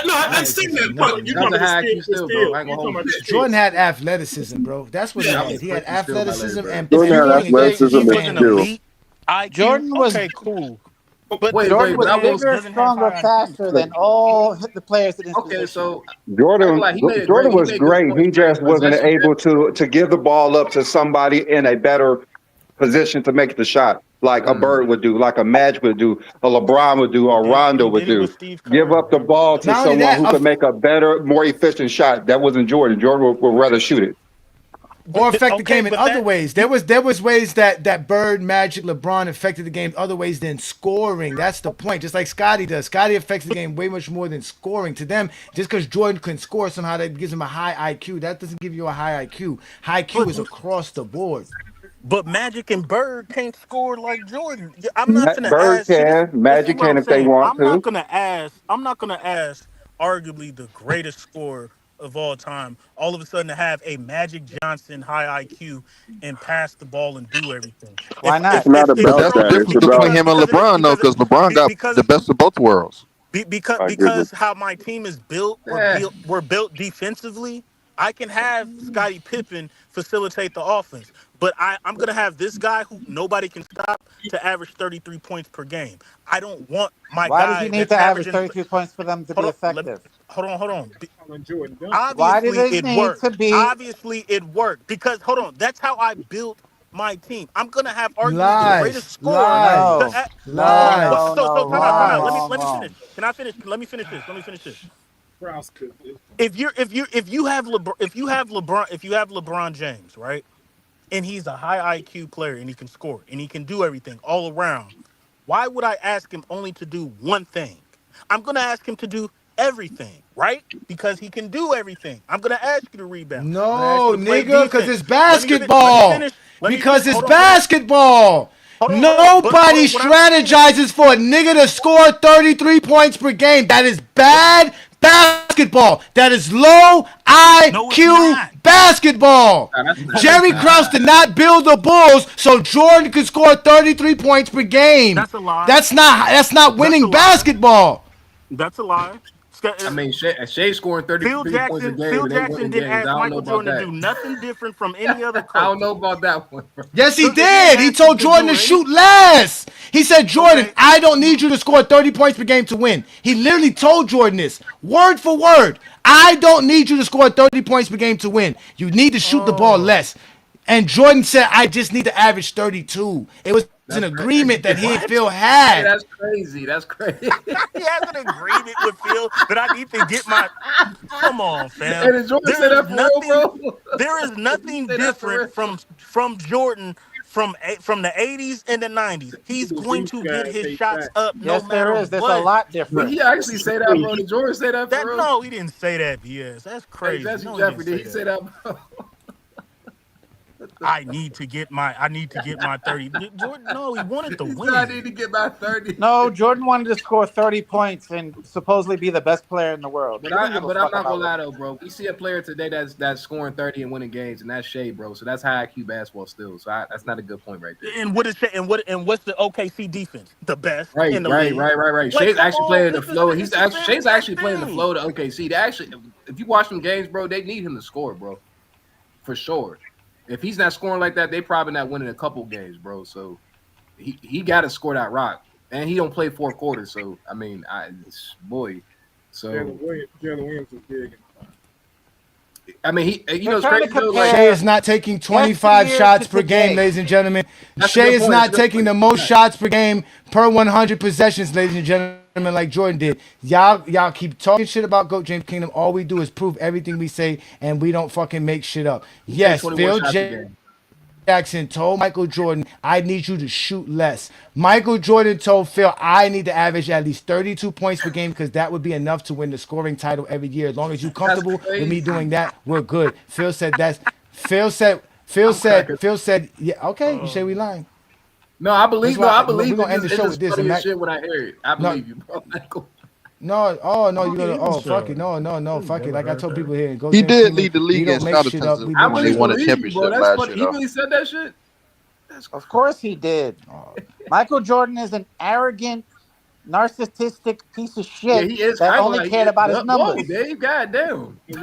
Speaker 18: I understand that. You
Speaker 14: That was a high IQ
Speaker 18: still,
Speaker 14: still, bro. I ain't gonna hold you.
Speaker 3: Jordan had athleticism, bro. That's what he
Speaker 14: Yeah,
Speaker 3: had. He had athleticism and
Speaker 12: Jordan had
Speaker 3: shooting against
Speaker 12: athleticism and
Speaker 3: advantage.
Speaker 12: skill.
Speaker 13: Jordan was
Speaker 16: okay, cool.
Speaker 13: But Jordan was bigger, stronger, faster than all the players in his position.
Speaker 14: So
Speaker 6: Jordan was
Speaker 14: good
Speaker 6: great. He
Speaker 14: points
Speaker 6: just
Speaker 14: during
Speaker 6: wasn't
Speaker 14: possession.
Speaker 6: able to give the ball up to somebody in a better position to make the shot, like a Bird would do, like a Magic would do, a LeBron would do, or Rondo would do. Give up the ball to
Speaker 3: Not only
Speaker 6: someone
Speaker 3: that,
Speaker 6: who could make a better, more efficient shot. That wasn't Jordan. Jordan would rather shoot it.
Speaker 3: Or affect the game in other ways. There was ways that Bird, Magic, LeBron affected the game other ways than scoring. That's the point. Just like Scotty does. Scotty affects the game way much more than scoring. To them, just because Jordan can score somehow, that gives him a high IQ. That doesn't give you a high IQ. High IQ is across the board.
Speaker 16: But Magic and Bird can't score like Jordan. I'm not gonna
Speaker 6: Bird
Speaker 16: ask. See,
Speaker 6: can,
Speaker 16: this is
Speaker 6: Magic
Speaker 16: what
Speaker 6: can
Speaker 16: I'm
Speaker 6: if they
Speaker 16: saying.
Speaker 6: want
Speaker 16: I'm not
Speaker 6: to.
Speaker 16: gonna ask. I'm not gonna ask. Arguably the greatest scorer of all time. All of a sudden to have a Magic Johnson high IQ and pass the ball and do everything.
Speaker 13: Why not?
Speaker 12: It's not
Speaker 16: If
Speaker 12: about
Speaker 19: That's
Speaker 12: that.
Speaker 19: the
Speaker 12: It's
Speaker 19: difference
Speaker 12: about
Speaker 19: between him and LeBron, though, because LeBron got the best of both worlds.
Speaker 12: my goodness.
Speaker 16: Because how my team is built, we're built defensively. I can have Scottie Pippen facilitate the offense, but I'm gonna have this guy who nobody can stop to average 33 points per game. I don't want my
Speaker 13: Why does
Speaker 16: guy
Speaker 13: he need
Speaker 16: that's
Speaker 13: to average
Speaker 16: averaging.
Speaker 13: 32 points for them to be effective?
Speaker 16: Hold on.
Speaker 13: Why do
Speaker 16: Obviously,
Speaker 13: they
Speaker 16: it
Speaker 13: need
Speaker 16: worked.
Speaker 13: to be?
Speaker 16: Obviously, it worked because hold on. That's how I built my team. I'm gonna have arguably the greatest
Speaker 3: Lies,
Speaker 16: scorer.
Speaker 13: No,
Speaker 16: Hold on.
Speaker 3: lies.
Speaker 16: So time out.
Speaker 13: wrong,
Speaker 16: Let me
Speaker 13: wrong.
Speaker 16: finish. Can I finish? Let me finish this. If you have LeBron James, right, and he's a high IQ player and he can score and he can do everything all around, why would I ask him only to do one thing? I'm gonna ask him to do everything, right? Because he can do everything. I'm gonna ask you to rebound. I'm gonna ask
Speaker 3: No,
Speaker 16: you to play
Speaker 3: nigga, because
Speaker 16: defense.
Speaker 3: it's
Speaker 16: Let me
Speaker 3: basketball.
Speaker 16: finish.
Speaker 3: Because it's
Speaker 16: Hold on.
Speaker 3: basketball. Nobody strategizes for a nigga to score 33 points per game. That is bad basketball. That is low IQ basketball. Jerry Krause did not build the Bulls so Jordan could score 33 points per game.
Speaker 16: That's a lie.
Speaker 3: That's not winning basketball.
Speaker 16: That's a lie.
Speaker 14: I mean, Shea scoring 33 points a game.
Speaker 16: Phil
Speaker 14: and they
Speaker 16: Jackson
Speaker 14: winning
Speaker 16: didn't
Speaker 14: games.
Speaker 16: ask
Speaker 14: I don't know
Speaker 16: Michael
Speaker 14: about
Speaker 16: Jordan
Speaker 14: that.
Speaker 16: to do nothing different from any other coach.
Speaker 14: I don't know about that one. Bro.
Speaker 3: Yes, he did. He told Jordan to shoot less. He said, Jordan, I don't need you to score 30 points per game to win. He literally told Jordan this, word for word. I don't need you to score 30 points per game to win. You need to shoot the ball less. And Jordan said, I just need to average 32. It was an agreement that he and Phil had.
Speaker 14: Hey, that's crazy. That's crazy.
Speaker 16: He has an agreement with Phil that I need to get my. Come on, fam.
Speaker 14: Hey, did Jordan say that for real, bro?
Speaker 16: There is nothing different from Jordan from the 80s and the 90s. He's going to get his shots up no matter what.
Speaker 13: There's a lot different.
Speaker 14: Did he actually say that, bro? Did Jordan say that for real?
Speaker 16: No, he didn't say that, BS. That's crazy.
Speaker 14: Hey, that's
Speaker 16: no,
Speaker 14: Jeffrey. Did he say that, bro?
Speaker 16: I need to get my 30. Jordan, no, he wanted to win.
Speaker 14: I need to get my 30.
Speaker 13: No, Jordan wanted to score 30 points and supposedly be the best player in the world.
Speaker 14: But I'm not gonna lie though, bro. We see a player today that's scoring 30 and winning games, and that's Shea, bro. So that's high IQ basketball still. So that's not a good point right there.
Speaker 16: And what is Shea, and what's the OKC defense? The best in the
Speaker 14: league.
Speaker 16: Right.
Speaker 14: Like, Shea's actually playing the flow. Shea's actually playing the flow to OKC. They actually, if you watch them games, bro, they need him to score, bro, for sure. If he's not scoring like that, they probably not winning a couple games, bro. So he got to score that rock, and he don't play 4 quarters. So I mean, So
Speaker 5: Jalen Williams is big.
Speaker 14: I mean,
Speaker 3: Shea is not taking 25 shots per game, ladies and gentlemen. Shea is not taking the most shots per game per 100 possessions, ladies and gentlemen, like Jordan did. Y'all keep talking shit about GOAT James Kingdom. All we do is prove everything we say, and we don't fucking make shit up. Yes, Phil Jackson told Michael Jordan, I need you to shoot less. Michael Jordan told Phil, I need to average at least 32 points per game because that would be enough to win the scoring title every year. As long as you're comfortable with me doing that, we're good. Phil said, yeah, okay, you say we lying.
Speaker 14: No, I believe.
Speaker 3: We're
Speaker 14: We're
Speaker 3: gonna end the show with this.
Speaker 14: Shit when I hear it, I believe you, bro.
Speaker 3: No, fuck it. No, fuck it. Like I told people here,
Speaker 19: he did lead the league in statistics when they won a championship last year.
Speaker 14: He really said that shit.
Speaker 13: Of course he did. Michael Jordan is an arrogant narcissistic piece of
Speaker 14: Yeah,
Speaker 13: shit
Speaker 14: he is.
Speaker 13: that
Speaker 14: I ain't
Speaker 13: only
Speaker 14: gonna lie,
Speaker 13: cared about his
Speaker 14: whoa,
Speaker 13: numbers.
Speaker 14: Dave, goddamn.
Speaker 5: New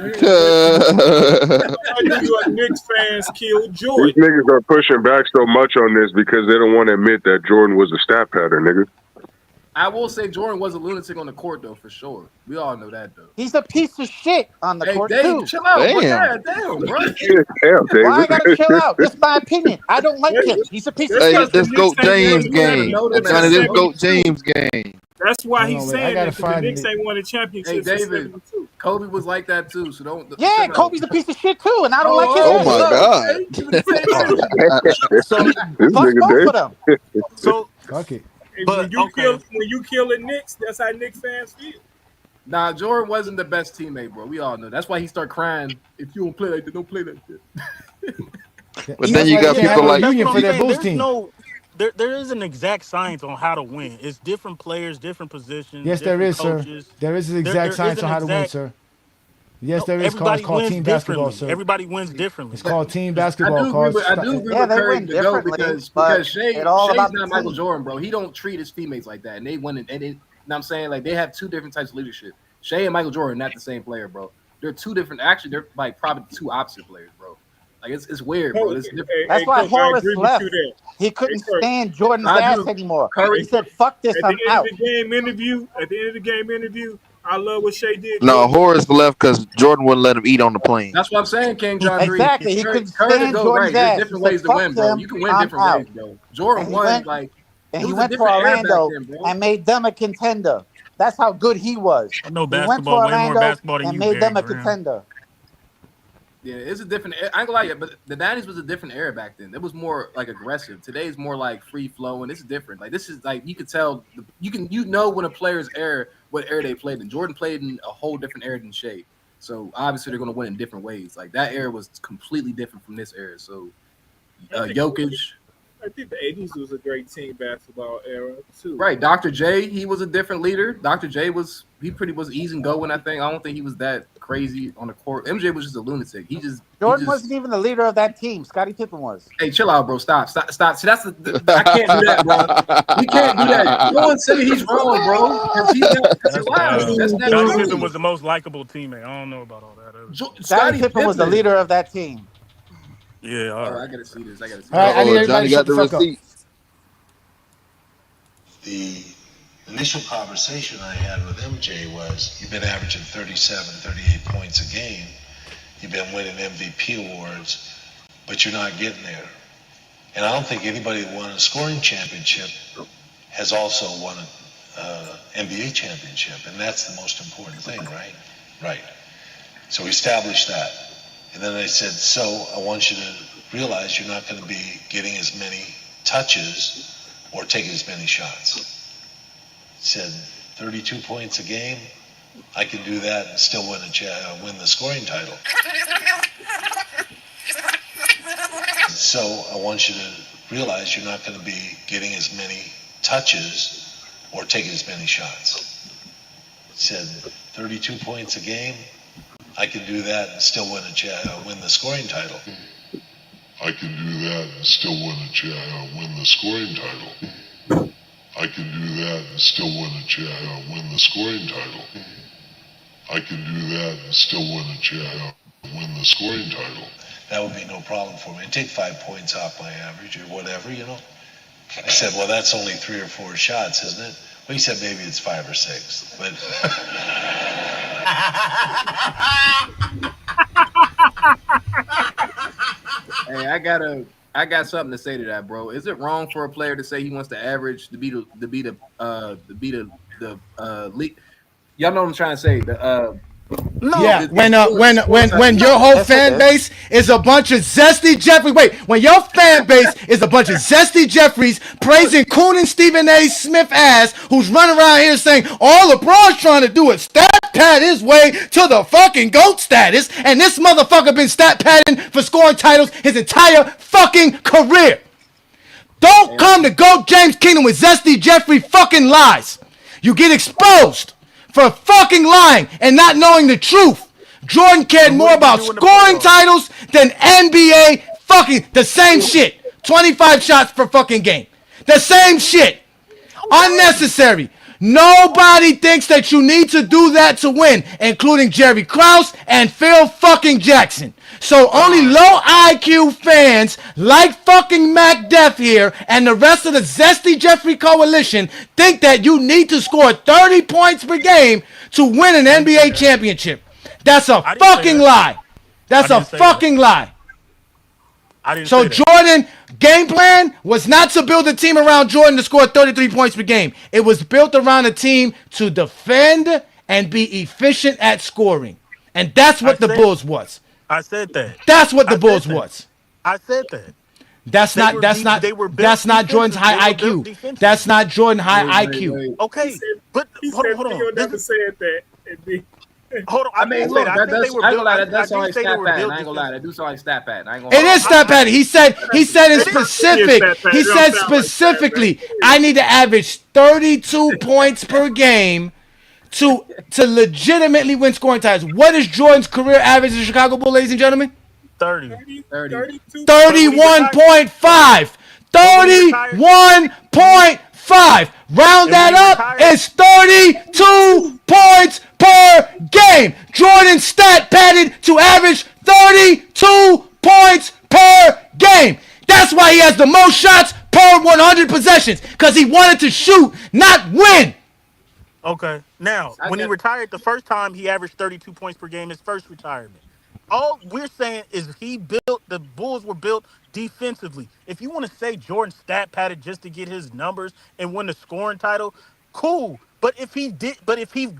Speaker 5: York Knicks fans killed
Speaker 12: These
Speaker 5: Jordan.
Speaker 12: niggas are pushing back so much on this because they don't want to admit that Jordan was a stat pattern, nigga.
Speaker 14: I will say Jordan was a lunatic on the court, though, for sure. We all know that, though.
Speaker 13: He's a piece of shit on the court,
Speaker 14: Dave,
Speaker 13: too.
Speaker 14: chill out, bro. Damn, bro.
Speaker 12: Damn, David.
Speaker 13: Why I gotta chill out? This is my opinion. I don't like him. He's a piece of
Speaker 19: Hey,
Speaker 13: shit.
Speaker 19: this GOAT James game. Johnny, this GOAT James game.
Speaker 5: That's why
Speaker 3: Hold
Speaker 5: he's
Speaker 3: on, wait, I
Speaker 5: saying
Speaker 3: gotta
Speaker 5: that, because the
Speaker 3: find
Speaker 5: Knicks
Speaker 3: it.
Speaker 5: ain't won a
Speaker 14: Hey,
Speaker 5: championship since
Speaker 14: David,
Speaker 5: 72.
Speaker 14: Kobe was like that, too, so don't.
Speaker 13: Yeah,
Speaker 14: chill out.
Speaker 13: Kobe's a piece of shit, too, and I don't like his
Speaker 19: Oh, my
Speaker 13: shit.
Speaker 19: God.
Speaker 14: Okay, give me the same
Speaker 10: So,
Speaker 12: This
Speaker 13: Fuck
Speaker 12: nigga
Speaker 13: both
Speaker 12: Dave.
Speaker 13: of them.
Speaker 10: so,
Speaker 3: Fuck it.
Speaker 10: but
Speaker 5: When you kill the Knicks, that's how Knicks fans feel.
Speaker 14: Nah, Jordan wasn't the best teammate, bro. We all know. That's why he started crying. If you don't play like that, don't play like that.
Speaker 19: But then you got
Speaker 3: They have
Speaker 19: people
Speaker 3: a
Speaker 19: like
Speaker 3: union for their
Speaker 10: saying.
Speaker 3: Bulls
Speaker 10: There's
Speaker 3: team.
Speaker 10: no, there is an exact science on how to win. It's different players, different positions.
Speaker 3: Yes, there
Speaker 10: different
Speaker 3: is, sir.
Speaker 10: coaches.
Speaker 3: There is an exact
Speaker 10: there
Speaker 3: science
Speaker 10: is
Speaker 3: on
Speaker 10: an
Speaker 3: how to win,
Speaker 10: exact-
Speaker 3: sir. Yes,
Speaker 10: No,
Speaker 3: there is.
Speaker 10: everybody
Speaker 3: It's called
Speaker 10: wins
Speaker 3: team basketball,
Speaker 10: differently.
Speaker 3: sir.
Speaker 10: Everybody wins differently.
Speaker 3: It's called team
Speaker 14: I
Speaker 3: basketball.
Speaker 14: do agree with
Speaker 13: Yeah, they
Speaker 14: Curry
Speaker 13: win
Speaker 14: to go
Speaker 13: differently,
Speaker 14: because
Speaker 13: but
Speaker 14: Shea,
Speaker 13: it's all
Speaker 14: Shea's
Speaker 13: about the
Speaker 14: not Michael
Speaker 13: team.
Speaker 14: Jordan, bro. He don't treat his teammates like that, and they win. And you know what I'm saying, like they have two different types of leadership. Shea and Michael Jordan, not the same player, bro. They're two different. Actually, they're like probably two opposite players, bro. Like it's weird, bro. It's different.
Speaker 13: That's why
Speaker 5: Coach, I
Speaker 13: Horace
Speaker 5: agree with
Speaker 13: left.
Speaker 5: you there.
Speaker 13: He couldn't
Speaker 5: Hey, Curry.
Speaker 13: stand Jordan's
Speaker 14: I
Speaker 13: ass
Speaker 14: do.
Speaker 13: anymore.
Speaker 14: Curry.
Speaker 13: He said, "Fuck this,
Speaker 5: At
Speaker 13: I'm
Speaker 5: the end
Speaker 13: out."
Speaker 5: of the game interview, I love what Shea did.
Speaker 19: no, Horace left because Jordan wouldn't let him eat on the plane.
Speaker 14: That's what I'm saying, King John.
Speaker 13: Exactly. He
Speaker 14: Curry
Speaker 13: couldn't
Speaker 14: to
Speaker 13: stand
Speaker 14: go
Speaker 13: Jordan's
Speaker 14: right. There's
Speaker 13: ass.
Speaker 14: different
Speaker 13: He said,
Speaker 14: ways to
Speaker 13: "Fuck
Speaker 14: win, bro.
Speaker 13: him,
Speaker 14: You can win
Speaker 13: I'm
Speaker 14: different
Speaker 13: out."
Speaker 14: ways, bro. Jordan
Speaker 13: And he
Speaker 14: won
Speaker 13: went,
Speaker 14: like
Speaker 13: and
Speaker 14: it
Speaker 13: he
Speaker 14: was a
Speaker 13: went to
Speaker 14: different era back
Speaker 13: Orlando
Speaker 14: then, bro.
Speaker 13: and made them a contender. That's how good he was.
Speaker 16: I know
Speaker 13: He went to
Speaker 16: basketball, way more
Speaker 13: Orlando
Speaker 16: basketball than
Speaker 13: and
Speaker 16: you,
Speaker 13: made
Speaker 16: Barry
Speaker 13: them a
Speaker 16: Graham.
Speaker 13: contender.
Speaker 14: Yeah, it's a different. I ain't gonna lie, but the '90s was a different era back then. It was more like aggressive. Today's more like free flow, and it's different. Like this is like you could tell. You know when a player's era, what era they played in. Jordan played in a whole different era than Shea, so obviously they're gonna win in different ways. Like that era was completely different from this era. So Jokic.
Speaker 5: I think the '80s was a great team basketball era too.
Speaker 14: Right, Dr. J, he was a different leader. Dr. J was easy going. I think. I don't think he was that crazy on the court. MJ was just a lunatic.
Speaker 13: Jordan wasn't even the leader of that team. Scottie Pippen was.
Speaker 14: Hey, chill out, bro. Stop. See, that's I can't do that, bro. We can't do that. No one say he's wrong, bro. He's not. That's not
Speaker 16: Scottie
Speaker 14: true.
Speaker 16: Pippen was the most likable teammate. I don't know about all that.
Speaker 13: Scottie Pippen was the leader of that team.
Speaker 16: Yeah, all right.
Speaker 14: I gotta see this.
Speaker 3: All right, I need everybody to shut the fuck up.
Speaker 20: The initial conversation I had with MJ was, you've been averaging 37, 38 points a game. You've been winning MVP awards, but you're not getting there. And I don't think anybody that won a scoring championship has also won an NBA championship. And that's the most important thing, right? Right. So we established that. And then I said, so I want you to realize you're not going to be getting as many touches or taking as many shots. Said 32 points a game, I can do that and still win the scoring title. So I want you to realize you're not going to be getting as many touches or taking as many shots. Said 32 points a game, I can do that and still win the scoring title.
Speaker 12: I can do that and still win the scoring title. I can do that and still win the scoring title. I can do that and still win the scoring title.
Speaker 20: That would be no problem for me. I'd take 5 points off my average or whatever, you know. I said, well, that's only 3 or 4 shots, isn't it? Well, he said maybe it's 5 or 6, but...
Speaker 14: Hey, I got something to say to that, bro. Is it wrong for a player to say he wants to average to be the league? Y'all know what I'm trying to say.
Speaker 3: Yeah, when your whole fan base is a bunch of zesty Jeffrey. Wait, when your fan base is a bunch of zesty Jeffries praising Coon and Stephen A. Smith ass, who's running around here saying all LeBron's trying to do is stat pad his way to the fucking GOAT status, and this motherfucker been stat padding for scoring titles his entire fucking career. Don't come to GOAT James Kingdom with zesty Jeffrey fucking lies. You get exposed for fucking lying and not knowing the truth. Jordan cared more about scoring titles than NBA fucking the same shit. 25 shots per fucking game. The same shit. Unnecessary. Nobody thinks that you need to do that to win, including Jerry Krause and Phil fucking Jackson. So only low IQ fans like fucking Mac Def here and the rest of the Zesty Jeffrey coalition think that you need to score 30 points per game to win an NBA championship. That's a fucking lie. That's a fucking lie. So Jordan game plan was not to build a team around Jordan to score 33 points per game. It was built around a team to defend and be efficient at scoring. And that's what the Bulls was.
Speaker 16: I said that.
Speaker 3: That's what the Bulls was.
Speaker 16: I said that.
Speaker 3: That's not Jordan's high IQ. That's not Jordan high IQ.
Speaker 16: Okay, but hold on.
Speaker 5: You never said that.
Speaker 16: Hold on.
Speaker 14: I mean, look, that's I ain't gonna lie. That sound like stat pad. I ain't gonna lie. That do sound like stat pad.
Speaker 3: It is stat pad. He said in specific. He said specifically, I need to average 32 points per game to legitimately win scoring titles. What is Jordan's career average as a Chicago Bull, ladies and gentlemen? 31.5. 31.5. Round that up, it's 32 points per game. Jordan stat padded to average 32 points per game. That's why he has the most shots per 100 possessions, because he wanted to shoot, not win.
Speaker 16: Okay. Now, when he retired the first time, he averaged 32 points per game, his first retirement. All we're saying is the Bulls were built defensively. If you want to say Jordan stat padded just to get his numbers and win the scoring title, cool. But if he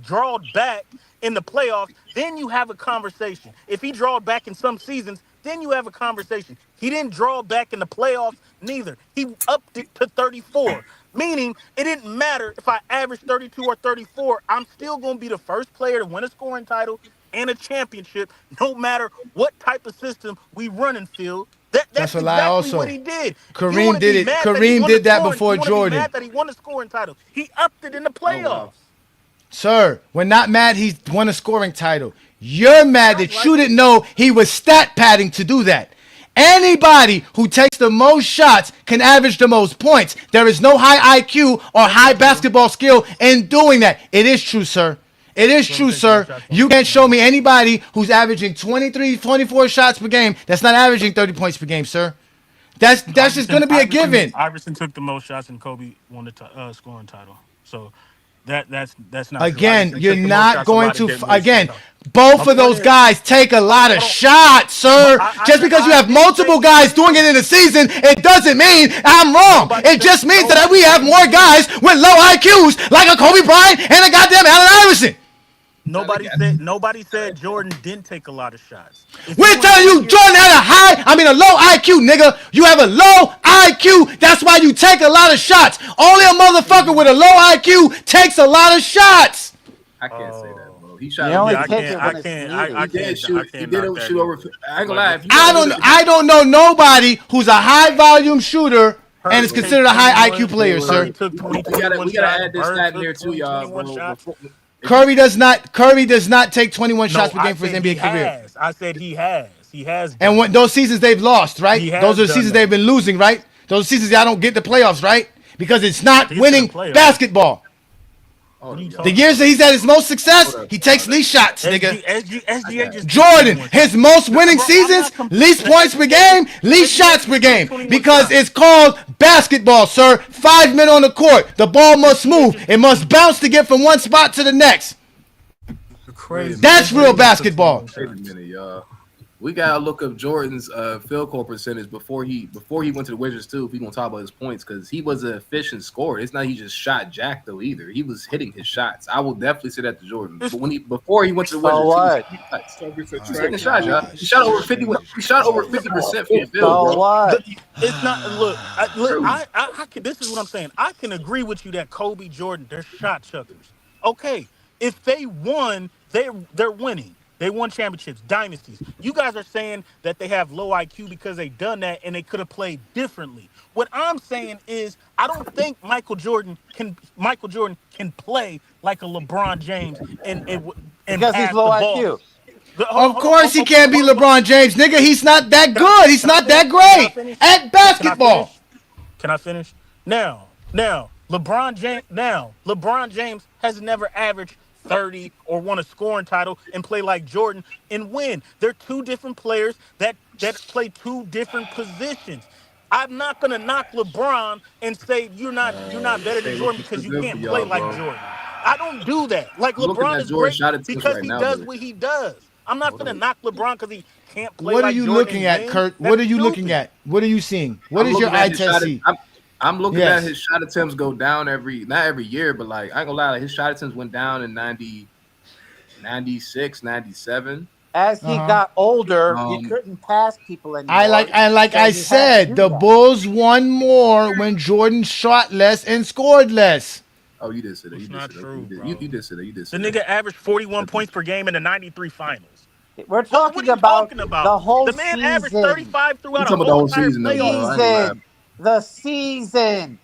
Speaker 16: drawed back in the playoffs, then you have a conversation. If he drawed back in some seasons, then you have a conversation. He didn't draw back in the playoffs neither. He upped it to 34. Meaning, it didn't matter if I averaged 32 or 34. I'm still going to be the first player to win a scoring title and a championship, no matter what type of system we run in field. That's
Speaker 3: a lie
Speaker 16: exactly
Speaker 3: also.
Speaker 16: what he did.
Speaker 3: Kareem did it. Kareem did that before Jordan.
Speaker 16: Mad that he won a scoring title. He upped it in the playoffs.
Speaker 3: Sir, we're not mad he won a scoring title. You're mad that you didn't know he was stat padding to do that. Anybody who takes the most shots can average the most points. There is no high IQ or high basketball skill in doing that. It is true, sir. It is true, sir. You can't show me anybody who's averaging 23, 24 shots per game that's not averaging 30 points per game, sir. That's just going to be a given.
Speaker 16: Iverson took the most shots and Kobe won the scoring title. So that's not
Speaker 3: again.
Speaker 16: true.
Speaker 3: You're not going to both of those guys take a lot of shots, sir. Just because you have multiple guys doing it in a season, it doesn't mean I'm wrong. It just means that we have more guys with low IQs like a Kobe Bryant and a goddamn Allen Iverson.
Speaker 16: Nobody said Jordan didn't take a lot of shots.
Speaker 3: We're telling you Jordan had a low IQ, nigga. You have a low IQ. That's why you take a lot of shots. Only a motherfucker with a low IQ takes a lot of shots.
Speaker 14: I can't say that, bro. He shot.
Speaker 16: I can't shoot. He didn't
Speaker 14: shoot over. I ain't gonna lie.
Speaker 3: I don't know nobody who's a high volume shooter and is considered a high IQ player, sir.
Speaker 14: We gotta add this stat in here too, y'all.
Speaker 3: Curry does not take 21 shots per game for his NBA career.
Speaker 16: I said he has. He has.
Speaker 3: And when those seasons they've lost, right? Those are the seasons they've been losing, right? Those seasons y'all don't get the playoffs, right? Because it's not winning basketball. The years that he's had his most success, he takes least shots, nigga. Jordan, his most winning seasons, least points per game, least shots per game. Because it's called basketball, sir. 5 men on the court. The ball must move. It must bounce to get from one spot to the next. That's real basketball.
Speaker 14: Wait a minute, y'all. We gotta look up Jordan's field goal percentage before he went to the Wizards too. If we gonna talk about his points, because he was an efficient scorer. It's not he just shot Jack though either. He was hitting his shots. I will definitely say that to Jordan. But before he went to the Wizards, he was hitting shots, y'all. He shot over 50. He shot over 50% from the field. Bro.
Speaker 16: It's not. Look. I can. This is what I'm saying. I can agree with you that Kobe, Jordan, they're shot chuckers. Okay, if they won, they're winning. They won championships, dynasties. You guys are saying that they have low IQ because they done that and they could have played differently. What I'm saying is I don't think Michael Jordan can play like a LeBron James and
Speaker 17: because he's low IQ.
Speaker 3: Of course he can't be LeBron James, nigga. He's not that good. He's not that great at basketball.
Speaker 16: Can I finish? Now, LeBron James has never averaged 30 or won a scoring title and play like Jordan and win. They're two different players that play two different positions. I'm not gonna knock LeBron and say you're not better than
Speaker 14: Say
Speaker 16: Jordan
Speaker 14: what's too
Speaker 16: because you
Speaker 14: good for
Speaker 16: can't play
Speaker 14: y'all,
Speaker 16: like
Speaker 14: bro.
Speaker 16: Jordan. I don't do that. Like
Speaker 14: I'm looking
Speaker 16: LeBron
Speaker 14: at
Speaker 16: is
Speaker 14: Jordan's
Speaker 16: great
Speaker 14: shot attempts
Speaker 16: because
Speaker 14: right
Speaker 16: he
Speaker 14: now,
Speaker 16: does
Speaker 14: though.
Speaker 16: what he does. I'm not gonna knock LeBron because he can't play
Speaker 3: What are
Speaker 16: like
Speaker 3: you
Speaker 16: Jordan
Speaker 3: looking
Speaker 16: and
Speaker 3: at,
Speaker 16: win.
Speaker 3: Kurt? What
Speaker 16: That's
Speaker 3: are you looking
Speaker 16: stupid.
Speaker 3: at? What are you seeing? What
Speaker 14: I'm
Speaker 3: does your
Speaker 14: looking at
Speaker 3: eye
Speaker 14: his
Speaker 3: test
Speaker 14: shot.
Speaker 3: see?
Speaker 14: I'm looking
Speaker 3: Yes.
Speaker 14: at his shot attempts go down not every year, but like I ain't gonna lie, like, his shot attempts went down in 90, 96, 97.
Speaker 13: As he got older, he
Speaker 14: Um,
Speaker 13: couldn't pass people
Speaker 3: I
Speaker 13: anymore. So
Speaker 3: I
Speaker 13: he had to
Speaker 3: said,
Speaker 13: do
Speaker 3: the
Speaker 13: that.
Speaker 3: Bulls won more when Jordan shot less and scored less.
Speaker 14: Oh, you did say that. You
Speaker 16: It's
Speaker 14: did
Speaker 16: not
Speaker 14: say that.
Speaker 16: true,
Speaker 14: You
Speaker 16: bro.
Speaker 14: did say that. You did
Speaker 16: The
Speaker 14: say that.
Speaker 16: nigga averaged 41 points per game in the 93 finals.
Speaker 13: We're
Speaker 16: What
Speaker 13: talking
Speaker 16: are you
Speaker 13: about
Speaker 16: talking about?
Speaker 13: the whole
Speaker 16: The man averaged
Speaker 13: season.
Speaker 16: 35
Speaker 14: You
Speaker 16: throughout a
Speaker 14: talking about the
Speaker 16: whole
Speaker 14: whole
Speaker 16: entire
Speaker 14: season, though, bro?
Speaker 16: playoff
Speaker 14: I ain't gonna lie.
Speaker 13: Season. The season.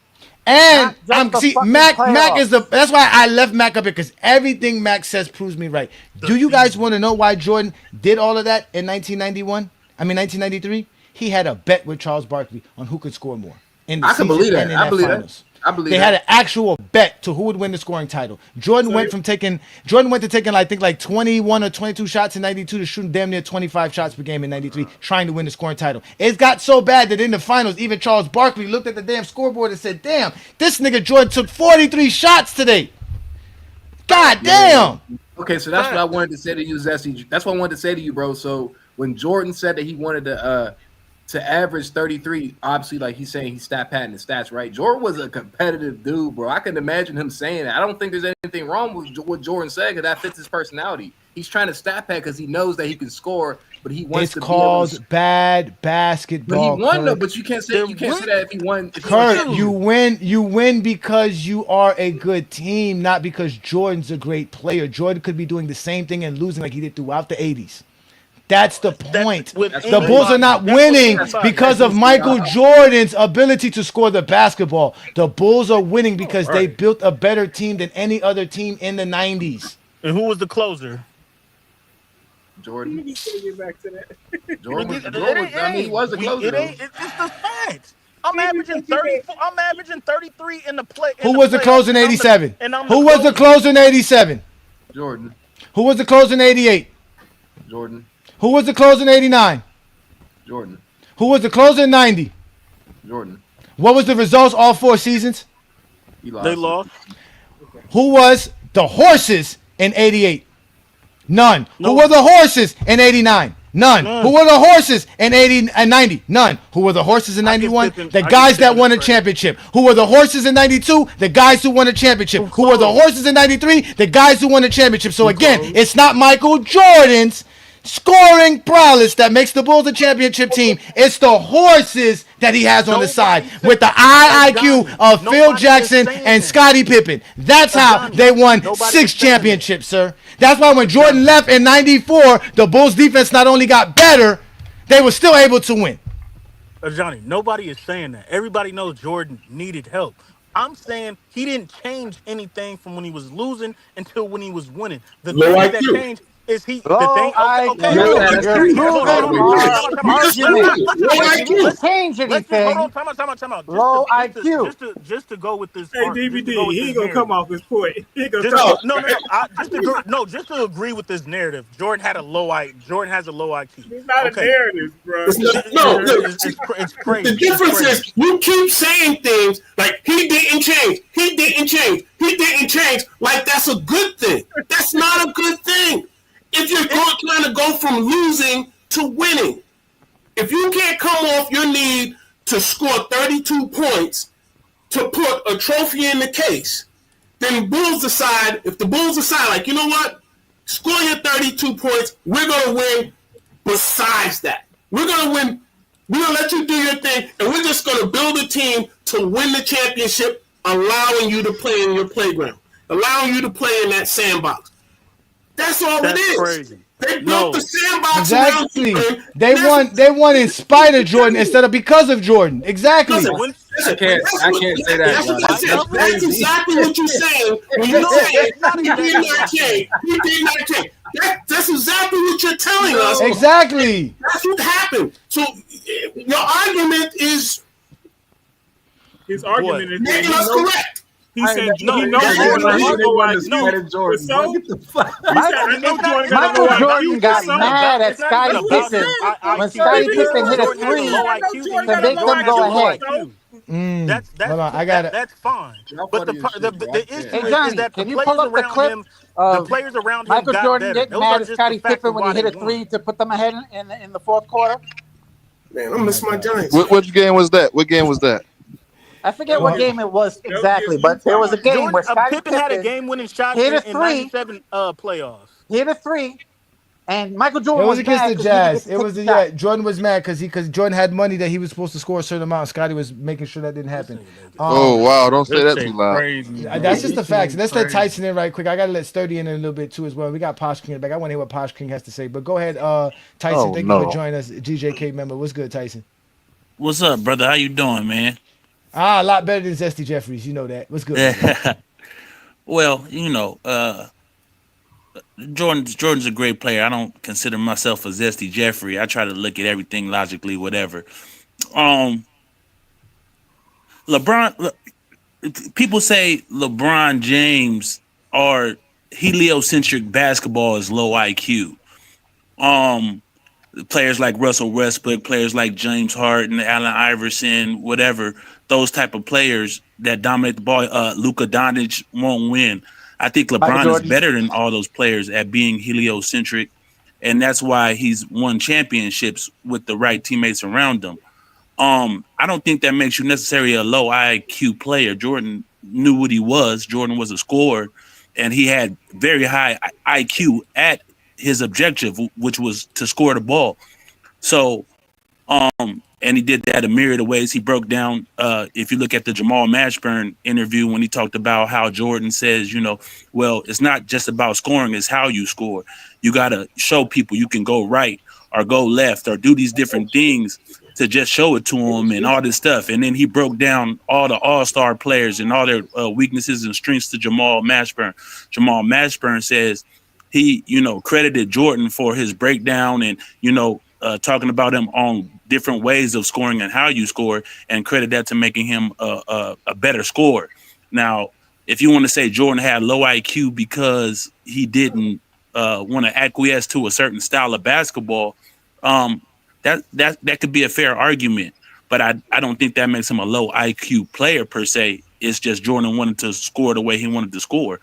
Speaker 3: And
Speaker 13: Not just the fucking
Speaker 3: Mac is
Speaker 13: playoffs.
Speaker 3: that's why I left Mac up here, because everything Mac says proves me right. Do you guys want to know why Jordan did all of that in 1991? I mean 1993? He had a bet with Charles Barkley on who could score more in the
Speaker 14: I can
Speaker 3: season
Speaker 14: believe
Speaker 3: and
Speaker 14: that.
Speaker 3: in
Speaker 14: I
Speaker 3: that
Speaker 14: believe that.
Speaker 3: finals.
Speaker 14: I believe
Speaker 3: They had
Speaker 14: that.
Speaker 3: an actual bet to who would win the scoring title. Jordan went to taking I think like 21 or 22 shots in 92 to shooting damn near 25 shots per game in 93, trying to win the scoring title. It got so bad that in the finals, even Charles Barkley looked at the damn scoreboard and said, damn, this nigga Jordan took 43 shots today. God damn.
Speaker 14: Okay, so that's what I wanted to say to you, Zesty. That's what I wanted to say to you, bro. So when Jordan said that he wanted to average 33, obviously, like he's saying he's stat padding the stats, right? Jordan was a competitive dude, bro. I can imagine him saying that. I don't think there's anything wrong with what Jordan said, because that fits his personality. He's trying to stat pad because he knows that he can score, but he wants
Speaker 3: It's
Speaker 14: to be able to.
Speaker 3: called bad basketball.
Speaker 14: But he won though.
Speaker 3: Kurt.
Speaker 14: But you can't say that if he won. If
Speaker 3: Kurt,
Speaker 14: he
Speaker 3: you win because you are a good team, not because Jordan's a great player. Jordan could be doing the same thing and losing like he did throughout the 80s. That's the point. The Bulls are not winning because of Michael Jordan's ability to score the basketball. The Bulls are winning because they built a better team than any other team in the 90s.
Speaker 16: And who was the closer?
Speaker 14: Jordan.
Speaker 5: Get back to that.
Speaker 14: I mean, he was the closer.
Speaker 16: It's the facts. I'm averaging 34. I'm averaging 33 in the play.
Speaker 3: Who was the closer in 87?
Speaker 16: Who
Speaker 3: was the closer in 87?
Speaker 14: Jordan.
Speaker 3: Who was the closer in 88?
Speaker 14: Jordan.
Speaker 3: Who was the closer in 89?
Speaker 14: Jordan.
Speaker 3: Who was the closer in 90?
Speaker 14: Jordan.
Speaker 3: What was the results all 4 seasons?
Speaker 16: They lost.
Speaker 3: Who was the horses in 88? None. Who were the horses in 89? None. Who were the horses in 80 and 90? None. Who were the horses in 91? The guys that won a championship. Who were the horses in 92? The guys who won a championship. Who were the horses in 93? The guys who won a championship. So again, it's not Michael Jordan's scoring prowess that makes the Bulls a championship team. It's the horses that he has on the side with the eye IQ of Phil Jackson and Scottie Pippen. That's how they won 6 championships, sir. That's why when Jordan left in 94, the Bulls defense not only got better, they were still able to win.
Speaker 16: Johnny, nobody is saying that. Everybody knows Jordan needed help. I'm saying he didn't change anything from when he was losing until when he was winning. The
Speaker 18: Low
Speaker 16: thing that
Speaker 18: IQ.
Speaker 16: changed is he.
Speaker 13: Low
Speaker 16: The thing. Okay.
Speaker 13: IQ. You're proving
Speaker 16: Time out.
Speaker 13: Low IQ.
Speaker 16: Just to go with this.
Speaker 5: Hey, DVD, he ain't gonna come off his point. He ain't gonna come off.
Speaker 16: Just to agree with this narrative. Jordan has a low IQ.
Speaker 5: It's not a narrative, bro.
Speaker 16: It's crazy.
Speaker 18: The difference is you keep saying things like he didn't change. Like that's a good thing. That's not a good thing. If you're trying to go from losing to winning, if you can't come off your need to score 32 points to put a trophy in the case, then if the Bulls decide, like, you know what, score your 32 points, we're going to win besides that. We're going to win. We're going to let you do your thing, and we're just going to build a team to win the championship, allowing you to play in your playground, allowing you to play in that sandbox. That's all it is.
Speaker 16: Crazy.
Speaker 18: They built the sandbox
Speaker 3: Exactly.
Speaker 18: around Jordan.
Speaker 3: They won in spite of Jordan instead of because of Jordan. Exactly.
Speaker 14: I can't say that.
Speaker 18: That's exactly what you're saying when you say he did not change. That's exactly what you're telling us.
Speaker 3: Exactly.
Speaker 18: That's what happened. So your argument is
Speaker 5: his argument is
Speaker 18: making us correct.
Speaker 5: He said he knows
Speaker 14: Jordan
Speaker 5: low
Speaker 14: wasn't
Speaker 5: IQ.
Speaker 14: spreading Jordan.
Speaker 5: So
Speaker 14: Get the fuck.
Speaker 5: he said, I know Jordan got a
Speaker 13: Michael
Speaker 5: low
Speaker 13: Jordan
Speaker 5: IQ.
Speaker 13: got
Speaker 5: So
Speaker 13: mad at
Speaker 16: It's not even
Speaker 13: Scottie
Speaker 16: about
Speaker 13: Pippen
Speaker 16: his
Speaker 13: when
Speaker 16: IQ.
Speaker 13: Scottie
Speaker 16: If
Speaker 13: Pippen hit a
Speaker 16: Jordan has a
Speaker 13: three
Speaker 16: low IQ, then you
Speaker 13: to
Speaker 16: say
Speaker 13: make them
Speaker 16: Jordan has
Speaker 13: go
Speaker 16: a low
Speaker 13: ahead.
Speaker 16: IQ.
Speaker 3: Hold on, I got it.
Speaker 16: That's fine. But the issue
Speaker 13: Hey
Speaker 16: is
Speaker 13: Johnny,
Speaker 16: that the
Speaker 13: can you
Speaker 16: players
Speaker 13: pull up the
Speaker 16: around
Speaker 13: clip
Speaker 16: him,
Speaker 13: of Michael
Speaker 16: got
Speaker 13: Jordan
Speaker 16: better.
Speaker 13: getting
Speaker 16: Those
Speaker 13: mad
Speaker 16: are
Speaker 13: at
Speaker 16: just
Speaker 13: Scottie
Speaker 16: the facts
Speaker 13: Pippen
Speaker 16: of
Speaker 13: when
Speaker 16: why
Speaker 13: he hit
Speaker 16: they
Speaker 13: a
Speaker 16: won.
Speaker 13: three to put them ahead in the fourth quarter?
Speaker 18: Man, I miss my Giants.
Speaker 19: Which game was that? What game was that?
Speaker 13: I forget what game it was exactly, but there was a game where Scottie
Speaker 16: Pippen had a
Speaker 13: Pippen
Speaker 16: game-winning shot
Speaker 13: hit a
Speaker 16: in
Speaker 13: three,
Speaker 16: '97 playoffs.
Speaker 13: hit a three, and Michael
Speaker 3: It
Speaker 13: Jordan
Speaker 3: was
Speaker 13: was
Speaker 3: against
Speaker 13: mad
Speaker 3: the
Speaker 13: because he didn't get
Speaker 3: Jazz.
Speaker 13: to
Speaker 3: It
Speaker 13: take
Speaker 3: was
Speaker 13: the shot.
Speaker 3: Jordan was mad because Jordan had money that he was supposed to score a certain amount. And Scotty was making sure that didn't happen.
Speaker 19: Oh wow! Don't say that too loud.
Speaker 3: That's just the facts. Let's let Tyson in right quick. I gotta let Sturdy in a little bit too as well. We got Posh King back. I want to hear what Posh King has to say. But go ahead, Tyson.
Speaker 19: Oh,
Speaker 3: thank you for joining us, GJK member. What's good, Tyson?
Speaker 21: What's up, brother? How you doing, man?
Speaker 3: A lot better than Zesty Jeffries. You know that. What's good?
Speaker 21: Well, Jordan's a great player. I don't consider myself a Zesty Jeffrey. I try to look at everything logically, whatever. LeBron. People say LeBron James or heliocentric basketball is low IQ. Players like Russell Westbrook, players like James Harden, Allen Iverson, whatever, those type of players that dominate the ball. Luka Doncic won't win. I think LeBron is better than all those players at being heliocentric, and that's why he's won championships with the right teammates around him. I don't think that makes you necessarily a low IQ player. Jordan knew what he was. Jordan was a scorer, and he had very high IQ at his objective, which was to score the ball. So, and he did that a myriad of ways. He broke down, if you look at the Jamal Mashburn interview when he talked about how Jordan says, well, it's not just about scoring, it's how you score. You got to show people you can go right or go left or do these different things to just show it to them and all this stuff. And then he broke down all the all-star players and all their weaknesses and strengths to Jamal Mashburn. Jamal Mashburn says he, credited Jordan for his breakdown and, talking about him on different ways of scoring and how you score, and credit that to making him a better scorer. Now, if you want to say Jordan had low IQ because he didn't want to acquiesce to a certain style of basketball, that could be a fair argument. But I don't think that makes him a low IQ player per se. It's just Jordan wanted to score the way he wanted to score.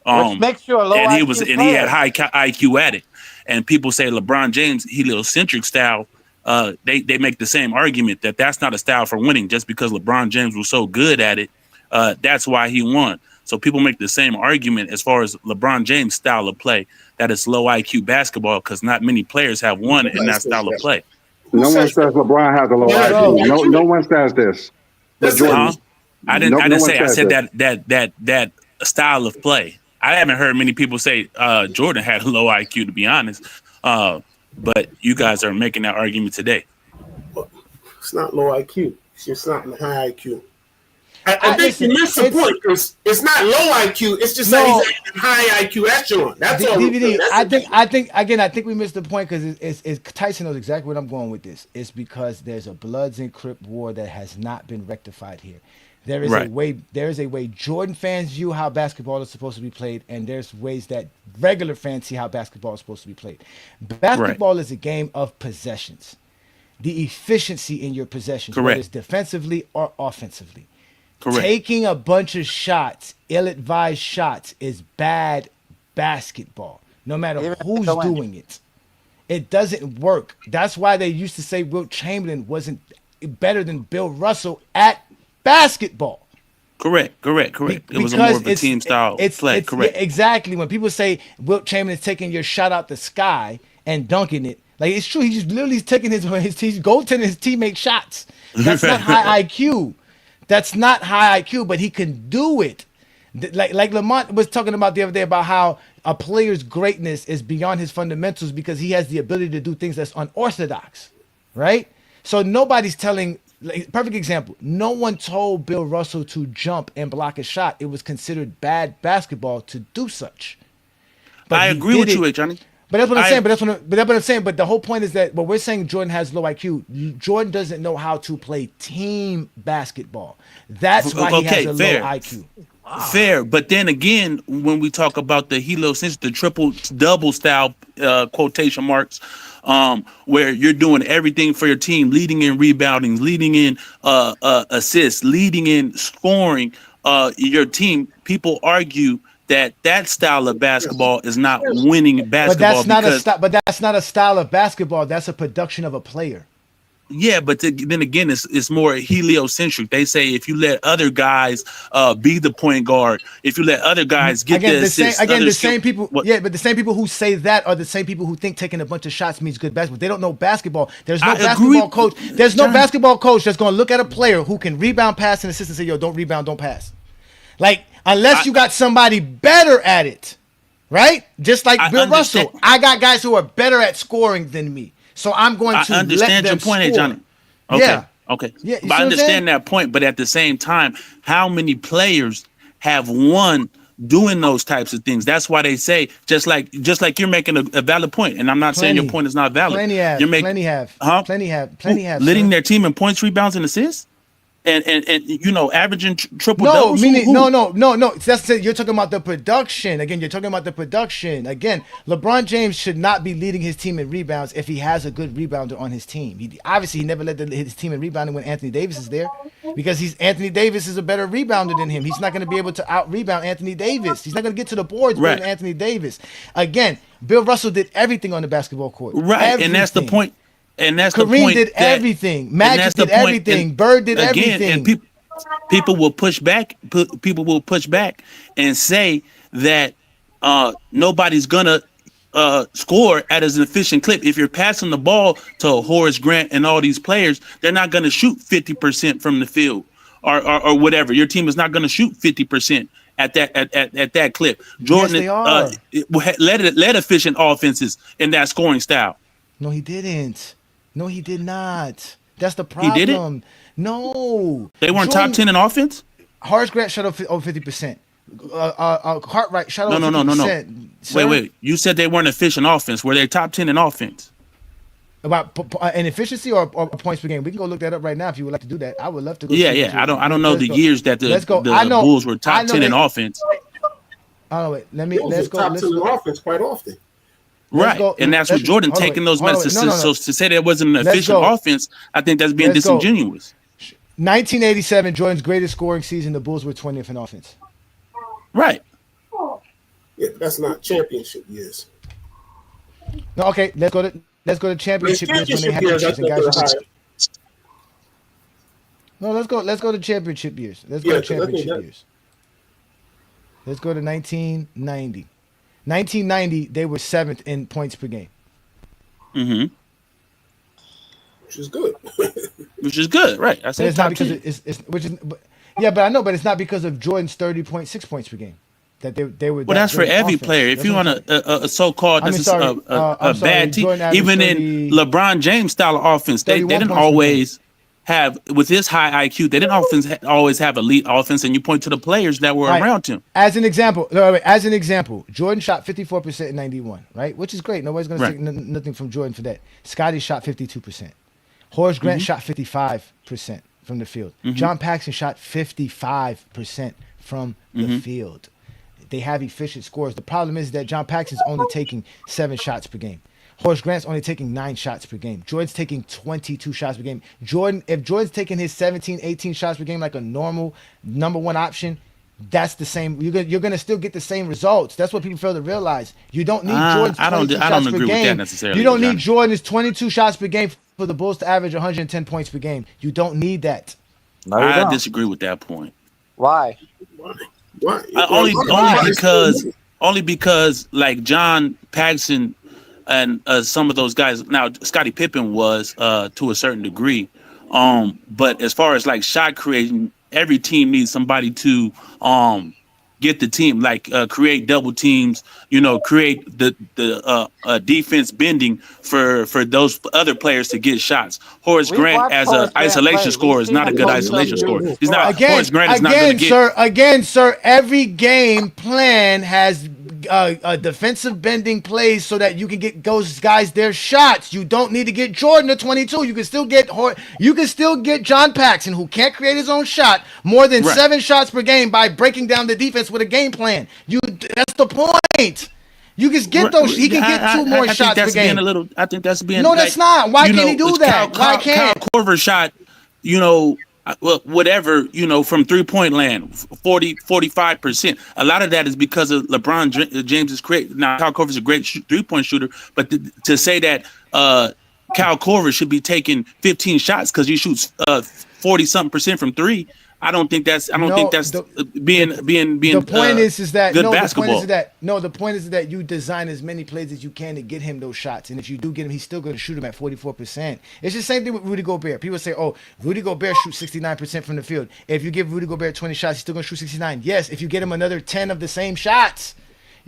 Speaker 13: Which makes you a low IQ player.
Speaker 21: He had high IQ at it. And people say LeBron James heliocentric style. They make the same argument that that's not a style for winning. Just because LeBron James was so good at it, that's why he won. So people make the same argument as far as LeBron James' style of play, that it's low IQ basketball because not many players have won in that style of play.
Speaker 4: No one says LeBron has a low IQ. No one says this. But Jordan,
Speaker 21: I didn't say. I said that style of play. I haven't heard many people say Jordan had a low IQ, to be honest. But you guys are making that argument today.
Speaker 18: It's not low IQ. It's not high IQ. I think you missed the point. It's not low IQ. It's just that he's in high IQ echelon. That's all.
Speaker 3: DVD, I think we missed the point because it's Tyson knows exactly what I'm going with this. It's because there's a Bloods and Crip war that has not been rectified here. There is a way Jordan fans view how basketball is supposed to be played, and there's ways that regular fans see how basketball is supposed to be played. Basketball is a game of possessions. The efficiency in your possessions, whether it's defensively or offensively. Correct. Taking a bunch of shots, ill-advised shots, is bad basketball, no matter who's doing it. It doesn't work. That's why they used to say Wilt Chamberlain wasn't better than Bill Russell at basketball.
Speaker 21: Correct. It was a more of a team style play. Correct.
Speaker 3: Exactly. When people say Wilt Chamberlain's taking your shot out the sky and dunking it, like it's true. He's just literally taking his goaltending his teammate shots. That's not high IQ. That's not high IQ, but he can do it. Like Lamont was talking about the other day about how a player's greatness is beyond his fundamentals because he has the ability to do things that's unorthodox, right? So nobody's telling. Perfect example. No one told Bill Russell to jump and block a shot. It was considered bad basketball to do such. But
Speaker 21: I agree with you, Johnny.
Speaker 3: But that's what I'm saying. But that's what I'm saying. But the whole point is that what we're saying, Jordan has low IQ. Jordan doesn't know how to play team basketball. That's why he has a low IQ.
Speaker 21: Fair, but then again, when we talk about the heliocentric, the triple double style quotation marks, where you're doing everything for your team, leading in rebounding, leading in assists, leading in scoring, your team. People argue that style of basketball is not winning basketball
Speaker 3: But that's not a style of basketball. That's a production of a player.
Speaker 21: Yeah, but then again, it's more heliocentric. They say if you let other guys be the point guard, if you let other guys get the assists,
Speaker 3: same people. Yeah, but the same people who say that are the same people who think taking a bunch of shots means good basketball. They don't know basketball. There's no basketball coach. There's no basketball coach that's going to look at a player who can rebound, pass, and assist and say, "Yo, don't rebound, don't pass." Like unless you got somebody better at it, right? Just like Bill Russell, I got guys who are better at scoring than me. So I'm going to
Speaker 21: understand your point, Johnny. Okay.
Speaker 3: Yeah.
Speaker 21: Okay.
Speaker 3: Yeah,
Speaker 21: but I understand that point, but at the same time, how many players have won doing those types of things? That's why they say just like you're making a valid point, and I'm not saying your point is not valid.
Speaker 3: Plenty have. Plenty have.
Speaker 21: Leading their team in points, rebounds, and assists. And averaging triple
Speaker 3: no,
Speaker 21: doubles.
Speaker 3: Meaning no. That's it. You're talking about the production. Again, you're talking about the production. Again, LeBron James should not be leading his team in rebounds if he has a good rebounder on his team. He never led his team in rebounding when Anthony Davis is there, because Anthony Davis is a better rebounder than him. He's not going to be able to out rebound Anthony Davis. He's not going to get to the boards better than Anthony Davis. Again, Bill Russell did everything on the basketball court.
Speaker 21: Right, everything. And that's the point. And that's
Speaker 3: Kareem
Speaker 21: the point.
Speaker 3: Did everything. Magic did everything. Bird did everything.
Speaker 21: And people will push back. People will push back and say that nobody's gonna score at an efficient clip. If you're passing the ball to Horace Grant and all these players, they're not gonna shoot 50% from the field or whatever. Your team is not gonna shoot 50% at that clip. Jordan led efficient offenses in that scoring style.
Speaker 3: No, he didn't. No, he did not. That's the problem.
Speaker 21: He did it?
Speaker 3: No.
Speaker 21: They weren't top 10 in offense?
Speaker 3: Horace Grant shot over 50%. Cartwright shot over 50%.
Speaker 21: No. Wait. You said they weren't efficient offense. Were they top 10 in offense?
Speaker 3: About an efficiency or points per game? We can go look that up right now if you would like to do that. I would love to go.
Speaker 21: Yeah. I don't know the years that the Bulls were top 10 in offense.
Speaker 3: Oh, wait. Let's go.
Speaker 18: Top 10 in offense quite often.
Speaker 21: Right, and that's what Jordan taking those medicines. So to say that wasn't an efficient offense, I think that's being disingenuous.
Speaker 3: 1987, Jordan's greatest scoring season, the Bulls were 20th in offense.
Speaker 21: Right.
Speaker 18: Yeah, that's not championship years.
Speaker 3: No, okay, let's go to championship years when they had inches and guys. No, let's go to championship years. Let's go to championship years. Let's go to 1990. 1990, they were 7th in points per game.
Speaker 21: Mm-hmm.
Speaker 18: Which is good.
Speaker 21: Which is good, right? I said
Speaker 3: it's not because but I know, but it's not because of Jordan's 30.6 points per game that they were.
Speaker 21: Well, that's for every player. If you want a so-called a bad team, even in LeBron James style of offense, they didn't always have, with his high IQ, they didn't always have elite offense, and you point to the players that were around him.
Speaker 3: As an example, Jordan shot 54% in 91, right? Which is great. Nobody's going to take nothing from Jordan for that. Scottie shot 52%. Horace Grant shot 55% from the field. John Paxson shot 55% from the field. They have efficient scores. The problem is that John Paxson's only taking 7 shots per game. Horace Grant's only taking 9 shots per game. Jordan's taking 22 shots per game. If Jordan's taking his 17, 18 shots per game like a normal number one option, that's the same. You're gonna still get the same results. That's what people fail to realize. You don't need Jordan's 22 shots per game. With that necessarily. You don't need Jordan's 22 shots per game for the Bulls to average 110 points per game. You don't need that.
Speaker 21: No, I disagree with that point.
Speaker 13: Why?
Speaker 21: Only because like John Paxson and some of those guys. Now, Scottie Pippen was to a certain degree, but as far as like shot creation, every team needs somebody to get the team, like create double teams. Create the defense bending for those other players to get shots. Horace Grant as an isolation scorer is not a good isolation scorer. He's not. Horace Grant is not going to get.
Speaker 3: Again, sir. Every game plan has defensive bending plays so that you can get those guys their shots. You don't need to get Jordan to 22. You can still get John Paxson, who can't create his own shot, more than 7 shots per game by breaking down the defense with a game plan. That's the point. You can get those. He can get 2 more shots per game.
Speaker 21: I think that's being.
Speaker 3: No, that's not. Why can't he do that? Why can't
Speaker 21: Kyle Korver shot? Whatever, from 3-point land, 45%. A lot of that is because of LeBron James's create. Now, Kyle Korver's a great 3-point shooter, but to say that Kyle Korver should be taking 15 shots because he shoots 40-something% from 3. I don't think that's being.
Speaker 3: The point is that
Speaker 21: good basketball.
Speaker 3: The point is that you design as many plays as you can to get him those shots, and if you do get him, he's still going to shoot him at 44%. It's the same thing with Rudy Gobert. People say, "Oh, Rudy Gobert shoots 69% from the field." If you give Rudy Gobert 20 shots, he's still going to shoot 69. Yes, if you get him another 10 of the same shots.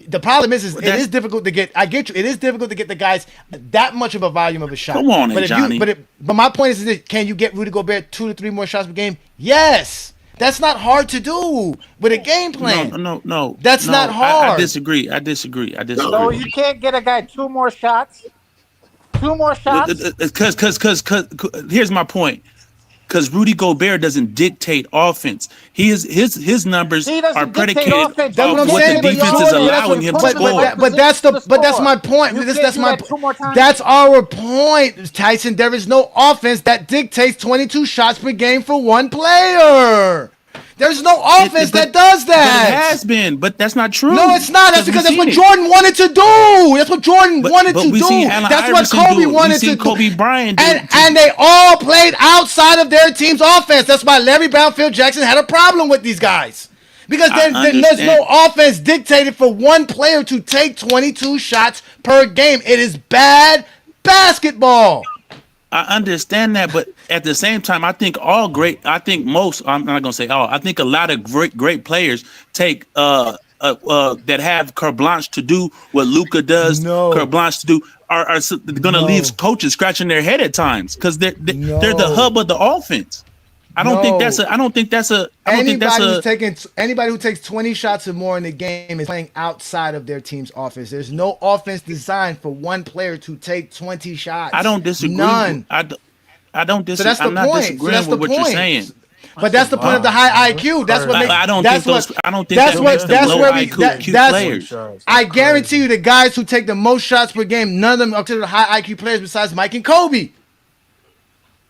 Speaker 3: The problem is it is difficult to get. I get you. It is difficult to get the guys that much of a volume of a shot.
Speaker 21: Come on, Johnny.
Speaker 3: But my point is this: can you get Rudy Gobert 2 to 3 more shots per game? Yes. That's not hard to do with a game plan.
Speaker 21: No.
Speaker 3: That's not hard.
Speaker 21: I disagree.
Speaker 13: So you can't get a guy 2 more shots? 2 more shots?
Speaker 21: Because here's my point. Because Rudy Gobert doesn't dictate offense. His numbers are predicated on what the defense is allowing him to score.
Speaker 3: But that's my point. That's our point, Tyson. There is no offense that dictates 22 shots per game for one player. There's no offense that does that.
Speaker 21: But it has been, but that's not true.
Speaker 3: No, it's not. That's because that's what Jordan wanted to do. That's what Jordan wanted to do. That's what Kobe wanted to do.
Speaker 21: Kobe Bryant
Speaker 3: and they all played outside of their team's offense. That's why Larry Brown, Phil Jackson had a problem with these guys. Because there's no offense dictated for one player to take 22 shots per game. It is bad basketball.
Speaker 21: I understand that, but at the same time, I think most, I'm not gonna say all, I think a lot of great players take that have carte blanche to do what Luka does, carte blanche to do, are gonna leave coaches scratching their head at times because they're the hub of the offense. I don't think that's a.
Speaker 3: Anybody who takes 20 shots or more in the game is playing outside of their team's offense. There's no offense designed for one player to take 20 shots.
Speaker 21: I don't disagree.
Speaker 3: None.
Speaker 21: I don't disagree.
Speaker 3: So that's the
Speaker 21: I'm not
Speaker 3: point.
Speaker 21: disagreeing with what you're saying.
Speaker 3: But that's the point of the high IQ. That's what makes.
Speaker 21: I don't think that makes them low IQ players.
Speaker 3: I guarantee you, the guys who take the most shots per game, none of them are considered high IQ players besides Mike and Kobe.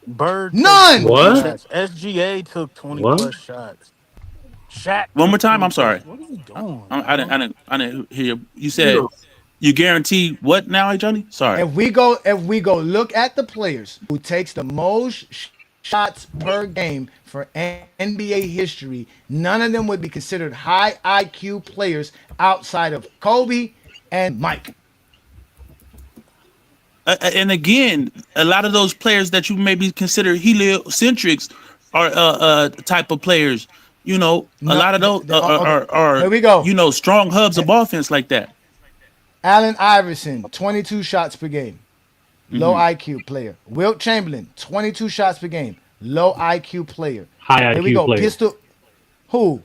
Speaker 10: Bird.
Speaker 3: None.
Speaker 16: What?
Speaker 10: SGA took 20 plus shots. Shaq.
Speaker 21: One more time. I'm sorry.
Speaker 10: What is he doing?
Speaker 21: I didn't hear you. You said you guarantee what now, Johnny? Sorry.
Speaker 3: If we go look at the players who takes the most shots per game for NBA history, none of them would be considered high IQ players outside of Kobe and Mike.
Speaker 21: And again, a lot of those players that you maybe consider heliocentrics are type of players. A lot of those are
Speaker 3: here we go.
Speaker 21: Strong hubs of offense like that.
Speaker 3: Allen Iverson, 22 shots per game. Low IQ player. Wilt Chamberlain, 22 shots per game. Low IQ player.
Speaker 16: High
Speaker 3: Here we
Speaker 16: IQ
Speaker 3: go.
Speaker 16: player.
Speaker 3: Pistol. Who?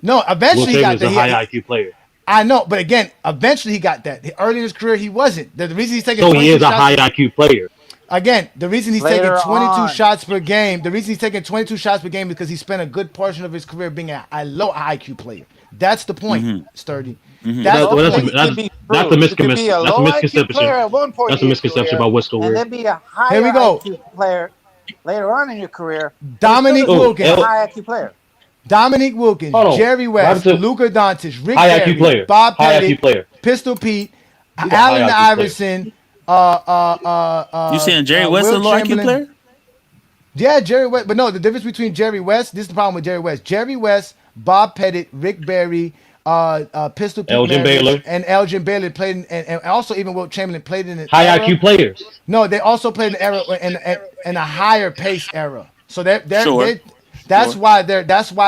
Speaker 3: No, eventually he got
Speaker 16: the high IQ player.
Speaker 3: I know, but again, eventually he got that. Early in his career, he wasn't. The reason he's taking
Speaker 16: So he is a high IQ player.
Speaker 3: Again, the reason he's taking 22 shots per game, the reason he's taking 22 shots per game is because he spent a good portion of his career being a low IQ player. That's the point, Sturdy.
Speaker 16: That's a misconception. That's a misconception about what's career.
Speaker 13: And then be a high IQ player later on in your career.
Speaker 3: Dominique Wilkins,
Speaker 13: high IQ player.
Speaker 3: Dominique Wilkins, Jerry West, Luka Doncic, Rick
Speaker 16: high
Speaker 3: Barry,
Speaker 16: IQ player.
Speaker 3: Bob
Speaker 16: High
Speaker 3: Pettit,
Speaker 16: IQ player.
Speaker 3: Pistol Pete, Allen Iverson.
Speaker 21: You saying Jerry West is a low IQ player?
Speaker 3: Yeah, Jerry West. But no, the difference between Jerry West. This is the problem with Jerry West. Jerry West, Bob Pettit, Rick Barry, Pistol Pete, and Elgin Baylor played, and also even Wilt Chamberlain played in the
Speaker 16: high IQ players.
Speaker 3: No, they also played in the era in a higher pace era. So that's why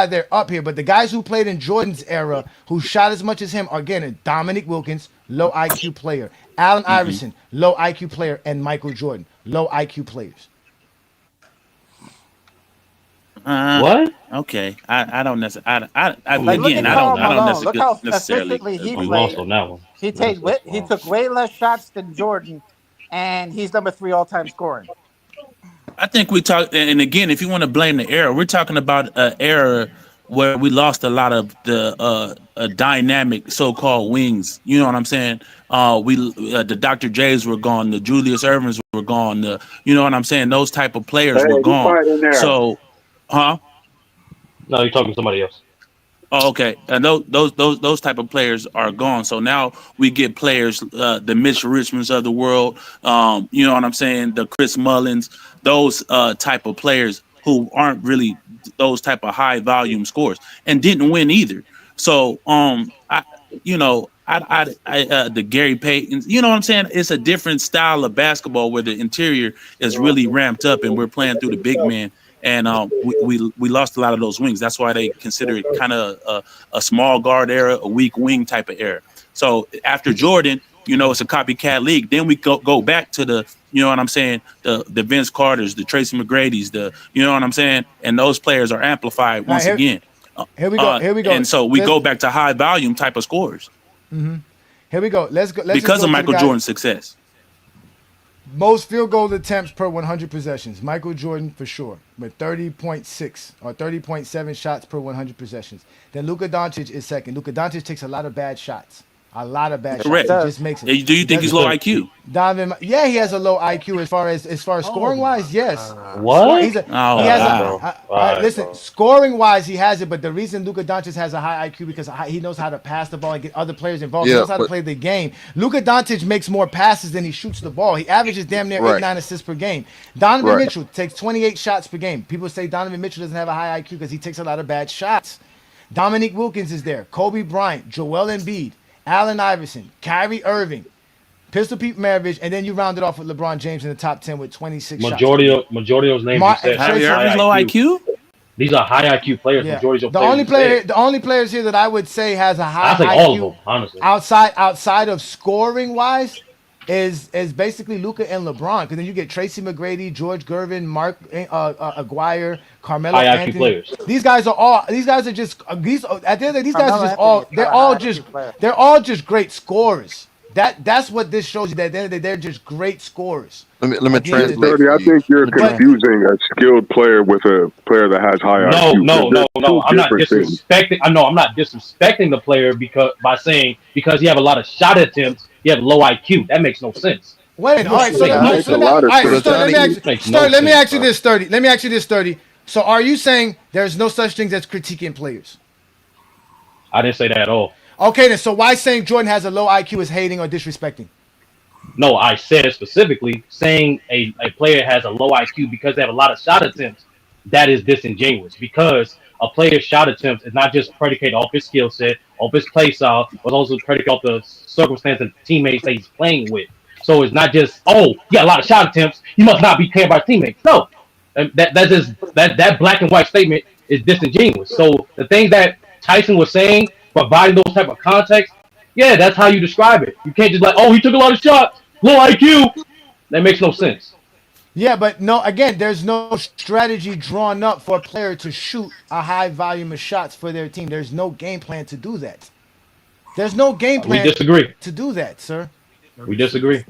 Speaker 3: they're up here. But the guys who played in Jordan's era, who shot as much as him, are again Dominique Wilkins, low IQ player, Allen Iverson, low IQ player, and Michael Jordan, low IQ players.
Speaker 21: What? Okay, I don't necessarily.
Speaker 13: Like, look at
Speaker 21: Again, I
Speaker 13: Karl
Speaker 21: don't
Speaker 13: Malone. Look how
Speaker 21: necessarily
Speaker 13: efficiently he
Speaker 21: agree.
Speaker 13: played.
Speaker 1: on that one.
Speaker 13: He took way less shots than Jordan, and he's number 3 all-time scoring.
Speaker 21: I think we talk, and again, if you want to blame the era, we're talking about an era where we lost a lot of the dynamic so-called wings. You know what I'm saying? The Dr. J's were gone, the Julius Ervings were gone, you know what I'm saying? Those type of players were gone. So, huh?
Speaker 1: No, you're talking to somebody else.
Speaker 21: Oh, okay. And those type of players are gone. So now we get players, the Mitch Richmonds of the world. You know what I'm saying? The Chris Mullins, those type of players who aren't really those type of high volume scores and didn't win either. So the Gary Paytons, you know what I'm saying? It's a different style of basketball where the interior is really ramped up and we're playing through the big man. And we lost a lot of those wings. That's why they consider it kind of a small guard era, a weak wing type of era. So after Jordan, it's a copycat league. Then we go back to the, you know what I'm saying, the Vince Carters, the Tracy McGrady's, you know what I'm saying? And those players are amplified once again.
Speaker 3: Here we go.
Speaker 21: And so we go back to high volume type of scores.
Speaker 3: Mm-hmm. Here we go. Let's go.
Speaker 21: Because of Michael Jordan's success.
Speaker 3: Most field goal attempts per 100 possessions. Michael Jordan for sure, with 30.6 or 30.7 shots per 100 possessions. Then Luka Doncic is second. Luka Doncic takes a lot of bad shots. A lot of bad
Speaker 21: Correct.
Speaker 3: shots. He just makes it.
Speaker 21: Do you think he's low IQ?
Speaker 3: Donovan, yeah, he has a low IQ as far as scoring wise. Yes.
Speaker 1: What?
Speaker 3: Listen, scoring wise, he has it. But the reason Luka Doncic has a high IQ because he knows how to pass the ball and get other players involved. He knows how to play the game. Luka Doncic makes more passes than he shoots the ball. He averages damn near 8-9 assists per game. Donovan Mitchell takes 28 shots per game. People say Donovan Mitchell doesn't have a high IQ because he takes a lot of bad shots. Dominique Wilkins is there. Kobe Bryant, Joel Embiid, Allen Iverson, Kyrie Irving, Pistol Pete Maravich, and then you round it off with LeBron James in the top 10 with 26
Speaker 1: majority
Speaker 3: shots.
Speaker 1: Majority of those names you said
Speaker 21: Kyrie Irving's low IQ?
Speaker 1: These are high IQ players.
Speaker 3: Yeah.
Speaker 1: Majority of
Speaker 3: the only players here that I would say has a high IQ
Speaker 1: all of them, honestly.
Speaker 3: outside of scoring wise is basically Luka and LeBron, because then you get Tracy McGrady, George Gervin, Mark Aguirre, Carmelo
Speaker 1: high
Speaker 3: Anthony.
Speaker 1: IQ players.
Speaker 3: These guys are just at the end of the day, these guys are just they're all just great scorers. That's what this shows you, that at the end of the day, they're just great scorers.
Speaker 12: Let me translate. I think you're confusing a skilled player with a player that has high IQ.
Speaker 1: No. I'm not disrespecting. I'm not disrespecting the player because you have a lot of shot attempts, you have low IQ. That makes no sense.
Speaker 3: Wait, all right. Let me ask you this, Sturdy. Let me ask you this, Sturdy. So, are you saying there's no such thing as critiquing players?
Speaker 1: I didn't say that at all.
Speaker 3: Okay, then. So, why saying Jordan has a low IQ is hating or disrespecting?
Speaker 1: No, I said specifically saying a player has a low IQ because they have a lot of shot attempts. That is disingenuous, because a player's shot attempts is not just predicated off his skill set, off his play style, but also predicated off the circumstance and teammates that he's playing with. So it's not just, you got a lot of shot attempts, you must not be cared by teammates. No, that black and white statement is disingenuous. So the thing that Tyson was saying, providing those type of context, yeah, that's how you describe it. You can't just he took a lot of shots, low IQ. That makes no sense.
Speaker 3: Yeah, but no, again, there's no strategy drawn up for a player to shoot a high volume of shots for their team. There's no game plan to do that. There's no game plan
Speaker 1: we disagree.
Speaker 3: To do that, sir.
Speaker 1: We disagree.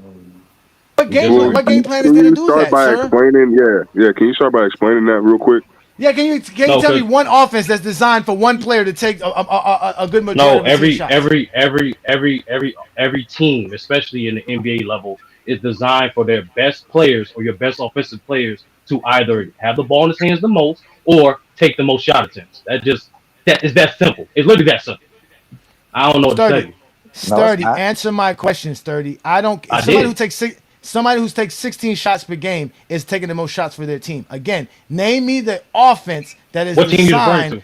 Speaker 3: What game plan is there to do that, sir?
Speaker 12: Can you start by explaining that real quick?
Speaker 3: Yeah, can you tell me one offense that's designed for one player to take a good majority of shots?
Speaker 1: Every team, especially in the NBA level, is designed for their best players or your best offensive players to either have the ball in his hands the most or take the most shot attempts. That is that simple. It's literally that simple. I don't know what to tell you.
Speaker 3: Sturdy, answer my question, Sturdy. Somebody who takes 16 shots per game is taking the most shots for their team. Again, name me the offense that is
Speaker 1: what
Speaker 3: designed.
Speaker 1: Team you referring to?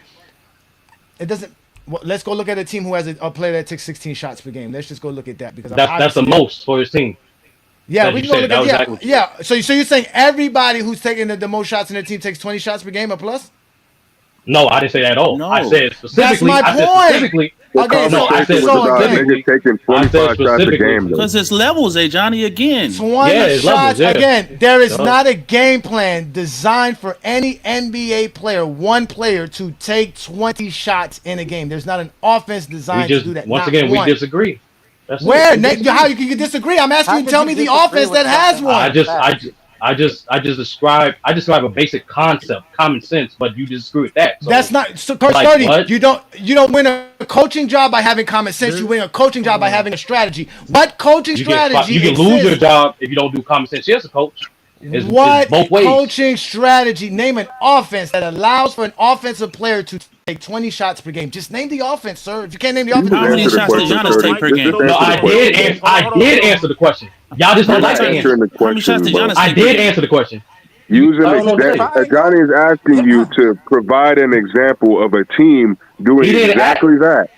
Speaker 3: It doesn't. Well, let's go look at a team who has a player that takes 16 shots per game. Let's just go look at that, because
Speaker 1: that's the most for his team.
Speaker 3: Yeah, we can go look at that. Yeah. So you're saying everybody who's taking the most shots in their team takes 20 shots per game or plus?
Speaker 1: No, I didn't say that at all.
Speaker 3: No.
Speaker 1: I said specifically.
Speaker 3: That's my point.
Speaker 12: The
Speaker 3: again,
Speaker 1: No, I
Speaker 12: conversation
Speaker 1: said
Speaker 12: was about
Speaker 3: again,
Speaker 12: niggas
Speaker 1: specifically.
Speaker 12: taking
Speaker 1: I said
Speaker 12: 25 shots a
Speaker 1: specifically.
Speaker 12: game, though.
Speaker 21: Because it's levels, Johnny, again.
Speaker 3: 20
Speaker 1: Yeah, it's levels.
Speaker 3: shots.
Speaker 1: Yeah.
Speaker 3: Again, there is
Speaker 1: Yup.
Speaker 3: not a game plan designed for any NBA player, one player, to take 20 shots in a game. There's not an offense
Speaker 1: We
Speaker 3: designed to
Speaker 1: just
Speaker 3: do that.
Speaker 1: once
Speaker 3: Not
Speaker 1: again we
Speaker 3: one.
Speaker 1: disagree. That's it.
Speaker 3: Where?
Speaker 1: We
Speaker 3: How
Speaker 1: disagree.
Speaker 3: you can disagree? I'm asking
Speaker 13: How
Speaker 3: you to
Speaker 13: could
Speaker 3: tell
Speaker 13: you
Speaker 3: me the
Speaker 13: disagree
Speaker 3: offense
Speaker 13: with
Speaker 3: that has
Speaker 13: something
Speaker 1: I
Speaker 3: one.
Speaker 13: like
Speaker 1: just
Speaker 13: that?
Speaker 1: I just I describe a basic concept, common sense, but you disagree with that.
Speaker 3: That's
Speaker 1: So
Speaker 3: not so, Coach
Speaker 1: like
Speaker 3: 30.
Speaker 1: what?
Speaker 3: You don't win a coaching job by having common sense. You win a coaching job by having a strategy. What coaching strategy
Speaker 1: You can lose your
Speaker 3: exists?
Speaker 1: job if you don't do common sense. Yes, a coach. It's
Speaker 3: What
Speaker 1: both ways.
Speaker 3: coaching strategy? Name an offense that allows for an offensive player to take 20 shots per game. Just name the offense, sir. If you can't name the
Speaker 12: You
Speaker 3: offense,
Speaker 12: just
Speaker 21: How many
Speaker 12: answer the
Speaker 21: shots does
Speaker 12: question,
Speaker 21: Giannis
Speaker 12: 30.
Speaker 21: take per
Speaker 12: Just
Speaker 21: game?
Speaker 1: No,
Speaker 12: answer the question.
Speaker 1: I did answer the question. Y'all just
Speaker 12: You're
Speaker 1: don't like
Speaker 12: not
Speaker 1: the
Speaker 12: answering
Speaker 1: answer.
Speaker 12: the
Speaker 21: How many shots
Speaker 12: question,
Speaker 21: did
Speaker 12: bro.
Speaker 21: Giannis
Speaker 1: I
Speaker 21: take per
Speaker 1: did
Speaker 21: game?
Speaker 1: answer the question.
Speaker 12: Using
Speaker 1: I don't know what to say.
Speaker 12: Johnny is asking you to provide an example of a team doing
Speaker 1: He didn't ask.
Speaker 12: exactly that.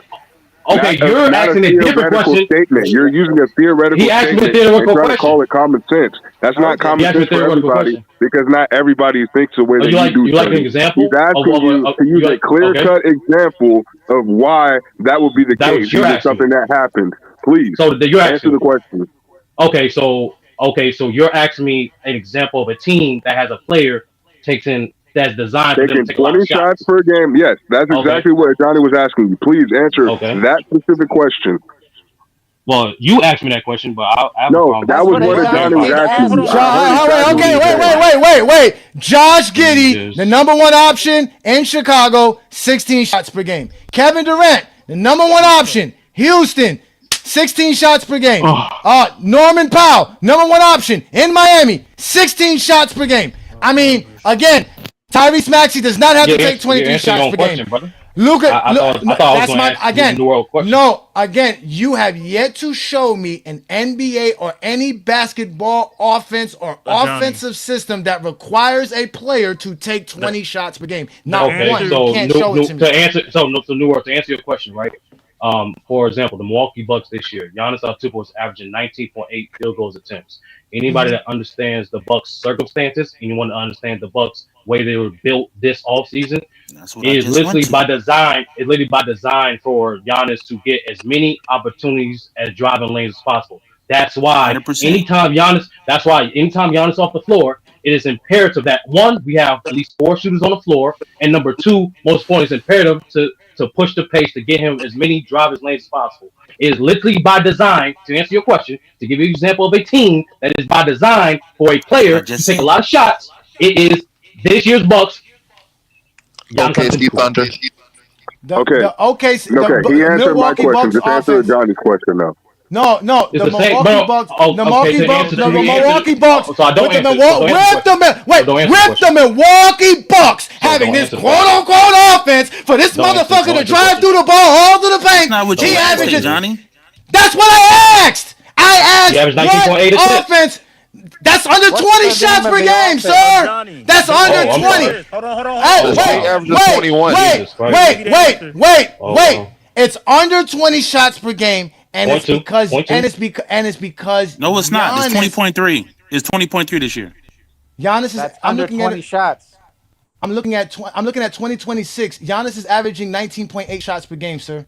Speaker 1: Okay, you're
Speaker 12: Not a
Speaker 1: asking a different
Speaker 12: theoretical
Speaker 1: question.
Speaker 12: statement. You're using a theoretical
Speaker 1: He asked me a
Speaker 12: statement and
Speaker 1: theoretical
Speaker 12: trying to call
Speaker 1: question.
Speaker 12: it common sense. That's not
Speaker 1: He
Speaker 12: common
Speaker 1: asked me a
Speaker 12: sense for
Speaker 1: theoretical
Speaker 12: everybody
Speaker 1: question.
Speaker 12: because not everybody thinks the way
Speaker 1: Oh,
Speaker 12: that you do,
Speaker 1: you like an
Speaker 12: 30. He's
Speaker 1: example
Speaker 12: asking you to use
Speaker 1: you
Speaker 12: a
Speaker 1: like okay?
Speaker 12: clear-cut example of why that would be the
Speaker 1: That
Speaker 12: case,
Speaker 1: was you're
Speaker 12: even
Speaker 1: asking me.
Speaker 12: something that happened. Please,
Speaker 1: So you're
Speaker 12: answer
Speaker 1: asking
Speaker 12: the
Speaker 1: me.
Speaker 12: question.
Speaker 1: So you're asking me an example of a team that has a player takes in that's designed for them to
Speaker 12: Taking
Speaker 1: take a lot
Speaker 12: 20
Speaker 1: of
Speaker 12: shots
Speaker 1: shots.
Speaker 12: per game. Yes, that's
Speaker 1: Okay.
Speaker 12: exactly what Johnny was asking you. Please answer
Speaker 1: Okay.
Speaker 12: that specific question.
Speaker 1: Well, you asked me that question, but I have a
Speaker 12: No,
Speaker 1: problem
Speaker 12: that
Speaker 13: That's
Speaker 1: with
Speaker 12: was
Speaker 13: what
Speaker 1: you
Speaker 12: what
Speaker 1: agreeing
Speaker 12: Johnny
Speaker 1: about
Speaker 12: was
Speaker 13: Johnny
Speaker 1: it.
Speaker 12: asking
Speaker 13: asked
Speaker 12: you.
Speaker 13: you.
Speaker 12: I heard exactly what he said.
Speaker 3: wait. Josh Giddey, the
Speaker 1: Jesus.
Speaker 3: number one option in Chicago, 16 shots per game. Kevin Durant, the number one option, Houston, 16 shots per game.
Speaker 1: Oh,
Speaker 3: Norman Powell, number one option in Miami, 16 shots per game. I mean, again, Tyrese Maxey does not have to take
Speaker 1: you're
Speaker 3: 23
Speaker 1: answering your
Speaker 3: shots
Speaker 1: own
Speaker 3: per game.
Speaker 1: question, brother.
Speaker 3: Luka,
Speaker 1: I thought I was
Speaker 3: that's
Speaker 1: going to
Speaker 3: my
Speaker 1: ask you a
Speaker 3: again.
Speaker 1: new world question.
Speaker 3: No, again, you have yet to show me an NBA or any basketball offense or
Speaker 16: Johnny.
Speaker 3: offensive system that requires a player to take 20 shots per game. Not
Speaker 1: Okay,
Speaker 3: one. You
Speaker 1: so
Speaker 3: can't show it to me.
Speaker 1: New York to answer your question, right? For example, the Milwaukee Bucks this year, Giannis Antetokounmpo is averaging 19.8 field goals attempts. Anybody that understands the Bucks circumstances, anyone that understands the Bucks way they were built this offseason,
Speaker 21: That's what I
Speaker 1: is
Speaker 21: just went
Speaker 1: literally
Speaker 21: to.
Speaker 1: by design. It's literally by design for Giannis to get as many opportunities as driving lanes as possible. That's why
Speaker 21: 100%.
Speaker 1: anytime Giannis off the floor, it is imperative that one, we have at least four shooters on the floor, and number two, most important, it's imperative to push the pace to get him as many drivers lanes as possible. It is literally by design, to answer your question, to give you an example of a team that is by design for a
Speaker 21: That's what I
Speaker 1: player to
Speaker 21: just
Speaker 1: take a
Speaker 21: said.
Speaker 1: lot of shots. It is this year's Bucks. Giannis
Speaker 19: OKC
Speaker 1: Antetokounmpo.
Speaker 19: Thunder.
Speaker 12: Okay. Okay, he
Speaker 3: The
Speaker 12: answered my
Speaker 3: Milwaukee
Speaker 12: question.
Speaker 3: Bucks
Speaker 12: Just answer
Speaker 3: offense.
Speaker 12: Johnny's question now.
Speaker 3: No,
Speaker 1: It's
Speaker 3: the
Speaker 1: the same,
Speaker 3: Milwaukee
Speaker 1: bro.
Speaker 3: Bucks,
Speaker 1: Oh, okay.
Speaker 3: the Milwaukee Bucks,
Speaker 1: So I don't
Speaker 3: with the
Speaker 1: answer. So don't answer the question. So don't answer the
Speaker 3: with the
Speaker 1: question.
Speaker 3: Milwaukee Bucks
Speaker 1: So
Speaker 3: having
Speaker 1: don't
Speaker 3: this
Speaker 1: answer the
Speaker 3: quote
Speaker 1: question.
Speaker 3: unquote offense for this
Speaker 1: Don't answer.
Speaker 3: motherfucker
Speaker 1: Don't
Speaker 3: to
Speaker 1: answer the
Speaker 3: drive
Speaker 1: question.
Speaker 3: through the ball all to the
Speaker 21: That's
Speaker 3: paint.
Speaker 21: not what
Speaker 1: Don't
Speaker 21: you
Speaker 3: He
Speaker 1: answer the
Speaker 21: asked,
Speaker 1: question,
Speaker 3: averages.
Speaker 1: dude.
Speaker 21: Johnny.
Speaker 3: That's what I asked. I
Speaker 1: He averaged
Speaker 3: asked
Speaker 1: 19.8
Speaker 3: what
Speaker 1: assists.
Speaker 3: offense. That's under
Speaker 13: What's
Speaker 3: 20
Speaker 13: the
Speaker 3: shots
Speaker 13: name of
Speaker 3: per
Speaker 13: the
Speaker 3: game,
Speaker 13: offense?
Speaker 3: sir.
Speaker 16: Johnny.
Speaker 3: That's under
Speaker 1: Oh, I'm
Speaker 3: 20.
Speaker 1: sorry.
Speaker 16: Hold on.
Speaker 3: Hey,
Speaker 1: Oh,
Speaker 19: The state
Speaker 1: wow.
Speaker 19: average is 21.
Speaker 1: Jesus Christ. Oh,
Speaker 3: wait.
Speaker 1: wow.
Speaker 3: It's under 20 shots per game, and
Speaker 1: Point two. Point two.
Speaker 3: it's because
Speaker 21: No, it's not. It's
Speaker 3: Giannis.
Speaker 21: 20.3. It's 20.3 this year.
Speaker 3: Giannis is.
Speaker 13: That's
Speaker 3: I'm
Speaker 13: under
Speaker 3: looking at
Speaker 13: 20
Speaker 3: it.
Speaker 13: shots.
Speaker 3: I'm looking at 2026. Giannis is averaging 19.8 shots per game, sir.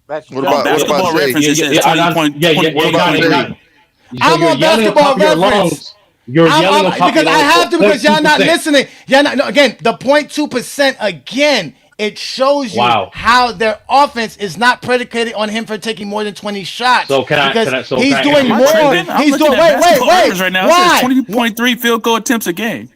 Speaker 13: That's
Speaker 19: What
Speaker 21: On
Speaker 19: about
Speaker 13: Johnny.
Speaker 21: basketball
Speaker 19: Shea?
Speaker 21: reference, it says
Speaker 1: I-
Speaker 21: 20
Speaker 1: I-
Speaker 21: point
Speaker 1: yeah, yeah,
Speaker 21: 20
Speaker 19: What
Speaker 1: yeah,
Speaker 19: about
Speaker 1: Johnny,
Speaker 19: Shea?
Speaker 1: Johnny. So
Speaker 3: I'm
Speaker 1: you're
Speaker 3: on
Speaker 1: yelling on
Speaker 3: basketball
Speaker 1: top of your
Speaker 3: reference.
Speaker 1: lungs. You're yelling on top of
Speaker 3: Because
Speaker 1: your
Speaker 3: I
Speaker 1: lungs
Speaker 3: have to
Speaker 1: for
Speaker 3: because y'all not
Speaker 1: 0.2%.
Speaker 3: listening. Y'all not, no, again, the 0.2% again, it shows you
Speaker 1: Wow.
Speaker 3: how their offense is not predicated on him for taking more than 20 shots.
Speaker 1: So can I?
Speaker 3: Because
Speaker 1: Can I? So
Speaker 3: he's
Speaker 1: can I
Speaker 3: doing
Speaker 1: answer
Speaker 21: I'm
Speaker 1: your
Speaker 3: more.
Speaker 1: question?
Speaker 21: I'm
Speaker 3: He's
Speaker 21: looking
Speaker 3: doing
Speaker 21: at basketball reference
Speaker 3: wait.
Speaker 21: right now. It says
Speaker 3: Why?
Speaker 21: 20.3 field goal attempts a game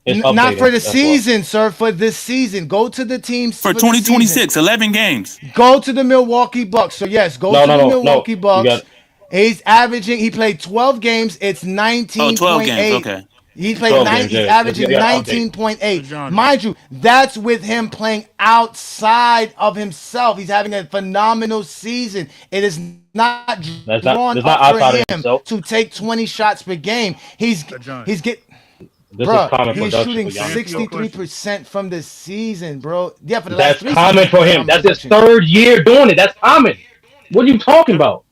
Speaker 1: It's
Speaker 3: Not for
Speaker 1: updating.
Speaker 3: the
Speaker 1: That's why.
Speaker 3: season, sir. For this season, go to the teams
Speaker 21: for
Speaker 3: for the season.
Speaker 21: 2026, 11 games.
Speaker 3: Go to the Milwaukee Bucks. So yes, go
Speaker 1: No,
Speaker 3: to
Speaker 1: no,
Speaker 3: the
Speaker 1: no, no.
Speaker 3: Milwaukee
Speaker 1: You
Speaker 3: Bucks.
Speaker 1: got
Speaker 3: He's averaging. He played 12 games. It's
Speaker 21: Oh, 12 games.
Speaker 3: 19.8.
Speaker 21: Okay.
Speaker 3: He played
Speaker 1: 12
Speaker 3: nine.
Speaker 1: games.
Speaker 3: He's
Speaker 1: Yeah, you
Speaker 3: averaging
Speaker 1: got to update.
Speaker 3: 19.8.
Speaker 16: Johnny.
Speaker 3: Mind you, that's with him playing outside of himself. He's having a phenomenal season. It is not drawn
Speaker 1: That's not
Speaker 3: up for
Speaker 1: outside of
Speaker 3: him
Speaker 1: himself.
Speaker 3: to take 20 shots per game. He's
Speaker 16: Johnny.
Speaker 3: get.
Speaker 1: This is
Speaker 3: Bro,
Speaker 1: common
Speaker 3: he's
Speaker 1: production
Speaker 3: shooting
Speaker 1: for Giannis.
Speaker 3: 63% from the season, bro. Yeah, for the last
Speaker 1: That's
Speaker 3: 3
Speaker 1: common
Speaker 3: seasons.
Speaker 1: for him. That's his third year doing it. That's common. What are you talking about?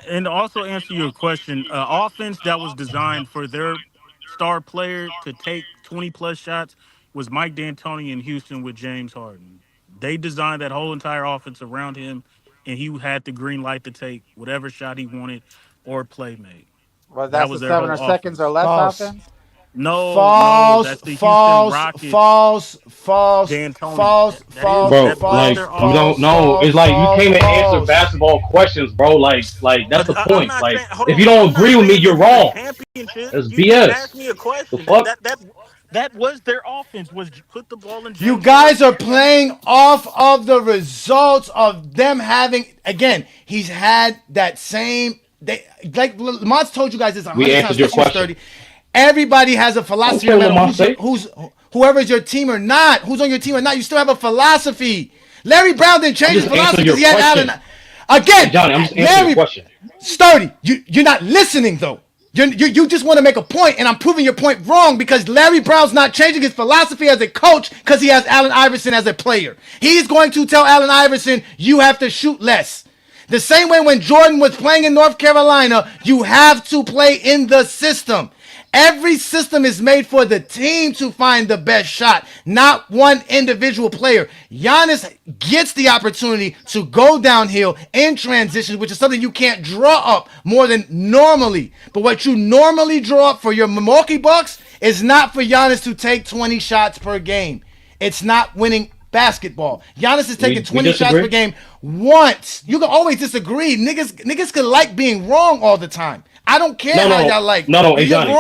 Speaker 16: And also answer your question, offense that was designed for their star player to take 20 plus shots was Mike D'Antoni in Houston with James Harden. They designed that whole entire offense around him and he had the green light to take whatever shot he wanted or play make.
Speaker 13: Well,
Speaker 16: That
Speaker 13: that's
Speaker 16: was
Speaker 13: the
Speaker 16: their
Speaker 13: 7
Speaker 16: whole
Speaker 13: or seconds or
Speaker 16: offense.
Speaker 13: less
Speaker 3: False.
Speaker 13: offense.
Speaker 16: No, that's the Houston Rockets.
Speaker 3: False.
Speaker 16: D'Antoni.
Speaker 1: Bro,
Speaker 16: That was
Speaker 1: like
Speaker 16: their
Speaker 1: you don't
Speaker 16: offense.
Speaker 1: know. It's like you came and answer basketball questions, bro. Like that's the
Speaker 16: I'm
Speaker 1: point.
Speaker 16: not
Speaker 1: Like
Speaker 16: saying. Hold
Speaker 1: if
Speaker 16: on.
Speaker 1: you don't
Speaker 16: I'm not
Speaker 1: agree with me,
Speaker 16: saying
Speaker 1: you're
Speaker 16: this is a
Speaker 1: wrong.
Speaker 16: championship.
Speaker 1: That's
Speaker 16: You just
Speaker 1: BS.
Speaker 16: asked me a
Speaker 1: The
Speaker 16: question.
Speaker 1: fuck?
Speaker 16: That was their offense. Was put the ball in
Speaker 3: You
Speaker 16: James
Speaker 3: guys are
Speaker 16: Harden's hands.
Speaker 3: playing off of the results of them having. Again, he's had that same. Like Lamont's told you guys this 100
Speaker 1: We
Speaker 3: times,
Speaker 1: answered your
Speaker 3: especially
Speaker 1: question.
Speaker 3: 30. Everybody has a philosophy, no
Speaker 1: Okay,
Speaker 3: matter
Speaker 1: Lamont, say.
Speaker 3: whoever's your team or not, who's on your team or not. You still have a philosophy. Larry Brown didn't change
Speaker 1: I'm
Speaker 3: his
Speaker 1: just
Speaker 3: philosophy
Speaker 1: answering
Speaker 3: because
Speaker 1: your
Speaker 3: he had
Speaker 1: question.
Speaker 3: Allen. Again,
Speaker 1: Hey, Johnny, I'm just answering
Speaker 3: Larry,
Speaker 1: your question.
Speaker 3: Sturdy, you're not listening though. You just want to make a point, and I'm proving your point wrong because Larry Brown's not changing his philosophy as a coach because he has Allen Iverson as a player. He's going to tell Allen Iverson, you have to shoot less. The same way when Jordan was playing in North Carolina, you have to play in the system. Every system is made for the team to find the best shot, not one individual player. Giannis gets the opportunity to go downhill in transition, which is something you can't draw up more than normally. But what you normally draw up for your Milwaukee Bucks is not for Giannis to take 20 shots per game. It's not winning basketball. Giannis is taking 20 shots per game once. You can always disagree. Niggas can like being wrong all the time. I don't care how y'all like.
Speaker 1: No, hey Johnny,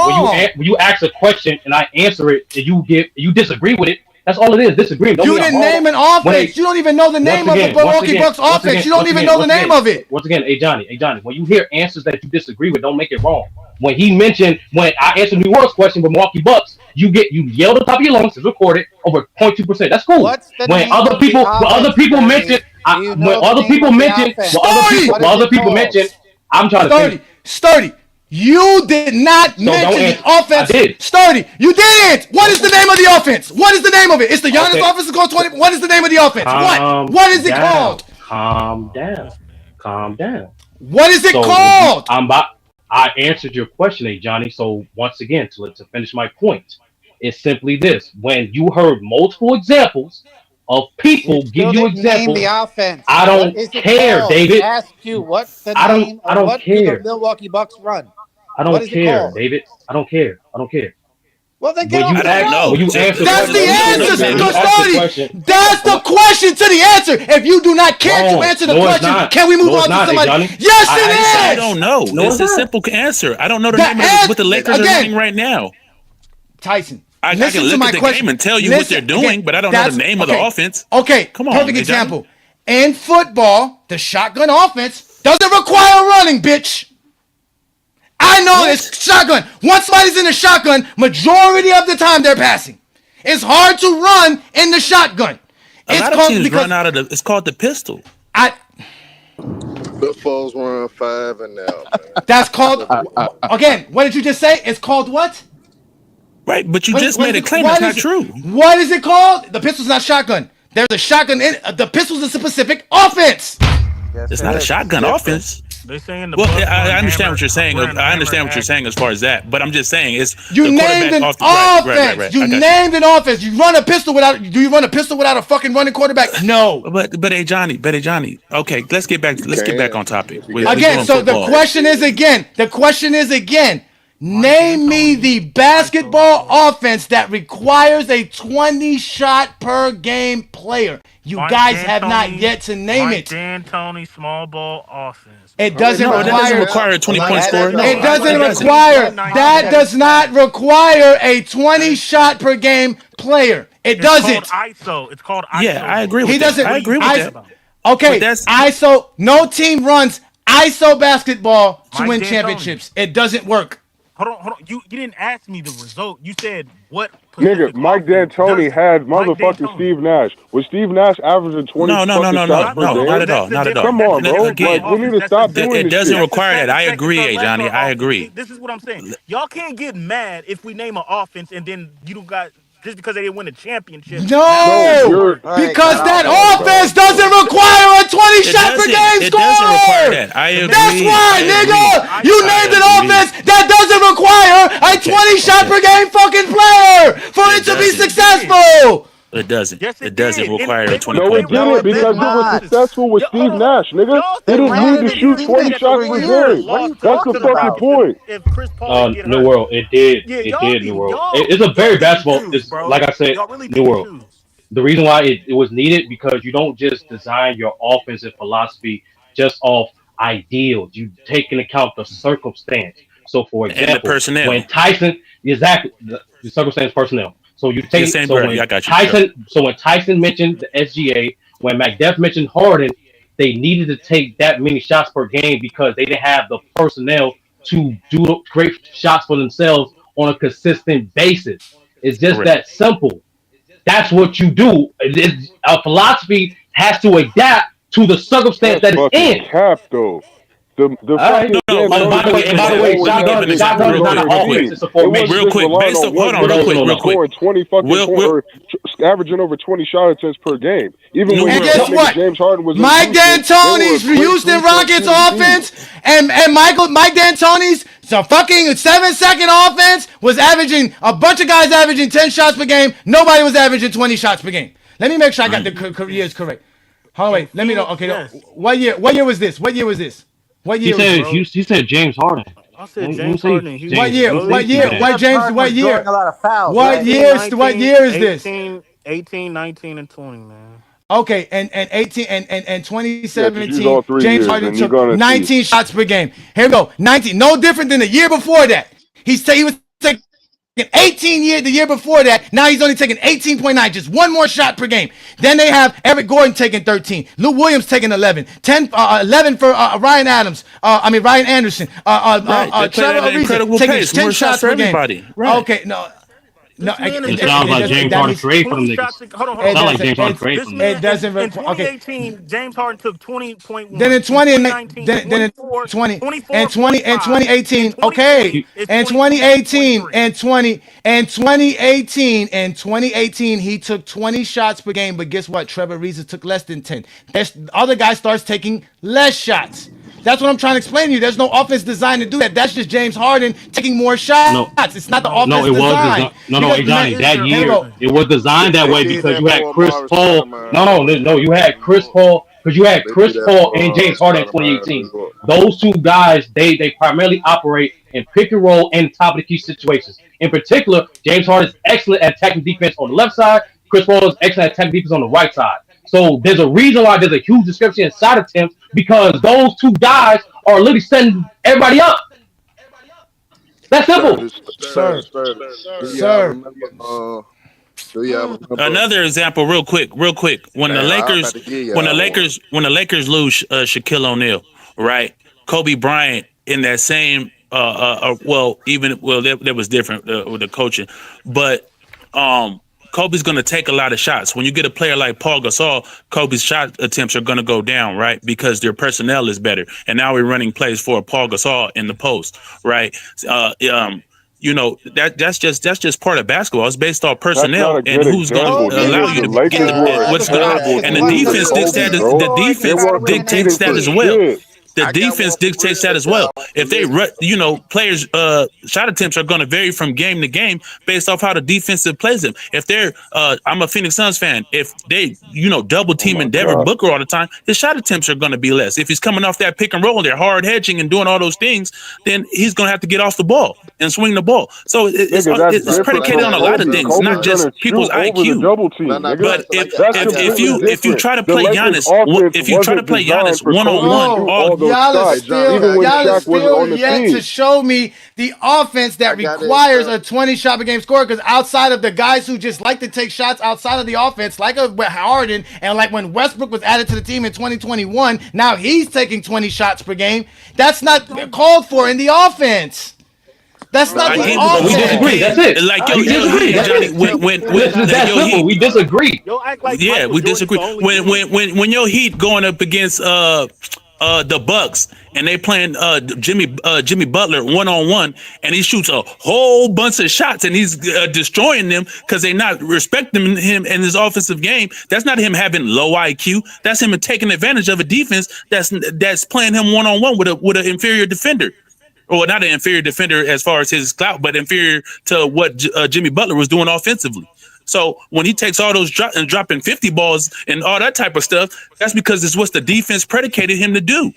Speaker 1: when you ask a question and I answer it and you disagree with it, that's all it is. Disagreeing.
Speaker 3: You didn't name an offense. You don't even know the name of the Milwaukee Bucks offense. You don't even know the name of it.
Speaker 1: Once again, hey Johnny, when you hear answers that you disagree with, don't make it wrong. When I answered New York's question with Milwaukee Bucks, you yell at the top of your lungs. It's recorded over 0.2%. That's cool. When other people mention, I'm trying to think.
Speaker 3: Sturdy, you did not mention the offense.
Speaker 1: I did.
Speaker 3: Sturdy, you didn't. What is the name of the offense? What is the name of it? It's the Giannis offense. It's called 20. What is the name of the offense? What is it called?
Speaker 1: Calm down.
Speaker 3: What is it called?
Speaker 1: I answered your question, Johnny. So once again, to finish my point, it's simply this: when you heard multiple examples of people give you examples,
Speaker 13: name the offense.
Speaker 1: I don't care, David.
Speaker 13: I ask you, what's the name?
Speaker 1: I don't
Speaker 13: what
Speaker 1: care.
Speaker 13: do the Milwaukee Bucks run?
Speaker 1: I don't care, David. I don't care.
Speaker 13: Well, then get off the phone.
Speaker 3: That's the answer, Sturdy. That's the question to the answer. If you do not care to answer the question, can we move on to somebody? Yes, it is.
Speaker 21: I don't know. It's a simple answer. I don't know the name of what the Lakers are running right now.
Speaker 3: Tyson.
Speaker 21: I can look at the game and tell you what they're doing, but I don't know the name of the offense.
Speaker 3: Okay,
Speaker 21: come on.
Speaker 3: Perfect example. In football, the shotgun offense doesn't require running, bitch. I know it's shotgun. Once somebody's in the shotgun, majority of the time they're passing. It's hard to run in the shotgun.
Speaker 21: A lot of teams run out of it's called the pistol.
Speaker 2: Football's run 5 and out. Man.
Speaker 3: That's called again. What did you just say? It's called what?
Speaker 21: Right, but you just made a claim that's not true.
Speaker 3: What is it called? The pistol's not shotgun. There's a shotgun in the pistol's a specific offense.
Speaker 21: It's not a shotgun offense.
Speaker 16: They saying the
Speaker 21: I understand what you're saying. I understand what you're saying as far as that, but I'm just saying
Speaker 3: you named an offense.
Speaker 21: Right.
Speaker 3: You named an offense. You run a pistol without. Do you run a pistol without a fucking running quarterback? No.
Speaker 21: But hey Johnny. Okay, let's get back on topic.
Speaker 3: Again, so the question is again. Name me the basketball offense that requires a 20 shot per game player. You guys have not yet to name it.
Speaker 16: D'Antoni small ball offense.
Speaker 3: It doesn't
Speaker 21: require a 20-point score. No,
Speaker 3: it doesn't require. That does not require a 20 shot per game player. It doesn't.
Speaker 16: It's called ISO.
Speaker 21: Yeah, I agree with that. I agree with that.
Speaker 3: Okay, ISO. No team runs ISO basketball to win championships. It doesn't work.
Speaker 16: Hold on. You didn't ask me the result. You said what?
Speaker 12: Nigga, Mike D'Antoni had motherfucking Steve Nash. Was Steve Nash averaging 20
Speaker 21: No, not at all.
Speaker 12: Come on, bro.
Speaker 21: Again,
Speaker 12: we need to stop doing this.
Speaker 21: It doesn't require that. I agree, Johnny. I agree.
Speaker 16: This is what I'm saying. Y'all can't get mad if we name an offense and then you don't got just because they didn't win a championship.
Speaker 3: No, because that offense doesn't require a 20 shot per game score.
Speaker 21: It doesn't require that. I agree.
Speaker 3: That's why, nigga. You named an offense that doesn't require a 20 shot per game fucking player for it to be successful.
Speaker 21: It doesn't.
Speaker 16: Yes,
Speaker 21: It
Speaker 16: it
Speaker 21: doesn't
Speaker 16: did.
Speaker 21: require a 20
Speaker 12: No,
Speaker 21: point
Speaker 12: it
Speaker 21: game.
Speaker 12: didn't because it was successful with Steve Nash, nigga. He didn't need to shoot 20 shots per game. That's the fucking point.
Speaker 16: If Chris Paul didn't get
Speaker 1: New
Speaker 16: hurt.
Speaker 1: World. It did.
Speaker 16: Yeah,
Speaker 1: It
Speaker 16: y'all
Speaker 1: did.
Speaker 16: be
Speaker 1: New World.
Speaker 16: y'all
Speaker 1: It's a
Speaker 16: y'all
Speaker 1: very
Speaker 16: pick and
Speaker 1: basketball.
Speaker 16: choose,
Speaker 1: It's
Speaker 16: bro.
Speaker 1: like I said,
Speaker 16: Y'all really
Speaker 1: New
Speaker 16: pick and
Speaker 1: World.
Speaker 16: choose.
Speaker 1: The reason why it was needed because you don't just design your offensive philosophy just off ideals. You take into account the circumstance. So, for
Speaker 21: And the
Speaker 1: example,
Speaker 21: personnel.
Speaker 1: when Tyson, exactly the circumstance personnel. So you
Speaker 21: You're
Speaker 1: take
Speaker 21: saying,
Speaker 1: so
Speaker 21: bro,
Speaker 1: when
Speaker 21: I got you.
Speaker 1: Tyson mentioned the SGA, when McDuff mentioned Harden, they needed to take that many shots per game because they didn't have the personnel to do great shots for themselves on a consistent basis. It's just
Speaker 21: Correct.
Speaker 1: that simple. That's what you do. Our philosophy has to adapt to the circumstance
Speaker 12: That's
Speaker 1: that it's
Speaker 12: fucking
Speaker 1: in.
Speaker 12: cap though. The
Speaker 1: All right.
Speaker 12: fucking D'Antoni
Speaker 1: By the
Speaker 12: Commission
Speaker 1: way,
Speaker 12: always
Speaker 1: shot
Speaker 12: had
Speaker 1: guard,
Speaker 12: this
Speaker 1: shot
Speaker 12: team
Speaker 1: guard is
Speaker 12: on
Speaker 1: not an
Speaker 12: their
Speaker 1: offense.
Speaker 12: feet.
Speaker 1: It's a
Speaker 12: It
Speaker 1: formation.
Speaker 12: wasn't
Speaker 21: Real
Speaker 12: just
Speaker 21: quick,
Speaker 12: relying
Speaker 21: based
Speaker 12: on
Speaker 21: on
Speaker 12: one
Speaker 21: hold on,
Speaker 12: nigga
Speaker 21: real quick.
Speaker 12: scoring 20 fucking averaging over 20 shot attempts per game. Even when
Speaker 3: And
Speaker 12: that
Speaker 3: guess
Speaker 12: nigga
Speaker 3: what?
Speaker 12: James Harden was in
Speaker 3: Mike
Speaker 12: Houston, they were a
Speaker 3: D'Antoni's
Speaker 12: great
Speaker 3: Houston
Speaker 12: three-point
Speaker 3: Rockets
Speaker 12: shooting team.
Speaker 3: offense and Mike D'Antoni's so fucking 7-second offense was averaging a bunch of guys averaging 10 shots per game. Nobody was averaging 20 shots per game. Let me make sure I got the years correct. Hold on, wait. Let me know. Okay, no. What year was this? What year was this? What
Speaker 1: He
Speaker 3: year was
Speaker 1: said
Speaker 3: this?
Speaker 1: he said James Harden.
Speaker 16: I said
Speaker 1: Let me
Speaker 16: James
Speaker 1: say
Speaker 16: Harden and
Speaker 3: What
Speaker 16: Houston.
Speaker 3: year?
Speaker 1: Let me
Speaker 3: What
Speaker 1: see
Speaker 3: year?
Speaker 1: that.
Speaker 3: What James? What year? What
Speaker 16: 18,
Speaker 3: years? What
Speaker 16: 19,
Speaker 3: year is this?
Speaker 16: 18, 19, and 20, man.
Speaker 3: Okay, and 18 and
Speaker 12: Yeah, just use
Speaker 3: 2017,
Speaker 12: all 3
Speaker 3: James
Speaker 12: years
Speaker 3: Harden
Speaker 12: and you're
Speaker 3: took
Speaker 12: gonna see.
Speaker 3: 19 shots per game. Here we go, 19. No different than the year before that. He was taking 18 the year before that. Now he's only taking 18.9, just one more shot per game. Then they have Eric Gordon taking 13, Lou Williams taking 11, 11 for Ryan Anderson,
Speaker 21: Right. They're playing
Speaker 3: Trevor
Speaker 21: at an
Speaker 3: Ariza
Speaker 21: incredible
Speaker 3: taking
Speaker 21: pace.
Speaker 3: 10
Speaker 21: More shots
Speaker 3: shots
Speaker 21: for
Speaker 3: per game.
Speaker 21: everybody. Right.
Speaker 3: Okay, no.
Speaker 16: This man
Speaker 1: It sounds like James
Speaker 3: That
Speaker 1: Harden
Speaker 3: means
Speaker 1: created for them
Speaker 16: 20
Speaker 1: niggas.
Speaker 16: shots. Hold on, hold
Speaker 1: It
Speaker 16: on.
Speaker 1: sounds like James Harden created
Speaker 16: This
Speaker 1: for them
Speaker 16: man
Speaker 3: it doesn't
Speaker 16: in
Speaker 3: okay.
Speaker 16: 2018, James Harden took 20.1.
Speaker 3: Then in 20
Speaker 16: in
Speaker 3: and
Speaker 16: 2019,
Speaker 3: then in
Speaker 16: 24,
Speaker 3: 20 and 20 and
Speaker 16: 24.5.
Speaker 3: 2018.
Speaker 16: In
Speaker 3: Okay,
Speaker 16: 2020, it's
Speaker 3: and 2018 and 2018 he took 20 shots per game. But guess what? Trevor Ariza took less than 10. The other guy starts taking less shots. That's what I'm trying to explain to you. There's no offense designed to do that. That's just James Harden taking more shots. It's not the offense
Speaker 1: it was
Speaker 3: design.
Speaker 1: designed. Hey, Johnny, that
Speaker 3: Here we
Speaker 1: year
Speaker 3: go.
Speaker 1: it was designed that
Speaker 2: They
Speaker 1: way
Speaker 2: did
Speaker 1: because
Speaker 2: that
Speaker 1: you had
Speaker 2: for
Speaker 1: Chris
Speaker 2: Morris
Speaker 1: Paul.
Speaker 2: Stoudemire, though.
Speaker 1: No, you had Chris Paul because you had
Speaker 2: They
Speaker 1: Chris
Speaker 2: did that
Speaker 1: Paul and
Speaker 2: for
Speaker 1: James Harden in
Speaker 2: Stoudemire in
Speaker 1: 2018.
Speaker 2: New York.
Speaker 1: Those two guys, they primarily operate in pick and roll and top of the key situations. In particular, James Harden is excellent at attacking defense on the left side. Chris Paul is excellent at attacking defense on the right side. So there's a reason why there's a huge discrepancy in shot attempts because those two guys are literally setting everybody up. That's simple.
Speaker 2: Sir. Do y'all remember? Do y'all remember?
Speaker 21: Another example, real quick. When the
Speaker 2: Man, I'm
Speaker 21: Lakers,
Speaker 2: about to give
Speaker 21: when
Speaker 2: y'all
Speaker 21: the Lakers lose Shaquille O'Neal, right? Kobe Bryant in that same, there was different with the coaching, but Kobe's going to take a lot of shots. When you get a player like Paul Gasol, Kobe's shot attempts are going to go down, right? Because their personnel is better. And now we're running plays for Paul Gasol in the post, right? That's just part of basketball. It's based off
Speaker 12: That's not
Speaker 21: personnel
Speaker 12: a
Speaker 21: and
Speaker 12: good
Speaker 21: who's going
Speaker 12: example,
Speaker 21: to allow you
Speaker 12: nigga.
Speaker 21: to
Speaker 12: The Lakers were a
Speaker 21: what's going
Speaker 12: terrible
Speaker 21: and the
Speaker 12: team with
Speaker 21: defense
Speaker 12: Kobe,
Speaker 21: dictates
Speaker 12: bro.
Speaker 21: the
Speaker 12: They
Speaker 21: defense
Speaker 12: weren't
Speaker 21: dictates
Speaker 12: competing
Speaker 21: that
Speaker 12: for
Speaker 21: as well.
Speaker 12: shit.
Speaker 21: The defense dictates that as well. If they, players' shot attempts are going to vary from game to game based off how the defensive plays them. If they're, I'm a Phoenix Suns fan. If they, double teaming Devin Booker all the time, his shot attempts are going to be less. If he's coming off that pick and roll, they're hard hedging and doing all those things, then he's going to have to get off the ball and swing the ball. So it's predicated on a lot of things, not just people's IQ. But if you try to play Giannis, one on one,
Speaker 3: y'all are still yet to show me the offense that requires a 20 shot per game score. Because outside of the guys who just like to take shots outside of the offense, like a Harden, and like when Westbrook was added to the team in 2021, now he's taking 20 shots per game. That's not called for in the offense. That's not the offense.
Speaker 1: We disagree. That's it. That's simple. We disagree.
Speaker 21: We disagree. When your Heat going up against the Bucks and they playing Jimmy Butler 1-on-1 and he shoots a whole bunch of shots and he's destroying them because they're not respecting him and his offensive game. That's not him having low IQ. That's him taking advantage of a defense that's playing him 1-on-1 with an inferior defender. Or not an inferior defender as far as his clout, but inferior to what Jimmy Butler was doing offensively. So when he takes all those dropping 50 balls and all that type of stuff, that's because it's what the defense predicated him to do.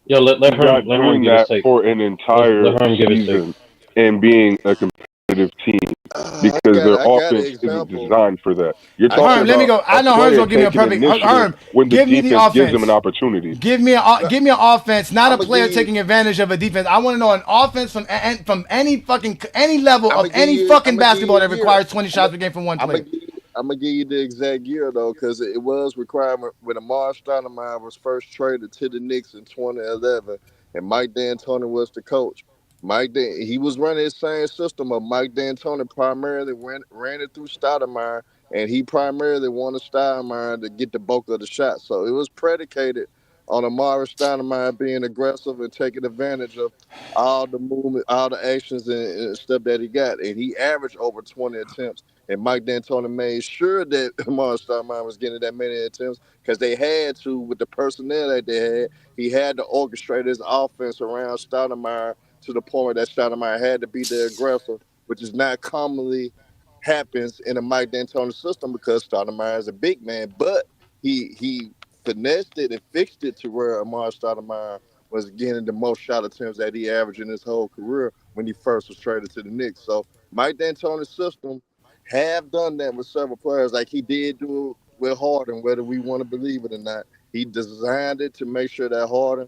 Speaker 1: Yo, let
Speaker 12: Not
Speaker 1: Herm
Speaker 12: doing
Speaker 1: give his
Speaker 12: that
Speaker 1: take.
Speaker 12: for an entire
Speaker 1: Let Herm give his take.
Speaker 12: season and being a competitive team because their
Speaker 2: I got an
Speaker 12: offense isn't
Speaker 2: example.
Speaker 12: designed for that. You're
Speaker 2: I
Speaker 12: talking
Speaker 2: got
Speaker 3: Herm, let me
Speaker 12: about
Speaker 3: go.
Speaker 12: a
Speaker 3: I know Herm's
Speaker 12: player
Speaker 3: gonna give me a
Speaker 12: taking
Speaker 3: perfect.
Speaker 12: initiative
Speaker 3: Herm,
Speaker 12: when the
Speaker 3: give me the
Speaker 12: defense gives them an
Speaker 3: offense.
Speaker 12: opportunity.
Speaker 3: Give me an offense, not a
Speaker 2: I'm gonna
Speaker 3: player
Speaker 2: give you.
Speaker 3: taking advantage of a defense. I want to know an offense from any level
Speaker 2: I'm
Speaker 3: of
Speaker 2: gonna give
Speaker 3: any
Speaker 2: you. I'm
Speaker 3: fucking
Speaker 2: gonna give you
Speaker 3: basketball
Speaker 2: a
Speaker 3: that
Speaker 2: year.
Speaker 3: requires 20 shots per game from one player.
Speaker 2: I'm gonna give you the exact year though, because it was requirement when Amar Stoudemire was first traded to the Knicks in 2011, and Mike D'Antoni was the coach. He was running his same system, but Mike D'Antoni primarily ran it through Stoudemire, and he primarily wanted Stoudemire to get the bulk of the shots. So it was predicated on Amari Stoudemire being aggressive and taking advantage of all the movement, all the actions and stuff that he got, and he averaged over 20 attempts. And Mike D'Antoni made sure that Amari Stoudemire was getting that many attempts because they had to with the personnel that they had. He had to orchestrate his offense around Stoudemire to the point that Stoudemire had to be the aggressor, which is not commonly happens in a Mike D'Antoni system because Stoudemire is a big man, but he finessed it and fixed it to where Amari Stoudemire was getting the most shot attempts that he averaged in his whole career when he first was traded to the Knicks. So Mike D'Antoni's system have done that with several players, like he did do it with Harden, whether we want to believe it or not. He designed it to make sure that Harden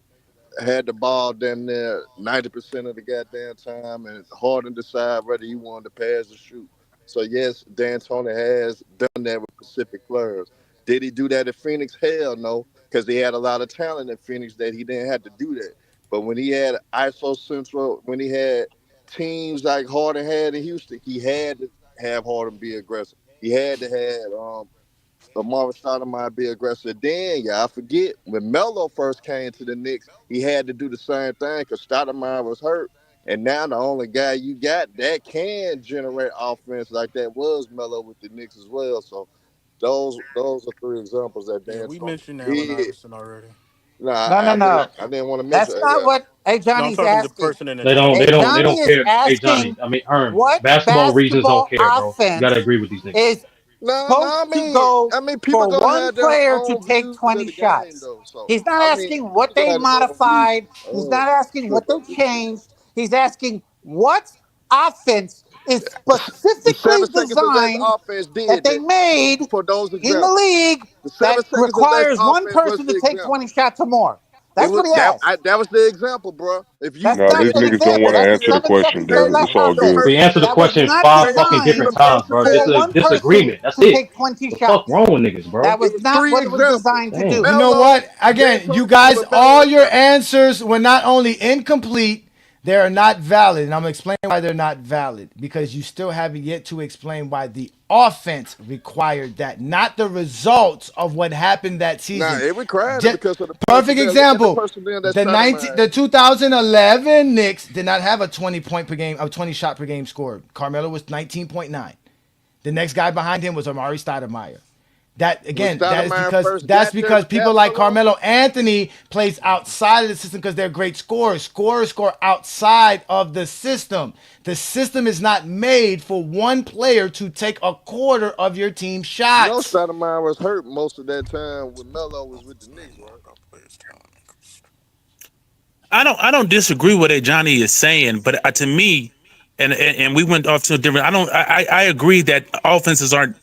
Speaker 2: had the ball damn near 90% of the goddamn time, and it's hard to decide whether he wanted to pass or shoot. So yes, D'Antoni has done that with Pacific players. Did he do that at Phoenix? Hell no, because he had a lot of talent in Phoenix that he didn't have to do that. But when he had ISO Central, when he had teams like Harden had in Houston, he had to have Harden be aggressive. He had to have Amari Stoudemire be aggressive. Then, I forget, when Melo first came to the Knicks, he had to do the same thing because Stoudemire was hurt. And now the only guy you got that can generate offense like that was Melo with the Knicks as well. So those are three examples that
Speaker 10: Yeah, we
Speaker 2: D'Antoni
Speaker 10: mentioned Allen
Speaker 2: did.
Speaker 10: Iverson already.
Speaker 2: No,
Speaker 13: No.
Speaker 2: I didn't want to mention
Speaker 13: That's
Speaker 2: it.
Speaker 13: not what
Speaker 10: No, I'm
Speaker 13: Johnny's
Speaker 10: talking to the
Speaker 13: asking.
Speaker 10: person in the chat.
Speaker 1: They
Speaker 13: Johnny
Speaker 1: don't
Speaker 13: is
Speaker 1: care. Hey Johnny,
Speaker 13: asking
Speaker 1: I mean Herm,
Speaker 13: what
Speaker 1: basketball reasons don't
Speaker 13: basketball
Speaker 1: care, bro. You gotta
Speaker 13: offense
Speaker 1: agree with these niggas.
Speaker 13: is
Speaker 2: No,
Speaker 13: supposed to
Speaker 2: I
Speaker 13: go
Speaker 2: mean, people
Speaker 13: for
Speaker 2: gonna
Speaker 13: one
Speaker 2: have their
Speaker 13: player to
Speaker 2: own
Speaker 13: take
Speaker 2: views of
Speaker 13: 20
Speaker 2: the game,
Speaker 13: shots.
Speaker 2: though. So,
Speaker 13: He's not
Speaker 2: I mean,
Speaker 13: asking what
Speaker 2: people gonna
Speaker 13: they
Speaker 2: have their own views.
Speaker 13: modified.
Speaker 2: I
Speaker 13: He's
Speaker 2: don't
Speaker 13: not asking
Speaker 2: trip
Speaker 13: what they
Speaker 2: on it.
Speaker 13: changed. He's asking what offense is
Speaker 2: The
Speaker 13: specifically
Speaker 2: 7 seconds of less
Speaker 13: designed
Speaker 2: offense
Speaker 13: that
Speaker 2: did
Speaker 13: they
Speaker 2: that
Speaker 13: made
Speaker 2: for those
Speaker 13: in the
Speaker 2: examples.
Speaker 13: league
Speaker 2: The
Speaker 13: that
Speaker 2: 7 seconds of less
Speaker 13: requires one
Speaker 2: offense was
Speaker 13: person
Speaker 2: the
Speaker 13: to take
Speaker 2: example.
Speaker 13: 20 shots or more.
Speaker 2: It
Speaker 13: That's
Speaker 2: was
Speaker 13: what he asked.
Speaker 2: that was the example, bro. If you
Speaker 13: That's
Speaker 12: No,
Speaker 13: not
Speaker 2: take
Speaker 12: these
Speaker 2: it
Speaker 13: an
Speaker 2: to
Speaker 12: niggas don't
Speaker 13: example.
Speaker 12: want to
Speaker 13: That's the
Speaker 12: answer the
Speaker 13: 7
Speaker 12: question,
Speaker 13: seconds very
Speaker 12: David.
Speaker 13: less
Speaker 12: It's all good.
Speaker 13: offense
Speaker 1: We answered the
Speaker 13: that was
Speaker 1: question
Speaker 13: not
Speaker 1: five
Speaker 2: take it
Speaker 1: fucking
Speaker 2: to
Speaker 1: different
Speaker 13: designed
Speaker 2: the
Speaker 1: times, bro.
Speaker 2: personnel,
Speaker 13: for
Speaker 1: This is
Speaker 13: one person
Speaker 1: disagreement. That's
Speaker 13: to
Speaker 1: it.
Speaker 13: take 20
Speaker 1: The fuck
Speaker 13: shots.
Speaker 1: wrong with niggas, bro?
Speaker 13: That
Speaker 2: it
Speaker 13: was
Speaker 2: was
Speaker 13: not
Speaker 2: three
Speaker 13: what it was
Speaker 2: examples.
Speaker 13: designed to
Speaker 1: Damn.
Speaker 13: do.
Speaker 3: You know
Speaker 2: Melo,
Speaker 3: what? Again, you
Speaker 2: D'Antoni gave
Speaker 3: guys,
Speaker 2: a better
Speaker 3: all your
Speaker 2: example.
Speaker 3: answers were not only incomplete, they are not valid. And I'm going to explain why they're not valid. Because you still haven't yet to explain why the offense required that, not the results of what happened that
Speaker 2: Nah,
Speaker 3: season.
Speaker 2: it required it
Speaker 3: Just,
Speaker 2: because of the
Speaker 3: perfect
Speaker 2: personnel. Look at the
Speaker 3: example.
Speaker 2: personnel that
Speaker 3: The
Speaker 2: Stoudemire.
Speaker 3: 2011 Knicks did not have a 20 point per game, a 20 shot per game score. Carmelo was 19.9. The next guy behind him was Amari Stoudemire. That
Speaker 2: When
Speaker 3: again,
Speaker 2: Stoudemire first
Speaker 3: that's
Speaker 2: got there
Speaker 3: because
Speaker 2: with
Speaker 3: people like
Speaker 2: Melo,
Speaker 3: Carmelo Anthony plays outside of the system because they're great scorers. Scorers score outside of the system. The system is not made for one player to take a quarter of your team's shots.
Speaker 2: Stoudemire was hurt most of that time when Melo was with the Knicks, right?
Speaker 21: I don't disagree with what Johnny is saying, but to me, and we went off to a different. I agree that offenses aren't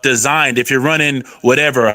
Speaker 21: designed. If you're running whatever,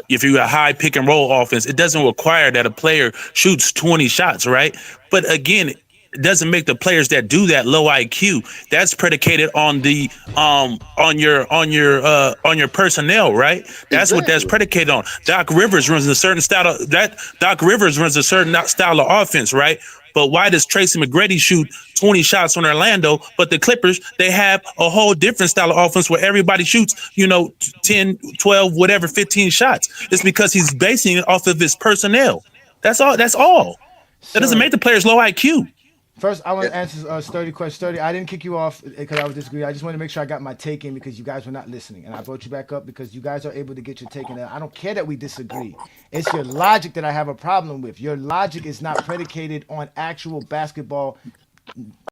Speaker 21: if you're a high pick and roll offense, it doesn't require that a player shoots 20 shots, right? But again, it doesn't make the players that do that low IQ. That's predicated on the on your personnel, right? That's what that's
Speaker 2: Exactly.
Speaker 21: predicated on. Doc Rivers runs a certain style of that. Doc Rivers runs a certain style of offense, right? But why does Tracy McGrady shoot 20 shots on Orlando? But the Clippers, they have a whole different style of offense where everybody shoots, 10, 12, whatever, 15 shots. It's because he's basing it off of his personnel. That's all. That's all. That doesn't
Speaker 3: Sir,
Speaker 21: make the players low IQ.
Speaker 3: first, I want to answer Sturdy question. Sturdy, I didn't kick you off because I would disagree. I just want to make sure I got my take in because you guys were not listening. And I brought you back up because you guys are able to get your take in. And I don't care that we disagree. It's your logic that I have a problem with. Your logic is not predicated on actual basketball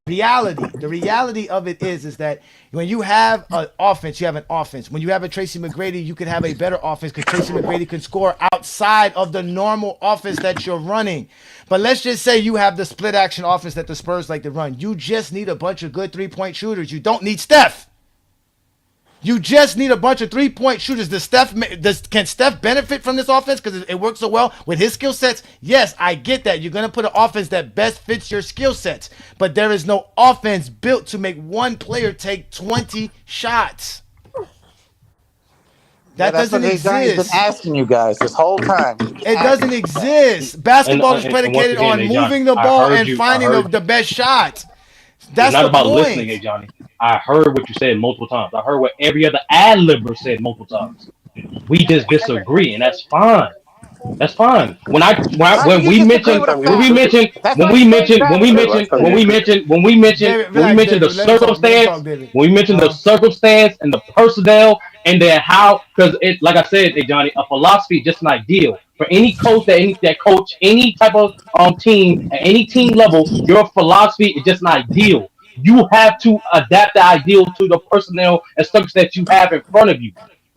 Speaker 3: The reality of it is that when you have an offense, you have an offense. When you have a Tracy McGrady, you can have a better offense because Tracy McGrady can score outside of the normal offense that you're running. But let's just say you have the split action offense that the Spurs like to run. You just need a bunch of good 3-point shooters. You don't need Steph. You just need a bunch of 3-point shooters. Can Steph benefit from this offense because it works so well with his skill sets? Yes, I get that. You're going to put an offense that best fits your skill sets. But there is no offense built to make one player take 20 shots. That doesn't exist.
Speaker 13: He's been asking you guys this whole time.
Speaker 3: It doesn't exist. Basketball is predicated on moving the ball and finding the best shot. That's
Speaker 1: not
Speaker 3: the
Speaker 1: about
Speaker 3: point.
Speaker 1: listening, hey Johnny. I heard what you said multiple times. I heard what every other ad-libber said multiple times. We just disagree, and that's fine. That's fine. When we mention the circumstance and the personnel and then how, because it, like I said, hey Johnny, a philosophy is just an ideal for any coach that coach any type of team at any team level. Your philosophy is just an ideal. You have to adapt the ideal to the personnel and circumstance you have in front of you.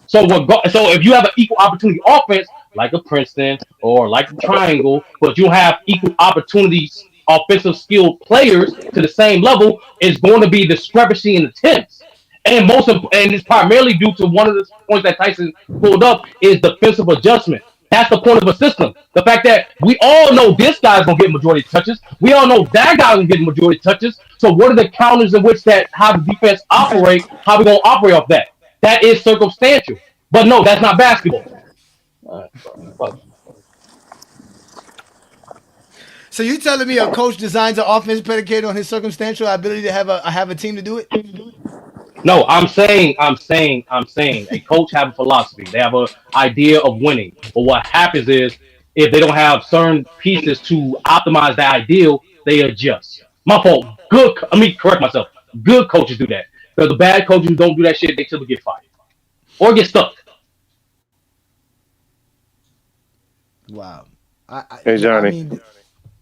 Speaker 1: So if you have an equal opportunity offense, like a Princeton or like the Triangle, but you have equal opportunities, offensive skilled players to the same level, is going to be discrepancy in attempts. And it's primarily due to one of the points that Tyson pulled up is defensive adjustment. That's the point of a system. The fact that we all know this guy's gonna get majority touches. We all know that guy's gonna get majority touches. So what are the counters in which how the defense operate? How we gonna operate off that? That is circumstantial. But no, that's not basketball.
Speaker 3: So you telling me a coach designs an offense predicated on his circumstantial ability to have a team to do it?
Speaker 1: No, I'm saying a coach have a philosophy. They have an idea of winning. But what happens is if they don't have certain pieces to optimize that ideal, they adjust. My fault. Let me correct myself. Good coaches do that. Because the bad coaches who don't do that shit, they typically get fired. Or get stuck.
Speaker 3: Wow.
Speaker 4: Hey, Johnny.
Speaker 3: I mean,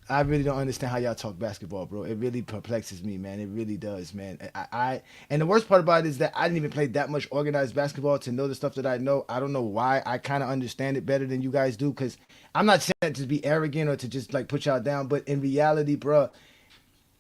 Speaker 3: I really don't understand how y'all talk basketball, bro. It really perplexes me, man. It really does, man. And the worst part about it is that I didn't even play that much organized basketball to know the stuff that I know. I don't know why. I kind of understand it better than you guys do, because I'm not saying that to be arrogant or to just like put y'all down, but in reality, bro,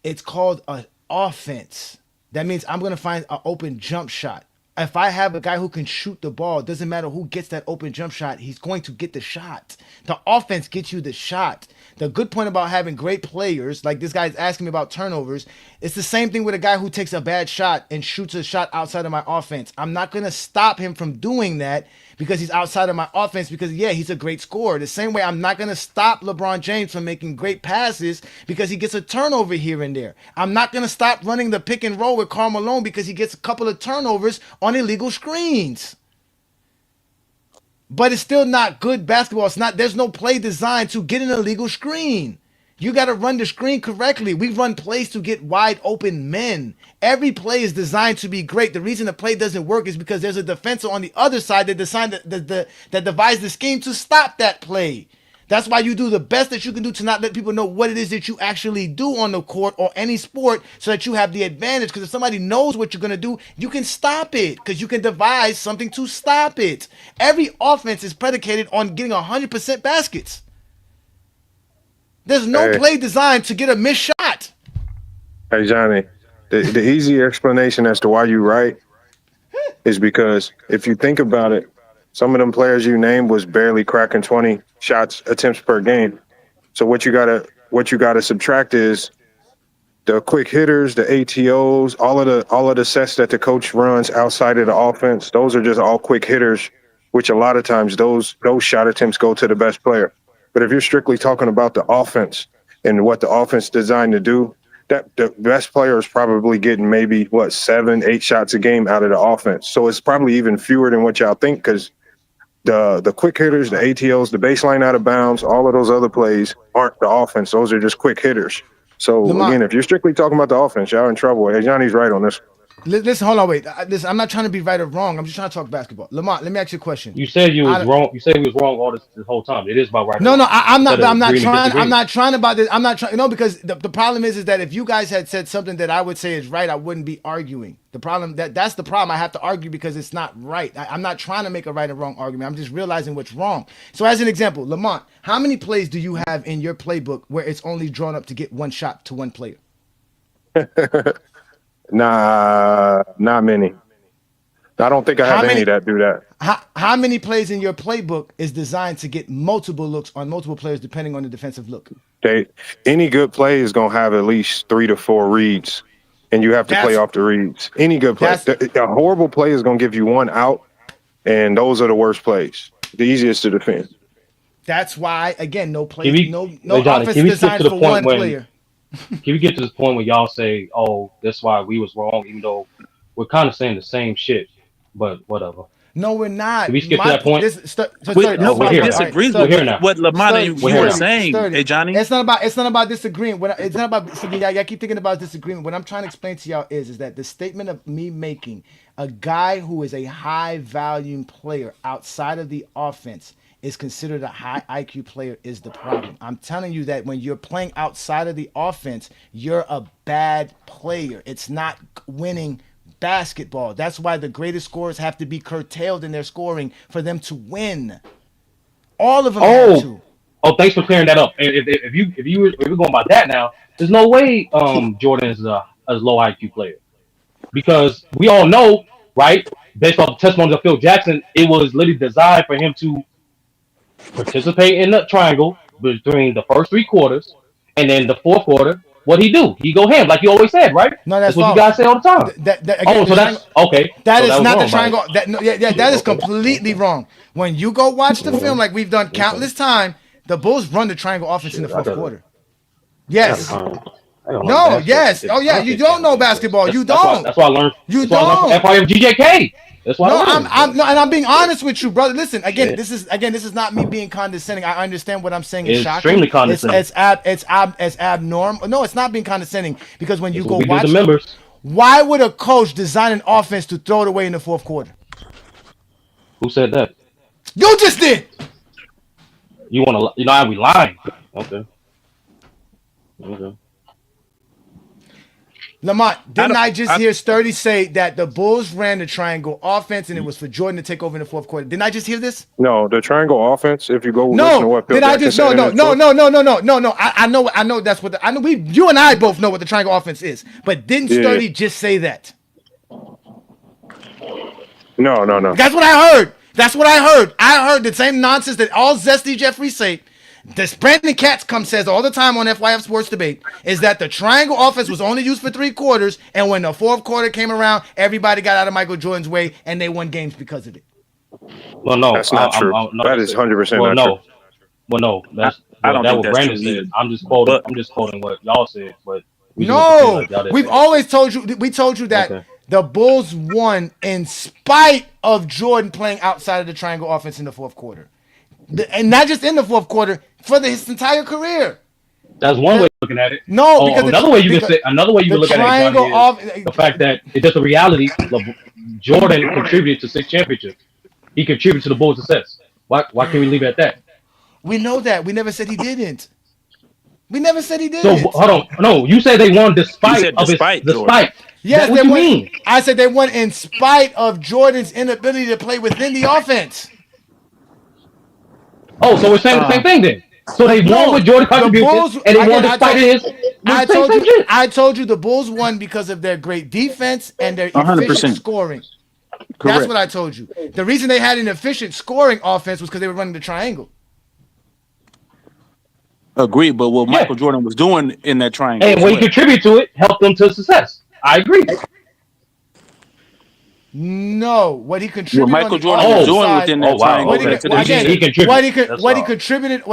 Speaker 3: it's called an offense. That means I'm gonna find an open jump shot. If I have a guy who can shoot the ball, doesn't matter who gets that open jump shot, he's going to get the shot. The offense gets you the shot. The good point about having great players, like this guy's asking me about turnovers, it's the same thing with a guy who takes a bad shot and shoots a shot outside of my offense. I'm not going to stop him from doing that because he's outside of my offense because, yeah, he's a great scorer. The same way I'm not going to stop LeBron James from making great passes because he gets a turnover here and there. I'm not going to stop running the pick and roll with Karl Malone because he gets a couple of turnovers on illegal screens. But it's still not good basketball. There's no play designed to get an illegal screen. You got to run the screen correctly. We run plays to get wide open men. Every play is designed to be great. The reason the play doesn't work is because there's a defender on the other side that devised the scheme to stop that play. That's why you do the best that you can do to not let people know what it is that you actually do on the court or any sport so that you have the advantage. Because if somebody knows what you're going to do, you can stop it because you can devise something to stop it. Every offense is predicated on getting 100% baskets. There's no play designed to get a missed shot.
Speaker 4: Hey, Johnny, the easy explanation as to why you're right is because if you think about it, some of them players you named was barely cracking 20 attempts per game. So what you gotta subtract is the quick hitters, the ATOs, all of the sets that the coach runs outside of the offense. Those are just all quick hitters, which a lot of times those shot attempts go to the best player. But if you're strictly talking about the offense and what the offense designed to do, that the best player is probably getting maybe 7-8 shots a game out of the offense. So it's probably even fewer than what y'all think because the quick hitters, the ATOs, the baseline out of bounds, all of those other plays aren't the offense. Those are just quick hitters. So again, if you're strictly talking about the offense, y'all in trouble. Hey, Johnny's right on this.
Speaker 3: Listen, hold on, wait. Listen, I'm not trying to be right or wrong. I'm just trying to talk basketball. Lamont, let me ask you a question.
Speaker 1: You said you was wrong. You said he was wrong all this whole time. It is about right or
Speaker 3: No,
Speaker 1: wrong.
Speaker 3: I'm not. I'm not trying.
Speaker 1: I'm
Speaker 3: I'm not trying about this. I'm not trying. No, because the problem is that if you guys had said something that I would say is right, I wouldn't be arguing. The problem that's the problem. I have to argue because it's not right. I'm not trying to make a right or wrong argument. I'm just realizing what's wrong. So, as an example, Lamont, how many plays do you have in your playbook where it's only drawn up to get one shot to one player?
Speaker 4: Nah, not many. I don't think I have any that do that.
Speaker 3: How many plays in your playbook is designed to get multiple looks on multiple players depending on the defensive look?
Speaker 4: Any good play is going to have at least 3 to 4 reads, and you have to play off the reads. Any good play. A horrible play is going to give you one out, and those are the worst plays. The easiest to defend.
Speaker 3: That's why, again, no play, no offense
Speaker 1: is
Speaker 3: designed for one player.
Speaker 1: Can we get to this point where y'all say, "Oh, that's why we was wrong," even though we're kind of saying the same shit, but whatever.
Speaker 3: No, we're not.
Speaker 1: Can we skip to that point?
Speaker 21: Nobody disagrees with what Lamont and you were saying. Hey, Johnny,
Speaker 3: it's not about disagreeing. It's not about. I keep thinking about disagreement. What I'm trying to explain to y'all is that the statement of me making a guy who is a high volume player outside of the offense is considered a high IQ player is the problem. I'm telling you that when you're playing outside of the offense, you're a bad player. It's not winning basketball. That's why the greatest scorers have to be curtailed in their scoring for them to win. All of them have to.
Speaker 1: Oh, thanks for clearing that up. If we're going by that now, there's no way Jordan is a low IQ player, because we all know, right, based off the testimony of Phil Jackson, it was literally designed for him to participate in the triangle between the first 3 quarters, and then the fourth quarter, what he do? He go ham, like you always said, right?
Speaker 3: No, that's
Speaker 1: what you guys say all the time.
Speaker 3: So
Speaker 1: that's okay.
Speaker 3: That is not the triangle. That is completely wrong. When you go watch the film, like we've done countless time, the Bulls run the triangle offense in the fourth quarter. Yes. No. Yes. Oh yeah. You don't know basketball. You don't.
Speaker 1: That's why I learned.
Speaker 3: You don't.
Speaker 1: FIM GJK. That's why.
Speaker 3: No, and I'm being honest with you, brother. Listen, this is not me being condescending. I understand what I'm saying is shocking.
Speaker 1: Extremely condescending.
Speaker 3: It's abnormal. No, it's not being condescending, because when you go watch
Speaker 1: the members,
Speaker 3: why would a coach design an offense to throw it away in the fourth quarter?
Speaker 1: Who said that?
Speaker 3: You just did.
Speaker 1: You want to? How we lying? Okay.
Speaker 3: Lamont, didn't I just hear Sturdy say that the Bulls ran the triangle offense and it was for Jordan to take over in the fourth quarter? Didn't I just hear this?
Speaker 4: No, the triangle offense. If you go listen to what Phil Jackson said,
Speaker 3: no. I know that's what I know. You and I both know what the triangle offense is, but didn't Sturdy just say that?
Speaker 4: No.
Speaker 3: That's what I heard. I heard the same nonsense that all Zesty Jeffries say. This Brandon Katz says all the time on FYF Sports Debate is that the triangle offense was only used for 3 quarters, and when the fourth quarter came around, everybody got out of Michael Jordan's way, and they won games because of it.
Speaker 1: Well, no,
Speaker 4: that's not true. That is 100% not true.
Speaker 1: Well, no, that's
Speaker 21: I don't think
Speaker 1: what
Speaker 21: that's
Speaker 1: Brandon
Speaker 21: true.
Speaker 1: said. I'm just quoting what y'all said, but
Speaker 3: we've always told you. We told you that the Bulls won in spite of Jordan playing outside of the triangle offense in the fourth quarter. And not just in the fourth quarter, for his entire career.
Speaker 1: That's one way of looking at it.
Speaker 3: No, because
Speaker 1: another way you can look at it, Johnny, is the fact that it's just a reality. Jordan contributed to 6 championships. He contributed to the Bulls' success. Why can't we leave it at that?
Speaker 3: We know that. We never said he didn't.
Speaker 1: So hold on. No, you said they won despite.
Speaker 3: Yes,
Speaker 1: what you mean?
Speaker 3: I said they won in spite of Jordan's inability to play within the offense.
Speaker 1: Oh, so we're saying the same thing then. So they won with Jordan contributions, and they won despite his.
Speaker 3: I told you the Bulls won because of their great defense and their
Speaker 21: 100%.
Speaker 3: efficient scoring.
Speaker 21: Correct.
Speaker 3: That's what I told you. The reason they had an efficient scoring offense was because they were running the triangle.
Speaker 21: Agreed, but what Michael Jordan was doing in that triangle,
Speaker 1: and when he contributed to it, helped them to success. I agree.
Speaker 3: No, what he contributed.
Speaker 21: What Michael Jordan was doing within that triangle.
Speaker 3: What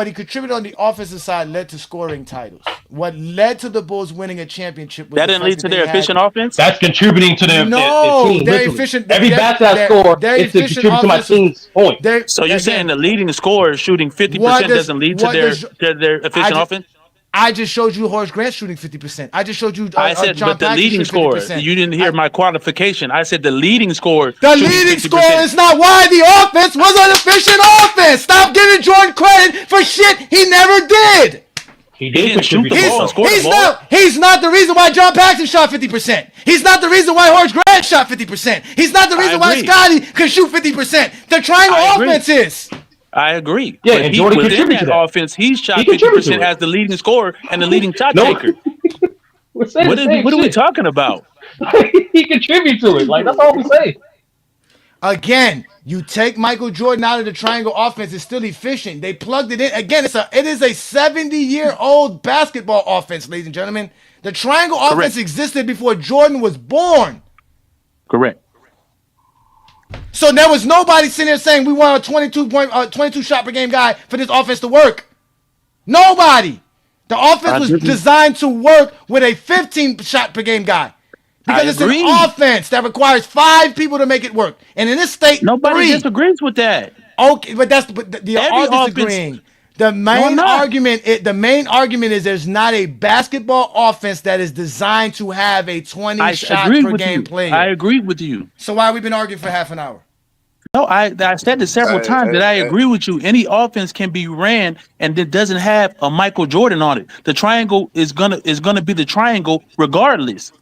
Speaker 3: he contributed on the offensive side led to scoring titles. What led to the Bulls winning a championship?
Speaker 21: That didn't lead to their efficient offense.
Speaker 1: That's contributing to their team.
Speaker 3: They're efficient.
Speaker 1: Every basket score is to contribute to my team's point.
Speaker 21: So you're saying the leading scorer shooting 50% doesn't lead to their efficient offense?
Speaker 3: I just showed you Horace Grant shooting 50%. I just showed you
Speaker 21: I said,
Speaker 3: John
Speaker 21: but the
Speaker 3: Paxson
Speaker 21: leading
Speaker 3: shooting
Speaker 21: scorer.
Speaker 3: 50%.
Speaker 21: You didn't hear my qualification. I said the leading scorer.
Speaker 3: The leading scorer is not why the offense was an efficient offense. Stop giving Jordan credit for shit he never did.
Speaker 21: He didn't shoot the ball. Score the ball.
Speaker 3: He's not the reason why John Paxson shot 50%. He's not the reason why Horace Grant shot 50%. He's not the reason why Scotty could shoot 50%. The triangle offense is.
Speaker 21: I agree.
Speaker 1: Yeah,
Speaker 21: but
Speaker 1: and Jordan
Speaker 21: within
Speaker 1: contributed
Speaker 21: that
Speaker 1: to that.
Speaker 21: offense, he's shot
Speaker 1: He contributed to
Speaker 21: 50%
Speaker 1: it.
Speaker 21: as the leading scorer and the leading shot taker.
Speaker 1: We're saying
Speaker 21: What
Speaker 1: the same
Speaker 21: are we
Speaker 1: shit.
Speaker 21: talking about?
Speaker 1: He contributes to it. Like, that's all we say.
Speaker 3: Again, you take Michael Jordan out of the triangle offense, it's still efficient. They plugged it in. Again, it is a 70-year-old basketball offense, ladies and gentlemen. The triangle offense existed before Jordan was born.
Speaker 21: Correct.
Speaker 3: So there was nobody sitting there saying we want a 22 shot per game guy for this offense to work. Nobody. The offense was designed to work with a 15 shot per game guy. Because it's an offense that requires 5 people to make it work. And in this state,
Speaker 21: nobody disagrees with that.
Speaker 3: Okay, but you're all disagreeing. The main argument is there's not a basketball offense that is designed to have a 20 shot per game player.
Speaker 21: I agree with you.
Speaker 3: So why have we been arguing for half an hour?
Speaker 21: No, I said this several times that I agree with you. Any offense can be ran and it doesn't have a Michael Jordan on it. The triangle is gonna be the triangle regardless.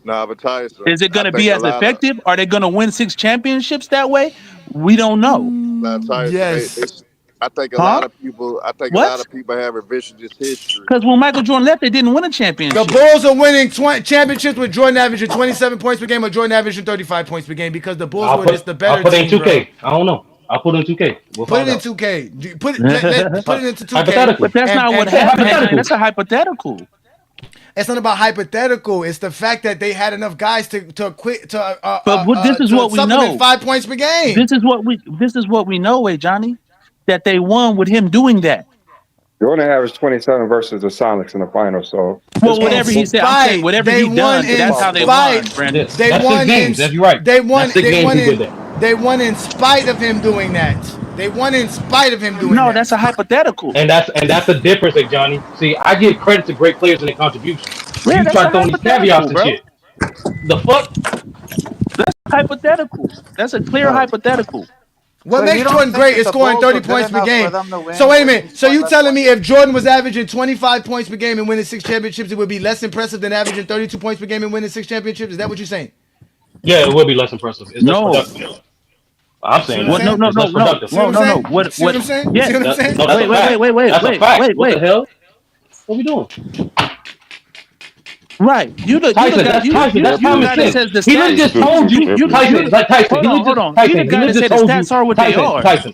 Speaker 2: Nah, but Tyson,
Speaker 21: is it gonna be as effective? Are they gonna win 6 championships that way? We don't know.
Speaker 2: Nah, Tyson,
Speaker 3: yes.
Speaker 2: I think a lot of people. I think a lot of people have revisionist history.
Speaker 21: Because when Michael Jordan left, they didn't win a championship.
Speaker 3: The Bulls are winning championships with Jordan averaging 27 points per game or Jordan averaging 35 points per game because the Bulls were just the better
Speaker 1: I'll put
Speaker 3: team.
Speaker 1: it in 2K. I don't know. I'll put it in 2K.
Speaker 3: Put it in 2K. Put it into 2K.
Speaker 21: But that's not what happened. That's a hypothetical.
Speaker 3: It's not about hypothetical. It's the fact that they had enough guys to quit
Speaker 21: this is what we know.
Speaker 3: 5 points per game.
Speaker 21: This is what we know, Johnny. That they won with him doing that.
Speaker 4: Jordan averaged 27 versus the Sonics in the finals. So
Speaker 21: whatever he said, I'm saying whatever he done, that's how they won, Brandon.
Speaker 3: They won
Speaker 1: games. That's right.
Speaker 3: They won in spite of him doing that. They won in spite of him doing that.
Speaker 21: No, that's a hypothetical.
Speaker 1: And that's the difference, Johnny. See, I give credit to great players and their contributions.
Speaker 21: Yeah,
Speaker 1: you try to throw these caveats and shit. The fuck?
Speaker 21: That's hypothetical. That's a clear hypothetical.
Speaker 3: What makes Jordan great is scoring 30 points per game. So wait a minute. So you telling me if Jordan was averaging 25 points per game and winning 6 championships, it would be less impressive than averaging 32 points per game and winning 6 championships? Is that what you're saying?
Speaker 1: Yeah, it would be less impressive. It's less productive. I'm saying
Speaker 21: no. What?
Speaker 3: See what I'm saying?
Speaker 21: Yeah.
Speaker 3: See what I'm saying?
Speaker 21: Wait.
Speaker 1: That's a fact. What the hell? What are we doing?
Speaker 21: Right, you the guy that says the stats.
Speaker 1: He just told you. Tyson, Tyson.
Speaker 21: Hold on. You the guy that said the stats are what they are.
Speaker 1: Tyson.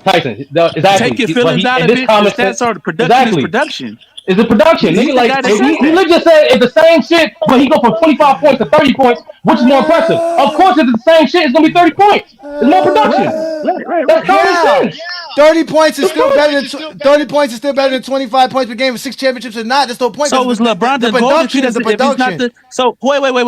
Speaker 1: Exactly.
Speaker 21: Take your feelings out of it. The stats are the production. Is production.
Speaker 1: It's the production. Nigga, like he just said it's the same shit, but he go from 25 points to 30 points, which is more impressive. Of course, if it's the same shit, it's gonna be 30 points. It's more production.
Speaker 21: Right.
Speaker 1: That's common sense.
Speaker 3: 30 points is still better than 30 points is still better than 25 points per game with 6 championships or not. That's no point.
Speaker 21: So is LeBron the GOAT if he doesn't? If he's not the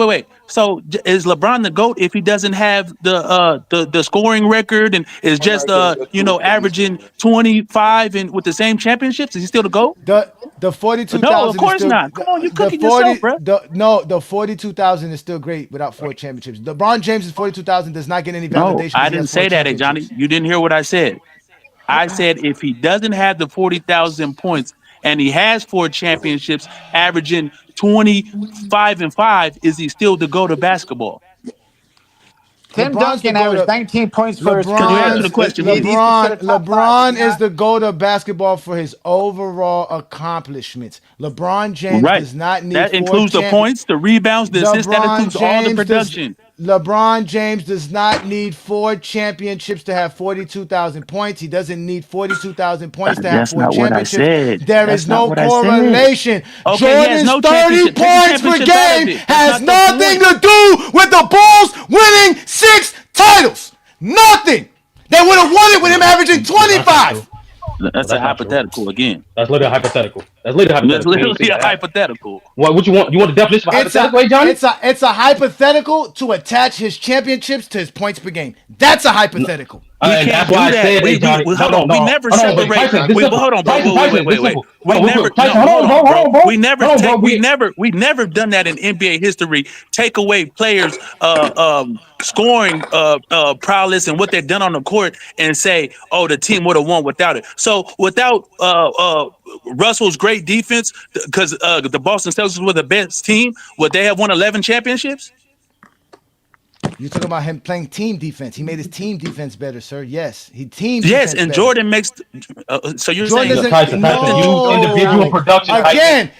Speaker 21: wait. So is LeBron the GOAT if he doesn't have the scoring record and is just averaging 25 and with the same championships? Is he still the GOAT?
Speaker 3: The 42,000.
Speaker 21: No, of course not. Come on, you cooking yourself, bro.
Speaker 3: The 42,000 is still great without 4 championships. LeBron James' 42,000 does not get any validation.
Speaker 21: No, I didn't say that, Johnny. You didn't hear what I said. I said if he doesn't have the 40,000 points and he has 4 championships, averaging 25 and 5, is he still the GOAT of basketball?
Speaker 13: Tim Duncan averaged 19 points for his
Speaker 21: Can you answer the question?
Speaker 3: LeBron is the GOAT of basketball for his overall accomplishments. LeBron James does not need
Speaker 21: that includes the points, the rebounds, the assists, that includes all the production.
Speaker 3: LeBron James does not need 4 championships to have 42,000 points. He doesn't need 42,000 points to have 4 championships. There is no correlation. Jordan's 30 points per game has nothing to do with the Bulls winning 6 titles. Nothing. They would have won it with him averaging 25.
Speaker 21: That's a hypothetical again.
Speaker 1: That's literally a hypothetical. That's literally a
Speaker 21: hypothetical.
Speaker 1: What you want? You want the definition of hypothetical, Johnny?
Speaker 3: It's a hypothetical to attach his championships to his points per game. That's a hypothetical.
Speaker 1: And that's why I said, hey, Johnny,
Speaker 21: hold on. We never
Speaker 1: hold on, but
Speaker 21: separate.
Speaker 1: Tyson, this simple.
Speaker 21: Hold on, bro.
Speaker 1: Tyson,
Speaker 21: Wait.
Speaker 1: this simple.
Speaker 21: We never.
Speaker 1: Tyson,
Speaker 21: No,
Speaker 1: hold on, bro.
Speaker 21: We never we never done that in NBA history. Take away players' scoring prowess and what they've done on the court, and say, oh, the team would have won without it. So without Russell's great defense, because the Boston Celtics were the best team, would they have won 11 championships?
Speaker 3: You're talking about him playing team defense. He made his team defense better, sir. Yes, he team
Speaker 21: yes,
Speaker 3: defense
Speaker 21: and
Speaker 3: better.
Speaker 21: Jordan makes. So you're
Speaker 3: Jordan
Speaker 21: saying
Speaker 1: Tyson, you individual production.
Speaker 3: Again,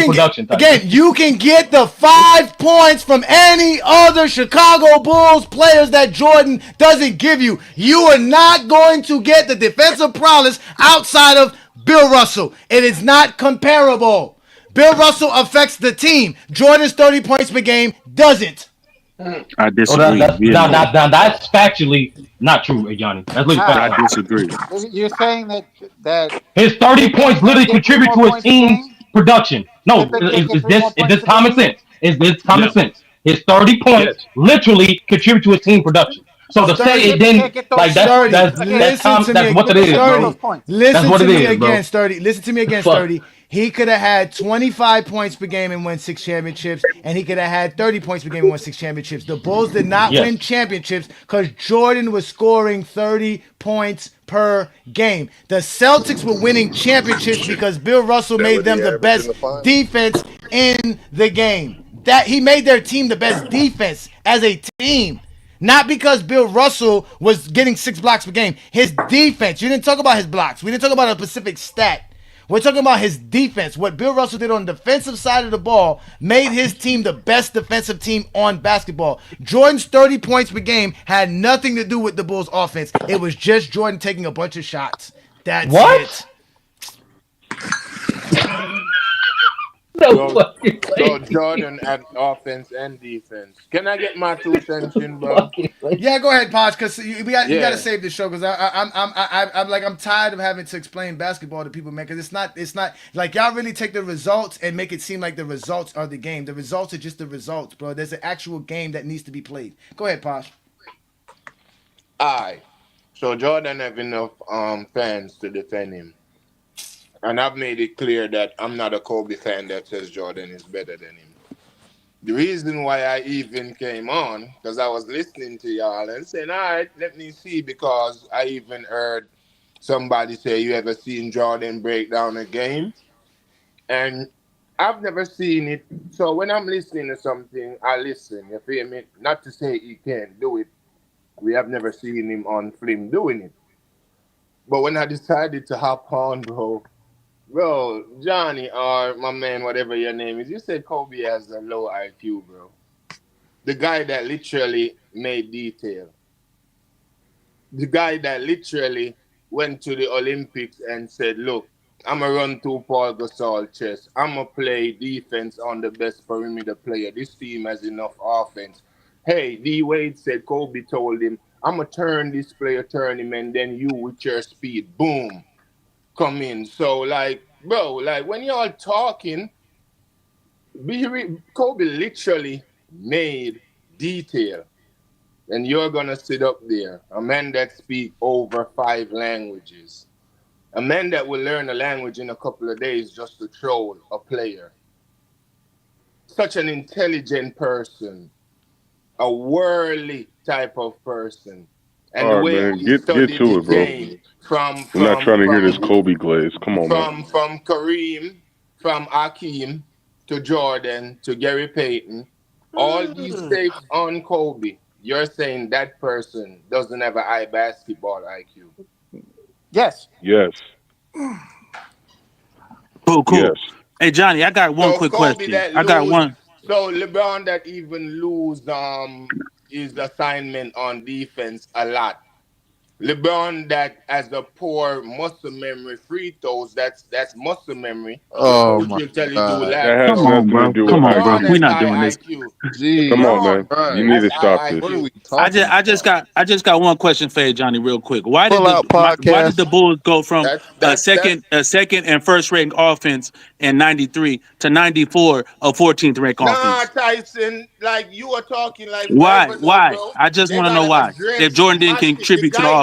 Speaker 1: production.
Speaker 3: Again, you can get the 5 points from any other Chicago Bulls players that Jordan doesn't give you. You are not going to get the defensive prowess outside of Bill Russell. It is not comparable. Bill Russell affects the team. Jordan's 30 points per game doesn't.
Speaker 21: I disagree.
Speaker 1: Now, that's factually not true, Johnny. That's literally
Speaker 21: I disagree.
Speaker 13: You're saying that
Speaker 1: his 30 points literally contribute to his team's production. No, is this common sense? Is this common sense? His 30 points literally contribute to his team production. So to say it didn't, like that's what it is, bro.
Speaker 3: Listen to me again, Sturdy. Listen to me again, Sturdy. He could have had 25 points per game and won 6 championships, and he could have had 30 points per game and won 6 championships. The Bulls did not win championships because Jordan was scoring 30 points per game. The Celtics were winning championships because Bill Russell made them the best defense in the game. That he made their team the best defense as a team. Not because Bill Russell was getting 6 blocks per game. His defense. You didn't talk about his blocks. We didn't talk about a specific stat. We're talking about his defense. What Bill Russell did on the defensive side of the ball made his team the best defensive team on basketball. Jordan's 30 points per game had nothing to do with the Bulls' offense. It was just Jordan taking a bunch of shots. That's it.
Speaker 7: So Jordan at offense and defense. Can I get my 2 cents in, bro?
Speaker 3: Yeah, go ahead, Posh, because you got to save the show because I'm tired of having to explain basketball to people, man. Because it's not like y'all really take the results and make it seem like the results are the game. The results are just the results, bro. There's an actual game that needs to be played. Go ahead, Posh.
Speaker 7: Aye. So Jordan have enough fans to defend him. And I've made it clear that I'm not a Kobe fan that says Jordan is better than him. The reason why I even came on, because I was listening to y'all and saying, all right, let me see, because I even heard somebody say, you ever seen Jordan break down a game? And I've never seen it. So when I'm listening to something, I listen, you feel me? Not to say he can't do it. We have never seen him on film doing it. But when I decided to hop on, Bro, Johnny, or my man, whatever your name is, you said Kobe has a low IQ, bro. The guy that literally made detail. The guy that literally went to the Olympics and said, look, I'm going to run through Paul Gasol chest. I'm going to play defense on the best perimeter player. This team has enough offense. Hey, D. Wade said Kobe told him, I'm going to turn this player, turn him, and then you with your speed, boom. Come in. So, bro, when y'all talking, Kobe literally made detail. And you're going to sit up there, a man that speaks over 5 languages, a man that will learn a language in a couple of days just to troll a player. Such an intelligent person, a worldly type of person. And
Speaker 12: all right, man, get to it, bro. We're not trying to hear this Kobe glaze. Come on, man.
Speaker 7: From Kareem, from Hakeem, to Jordan, to Gary Payton, all these takes on Kobe, you're saying that person doesn't have a high basketball IQ.
Speaker 13: Yes.
Speaker 12: Yes.
Speaker 21: Cool. Yes. Hey, Johnny, I got one quick question. I got one.
Speaker 7: So LeBron that even lose his assignment on defense a lot. LeBron that has a poor muscle memory, free throws, that's muscle memory.
Speaker 2: Oh
Speaker 7: which
Speaker 2: my
Speaker 7: will tell you
Speaker 2: God.
Speaker 7: do
Speaker 12: That has nothing to do with IQ.
Speaker 21: We're not doing this.
Speaker 12: Come on, man. You need to stop this.
Speaker 2: What are we talking
Speaker 21: I just got one question for you, Johnny, real quick. Why did
Speaker 2: podcast.
Speaker 21: the Bulls go from a second and first ranked offense in '93 to '94 a 14th ranked offense?
Speaker 7: Nah, Tyson, you are talking
Speaker 21: why? I just want to know why. If Jordan didn't contribute to the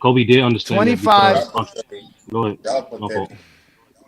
Speaker 1: Kobe did understand that
Speaker 3: 25.
Speaker 1: because go ahead.
Speaker 2: Y'all
Speaker 1: No fault.
Speaker 2: pathetic.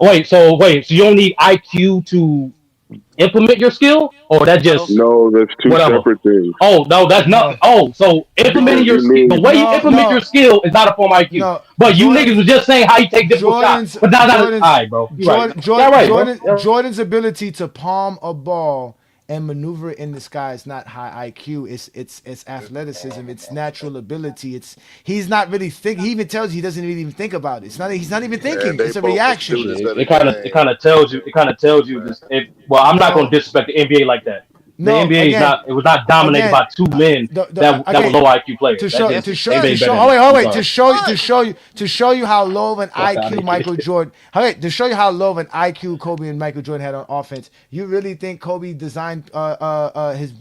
Speaker 1: Wait, so you don't need IQ to implement your skill, or that just
Speaker 12: No, that's two
Speaker 1: whatever?
Speaker 12: separate things.
Speaker 1: Oh no, that's not.
Speaker 3: No,
Speaker 1: Oh, so
Speaker 12: Because
Speaker 1: implementing your
Speaker 12: you
Speaker 1: skill, the
Speaker 12: need
Speaker 1: way you implement your
Speaker 3: no,
Speaker 1: skill is not a form of IQ.
Speaker 3: no.
Speaker 1: But you niggas was just saying how you take difficult shots,
Speaker 3: Jordan's
Speaker 1: but now, all
Speaker 3: Jordan's
Speaker 1: right, bro. You right. Yeah, right, bro. Yeah.
Speaker 3: Jordan's ability to palm a ball and maneuver in the sky is not high IQ. It's athleticism. It's natural ability. He's not really think. He even tells you he doesn't even think about it. He's not even
Speaker 2: And
Speaker 3: thinking.
Speaker 2: they
Speaker 3: It's a
Speaker 2: both are
Speaker 3: reaction.
Speaker 2: students of the
Speaker 1: It
Speaker 2: game.
Speaker 1: kind of tells you. It kind of tells you this. Well, I'm not going
Speaker 3: No,
Speaker 1: to disrespect the NBA like that. The
Speaker 3: no.
Speaker 1: NBA is not. It was not dominated
Speaker 3: Again,
Speaker 1: by two men that were
Speaker 3: okay.
Speaker 1: low IQ players.
Speaker 3: To
Speaker 1: That
Speaker 3: show
Speaker 1: just
Speaker 3: to show
Speaker 1: NBA
Speaker 3: to
Speaker 1: ain't
Speaker 3: show
Speaker 1: better
Speaker 3: oh
Speaker 1: than
Speaker 3: wait
Speaker 1: that.
Speaker 3: oh
Speaker 1: I'm
Speaker 3: wait
Speaker 1: sorry.
Speaker 3: to show you how low of an
Speaker 1: Fuck out
Speaker 3: IQ
Speaker 1: of here.
Speaker 3: Michael Jordan to show you how low of an IQ Kobe and Michael Jordan had on offense. You really think Kobe designed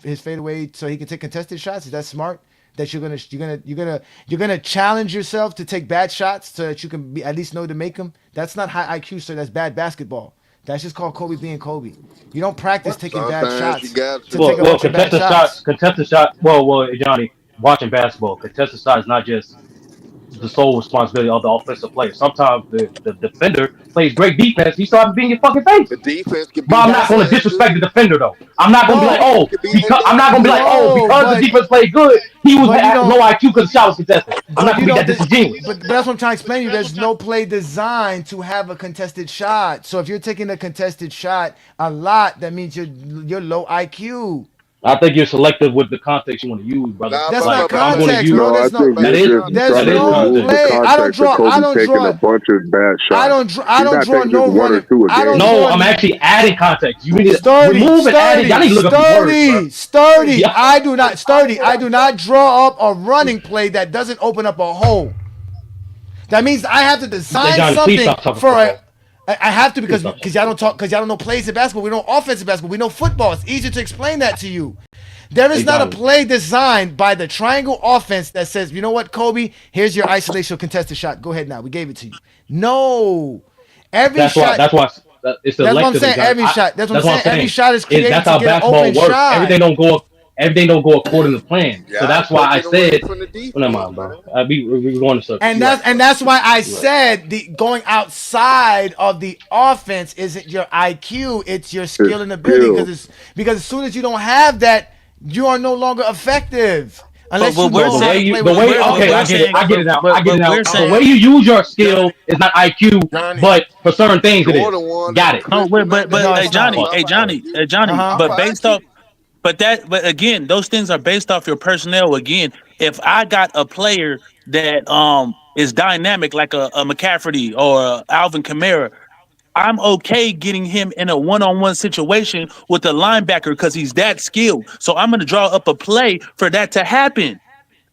Speaker 3: his fadeaway so he can take contested shots? Is that smart? That you're gonna challenge yourself to take bad shots so that you can at least know to make them. That's not high IQ, so that's bad basketball. That's just called Kobe being Kobe. You don't practice taking bad
Speaker 2: Sometimes you
Speaker 3: shots
Speaker 2: got
Speaker 3: to
Speaker 2: to.
Speaker 3: take a bunch of bad shots.
Speaker 1: Contested shot. Well, Johnny, watching basketball, contested shot is not just the sole responsibility of the offensive player. Sometimes the defender plays great defense. He still has to be in your fucking face.
Speaker 2: The defense can
Speaker 1: But
Speaker 2: be
Speaker 1: I'm not
Speaker 2: his
Speaker 1: going to
Speaker 2: man
Speaker 1: disrespect the
Speaker 2: too.
Speaker 1: defender though. I'm not going to be like,
Speaker 3: No,
Speaker 2: Defense
Speaker 1: oh,
Speaker 2: can be
Speaker 1: because I'm not going to be like, oh,
Speaker 3: no,
Speaker 1: because the defense played good, he was
Speaker 3: but you
Speaker 1: at
Speaker 3: don't.
Speaker 1: low IQ because the shot was contested. I'm not
Speaker 3: But
Speaker 1: going
Speaker 3: you
Speaker 1: to be
Speaker 3: don't.
Speaker 1: that disingenuous.
Speaker 3: But that's what I'm trying to explain to you. There's no play designed to have a contested shot. So if you're taking a contested shot a lot, that means you're low IQ.
Speaker 1: I think you're selective with the context you want to use, brother.
Speaker 2: Nah,
Speaker 3: That's
Speaker 2: but
Speaker 3: not
Speaker 1: Like
Speaker 2: but but
Speaker 1: I'm going to
Speaker 3: context,
Speaker 1: use
Speaker 3: bro.
Speaker 12: No, I
Speaker 3: There's no
Speaker 12: think
Speaker 1: that
Speaker 12: you're
Speaker 1: is
Speaker 12: just
Speaker 3: there's
Speaker 12: trying to
Speaker 1: context.
Speaker 3: no
Speaker 12: remove the
Speaker 3: play.
Speaker 12: context of Kobe taking a bunch of bad shots. He's
Speaker 3: I don't
Speaker 12: not
Speaker 3: draw
Speaker 12: taking just
Speaker 3: no
Speaker 12: one or
Speaker 3: running.
Speaker 12: two a
Speaker 3: I don't
Speaker 12: game.
Speaker 1: No,
Speaker 3: draw
Speaker 1: I'm actually adding context. You need to remove and add it. Y'all need to look up these words, bro.
Speaker 3: sturdy.
Speaker 1: Yeah.
Speaker 3: I do not draw up a running play that doesn't open up a hole. That means I have to
Speaker 1: Hey,
Speaker 3: design
Speaker 1: Johnny, please
Speaker 3: something
Speaker 1: stop talking
Speaker 3: for
Speaker 1: football.
Speaker 3: I have to
Speaker 1: Please
Speaker 3: because
Speaker 1: stop talking
Speaker 3: y'all don't
Speaker 1: football.
Speaker 3: talk because y'all don't know plays in basketball. We know offensive basketball. We know football. It's easier to explain that to you. There is
Speaker 1: Hey,
Speaker 3: not a
Speaker 1: Johnny.
Speaker 3: play designed by the triangle offense that says, you know what, Kobe, here's your isolation contested shot. Go ahead now. We gave it to you. No. Every
Speaker 1: That's why.
Speaker 3: shot.
Speaker 1: That's why it's
Speaker 3: That's what I'm
Speaker 1: selective,
Speaker 3: saying.
Speaker 1: Johnny.
Speaker 3: That's what I'm
Speaker 1: That's what I'm
Speaker 3: saying. Every
Speaker 1: saying.
Speaker 3: shot is created
Speaker 1: That's
Speaker 3: to
Speaker 1: how
Speaker 3: get an
Speaker 1: basketball
Speaker 3: open
Speaker 1: works.
Speaker 3: shot.
Speaker 1: Everything don't go according to plan. So
Speaker 2: y'all
Speaker 1: that's why I
Speaker 2: taking away
Speaker 1: said,
Speaker 2: from the
Speaker 1: well, never
Speaker 2: defense,
Speaker 1: mind, bro.
Speaker 2: man.
Speaker 1: We going to circles.
Speaker 3: And
Speaker 1: You right, bro.
Speaker 3: that's why I
Speaker 1: You right.
Speaker 3: said the going outside of the offense isn't your IQ, it's your
Speaker 12: It's
Speaker 3: skill and ability.
Speaker 12: skill.
Speaker 3: Because as soon as you don't have that, you are no longer effective unless you
Speaker 21: but we're
Speaker 3: know how to
Speaker 21: saying,
Speaker 3: play with a
Speaker 1: Okay,
Speaker 21: we're
Speaker 1: I get it.
Speaker 21: saying,
Speaker 3: ball.
Speaker 1: I get it now. I get it
Speaker 21: but
Speaker 1: now.
Speaker 21: we're
Speaker 1: The
Speaker 21: saying,
Speaker 1: way you use your
Speaker 7: Johnny,
Speaker 1: skill is not IQ,
Speaker 7: Johnny,
Speaker 1: but for certain things it is.
Speaker 2: Jordan won
Speaker 1: Got
Speaker 2: that
Speaker 1: it.
Speaker 21: no,
Speaker 2: kryptonite that
Speaker 3: No,
Speaker 21: hey
Speaker 3: it's not.
Speaker 21: Johnny,
Speaker 2: off of IQ.
Speaker 21: Johnny,
Speaker 3: Uh-huh.
Speaker 2: Off of
Speaker 21: but based
Speaker 2: IQ.
Speaker 21: off, but again, those things are based off your personnel. Again, if I got a player that is dynamic like a McCafferty or a Alvin Kamara, I'm okay getting him in a one-on-one situation with the linebacker because he's that skilled. So I'm going to draw up a play for that to happen.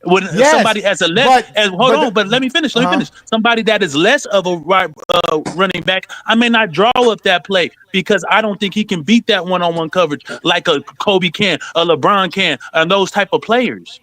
Speaker 21: When
Speaker 3: Yes,
Speaker 21: somebody has a less,
Speaker 3: but
Speaker 21: and hold
Speaker 3: but
Speaker 21: on, but let me finish. Let me
Speaker 3: uh-huh.
Speaker 21: finish. Somebody that is less of a running back, I may not draw up that play because I don't think he can beat that one-on-one coverage like a Kobe can, a LeBron can, and those type of players.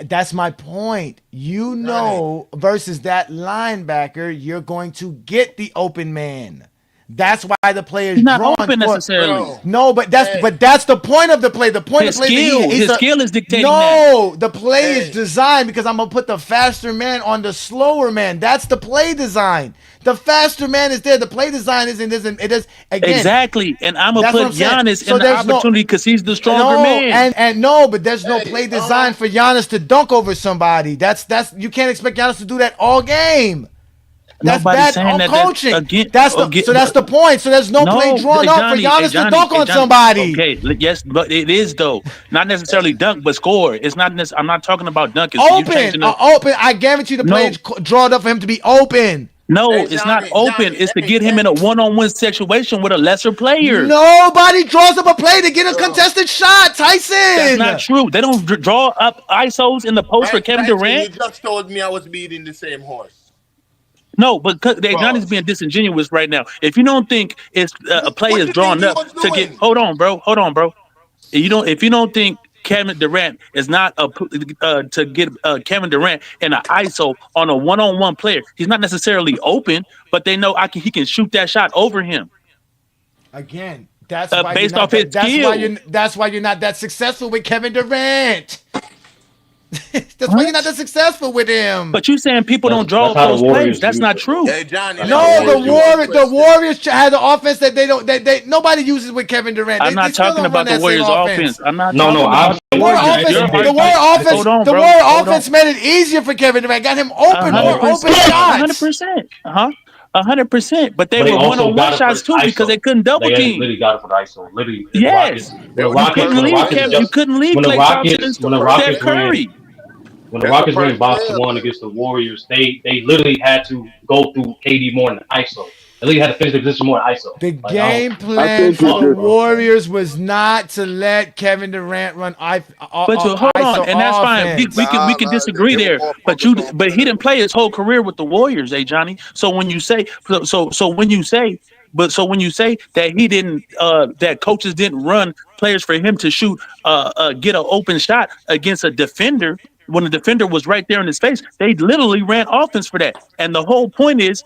Speaker 3: That's my point. You
Speaker 7: Johnny.
Speaker 3: know, versus that linebacker, you're going to get the open man. That's why the play is
Speaker 21: He's not
Speaker 3: drawn
Speaker 21: open
Speaker 3: for.
Speaker 21: necessarily.
Speaker 7: Bro,
Speaker 3: No,
Speaker 7: hey,
Speaker 3: but that's the point of the play. The point of the play is that
Speaker 21: His skill is dictating that.
Speaker 3: no. The play is
Speaker 7: hey,
Speaker 3: designed because I'm gonna put the faster man on the slower man. That's the play design. The faster man is there. The play design isn't. It is again.
Speaker 21: Exactly, and I'm gonna
Speaker 3: That's what
Speaker 21: put
Speaker 3: I'm saying.
Speaker 21: Giannis
Speaker 3: So
Speaker 21: in the
Speaker 3: there's no.
Speaker 21: opportunity because he's the stronger
Speaker 3: No,
Speaker 21: man.
Speaker 3: and no, but there's no
Speaker 7: hey,
Speaker 3: play design for Giannis to dunk over somebody. That's you can't expect Giannis to do that all game. That's
Speaker 21: Nobody's
Speaker 3: bad
Speaker 21: saying that. That
Speaker 3: coaching.
Speaker 21: again,
Speaker 3: So that's the point. So there's no play
Speaker 21: no,
Speaker 3: drawn up for Giannis to dunk
Speaker 21: Hey
Speaker 3: on
Speaker 21: Johnny.
Speaker 3: somebody.
Speaker 21: Okay, yes, but it is though. Not necessarily dunk, but score. It's not. I'm not talking about dunking. So you
Speaker 3: Open,
Speaker 21: changing the
Speaker 3: open. I guarantee you the play
Speaker 21: no,
Speaker 3: is drawn up for him to be open.
Speaker 21: no.
Speaker 7: hey,
Speaker 21: It's not
Speaker 7: Johnny,
Speaker 21: open.
Speaker 7: Johnny,
Speaker 21: It's to
Speaker 7: hey,
Speaker 21: get him in a one-on-one situation with a lesser player.
Speaker 3: Nobody draws up a play to get a
Speaker 7: bro.
Speaker 3: contested shot,
Speaker 21: That's not
Speaker 3: Tyson.
Speaker 21: true. They don't draw up ISOs in the post for Kevin
Speaker 7: Tyson, you
Speaker 21: Durant.
Speaker 7: just told me I was beating the same horse.
Speaker 21: No, but Johnny's
Speaker 7: Pause.
Speaker 21: being disingenuous right now. If you don't think it's a play
Speaker 7: What
Speaker 21: is
Speaker 7: do you think
Speaker 21: drawn
Speaker 7: he
Speaker 21: up
Speaker 7: was
Speaker 21: to get,
Speaker 7: doing?
Speaker 21: hold on, bro. If you don't think Kevin Durant is not to get Kevin Durant in an ISO on a one-on-one player, he's not necessarily open, but they know he can shoot that shot over him
Speaker 3: Again, that's why you're
Speaker 21: based
Speaker 3: not
Speaker 21: off his
Speaker 3: that.
Speaker 21: skill.
Speaker 3: That's why you're not that successful with Kevin Durant. That's why you're not that successful with him.
Speaker 21: But you saying people don't draw up those plays? That's not true.
Speaker 7: Hey, Johnny,
Speaker 3: No, the Warriors had an offense that they nobody uses with Kevin Durant.
Speaker 21: I'm not talking about the Warriors' offense. I'm not talking about the
Speaker 3: The Warrior offense made it easier for Kevin Durant. Got him open, more open shots.
Speaker 21: 100%. 100%. But they were one-on-one shots too because they couldn't double team.
Speaker 1: Literally got it for the ISO. Literally,
Speaker 21: yes. You couldn't leave Klay Thompson and Steph Curry.
Speaker 1: When the Rockets win box one against the Warriors, they literally had to go through KD more than ISO. They literally had to finish the position more than ISO.
Speaker 3: The game plan for the Warriors was not to let Kevin Durant run
Speaker 21: hold on, and that's fine. We can disagree there. But he didn't play his whole career with the Warriors, Johnny. So when you say when you say that he didn't, that coaches didn't run players for him to shoot, get an open shot against a defender. When the defender was right there in his face, they literally ran offense for that. And the whole point is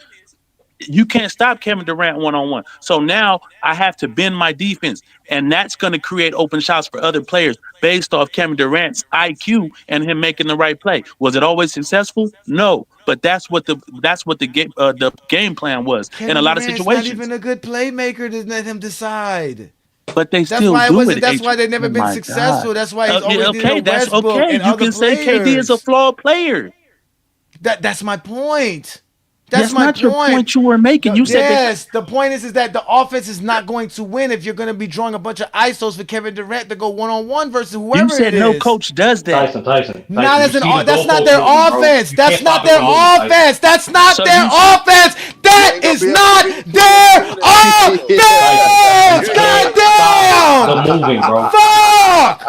Speaker 21: you can't stop Kevin Durant one-on-one. So now I have to bend my defense, and that's going to create open shots for other players based off Kevin Durant's IQ and him making the right play. Was it always successful? No, but that's what the game plan was in a lot of situations.
Speaker 3: Not even a good playmaker to let him decide.
Speaker 21: But they still do it.
Speaker 3: That's why they've never been successful. That's why he's always
Speaker 21: okay. That's okay. You can say KD is a flawed player.
Speaker 3: That's my point. That's
Speaker 21: not your point you were making. You said
Speaker 3: the point is that the offense is not going to win if you're going to be drawing a bunch of ISOs for Kevin Durant to go one-on-one versus whoever it is.
Speaker 21: You said no coach does that.
Speaker 1: Tyson.
Speaker 3: That's not their offense. That's not their offense. That's not their offense. That is not their offense. Goddamn.
Speaker 1: They're moving, bro.
Speaker 3: Fuck.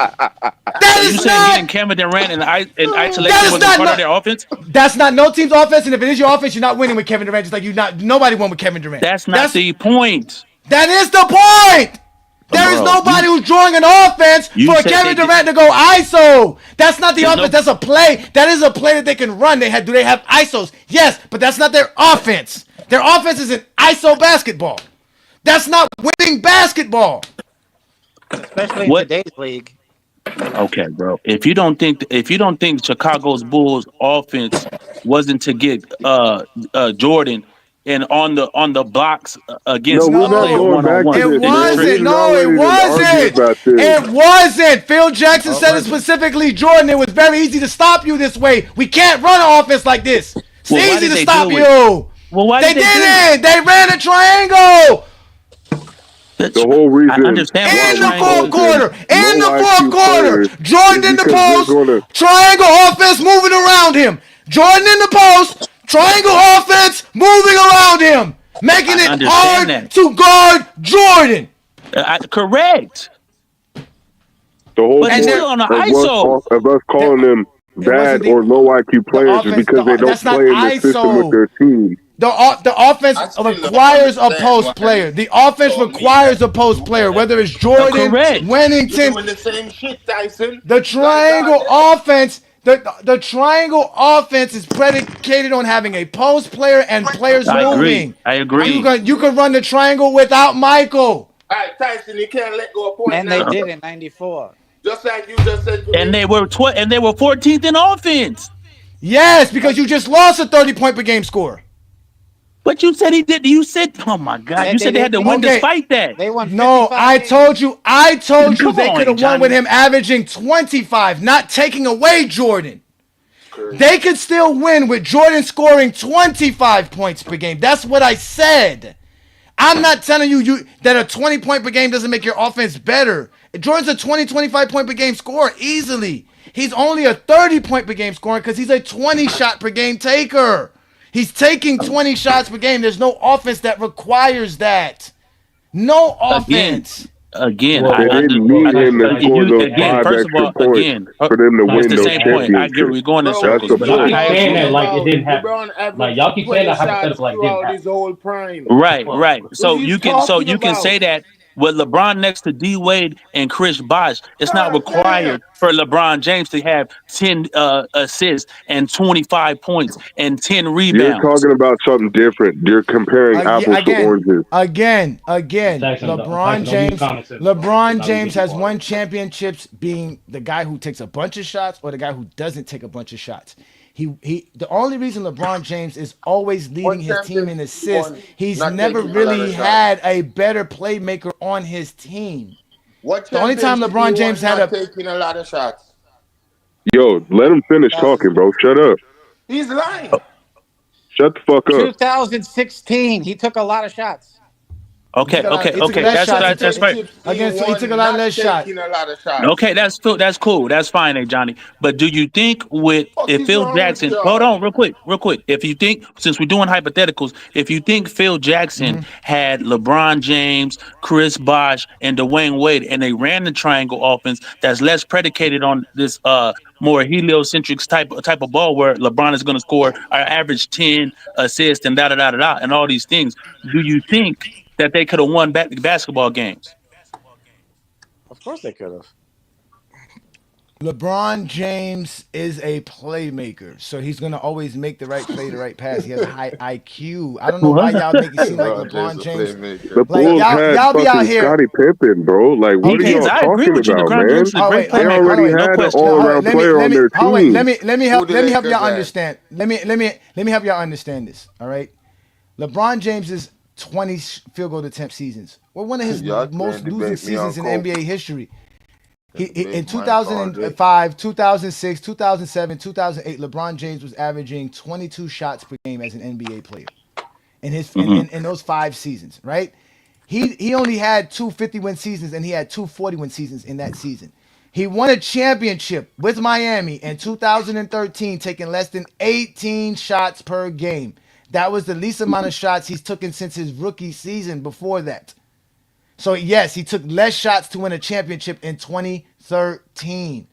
Speaker 3: That is
Speaker 21: not getting Kevin Durant in isolation was part of their offense.
Speaker 3: That's not no team's offense, and if it is your offense, you're not winning with Kevin Durant. Just like nobody won with Kevin Durant.
Speaker 21: That's not the point.
Speaker 3: That is the point. There is nobody who's drawing an offense for Kevin Durant to go ISO. That's not the offense. That's a play. That is a play that they can run. Do they have ISOs? Yes, but that's not their offense. Their offense is an ISO basketball. That's not winning basketball.
Speaker 13: Especially in today's league.
Speaker 21: Okay, bro. If you don't think Chicago's Bulls offense wasn't to get Jordan and on the blocks against
Speaker 12: the player one-on-one.
Speaker 3: It wasn't. Phil Jackson said it specifically, Jordan. It was very easy to stop you this way. We can't run an offense like this. It's easy to stop you.
Speaker 21: Well, why
Speaker 3: they didn't? They ran a triangle.
Speaker 12: The whole reason.
Speaker 21: I understand
Speaker 3: in the fourth quarter, Jordan in the post, triangle offense moving around him. Jordan in the post, triangle offense moving around him, making it hard to guard Jordan.
Speaker 21: Correct.
Speaker 12: The whole point of us calling them bad or low IQ players is because they don't play in the system with their team.
Speaker 3: The offense requires a post player. The offense requires a post player, whether it's Jordan, Wennington.
Speaker 7: Doing the same shit, Tyson.
Speaker 3: The triangle offense. The triangle offense is predicated on having a post player and players moving.
Speaker 21: I agree.
Speaker 3: You can run the triangle without Michael.
Speaker 7: All right, Tyson, you can't let go of point.
Speaker 13: And they did in '94.
Speaker 7: Just like you just said.
Speaker 21: And they were 14th in offense.
Speaker 3: Yes, because you just lost a 30-point per game score.
Speaker 21: But you said he did. You said, "Oh my God!" You said they had to win despite that.
Speaker 13: They won.
Speaker 3: No, I told you they could have won with him averaging 25, not taking away Jordan. They could still win with Jordan scoring 25 points per game. That's what I said. I'm not telling you that a 20-point per game doesn't make your offense better. Jordan's a 25 point per game scorer easily. He's only a 30-point per game scorer because he's a 20-shot per game taker. He's taking 20 shots per game. There's no offense that requires that. No offense.
Speaker 21: Again,
Speaker 12: they didn't need him to score those 5 extra points for them to win those championships.
Speaker 21: I get we're going in circles.
Speaker 1: Y'all keep saying that like it didn't happen. Like y'all keep saying that hypothetical like it didn't happen.
Speaker 7: His whole prime.
Speaker 21: Right. So you can say that. With LeBron next to D Wade and Chris Bosh, it's not
Speaker 7: God damn.
Speaker 21: required for LeBron James to have 10 assists and 25 points and 10
Speaker 12: You're
Speaker 21: rebounds.
Speaker 12: talking about something different. You're comparing apples to
Speaker 3: Again,
Speaker 12: oranges.
Speaker 3: again.
Speaker 1: Tyson, don't use common sense, bro. It's
Speaker 3: LeBron
Speaker 1: not gonna
Speaker 3: James
Speaker 1: get you
Speaker 3: has
Speaker 1: far.
Speaker 3: won championships being the guy who takes a bunch of shots or the guy who doesn't take a bunch of shots. The only reason LeBron James is always leading
Speaker 7: What
Speaker 3: his team in
Speaker 7: championship he
Speaker 3: assists,
Speaker 7: won
Speaker 3: he's
Speaker 7: not
Speaker 3: never
Speaker 7: taking a lot
Speaker 3: really
Speaker 7: of shots?
Speaker 3: had a better playmaker on his team.
Speaker 7: What
Speaker 3: The only time
Speaker 7: championship he
Speaker 3: LeBron James
Speaker 7: won
Speaker 3: had
Speaker 7: not
Speaker 3: a
Speaker 7: taking a lot of shots?
Speaker 12: Yo, let him finish talking, bro. Shut up.
Speaker 7: He's lying.
Speaker 12: Shut the fuck up.
Speaker 13: 2016, he took a lot of shots.
Speaker 21: Okay, okay,
Speaker 3: he took
Speaker 21: okay.
Speaker 3: less
Speaker 21: That's
Speaker 3: shots.
Speaker 21: that's right.
Speaker 7: Championships he
Speaker 3: Again, so he took a
Speaker 7: won
Speaker 3: lot
Speaker 7: not
Speaker 3: less shots.
Speaker 7: taking a lot of shots.
Speaker 21: Okay, that's cool. That's fine, Johnny. But do you think with
Speaker 7: What
Speaker 21: if
Speaker 7: is
Speaker 21: Phil
Speaker 7: wrong with
Speaker 21: Jackson, hold
Speaker 7: y'all?
Speaker 21: on, real quick. If you think since we're doing hypotheticals, if you think Phil Jackson had LeBron James, Chris Bosh, and Dwayne Wade, and they ran the triangle offense that's less predicated on this more heliocentric type of ball where LeBron is going to score our average 10 assists and and all these things, do you think that they could have won basketball games?
Speaker 13: Of course they could have.
Speaker 3: LeBron James is a playmaker, so he's gonna always make the right play, the right pass. He has a high IQ. I don't know why y'all make it seem like
Speaker 7: LeBron James
Speaker 3: LeBron
Speaker 7: a
Speaker 3: James,
Speaker 12: The
Speaker 7: playmaker.
Speaker 3: like
Speaker 12: Bulls had
Speaker 3: y'all be out
Speaker 12: fucking
Speaker 3: here.
Speaker 12: Scottie Pippen, bro. Like, what are
Speaker 21: He is.
Speaker 12: y'all
Speaker 21: I agree
Speaker 12: talking
Speaker 21: with you.
Speaker 12: about,
Speaker 21: LeBron James
Speaker 12: man?
Speaker 21: is a great
Speaker 12: They
Speaker 21: playmaker.
Speaker 12: already
Speaker 21: No
Speaker 12: had an
Speaker 21: question.
Speaker 3: No,
Speaker 12: all-around player on their
Speaker 3: hold on.
Speaker 12: team.
Speaker 7: Who the
Speaker 3: Let me help
Speaker 7: Lakers
Speaker 3: y'all
Speaker 7: had?
Speaker 3: understand. Let me help y'all understand this. All right, LeBron James's 20 field goal attempt seasons were one of his
Speaker 7: Y'all
Speaker 3: most
Speaker 7: can't
Speaker 3: losing
Speaker 7: debate me on
Speaker 3: seasons in
Speaker 7: Kobe.
Speaker 3: NBA history. He
Speaker 7: Can
Speaker 3: in
Speaker 7: debate Mike all day.
Speaker 3: 2005, 2006, 2007, 2008, LeBron James was averaging 22 shots per game as an NBA player in his in those 5 seasons, right? He only had 250-win seasons and he had 240-win seasons in that season. He won a championship with Miami in 2013, taking less than 18 shots per game. That was the least amount of shots he's taken since his rookie season before that. So yes, he took less shots to win a championship in 2013.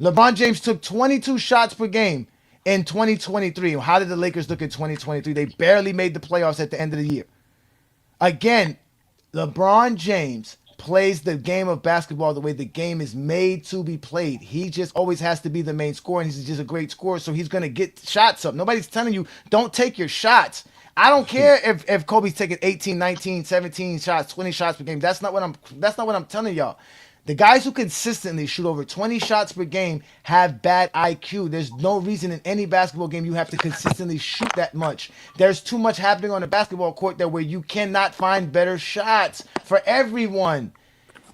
Speaker 3: LeBron James took 22 shots per game in 2023. How did the Lakers look in 2023? They barely made the playoffs at the end of the year. Again, LeBron James plays the game of basketball the way the game is made to be played. He just always has to be the main scorer, and he's just a great scorer, so he's going to get shots up. Nobody's telling you, don't take your shots. I don't care if Kobe's taking 18, 19, 17 shots, 20 shots per game. That's not what I'm telling y'all. The guys who consistently shoot over 20 shots per game have bad IQ. There's no reason in any basketball game you have to consistently shoot that much. There's too much happening on the basketball court there where you cannot find better shots for everyone.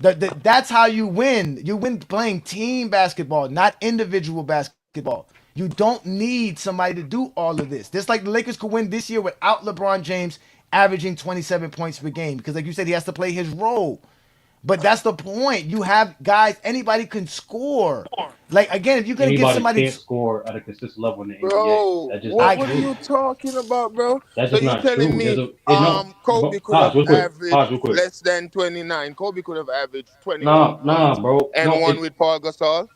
Speaker 3: That's how you win. You win playing team basketball, not individual basketball. You don't need somebody to do all of this. Just like the Lakers could win this year without LeBron James averaging 27 points per game because, like you said, he has to play his role. But that's the point. You have guys, anybody can score. Like, again, if you're going to get
Speaker 1: Anybody
Speaker 3: somebody.
Speaker 1: can't score at a consistent level in the NBA.
Speaker 7: Bro,
Speaker 1: That's just
Speaker 7: what
Speaker 1: not
Speaker 7: what are
Speaker 1: true.
Speaker 7: you talking about, bro?
Speaker 1: That's
Speaker 7: So
Speaker 1: just
Speaker 7: you
Speaker 1: not
Speaker 7: telling
Speaker 1: true.
Speaker 7: me
Speaker 1: No,
Speaker 7: Kobe could
Speaker 1: pause
Speaker 7: have
Speaker 1: real quick. Pause
Speaker 7: averaged
Speaker 1: real quick.
Speaker 7: less than 29. Kobe could have averaged 28
Speaker 1: Nah,
Speaker 7: points
Speaker 1: bro.
Speaker 7: and
Speaker 1: No,
Speaker 7: won with Paul Gasol?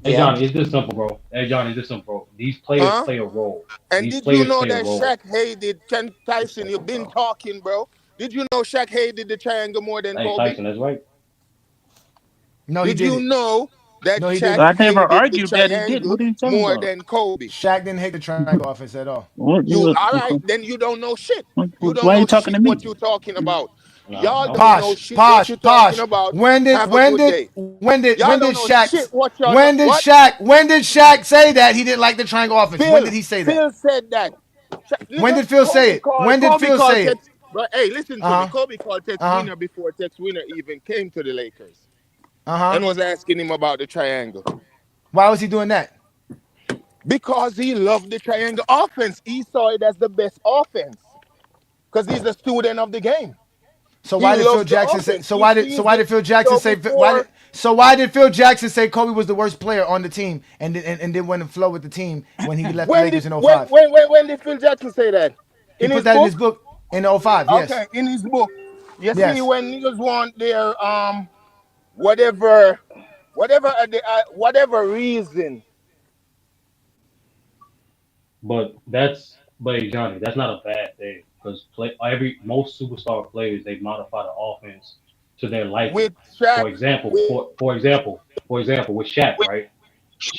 Speaker 1: hey
Speaker 13: Yeah.
Speaker 1: Johnny, it's this simple, bro. Hey Johnny, it's this simple, bro. These players
Speaker 7: Huh?
Speaker 1: play a role.
Speaker 7: And
Speaker 1: These
Speaker 7: did you
Speaker 1: players
Speaker 7: know
Speaker 1: play a
Speaker 7: that
Speaker 1: role.
Speaker 7: Shaq hated Ken
Speaker 1: This
Speaker 7: Tyson? You've
Speaker 1: simple,
Speaker 7: been
Speaker 1: bro.
Speaker 7: talking, bro. Did you know Shaq hated the triangle more than
Speaker 1: Hey
Speaker 7: Kobe?
Speaker 1: Tyson, that's right.
Speaker 3: No, he
Speaker 7: Did you
Speaker 3: didn't.
Speaker 7: know that
Speaker 3: No, he
Speaker 7: Shaq
Speaker 3: didn't.
Speaker 21: I never
Speaker 7: hated the
Speaker 21: argued that he did.
Speaker 7: triangle
Speaker 21: What are you talking
Speaker 7: more
Speaker 21: about?
Speaker 7: than Kobe?
Speaker 3: Shaq didn't hate the triangle offense at all.
Speaker 7: You all right? Then you don't know shit. You don't
Speaker 21: Why are you
Speaker 7: know
Speaker 21: talking
Speaker 7: shit
Speaker 21: to me?
Speaker 7: what you talking about.
Speaker 1: Nah,
Speaker 7: Y'all
Speaker 1: nah,
Speaker 7: don't know
Speaker 3: Posh,
Speaker 7: shit what
Speaker 3: posh,
Speaker 7: you talking
Speaker 3: posh.
Speaker 7: about.
Speaker 3: When did
Speaker 7: Have a
Speaker 3: when
Speaker 7: good
Speaker 3: did
Speaker 7: day.
Speaker 3: when did
Speaker 7: Y'all
Speaker 3: when
Speaker 7: don't
Speaker 3: did
Speaker 7: know
Speaker 3: Shaq
Speaker 7: shit what y'all know.
Speaker 3: when did
Speaker 7: What?
Speaker 3: Shaq say that he didn't like the triangle offense? When did he say that?
Speaker 7: Phil said that.
Speaker 3: When
Speaker 7: Nigga,
Speaker 3: did Phil say it? When did
Speaker 7: Kobe
Speaker 3: Phil
Speaker 7: called
Speaker 3: say it?
Speaker 7: Tex. But hey, listen to me.
Speaker 3: Uh huh.
Speaker 7: Kobe called Tex
Speaker 3: Uh huh.
Speaker 7: Winner before Tex Winner even came to the Lakers
Speaker 3: Uh huh.
Speaker 7: and was asking him about the triangle
Speaker 3: Why was he doing that?
Speaker 7: because he loved the triangle offense. He saw it as the best offense because he's a student of the game.
Speaker 3: So
Speaker 7: He
Speaker 3: why did Phil
Speaker 7: loves the
Speaker 3: Jackson say?
Speaker 7: offense.
Speaker 3: So
Speaker 7: He
Speaker 3: why did
Speaker 7: sees it.
Speaker 3: Phil Jackson
Speaker 7: So
Speaker 3: say? Why
Speaker 7: before
Speaker 3: did why did Phil Jackson say Kobe was the worst player on the team and didn't want to flow with the team when he left the
Speaker 7: when
Speaker 3: Lakers
Speaker 7: did
Speaker 3: in '05?
Speaker 7: when did Phil Jackson say that?
Speaker 3: He
Speaker 7: In
Speaker 3: put
Speaker 7: his
Speaker 3: that in his
Speaker 7: book?
Speaker 3: book in '05. Yes.
Speaker 7: Okay, in his book. You see,
Speaker 3: Yes.
Speaker 7: when niggas want their whatever whatever reason.
Speaker 1: but hey, Johnny, that's not a bad thing because play every most superstar players they modify the offense to their liking.
Speaker 7: With Shaq,
Speaker 1: For example,
Speaker 7: with,
Speaker 1: with Shaq, right?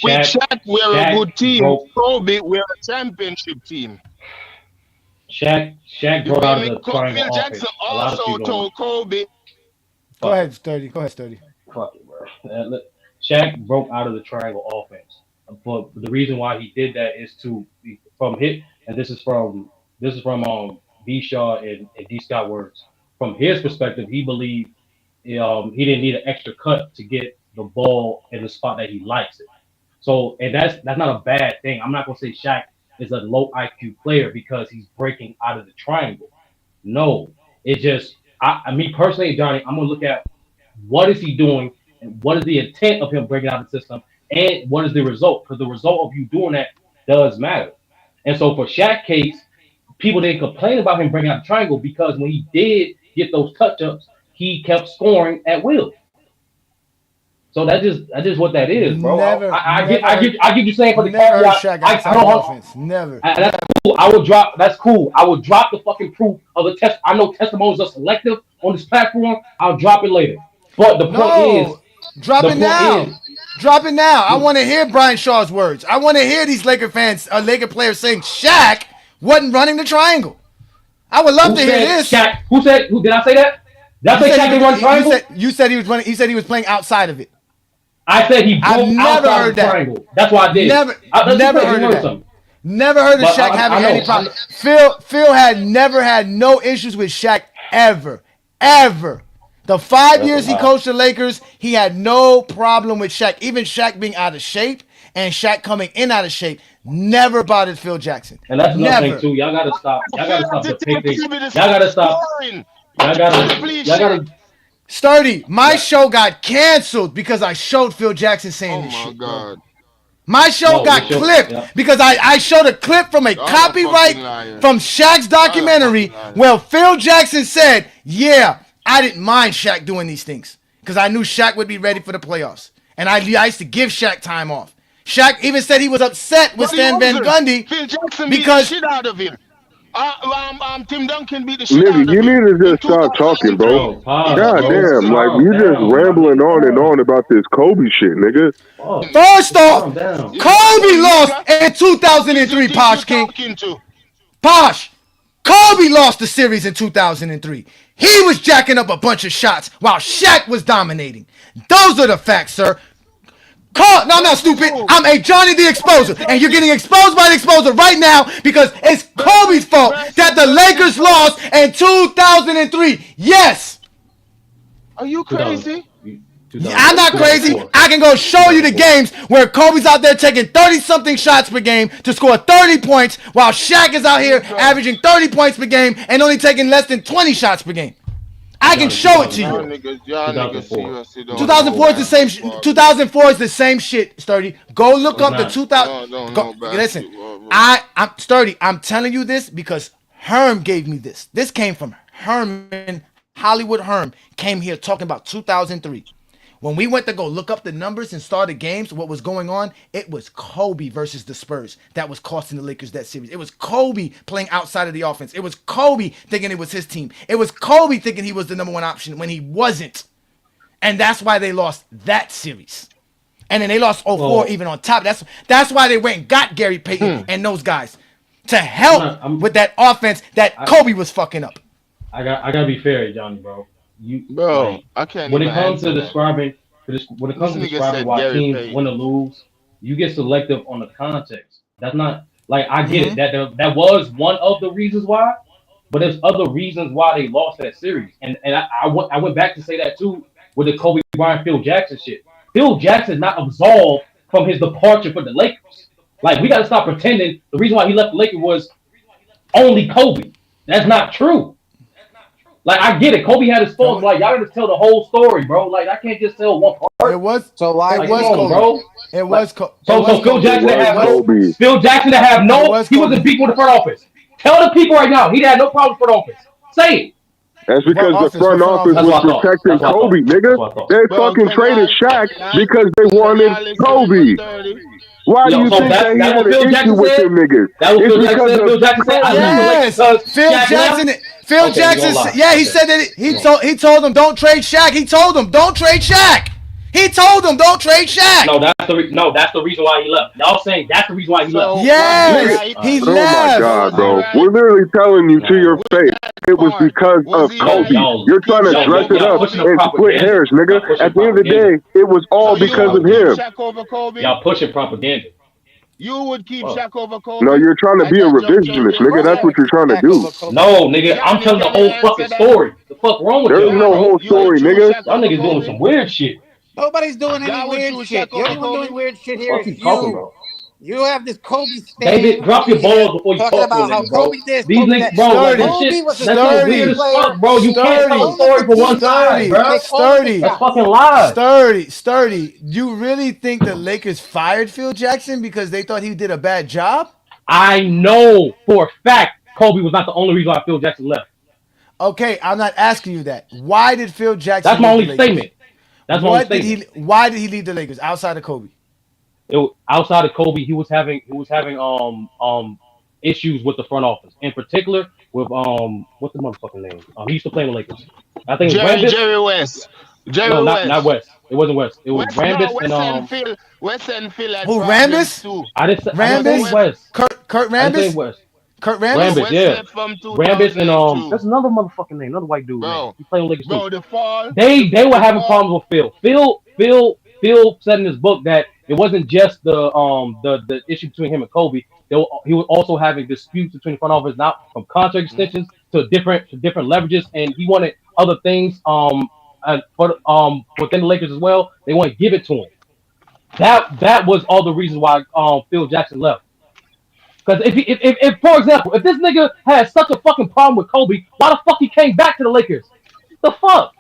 Speaker 7: with
Speaker 1: Shaq
Speaker 7: Shaq, we're a
Speaker 1: Shaq
Speaker 7: good team.
Speaker 1: broke
Speaker 7: Kobe, we're a championship team.
Speaker 1: Shaq
Speaker 7: You
Speaker 1: broke
Speaker 7: feel
Speaker 1: out of
Speaker 7: me?
Speaker 1: the triangle
Speaker 7: Phil Jackson
Speaker 1: offense. A lot of
Speaker 7: also
Speaker 1: people don't
Speaker 7: told Kobe.
Speaker 3: Go
Speaker 1: fuck it.
Speaker 3: ahead, Sturdy. Go ahead, Sturdy.
Speaker 1: Fuck it, bro. Shaq broke out of the triangle offense. But the reason why he did that is to from hit, and this is from B Shaw and D Scott words. From his perspective, he believed he didn't need an extra cut to get the ball in the spot that he likes it. So, and that's not a bad thing. I'm not gonna say Shaq is a low IQ player because he's breaking out of the triangle. No, it just me personally, Johnny, I'm gonna look at what is he doing and what is the intent of him breaking out of the system and what is the result, because the result of you doing that does matter. And so for Shaq case, people didn't complain about him breaking out the triangle because when he did get those touch ups, he kept scoring at will. So that's just what that is, bro.
Speaker 3: Never,
Speaker 1: I get you saying for the
Speaker 3: never heard
Speaker 1: caveat.
Speaker 3: Shaq
Speaker 1: I
Speaker 3: outside
Speaker 1: don't
Speaker 3: the
Speaker 1: hold.
Speaker 3: offense. Never.
Speaker 1: That's cool. I would drop. That's cool. I would drop the fucking proof of the test. I know testimonies are selective on this platform. I'll drop it later. But
Speaker 3: No, drop
Speaker 1: the
Speaker 3: it
Speaker 1: point
Speaker 3: now.
Speaker 1: is,
Speaker 3: Drop it now. I want to hear Brian Shaw's words. I want to hear these Laker fans, Laker players saying Shaq wasn't running the triangle. I would love
Speaker 1: who
Speaker 3: to hear
Speaker 1: said
Speaker 3: this.
Speaker 1: Shaq? Who said? Who did I say that? Did I
Speaker 3: You
Speaker 1: say
Speaker 3: said
Speaker 1: Shaq
Speaker 3: he
Speaker 1: didn't
Speaker 3: was,
Speaker 1: run triangle?
Speaker 3: you said he was running. He said he was playing outside of it.
Speaker 1: I said he
Speaker 3: I've
Speaker 1: broke
Speaker 3: never
Speaker 1: outside
Speaker 3: heard
Speaker 1: of the
Speaker 3: that.
Speaker 1: triangle. That's why I did.
Speaker 3: Never,
Speaker 1: Let's
Speaker 3: never
Speaker 1: just say
Speaker 3: heard
Speaker 1: you
Speaker 3: of
Speaker 1: learned
Speaker 3: that.
Speaker 1: something.
Speaker 3: Never heard of
Speaker 1: But
Speaker 3: Shaq having
Speaker 1: I
Speaker 3: any
Speaker 1: know.
Speaker 3: problem. Phil had never had no issues with Shaq ever. The 5 years he coached the Lakers, he had no problem with Shaq. Even Shaq being out of shape and Shaq coming in out of shape never bothered Phil Jackson.
Speaker 1: And that's another thing
Speaker 3: Never.
Speaker 1: too. Y'all gotta stop. Y'all
Speaker 7: Phil
Speaker 1: gotta stop
Speaker 7: had to take
Speaker 1: depicting.
Speaker 7: Kobe the
Speaker 1: Y'all gotta stop.
Speaker 7: scoring.
Speaker 1: Y'all gotta. Y'all gotta.
Speaker 3: Sturdy, my
Speaker 1: Yeah.
Speaker 3: show got canceled because I showed Phil Jackson saying
Speaker 7: Oh
Speaker 3: this
Speaker 7: my
Speaker 3: shit, bro.
Speaker 7: God.
Speaker 3: My show
Speaker 1: No,
Speaker 3: got
Speaker 1: your show.
Speaker 3: clipped
Speaker 1: Yeah.
Speaker 3: because I showed a clip from a
Speaker 7: Y'all are fucking
Speaker 3: copyright
Speaker 7: liars.
Speaker 3: from Shaq's
Speaker 7: Y'all are
Speaker 3: documentary
Speaker 7: fucking liars.
Speaker 3: where Phil Jackson said, yeah, I didn't mind Shaq doing these things because I knew Shaq would be ready for the playoffs. And I used to give Shaq time off. Shaq even said he was upset with
Speaker 7: But he
Speaker 3: Stan Van
Speaker 7: wasn't.
Speaker 3: Gundy
Speaker 7: Phil Jackson beat the
Speaker 3: because
Speaker 7: shit out of him. Tim Duncan beat the shit
Speaker 12: Nigga,
Speaker 7: out of
Speaker 12: you
Speaker 7: him
Speaker 12: need to
Speaker 7: in
Speaker 12: just stop talking, bro.
Speaker 7: 2003.
Speaker 1: Yo, pause,
Speaker 12: God
Speaker 1: bro.
Speaker 12: damn, like
Speaker 1: Calm
Speaker 12: you just
Speaker 1: down,
Speaker 12: rambling
Speaker 1: Johnny.
Speaker 12: on about this Kobe shit, nigga.
Speaker 1: Fuck.
Speaker 3: first off,
Speaker 1: Calm down.
Speaker 3: Kobe lost
Speaker 7: Nigga,
Speaker 3: in
Speaker 7: who is you
Speaker 3: 2003,
Speaker 7: think you
Speaker 3: Posh King.
Speaker 7: talking to?
Speaker 3: Posh, Kobe lost the series in 2003. He was jacking up a bunch of shots while Shaq was dominating. Those are the facts, sir. No, I'm not stupid. I'm a Johnny the Exposer, and you're getting exposed by the Exposer right now because it's Kobe's fault that the Lakers lost in 2003. Yes.
Speaker 7: Are you
Speaker 1: 2000.
Speaker 7: crazy?
Speaker 3: I'm not crazy.
Speaker 1: 2004.
Speaker 3: I can go show you the
Speaker 1: 2004.
Speaker 3: games where Kobe's out there taking 30-something shots per game to score 30 points while Shaq is out here averaging 30 points per game and only taking less than 20 shots per game. I can show it to
Speaker 7: Y'all
Speaker 3: you.
Speaker 7: niggas seriously don't
Speaker 3: 2004 is the same. 2004 is the same shit, Sturdy. Go look up the 2000. Listen, I'm Sturdy. I'm telling you this because Herm gave me this. This came from Herman Hollywood. Herm came here talking about 2003. When we went to go look up the numbers and started games, what was going on, it was Kobe versus the Spurs that was costing the Lakers that series. It was Kobe playing outside of the offense. It was Kobe thinking it was his team. It was Kobe thinking he was the number one option when he wasn't. And that's why they lost that series. And then they lost 04 even on top. That's why they went and got Gary Payton and those guys to help with that offense that Kobe was fucking up.
Speaker 1: I gotta be fair, Johnny, bro.
Speaker 7: I can't.
Speaker 1: When
Speaker 7: even
Speaker 1: it comes to
Speaker 7: answer that.
Speaker 1: describing why
Speaker 7: Gary
Speaker 1: teams
Speaker 7: Payton.
Speaker 1: win or lose, you get selective on the context. That's not like I get it. That was one of the reasons why, but there's other reasons why they lost that series. And I went back to say that too with the Kobe Bryant Phil Jackson shit. Phil Jackson not absolved from his departure for the Lakers. Like we gotta stop pretending the reason why he left the Lakers was only Kobe. That's not true. Like I get it, Kobe had his faults. Like y'all gotta tell the whole story, bro. Like I can't just tell one part.
Speaker 3: It was
Speaker 1: Like,
Speaker 3: Kobe,
Speaker 1: bro.
Speaker 3: It was Kobe.
Speaker 1: So Phil Jackson to have no. Phil Jackson to have no. He wasn't beat with the front office. Tell the people right now he had no problem with the front office. Say it.
Speaker 12: That's because the front office was protecting Kobe, nigga. They fucking traded Shaq because they wanted Kobe. Why do you think they had an issue with them niggas?
Speaker 1: That was
Speaker 12: It's
Speaker 1: Phil
Speaker 12: because
Speaker 1: Jackson. Phil Jackson said,
Speaker 3: Yes, Phil
Speaker 1: Okay, we gonna
Speaker 3: Jackson,
Speaker 1: lie.
Speaker 3: yeah, he
Speaker 1: Okay.
Speaker 3: said that he told them don't trade Shaq. He told them don't trade Shaq. He told them don't trade Shaq.
Speaker 1: No, that's the reason why he left. Y'all saying that's the reason why he left.
Speaker 12: Nigga,
Speaker 3: Yes, he
Speaker 12: oh my
Speaker 3: left.
Speaker 12: God, bro. We're literally telling you to your face it was because of
Speaker 1: No,
Speaker 12: Kobe. You're trying to dress it
Speaker 1: y'all
Speaker 12: up
Speaker 1: pushing the
Speaker 12: and split
Speaker 1: propaganda.
Speaker 12: hairs, nigga.
Speaker 1: Y'all pushing
Speaker 12: At the end of the
Speaker 1: propaganda.
Speaker 12: day, it was all because of him.
Speaker 1: Y'all pushing propaganda.
Speaker 8: You would keep
Speaker 1: Fuck.
Speaker 8: Shaq over
Speaker 12: No,
Speaker 8: Kobe
Speaker 12: you're trying to
Speaker 8: at
Speaker 12: be a
Speaker 8: that juncture in
Speaker 12: revisionist,
Speaker 8: their
Speaker 12: nigga. That's
Speaker 8: career?
Speaker 12: what you're trying to do.
Speaker 1: No, nigga, I'm
Speaker 8: Johnny,
Speaker 1: telling the
Speaker 8: can you
Speaker 1: whole fucking
Speaker 8: answer that?
Speaker 1: story. The fuck wrong with
Speaker 12: There's
Speaker 1: y'all,
Speaker 12: no
Speaker 8: Johnny,
Speaker 1: bro?
Speaker 12: whole
Speaker 8: you would
Speaker 12: story,
Speaker 8: choose
Speaker 12: nigga.
Speaker 8: Shaq
Speaker 1: Y'all
Speaker 8: over
Speaker 1: niggas doing
Speaker 8: Kobe?
Speaker 1: some weird shit.
Speaker 13: Nobody's doing any
Speaker 8: Y'all would
Speaker 13: weird
Speaker 8: choose Shaq
Speaker 13: shit. The only
Speaker 8: over
Speaker 13: one doing
Speaker 8: Kobe?
Speaker 13: weird shit
Speaker 1: The
Speaker 13: here
Speaker 1: fuck
Speaker 13: is
Speaker 1: you talking
Speaker 13: you.
Speaker 1: about?
Speaker 13: You have this Kobe stain
Speaker 1: David,
Speaker 13: on
Speaker 1: drop
Speaker 13: you
Speaker 1: your
Speaker 13: here,
Speaker 1: balls before you
Speaker 13: talking
Speaker 1: talk to a
Speaker 13: about how
Speaker 1: nigga, bro.
Speaker 13: Kobe this,
Speaker 1: These
Speaker 13: Kobe
Speaker 1: niggas,
Speaker 13: that.
Speaker 1: bro, like
Speaker 3: Sturdy,
Speaker 1: this
Speaker 13: Kobe
Speaker 1: shit,
Speaker 13: was a
Speaker 1: that shit weird
Speaker 13: defensive
Speaker 3: sturdy,
Speaker 1: as
Speaker 13: player
Speaker 1: fuck, bro. You
Speaker 13: who made
Speaker 1: can't tell a
Speaker 3: sturdy,
Speaker 13: all of
Speaker 1: story
Speaker 13: the
Speaker 1: for one
Speaker 13: team
Speaker 1: side,
Speaker 13: shots,
Speaker 3: sturdy,
Speaker 1: bro.
Speaker 13: make all of the
Speaker 3: sturdy,
Speaker 1: That's
Speaker 13: shots.
Speaker 1: fucking lies.
Speaker 3: sturdy. You really think the Lakers fired Phil Jackson because they thought he did a bad job?
Speaker 1: I know for a fact Kobe was not the only reason why Phil Jackson left.
Speaker 3: Okay, I'm not asking you that. Why did Phil
Speaker 1: That's
Speaker 3: Jackson
Speaker 1: my
Speaker 3: leave the
Speaker 1: only
Speaker 3: Lakers?
Speaker 1: statement. That's my only statement.
Speaker 3: Why did he leave the Lakers outside of Kobe?
Speaker 1: Outside of Kobe, he was having issues with the front office, in particular with what's the motherfucking name? He used to play in the Lakers. I think it was Rambis.
Speaker 8: Jerry West.
Speaker 1: No,
Speaker 8: Jerry
Speaker 1: not
Speaker 8: West.
Speaker 1: West. It wasn't West. It was
Speaker 8: West no,
Speaker 1: Rambis and
Speaker 8: West and Phil had
Speaker 3: Who,
Speaker 8: problems
Speaker 3: Rambis?
Speaker 8: too.
Speaker 1: I didn't say
Speaker 3: Rambis?
Speaker 8: West
Speaker 1: West.
Speaker 3: Kurt
Speaker 1: I didn't say
Speaker 3: Rambis?
Speaker 1: West.
Speaker 3: Kurt Rambis?
Speaker 1: Rambis,
Speaker 8: West
Speaker 1: yeah.
Speaker 8: left from
Speaker 1: Rambis and
Speaker 8: 2002.
Speaker 1: there's another motherfucking name, another white dude name.
Speaker 8: Bro,
Speaker 1: He played on Lakers too.
Speaker 8: the fall,
Speaker 1: They were
Speaker 8: the
Speaker 1: having
Speaker 8: fall.
Speaker 1: problems with Phil. Phil said in his book that it wasn't just the issue between him and Kobe. He was also having disputes between the front office, not from contract extensions to different leverages, and he wanted other things for within the Lakers as well. They want to give it to him. That was all the reasons why Phil Jackson left. Because if for example, if this nigga had such a fucking problem with Kobe, why the fuck he came back to the Lakers? The fuck?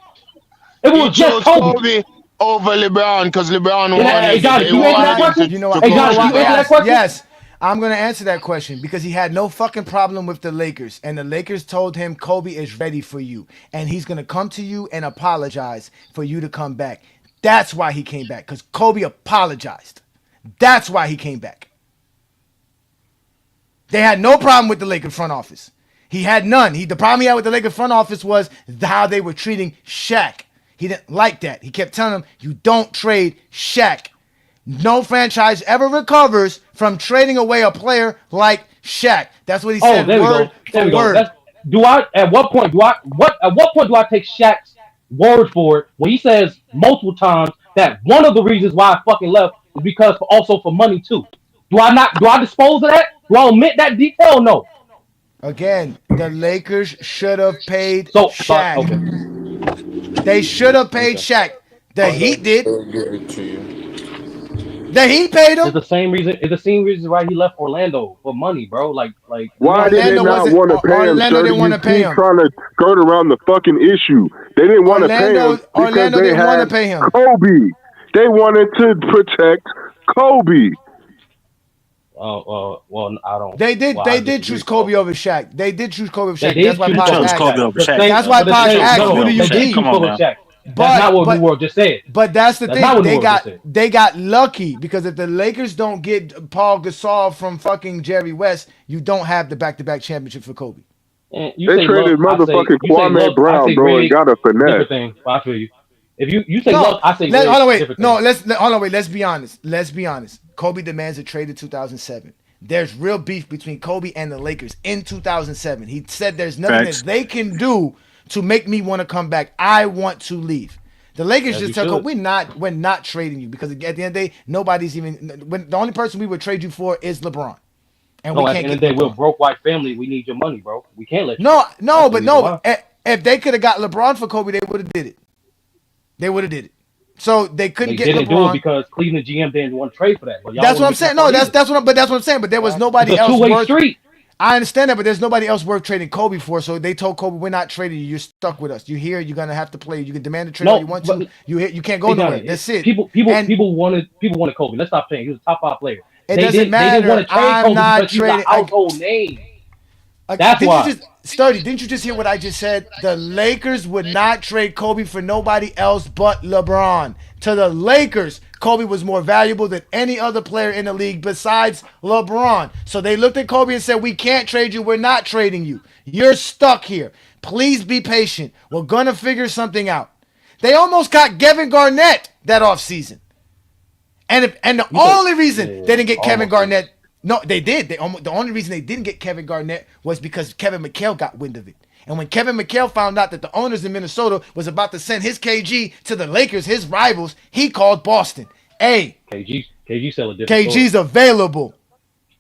Speaker 1: If it
Speaker 8: He
Speaker 1: was just
Speaker 8: chose
Speaker 1: Kobe.
Speaker 8: Kobe over LeBron because LeBron
Speaker 1: Hey Johnny, can
Speaker 8: he
Speaker 1: you answer that
Speaker 8: wanted him
Speaker 1: question?
Speaker 3: You know
Speaker 8: to
Speaker 3: what?
Speaker 1: Hey
Speaker 3: You know
Speaker 1: Johnny, can
Speaker 3: what?
Speaker 1: you answer that
Speaker 3: Yes,
Speaker 1: question?
Speaker 3: yes. I'm gonna answer that question because he had no fucking problem with the Lakers, and the Lakers told him Kobe is ready for you, and he's gonna come to you and apologize for you to come back. That's why he came back because Kobe apologized. That's why he came back. They had no problem with the Lakers front office. He had none. The problem he had with the Lakers front office was how they were treating Shaq. He didn't like that. He kept telling them, "You don't trade Shaq." No franchise ever recovers from trading away a player like Shaq. That's what he said,
Speaker 1: There we
Speaker 3: word
Speaker 1: go. There
Speaker 3: for
Speaker 1: we go.
Speaker 3: word.
Speaker 1: At what point do I take Shaq's word for it when he says multiple times that one of the reasons why I fucking left is because also for money too? Do I dispose of that? Do I omit that detail? No.
Speaker 3: Again, the Lakers should have paid
Speaker 1: But
Speaker 3: Shaq.
Speaker 1: okay.
Speaker 3: They should have paid
Speaker 1: Okay.
Speaker 3: Shaq. The Heat did.
Speaker 7: I'll give it to you.
Speaker 3: The Heat paid
Speaker 1: It's
Speaker 3: him.
Speaker 1: the same reason. It's the same reason why he left Orlando for money, bro. Let me
Speaker 12: Why
Speaker 1: ask
Speaker 12: did
Speaker 1: you
Speaker 12: they
Speaker 1: this.
Speaker 3: Orlando
Speaker 12: not
Speaker 3: wasn't.
Speaker 12: want to pay him,
Speaker 3: Orlando
Speaker 12: Shirley?
Speaker 3: didn't want
Speaker 12: You
Speaker 3: to pay
Speaker 12: keep
Speaker 3: him.
Speaker 12: trying to skirt around the fucking issue. They didn't want to pay him because
Speaker 3: Orlando
Speaker 12: they
Speaker 3: didn't want to
Speaker 12: had
Speaker 3: pay him.
Speaker 12: Kobe. They wanted to protect Kobe.
Speaker 1: Well, I don't.
Speaker 3: They did.
Speaker 1: Well,
Speaker 3: They
Speaker 1: I
Speaker 3: did
Speaker 1: disagree.
Speaker 3: choose Kobe over Shaq. They did choose Kobe over
Speaker 1: They
Speaker 3: Shaq. That's
Speaker 1: did
Speaker 3: why
Speaker 1: choose
Speaker 3: Posh
Speaker 1: Kobe.
Speaker 21: chose
Speaker 3: asked.
Speaker 21: Kobe over
Speaker 1: The
Speaker 21: Shaq.
Speaker 1: same.
Speaker 3: That's why
Speaker 1: But the
Speaker 3: Posh
Speaker 1: same.
Speaker 3: asked,
Speaker 1: No,
Speaker 3: "Who do
Speaker 1: no.
Speaker 3: you
Speaker 1: They did
Speaker 3: keep?"
Speaker 1: choose
Speaker 21: Come on,
Speaker 1: Kobe
Speaker 21: man.
Speaker 1: Shaq. That's not
Speaker 3: But
Speaker 1: what New
Speaker 3: but
Speaker 1: World just said.
Speaker 3: but that's the
Speaker 1: That's not
Speaker 3: thing.
Speaker 1: what New World just said.
Speaker 3: They got lucky because if the Lakers don't get Paul Gasol from fucking Jerry West, you don't have the back-to-back championship for Kobe.
Speaker 1: And you
Speaker 12: They
Speaker 1: say luck,
Speaker 12: traded
Speaker 1: I say
Speaker 12: motherfucking
Speaker 1: you say
Speaker 12: Kwame
Speaker 1: luck, I
Speaker 12: Brown,
Speaker 1: say
Speaker 12: bro, and
Speaker 1: rig,
Speaker 12: got a finesse.
Speaker 1: different thing. Well, I feel you. If you say
Speaker 3: No,
Speaker 1: luck, I say
Speaker 3: hold
Speaker 1: rig,
Speaker 3: on, wait.
Speaker 1: different
Speaker 3: No,
Speaker 1: thing.
Speaker 3: hold on, wait. Let's be honest. Let's be honest. Kobe demands a trade in 2007. There's real beef between Kobe and the Lakers in 2007. He said there's nothing
Speaker 21: Facts.
Speaker 3: that they can do to make me want to come back. I want to leave. The Lakers
Speaker 1: As
Speaker 3: just
Speaker 1: you
Speaker 3: tell Kobe,
Speaker 1: should.
Speaker 3: we're not trading you because at the end of the day, nobody's even the only person we would trade you for is LeBron, and we
Speaker 1: No, at the
Speaker 3: can't
Speaker 1: end of
Speaker 3: get
Speaker 1: the day, we're a
Speaker 3: LeBron.
Speaker 1: broke white family. We need your money, bro. We can't let you
Speaker 3: No,
Speaker 1: go.
Speaker 3: no,
Speaker 1: That's the
Speaker 3: but
Speaker 1: reason
Speaker 3: no.
Speaker 1: why.
Speaker 3: If they could have got LeBron for Kobe, they would have did it. They would have did it. So they couldn't
Speaker 1: They
Speaker 3: get
Speaker 1: didn't do it
Speaker 3: LeBron.
Speaker 1: because Cleveland GM didn't want to trade for that. But y'all
Speaker 3: That's what
Speaker 1: wouldn't
Speaker 3: I'm
Speaker 1: get that
Speaker 3: saying. No,
Speaker 1: far either.
Speaker 3: that's what I'm saying. But there was
Speaker 1: It's
Speaker 3: nobody
Speaker 1: a
Speaker 3: else
Speaker 1: two-way
Speaker 3: worth.
Speaker 1: street.
Speaker 3: I understand that, but there's nobody else worth trading Kobe for. So they told Kobe, "We're not trading you. You're stuck with us. You're here. You're gonna have to play. You can demand a trade all you
Speaker 1: No,
Speaker 3: want
Speaker 1: but
Speaker 3: to. You can't go
Speaker 1: hey
Speaker 3: nowhere.
Speaker 1: Johnny,
Speaker 3: That's it. And
Speaker 1: people wanted Kobe. Let's stop saying he was a top five player.
Speaker 3: it
Speaker 1: They
Speaker 3: doesn't
Speaker 1: didn't want
Speaker 3: matter.
Speaker 1: to trade
Speaker 3: I'm
Speaker 1: Kobe
Speaker 3: not
Speaker 1: because he's a
Speaker 3: trading.
Speaker 1: household name. That's
Speaker 3: Didn't you
Speaker 1: why.
Speaker 3: just Sturdy? Didn't you just hear what I just said? The Lakers would not trade Kobe for nobody else but LeBron. To the Lakers, Kobe was more valuable than any other player in the league besides LeBron. So they looked at Kobe and said, "We can't trade you. We're not trading you. You're stuck here." Please be patient. We're going to figure something out. They almost got Kevin Garnett that offseason. And the only reason they didn't get Kevin Garnett, no, they did. The only reason they didn't get Kevin Garnett was because Kevin McHale got wind of it. And when Kevin McHale found out that the owners in Minnesota was about to send his KG to the Lakers, his rivals, he called Boston. Hey,
Speaker 1: KG still a different
Speaker 3: KG's
Speaker 1: story.
Speaker 3: available.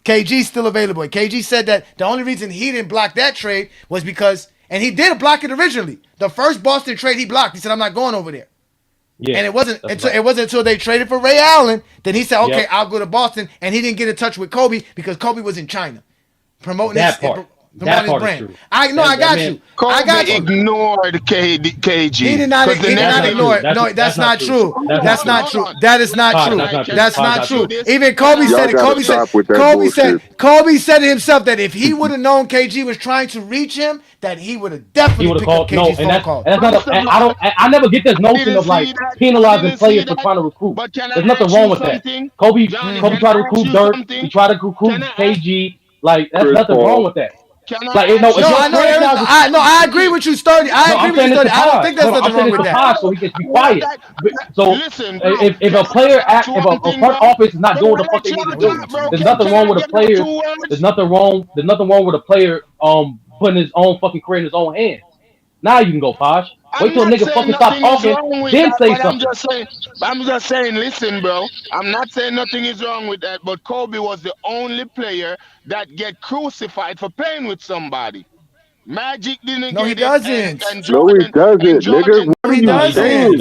Speaker 3: KG's still available. And KG said that the only reason he didn't block that trade was because, and he did block it originally. The first Boston trade he blocked, he said, I'm not going over there. Yeah, and it wasn't until they traded for Ray Allen, then he said, okay, I'll go to Boston. And he didn't get in touch with Kobe because Kobe was in China promoting his brand. I got you.
Speaker 8: Kobe ignored KG.
Speaker 3: He did not ignore it. No, that's not true. That's not true. That is not true. That's not true. Even Kobe said it. Kobe said it himself that if he would have known KG was trying to reach him, that he would have definitely picked up KG's phone call.
Speaker 1: I never get this notion of like penalizing players for trying to recruit. There's nothing wrong with that. Kobe tried to recruit Dirk. He tried to recruit KG. Like that's nothing wrong with that.
Speaker 3: I agree with you, Sturdy. I don't think there's nothing wrong with that.
Speaker 1: So he gets be quiet. So if a player if a front office is not doing the fuck they need to do, there's nothing wrong with a player. There's nothing wrong with a player putting his own fucking career in his own hands. Now you can go, Posh. Wait till a nigga fucking stop talking, then say something.
Speaker 8: I'm just saying, listen, bro. I'm not saying nothing is wrong with that, but Kobe was the only player that get crucified for playing with somebody. Magic didn't get
Speaker 3: he doesn't.
Speaker 12: No, he doesn't, nigga.
Speaker 3: No, he doesn't.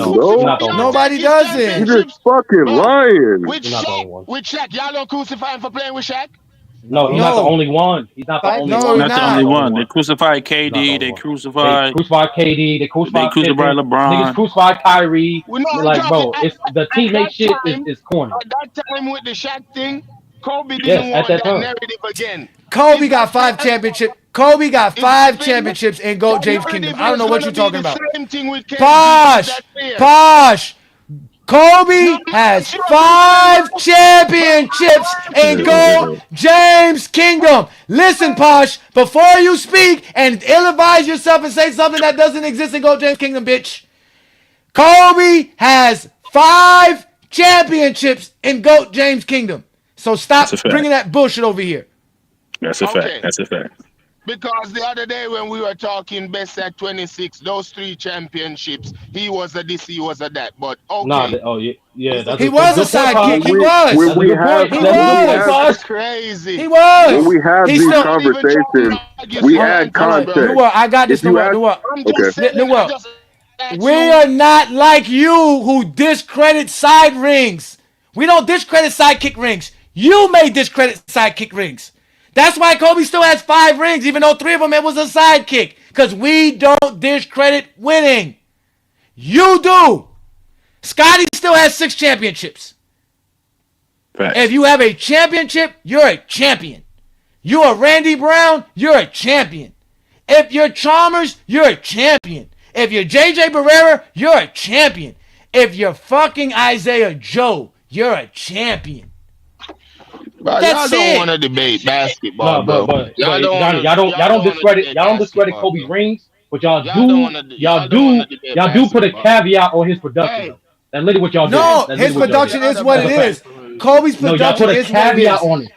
Speaker 3: Nobody doesn't.
Speaker 12: You're just fucking lying.
Speaker 8: With Shaq, y'all don't crucify him for playing with Shaq?
Speaker 1: No, he's not the only one. He's not the only one.
Speaker 21: Not the only one. They crucified KD. They crucified
Speaker 1: KD. They crucified
Speaker 21: LeBron.
Speaker 1: Niggas crucified Kyrie. Like, bro, it's the teammate shit is corny.
Speaker 8: At that time with the Shaq thing, Kobe didn't want that narrative again.
Speaker 3: Kobe got 5 championships. Kobe got 5 championships in GOAT James Kingdom. I don't know what you're talking about. Posh. Kobe has 5 championships in GOAT James Kingdom. Listen, Posh, before you speak and ill-advise yourself and say something that doesn't exist in GOAT James Kingdom, bitch. Kobe has 5 championships in GOAT James Kingdom. So stop bringing that bullshit over here.
Speaker 21: That's a fact. That's a fact.
Speaker 8: Because the other day when we were talking best at 26, those 3 championships, he was a this, he was a that. But okay.
Speaker 3: He was a sidekick. He was.
Speaker 8: Crazy.
Speaker 3: He was.
Speaker 12: When we have these conversations, we add context.
Speaker 3: I got this. We are not like you who discredit side rings. We don't discredit sidekick rings. You may discredit sidekick rings. That's why Kobe still has 5 rings, even though 3 of them it was a sidekick. Because we don't discredit winning. You do. Scotty still has 6 championships.
Speaker 21: Right.
Speaker 3: If you have a championship, you're a champion. You are Randy Brown, you're a champion. If you're Chalmers, you're a champion. If you're JJ Barrera, you're a champion. If you're fucking Isaiah Joe, you're a champion.
Speaker 8: Bro, y'all don't want to debate basketball, bro.
Speaker 1: Y'all don't discredit Kobe's rings, but y'all do put a caveat on his production. That's literally what y'all do.
Speaker 3: No, his production is what it is. Kobe's production is what it is.
Speaker 1: On it.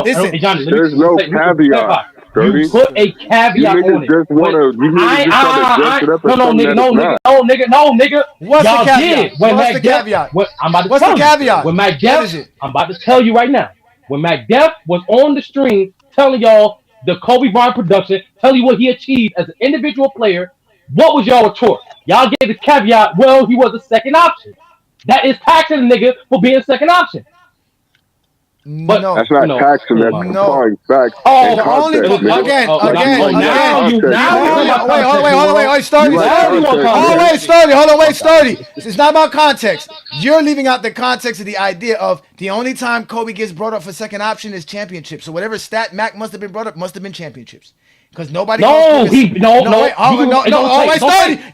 Speaker 3: Listen,
Speaker 1: Johnny,
Speaker 12: there's no caveat.
Speaker 1: You put a caveat on it. No, nigga.
Speaker 3: What's the caveat? What's the caveat?
Speaker 1: What's the caveat? When Mac Def, I'm about to tell you right now. When Mac Def was on the stream telling y'all the Kobe Bryant production, telling you what he achieved as an individual player, what was y'all retort? Y'all gave the caveat, well, he was a second option. That is taxing the nigga for being a second option. But
Speaker 12: that's not taxing. That's applying facts.
Speaker 3: Again. Wait, Sturdy. This is not about context. You're leaving out the context of the idea of the only time Kobe gets brought up for second option is championships. So whatever stat Mac must have been brought up must have been championships. Because nobody.
Speaker 1: Wait,
Speaker 3: Sturdy.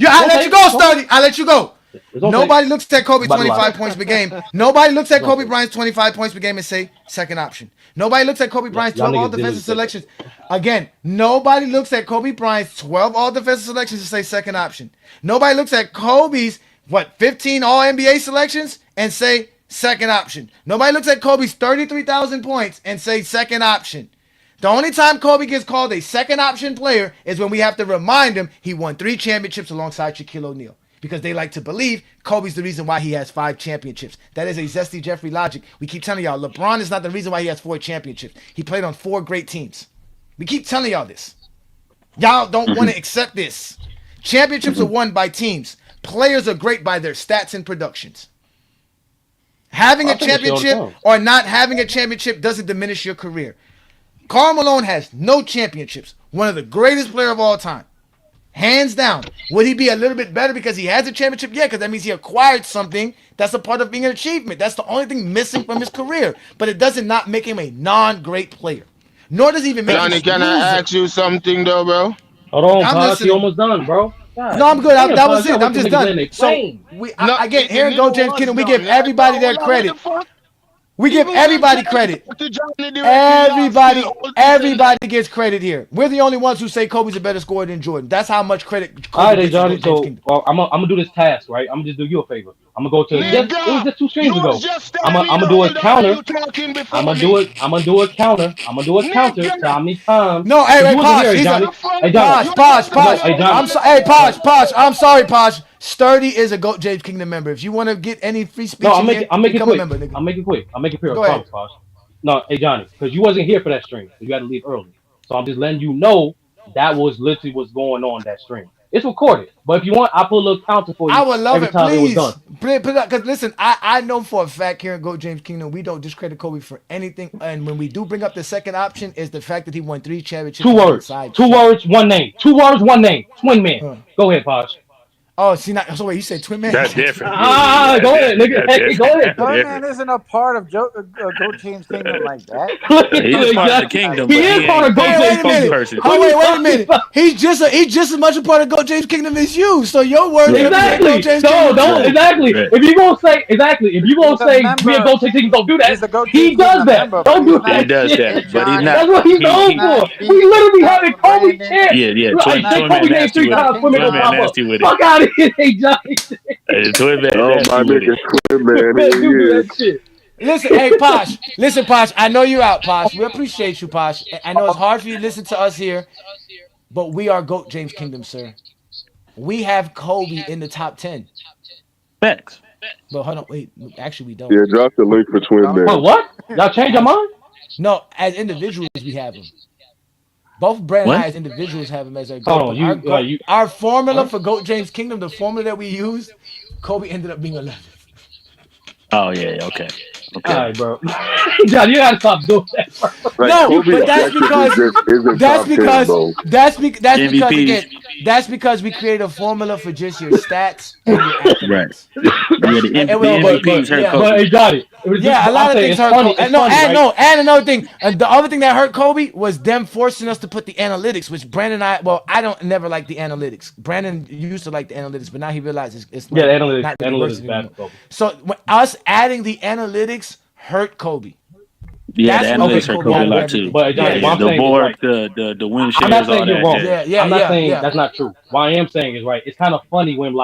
Speaker 3: I let you go, Sturdy. I let you go. Nobody looks at Kobe 25 points per game. Nobody looks at Kobe Bryant's 25 points per game and say second option. Nobody looks at Kobe Bryant's 12 all defensive selections. Again, nobody looks at Kobe Bryant's 12 all defensive selections and say second option. Nobody looks at Kobe's 15 all NBA selections and say second option. Nobody looks at Kobe's 33,000 points and say second option. The only time Kobe gets called a second option player is when we have to remind him he won 3 championships alongside Shaquille O'Neal. Because they like to believe Kobe's the reason why he has 5 championships. That is a Zesty Jeffrey logic. We keep telling y'all, LeBron is not the reason why he has 4 championships. He played on 4 great teams. We keep telling y'all this. Y'all don't want to accept this. Championships are won by teams. Players are great by their stats and productions. Having a championship or not having a championship doesn't diminish your career. Karl Malone has no championships. One of the greatest players of all time. Hands down. Would he be a little bit better because he has a championship? Yeah, because that means he acquired something that's a part of being an achievement. That's the only thing missing from his career. But it doesn't not make him a non-great player. Nor does he even make him a loser.
Speaker 8: Johnny, can I ask you something though, bro?
Speaker 1: Hold on, Posh. You almost done, bro. God.
Speaker 3: No, I'm good. That was it. I'm just done. So, I get here and go, James Kingdom. We give everybody their credit. We give everybody credit. Everybody gets credit here. We're the only ones who say Kobe's a better scorer than Jordan. That's how much credit Kobe gets.
Speaker 1: All right, Johnny. So I'm gonna do this task, right? I'm gonna just do you a favor. I'm gonna go to it was just 2 streams ago. I'm gonna do a counter. I'm gonna do a counter. I'm gonna do a counter to how many times.
Speaker 3: No, hey, Posh. Posh. I'm sorry, Posh. Sturdy is a GOAT James Kingdom member. If you want to get any free speech,
Speaker 1: I'll make it quick. I'll make it quick. I promise, Posh. No, hey Johnny, because you wasn't here for that stream. You had to leave early. So I'm just letting you know that was literally what's going on that stream. It's recorded, but if you want, I'll put a little counter for you.
Speaker 3: I would love it, please. Because listen, I know for a fact here in GOAT James Kingdom, we don't discredit Kobe for anything. And when we do bring up the second option, is the fact that he won 3 championships.
Speaker 1: 2 words. 2 words, 1 name. 2 words, 1 name. Twin man. Go ahead, Posh.
Speaker 3: Oh, see, so wait, you said twin man?
Speaker 15: That's different.
Speaker 1: Go ahead, nigga. Hey, go ahead.
Speaker 13: Twin man isn't a part of GOAT James Kingdom like that.
Speaker 15: He's part of the kingdom.
Speaker 1: He is part of GOAT James Kingdom.
Speaker 15: Person.
Speaker 3: Oh, wait a minute. He's just as much a part of GOAT James Kingdom as you. So your word
Speaker 1: exactly. Don't exactly. Right. If you gonna say we at GOAT James Kingdom, don't do that. He does that. Don't do that.
Speaker 15: He does that, but he's not.
Speaker 1: That's what he's known for. We literally having Kobe chant.
Speaker 15: Yeah.
Speaker 1: Twin man nasty with it. Twin man nasty with it. Fuck out of here, hey Johnny.
Speaker 15: Twin man.
Speaker 12: Oh my nigga, twin man.
Speaker 3: Listen, hey Posh. Listen, Posh. I know you're out, Posh. We appreciate you, Posh. I know it's hard for you to listen to us here, but we are GOAT James Kingdom, sir. We have Kobe in the top 10.
Speaker 15: Facts.
Speaker 3: But hold on, wait. Actually, we don't.
Speaker 12: Yeah, drop the link for twin man.
Speaker 1: Wait, what? Y'all change your mind?
Speaker 3: No, as individuals, we have him. Both Brand and I as individuals have him as our GOAT. Our formula for GOAT James Kingdom, the formula that we use, Kobe ended up being 11th.
Speaker 15: Oh yeah, okay.
Speaker 1: All right, bro. John, you gotta stop doing that.
Speaker 12: Like,
Speaker 3: no,
Speaker 12: Kobe
Speaker 3: but that's because we create a formula for just your stats and your accolades.
Speaker 15: Right. Yeah, the MVPs hurt Kobe.
Speaker 1: But he got it.
Speaker 3: Yeah, a lot of things hurt Kobe. And another thing. The other thing that hurt Kobe was them forcing us to put the analytics, which Brandon and I don't never like the analytics. Brandon used to like the analytics, but now he realizes it's
Speaker 1: like, analytics is bad for Kobe.
Speaker 3: So us adding the analytics hurt Kobe.
Speaker 15: Yeah, the analytics hurt Kobe a lot too.
Speaker 1: But
Speaker 15: the board, the win shares,
Speaker 1: I'm not saying
Speaker 15: all
Speaker 1: you're
Speaker 15: that.
Speaker 1: wrong. I'm not saying that's not true. What I am saying is right. It's kind of funny when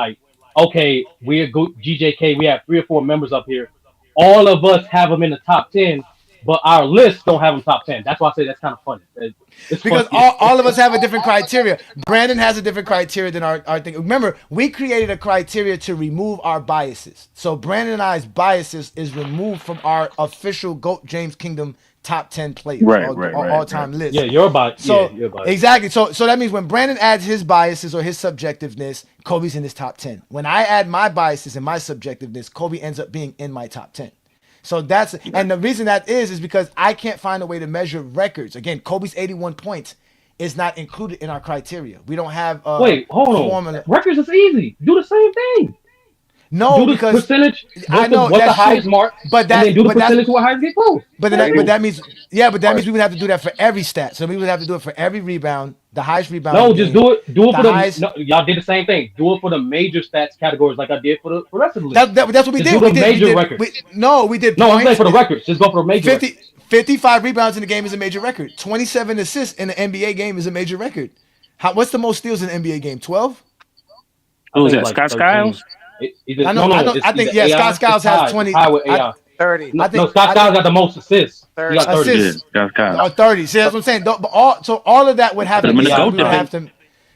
Speaker 1: okay, we're GJK. We have 3 or 4 members up here. All of us have them in the top 10, but our list don't have them top 10. That's why I say that's kind of funny. It's
Speaker 3: because all of us have a different criteria. Brandon has a different criteria than our thing. Remember, we created a criteria to remove our biases. So Brandon and I's biases is removed from our official GOAT James Kingdom top 10 players, all-time list.
Speaker 1: Yeah, your bias.
Speaker 3: So exactly. So that means when Brandon adds his biases or his subjectiveness, Kobe's in his top 10. When I add my biases and my subjectiveness, Kobe ends up being in my top 10. So and the reason that is because I can't find a way to measure records. Again, Kobe's 81 points is not included in our criteria. We don't have
Speaker 1: wait, hold on. Records is easy. Do the same thing.
Speaker 3: No,
Speaker 1: do the
Speaker 3: because
Speaker 1: percentage.
Speaker 3: I know
Speaker 1: What's the
Speaker 3: that's
Speaker 1: highest
Speaker 3: true,
Speaker 1: mark?
Speaker 3: but
Speaker 1: And then do the percentage what highest get close.
Speaker 3: But that means we would have to do that for every stat. So we would have to do it for every rebound, the highest rebounding.
Speaker 1: No, just
Speaker 3: game,
Speaker 1: do it
Speaker 3: the
Speaker 1: for the.
Speaker 3: highest.
Speaker 1: No, y'all did the same thing. Do it for the major stats categories like I did for the rest of the list.
Speaker 3: That's what we
Speaker 1: just
Speaker 3: did.
Speaker 1: Do the major records.
Speaker 3: We did.
Speaker 1: No,
Speaker 3: points,
Speaker 1: I'm saying for the records. Just go for the major
Speaker 3: 55 rebounds in the game is a major record. 27 assists in the NBA game is a major record. What's the most steals in the NBA game? 12.
Speaker 15: Who's that? Scott Skiles?
Speaker 3: I know. I think Scott Skiles has 20.
Speaker 1: High with AI.
Speaker 13: 30.
Speaker 1: No, Scott Skiles got the most assists.
Speaker 13: 30.
Speaker 1: He got 30.
Speaker 3: Assists.
Speaker 15: Yeah,
Speaker 3: 30. See, that's what I'm saying. All of that would have to be.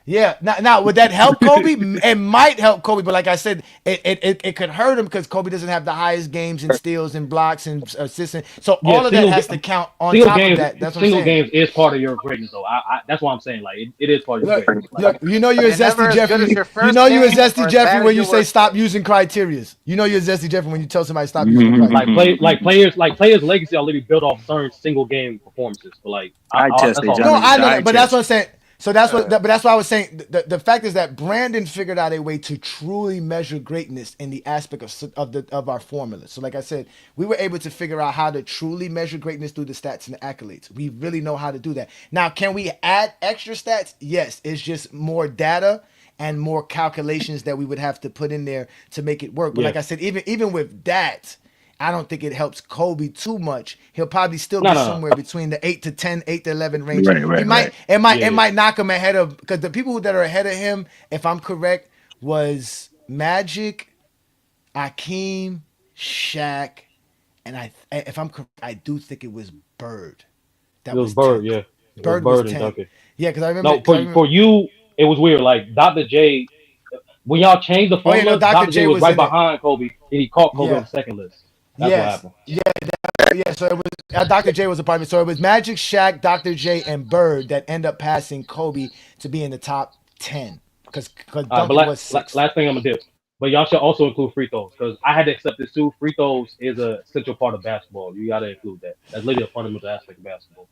Speaker 3: Yeah. Now, would that help Kobe? It might help Kobe, but like I said, it could hurt him because Kobe doesn't have the highest games and steals and blocks and assists. So all of that has to count on top of that. That's what I'm saying.
Speaker 1: Single games is part of your greatness, though. That's why I'm saying like it is part of your greatness.
Speaker 3: Look, you know you're a zesty Jeffrey. You know you're a zesty Jeffrey when you say stop using criterias. You know you're a zesty Jeffrey when you tell somebody stop using criteria.
Speaker 1: Like players' legacy are literally built off certain single game performances. But like
Speaker 3: I know that, but that's what I'm saying. So that's what, but that's why I was saying. The fact is that Brandon figured out a way to truly measure greatness in the aspect of our formula. So like I said, we were able to figure out how to truly measure greatness through the stats and the accolades. We really know how to do that. Now, can we add extra stats? Yes, it's just more data and more calculations that we would have to put in there to make it work. But like I said, even with that, I don't think it helps Kobe too much. He'll probably still be somewhere between the 8 to 10, 8 to 11 range. It might knock him ahead of, because the people that are ahead of him, if I'm correct, was Magic, Akeem, Shaq, and if I'm correct, I do think it was Bird.
Speaker 1: That was Bird, 10. Yeah.
Speaker 3: Bird was 10. Duncan. Yeah, because I remember.
Speaker 1: No, for you, it was weird. Like Dr. J, when y'all changed the formula, Dr. J was right behind Kobe, and he caught Kobe on the second list. That's what happened.
Speaker 3: Yeah. So it was Dr. J was a part of it. So it was Magic, Shaq, Dr. J, and Bird that end up passing Kobe to be in the top 10 because Duncan was 6.
Speaker 1: Last thing I'm gonna do, but y'all should also include free throws because I had to accept this too. Free throws is a central part of basketball. You gotta include that. That's literally a fundamental aspect of basketball.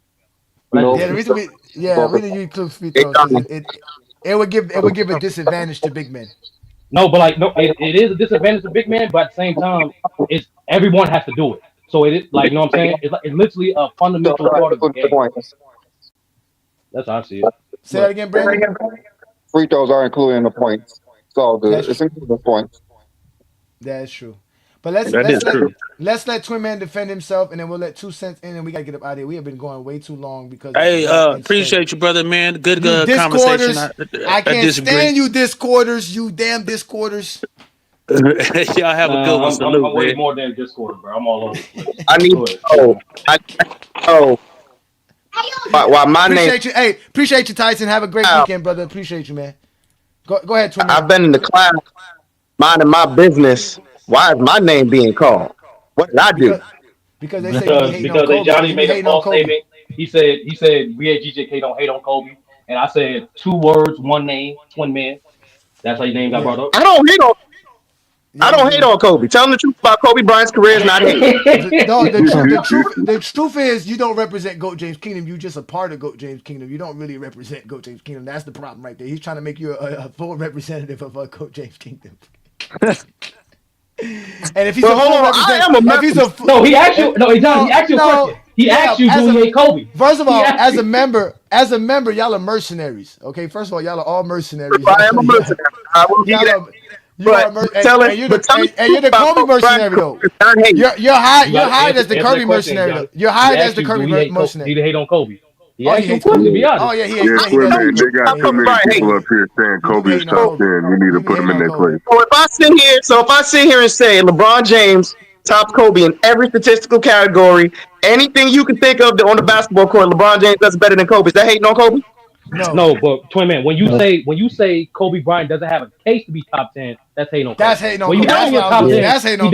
Speaker 3: The reason you include free throws it would give a disadvantage to big men.
Speaker 1: No, but it is a disadvantage to big man, but at the same time, it's everyone has to do it. So it is like, you know what I'm saying? It's literally a fundamental part of the game. That's how I see it.
Speaker 3: Say that again, Brandon.
Speaker 6: Free throws are included in the points. So it's included in the points.
Speaker 3: That's true. But let's let Twin Man defend himself, and then we'll let 2 cents in, and we gotta get up out of here. We have been going way too long because.
Speaker 21: Hey, appreciate you, brother, man. Good conversation.
Speaker 3: I can't stand you, Discorders. You damn Discorders.
Speaker 21: Y'all have a good one. Salute,
Speaker 1: I'm way more than Discord, bro. I'm all over the place.
Speaker 8: I need. My
Speaker 3: appreciate you. Hey, appreciate you, Tyson. Have a great weekend, brother. Appreciate you, man. Go ahead, Twin Man.
Speaker 8: I've been in the class minding my business. Why is my name being called? What did I do?
Speaker 3: Because they say because
Speaker 1: Johnny made a false statement. He said we at GJK don't hate on Kobe, and I said 2 words, 1 name, Twin Man. That's how your name got brought up.
Speaker 8: I don't hate on Kobe. Telling the truth about Kobe Bryant's career is not hate.
Speaker 3: The truth is you don't represent GOAT James Kingdom. You're just a part of GOAT James Kingdom. You don't really represent GOAT James Kingdom. That's the problem right there. He's trying to make you a full representative of GOAT James Kingdom. And if he's he asked you a question. He asked you do you hate Kobe. First of all, as a member, y'all are mercenaries. Okay, first of all, y'all are all mercenaries.
Speaker 8: I am a mercenary. I will be that.
Speaker 3: You're the Kobe mercenary though. You're hired as the Kobe mercenary though. You're hired as the Kobe mercenary.
Speaker 1: Do you hate on Kobe?
Speaker 3: He hates Kobe.
Speaker 1: To be honest.
Speaker 3: Oh yeah, he
Speaker 12: hates Kobe. They got too many people up here saying Kobe is top 10. We need to put him in their place.
Speaker 8: So if I sit here and say LeBron James tops Kobe in every statistical category, anything you can think of on the basketball court, LeBron James does better than Kobe. Is that hating on Kobe?
Speaker 1: No, but Twin Man, when you say Kobe Bryant doesn't have a case to be top 10, that's hating on Kobe.
Speaker 3: That's hating on Kobe. That's hating on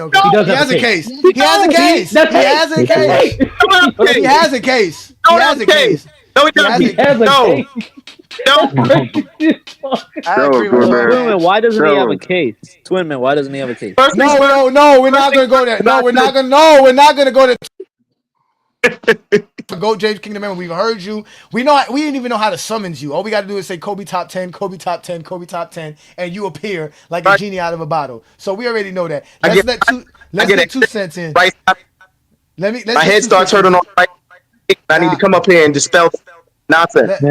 Speaker 3: Kobe.
Speaker 1: He does have a case.
Speaker 3: He has a case. He has a case. He has a case. He has a case. He has a case.
Speaker 8: No, he doesn't. No.
Speaker 9: I agree with Twin Man, why doesn't he have a case? Twin Man, why doesn't he have a case?
Speaker 3: No, we're not gonna go there. No, we're not gonna go there. Go James Kingdom member. We've heard you. We didn't even know how to summons you. All we got to do is say Kobe top 10, Kobe top 10, Kobe top 10, and you appear like a genie out of a bottle. So we already know that. Let's get 2 cents in.
Speaker 20: Right,
Speaker 3: Let's
Speaker 20: my
Speaker 3: get
Speaker 20: head
Speaker 3: two
Speaker 20: starts
Speaker 3: cents
Speaker 20: hurting
Speaker 3: in.
Speaker 20: on right. I need to come up here and dispel nonsense.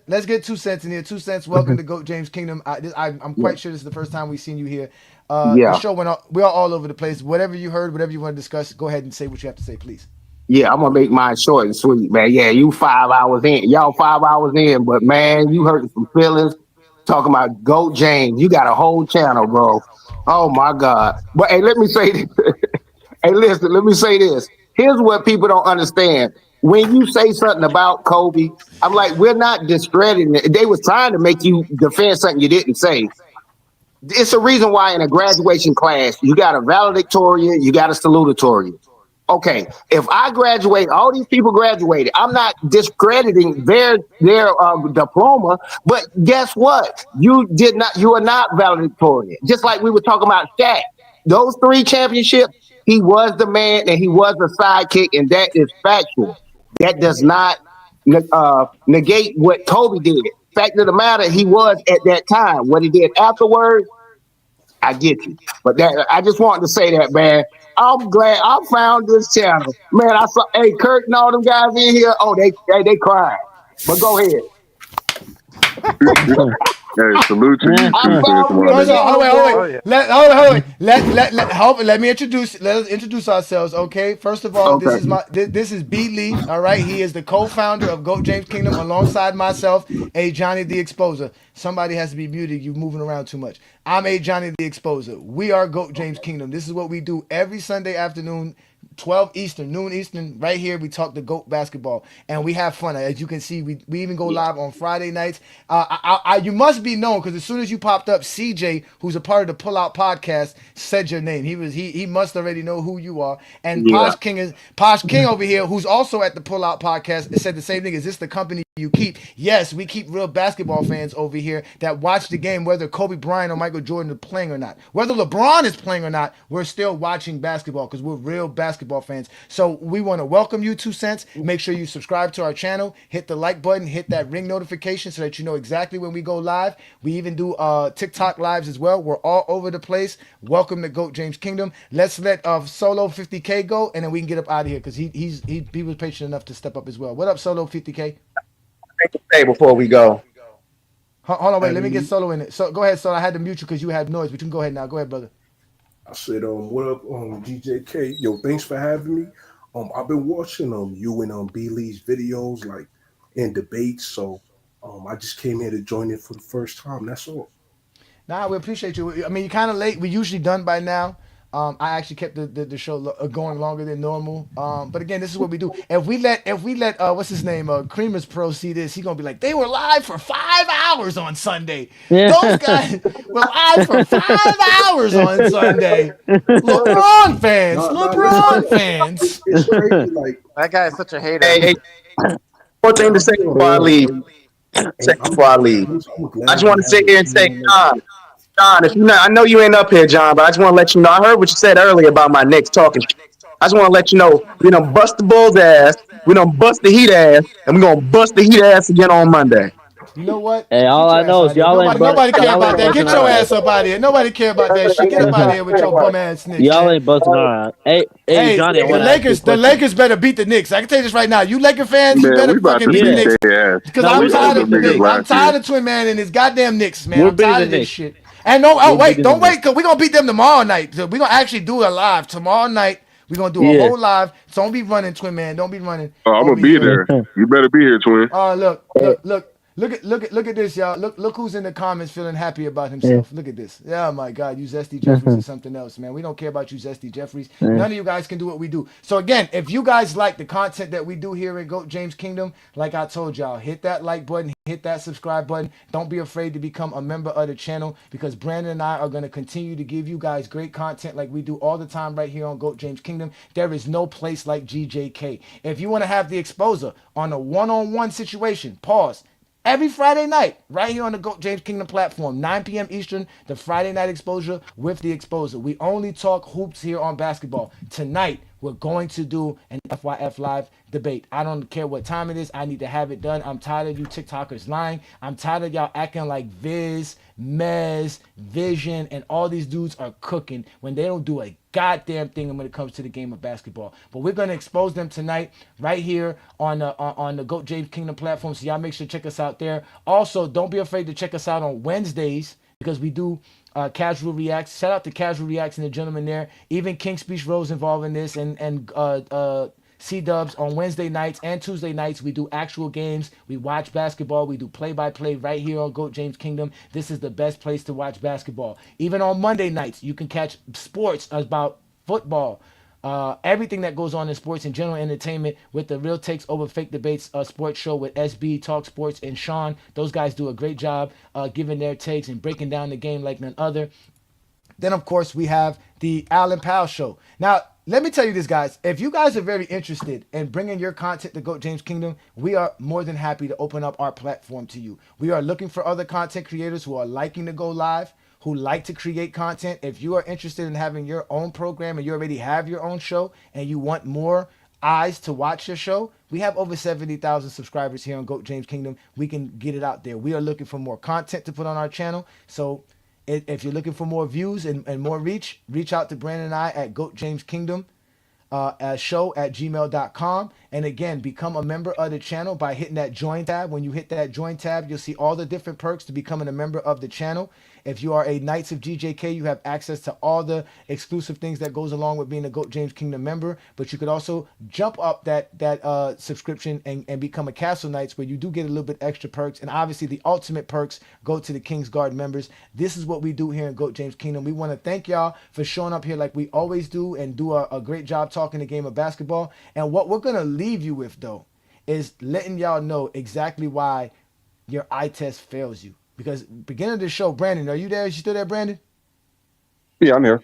Speaker 3: Let's get 2 cents in here. 2 cents. Welcome to Goat James Kingdom. I'm quite sure this is the first time we've seen you here. The
Speaker 20: Yeah.
Speaker 3: show went on. We are all over the place. Whatever you heard, whatever you want to discuss, go ahead and say what you have to say, please.
Speaker 20: Yeah, I'm gonna make mine short and sweet, man. Yeah, you 5 hours in. Y'all 5 hours in, but man, you hurting some feelings. Talking about Goat James. You got a whole channel, bro. Oh my God. But hey, let me say this. Hey, listen, let me say this. Here's what people don't understand. When you say something about Kobe, I'm like, we're not discrediting it. They was trying to make you defend something you didn't say. It's a reason why in a graduation class, you got a valedictorian, you got a salutatorian. Okay, if I graduate, all these people graduated. I'm not discrediting their diploma, but guess what? You did not. You are not valedictorian. Just like we were talking about Shaq, those 3 championships, he was the man and he was the sidekick, and that is factual. That does not negate what Kobe did. Fact of the matter, he was at that time. What he did afterwards, I get you. But I just wanted to say that, man. I'm glad I found this channel. Man, I saw Kurt and all them guys in here. Oh, they cried. But go ahead.
Speaker 12: Hey, salute to you too, sis, my
Speaker 3: Wait. Let me introduce. Let us introduce ourselves, okay? First of all,
Speaker 20: Okay.
Speaker 3: this is B. Lee. All right, he is the co-founder of Goat James Kingdom, alongside myself, A. Johnny the Exposer. Somebody has to be muted. You moving around too much. I'm A. Johnny the Exposer. We are Goat James Kingdom. This is what we do every Sunday afternoon. 12 Eastern, noon Eastern, right here. We talk the GOAT basketball and we have fun. As you can see, we even go live on Friday nights. You must be known because as soon as you popped up, CJ, who's a part of the Pull Out podcast, said your name. He must already know who you are. And
Speaker 20: Yeah.
Speaker 3: Posh King over here, who's also at the Pull Out podcast, said the same thing. Is this the company you keep? Yes, we keep real basketball fans over here that watch the game, whether Kobe Bryant or Michael Jordan are playing or not. Whether LeBron is playing or not, we're still watching basketball because we're real basketball fans. So we want to welcome you, 2 cents. Make sure you subscribe to our channel, hit the like button, hit that ring notification so that you know exactly when we go live. We even do TikTok lives as well. We're all over the place. Welcome to Goat James Kingdom. Let's let Solo 50K go, and then we can get up out of here because he was patient enough to step up as well. What up, Solo 50K?
Speaker 20: Say before we go.
Speaker 3: Hold on, wait. Let me get Solo in it. So go ahead, Solo. I had to mute you because you had noise, but you can go ahead now. Go ahead, brother.
Speaker 22: I said, what up, GJK? Yo, thanks for having me. I've been watching you and B Lee's videos, like in debates. So I just came here to join in for the first time. That's all.
Speaker 3: Nah, we appreciate you. I mean, you're kind of late. We're usually done by now. I actually kept the show going longer than normal. But again, this is what we do. If we let what's his name, Creamers Pro see this, he's gonna be like, they were live for 5 hours on Sunday. Those guys were live for 5 hours on Sunday. LeBron fans, LeBron fans.
Speaker 22: It's crazy. Like
Speaker 13: that guy is such a hater.
Speaker 20: Hey, one thing to say before I leave. I just want to sit here and say, John, if you not, I know you ain't up here, John, but I just want to let you know. I heard what you said earlier about my Knicks talking. I just want to let you know we done bust the Bulls ass, we done bust the Heat ass, and we gonna bust the Heat ass again on Monday.
Speaker 3: You know what?
Speaker 9: Hey, all I know is y'all ain't
Speaker 3: nobody care about that. Get your ass up out of here. Nobody care about that shit. Get up out of here with your bum ass Knicks.
Speaker 9: Y'all ain't busting our ass. Hey, Johnny,
Speaker 3: the Lakers better beat the Knicks. I can tell you this right now. You Laker fans, you better fucking beat the Knicks. Because I'm tired of the Knicks. I'm tired of Twin Man and his goddamn Knicks, man. I'm tired of this shit. And don't wait, because we're gonna beat them tomorrow night. So we're gonna actually do a live tomorrow night. We're gonna do a whole live. So don't be running, Twin Man. Don't be running.
Speaker 12: Oh, I'm gonna be there. You better be here, Twin.
Speaker 3: Look at this, y'all. Look who's in the comments feeling happy about himself. Look at this. Oh my God, you Zesty Jeffries or something else, man. We don't care about you, Zesty Jeffries. None of you guys can do what we do. So again, if you guys like the content that we do here at Goat James Kingdom, like I told y'all, hit that like button, hit that subscribe button. Don't be afraid to become a member of the channel because Brandon and I are going to continue to give you guys great content like we do all the time right here on Goat James Kingdom. There is no place like GJK. If you want to have the exposure on a one-on-one situation, pause. Every Friday night, right here on the Goat James Kingdom platform, 9 p.m. Eastern, the Friday night exposure with the exposer. We only talk hoops here on basketball. Tonight, we're going to do an FYF live debate. I don't care what time it is. I need to have it done. I'm tired of you TikTokers lying. I'm tired of y'all acting like Viz, Mez, Vision, and all these dudes are cooking when they don't do a goddamn thing when it comes to the game of basketball. But we're gonna expose them tonight right here on the GOAT James Kingdom platform. So y'all make sure to check us out there. Also, don't be afraid to check us out on Wednesdays because we do Casual Reacts. Shout out to Casual Reacts and the gentleman there. Even King Speech Rose involved in this, and C-Dubs on Wednesday nights and Tuesday nights. We do actual games. We watch basketball. We do play-by-play right here on GOAT James Kingdom. This is the best place to watch basketball. Even on Monday nights, you can catch sports about football, everything that goes on in sports and general entertainment with the Real Takes Over Fake Debates sports show with SB, Talk Sports, and Sean. Those guys do a great job giving their takes and breaking down the game like none other. Then, of course, we have the Alan Powell Show. Now, let me tell you this, guys. If you guys are very interested in bringing your content to GOAT James Kingdom, we are more than happy to open up our platform to you. We are looking for other content creators who are liking to go live, who like to create content. If you are interested in having your own program and you already have your own show and you want more eyes to watch your show, we have over 70,000 subscribers here on GOAT James Kingdom. We can get it out there. We are looking for more content to put on our channel. So if you're looking for more views and more reach out to Brandon and I at GOAT James Kingdom show@gmail.com. And again, become a member of the channel by hitting that join tab. When you hit that join tab, you'll see all the different perks to becoming a member of the channel. If you are a Knights of GJK, you have access to all the exclusive things that goes along with being a GOAT James Kingdom member. But you could also jump up that subscription and become a Castle Knights, where you do get a little bit extra perks. And obviously the ultimate perks go to the King's Guard members. This is what we do here in GOAT James Kingdom. We want to thank y'all for showing up here like we always do and do a great job talking the game of basketball. And what we're going to leave you with, though, is letting y'all know exactly why your eye test fails you. Because beginning of the show, Brandon, are you there? Is you still there, Brandon?
Speaker 4: Yeah, I'm here.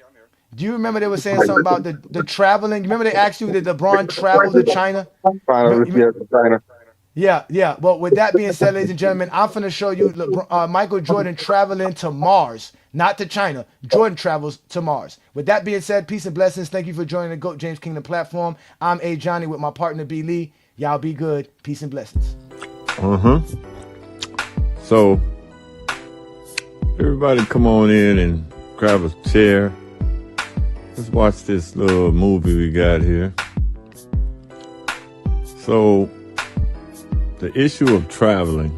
Speaker 3: Do you remember they were saying something about the traveling? You remember they asked you, did LeBron travel to China?
Speaker 4: China.
Speaker 3: Yeah. Well, with that being said, ladies and gentlemen, I'm going to show you Michael Jordan traveling to Mars, not to China. Jordan travels to Mars. With that being said, peace and blessings. Thank you for joining the GOAT James Kingdom platform. I'm A. Johnny with my partner B. Lee. Y'all be good. Peace and blessings.
Speaker 14: So, everybody come on in and grab a chair. Let's watch this little movie we got here. So, the issue of traveling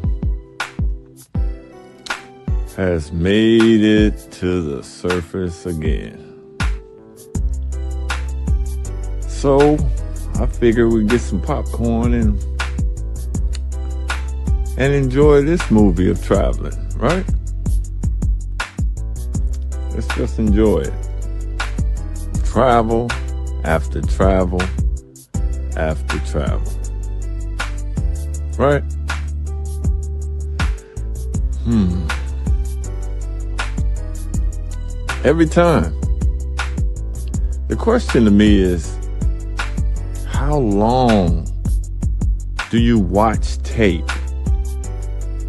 Speaker 14: has made it to the surface again. So, I figure we get some popcorn and enjoy this movie of traveling, right? Let's just enjoy it. Travel after travel after travel. Right? Every time. The question to me is, how long do you watch tape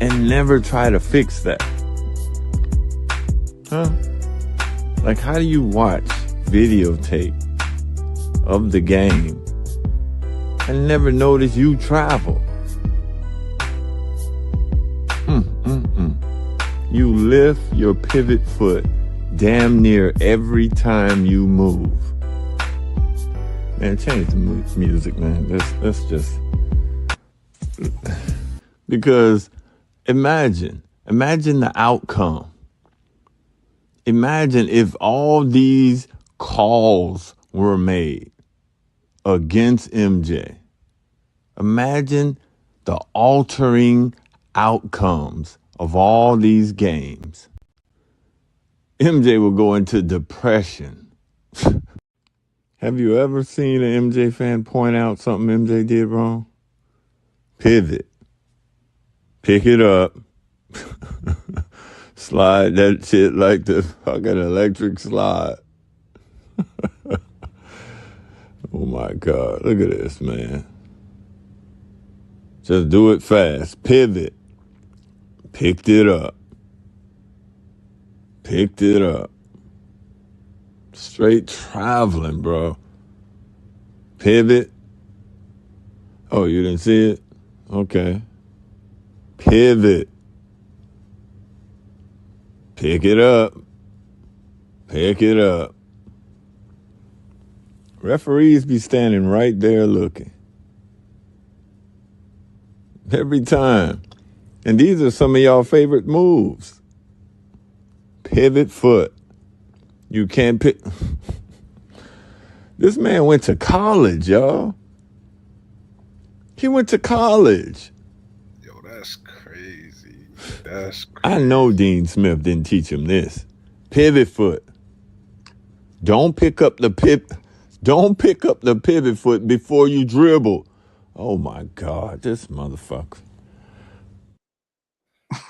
Speaker 14: and never try to fix that? Like, how do you watch videotape of the game and never notice you travel? You lift your pivot foot damn near every time you move. Man, change the music, man. Let's just... Because imagine the outcome. Imagine if all these calls were made against MJ. Imagine the altering outcomes of all these games. MJ will go into depression. Have you ever seen an MJ fan point out something MJ did wrong? Pivot. Pick it up. Slide that shit like the fucking electric slide. Oh my God. Look at this, man. Just do it fast. Pivot. Picked it up. Picked it up. Straight traveling, bro. Pivot. Oh, you didn't see it? Okay. Pivot. Pick it up. Pick it up. Referees be standing right there looking. Every time. And these are some of y'all favorite moves. Pivot foot. You can't pick. This man went to college, y'all. He went to college.
Speaker 22: Yo, that's crazy. That's crazy.
Speaker 14: I know Dean Smith didn't teach him this. Pivot foot. Don't pick up the pivot foot before you dribble. Oh my God, this motherfucker.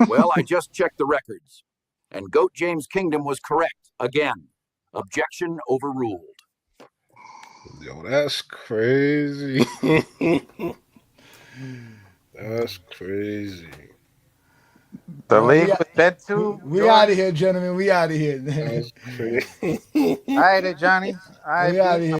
Speaker 5: Well, I just checked the records, and GOAT James Kingdom was correct again. Objection overruled.
Speaker 22: Yo, that's crazy. That's crazy.
Speaker 13: The league was dead too.
Speaker 3: We out of here, gentlemen. We out of here.
Speaker 22: That's crazy.
Speaker 13: All right, Johnny. All right,
Speaker 3: we out of here.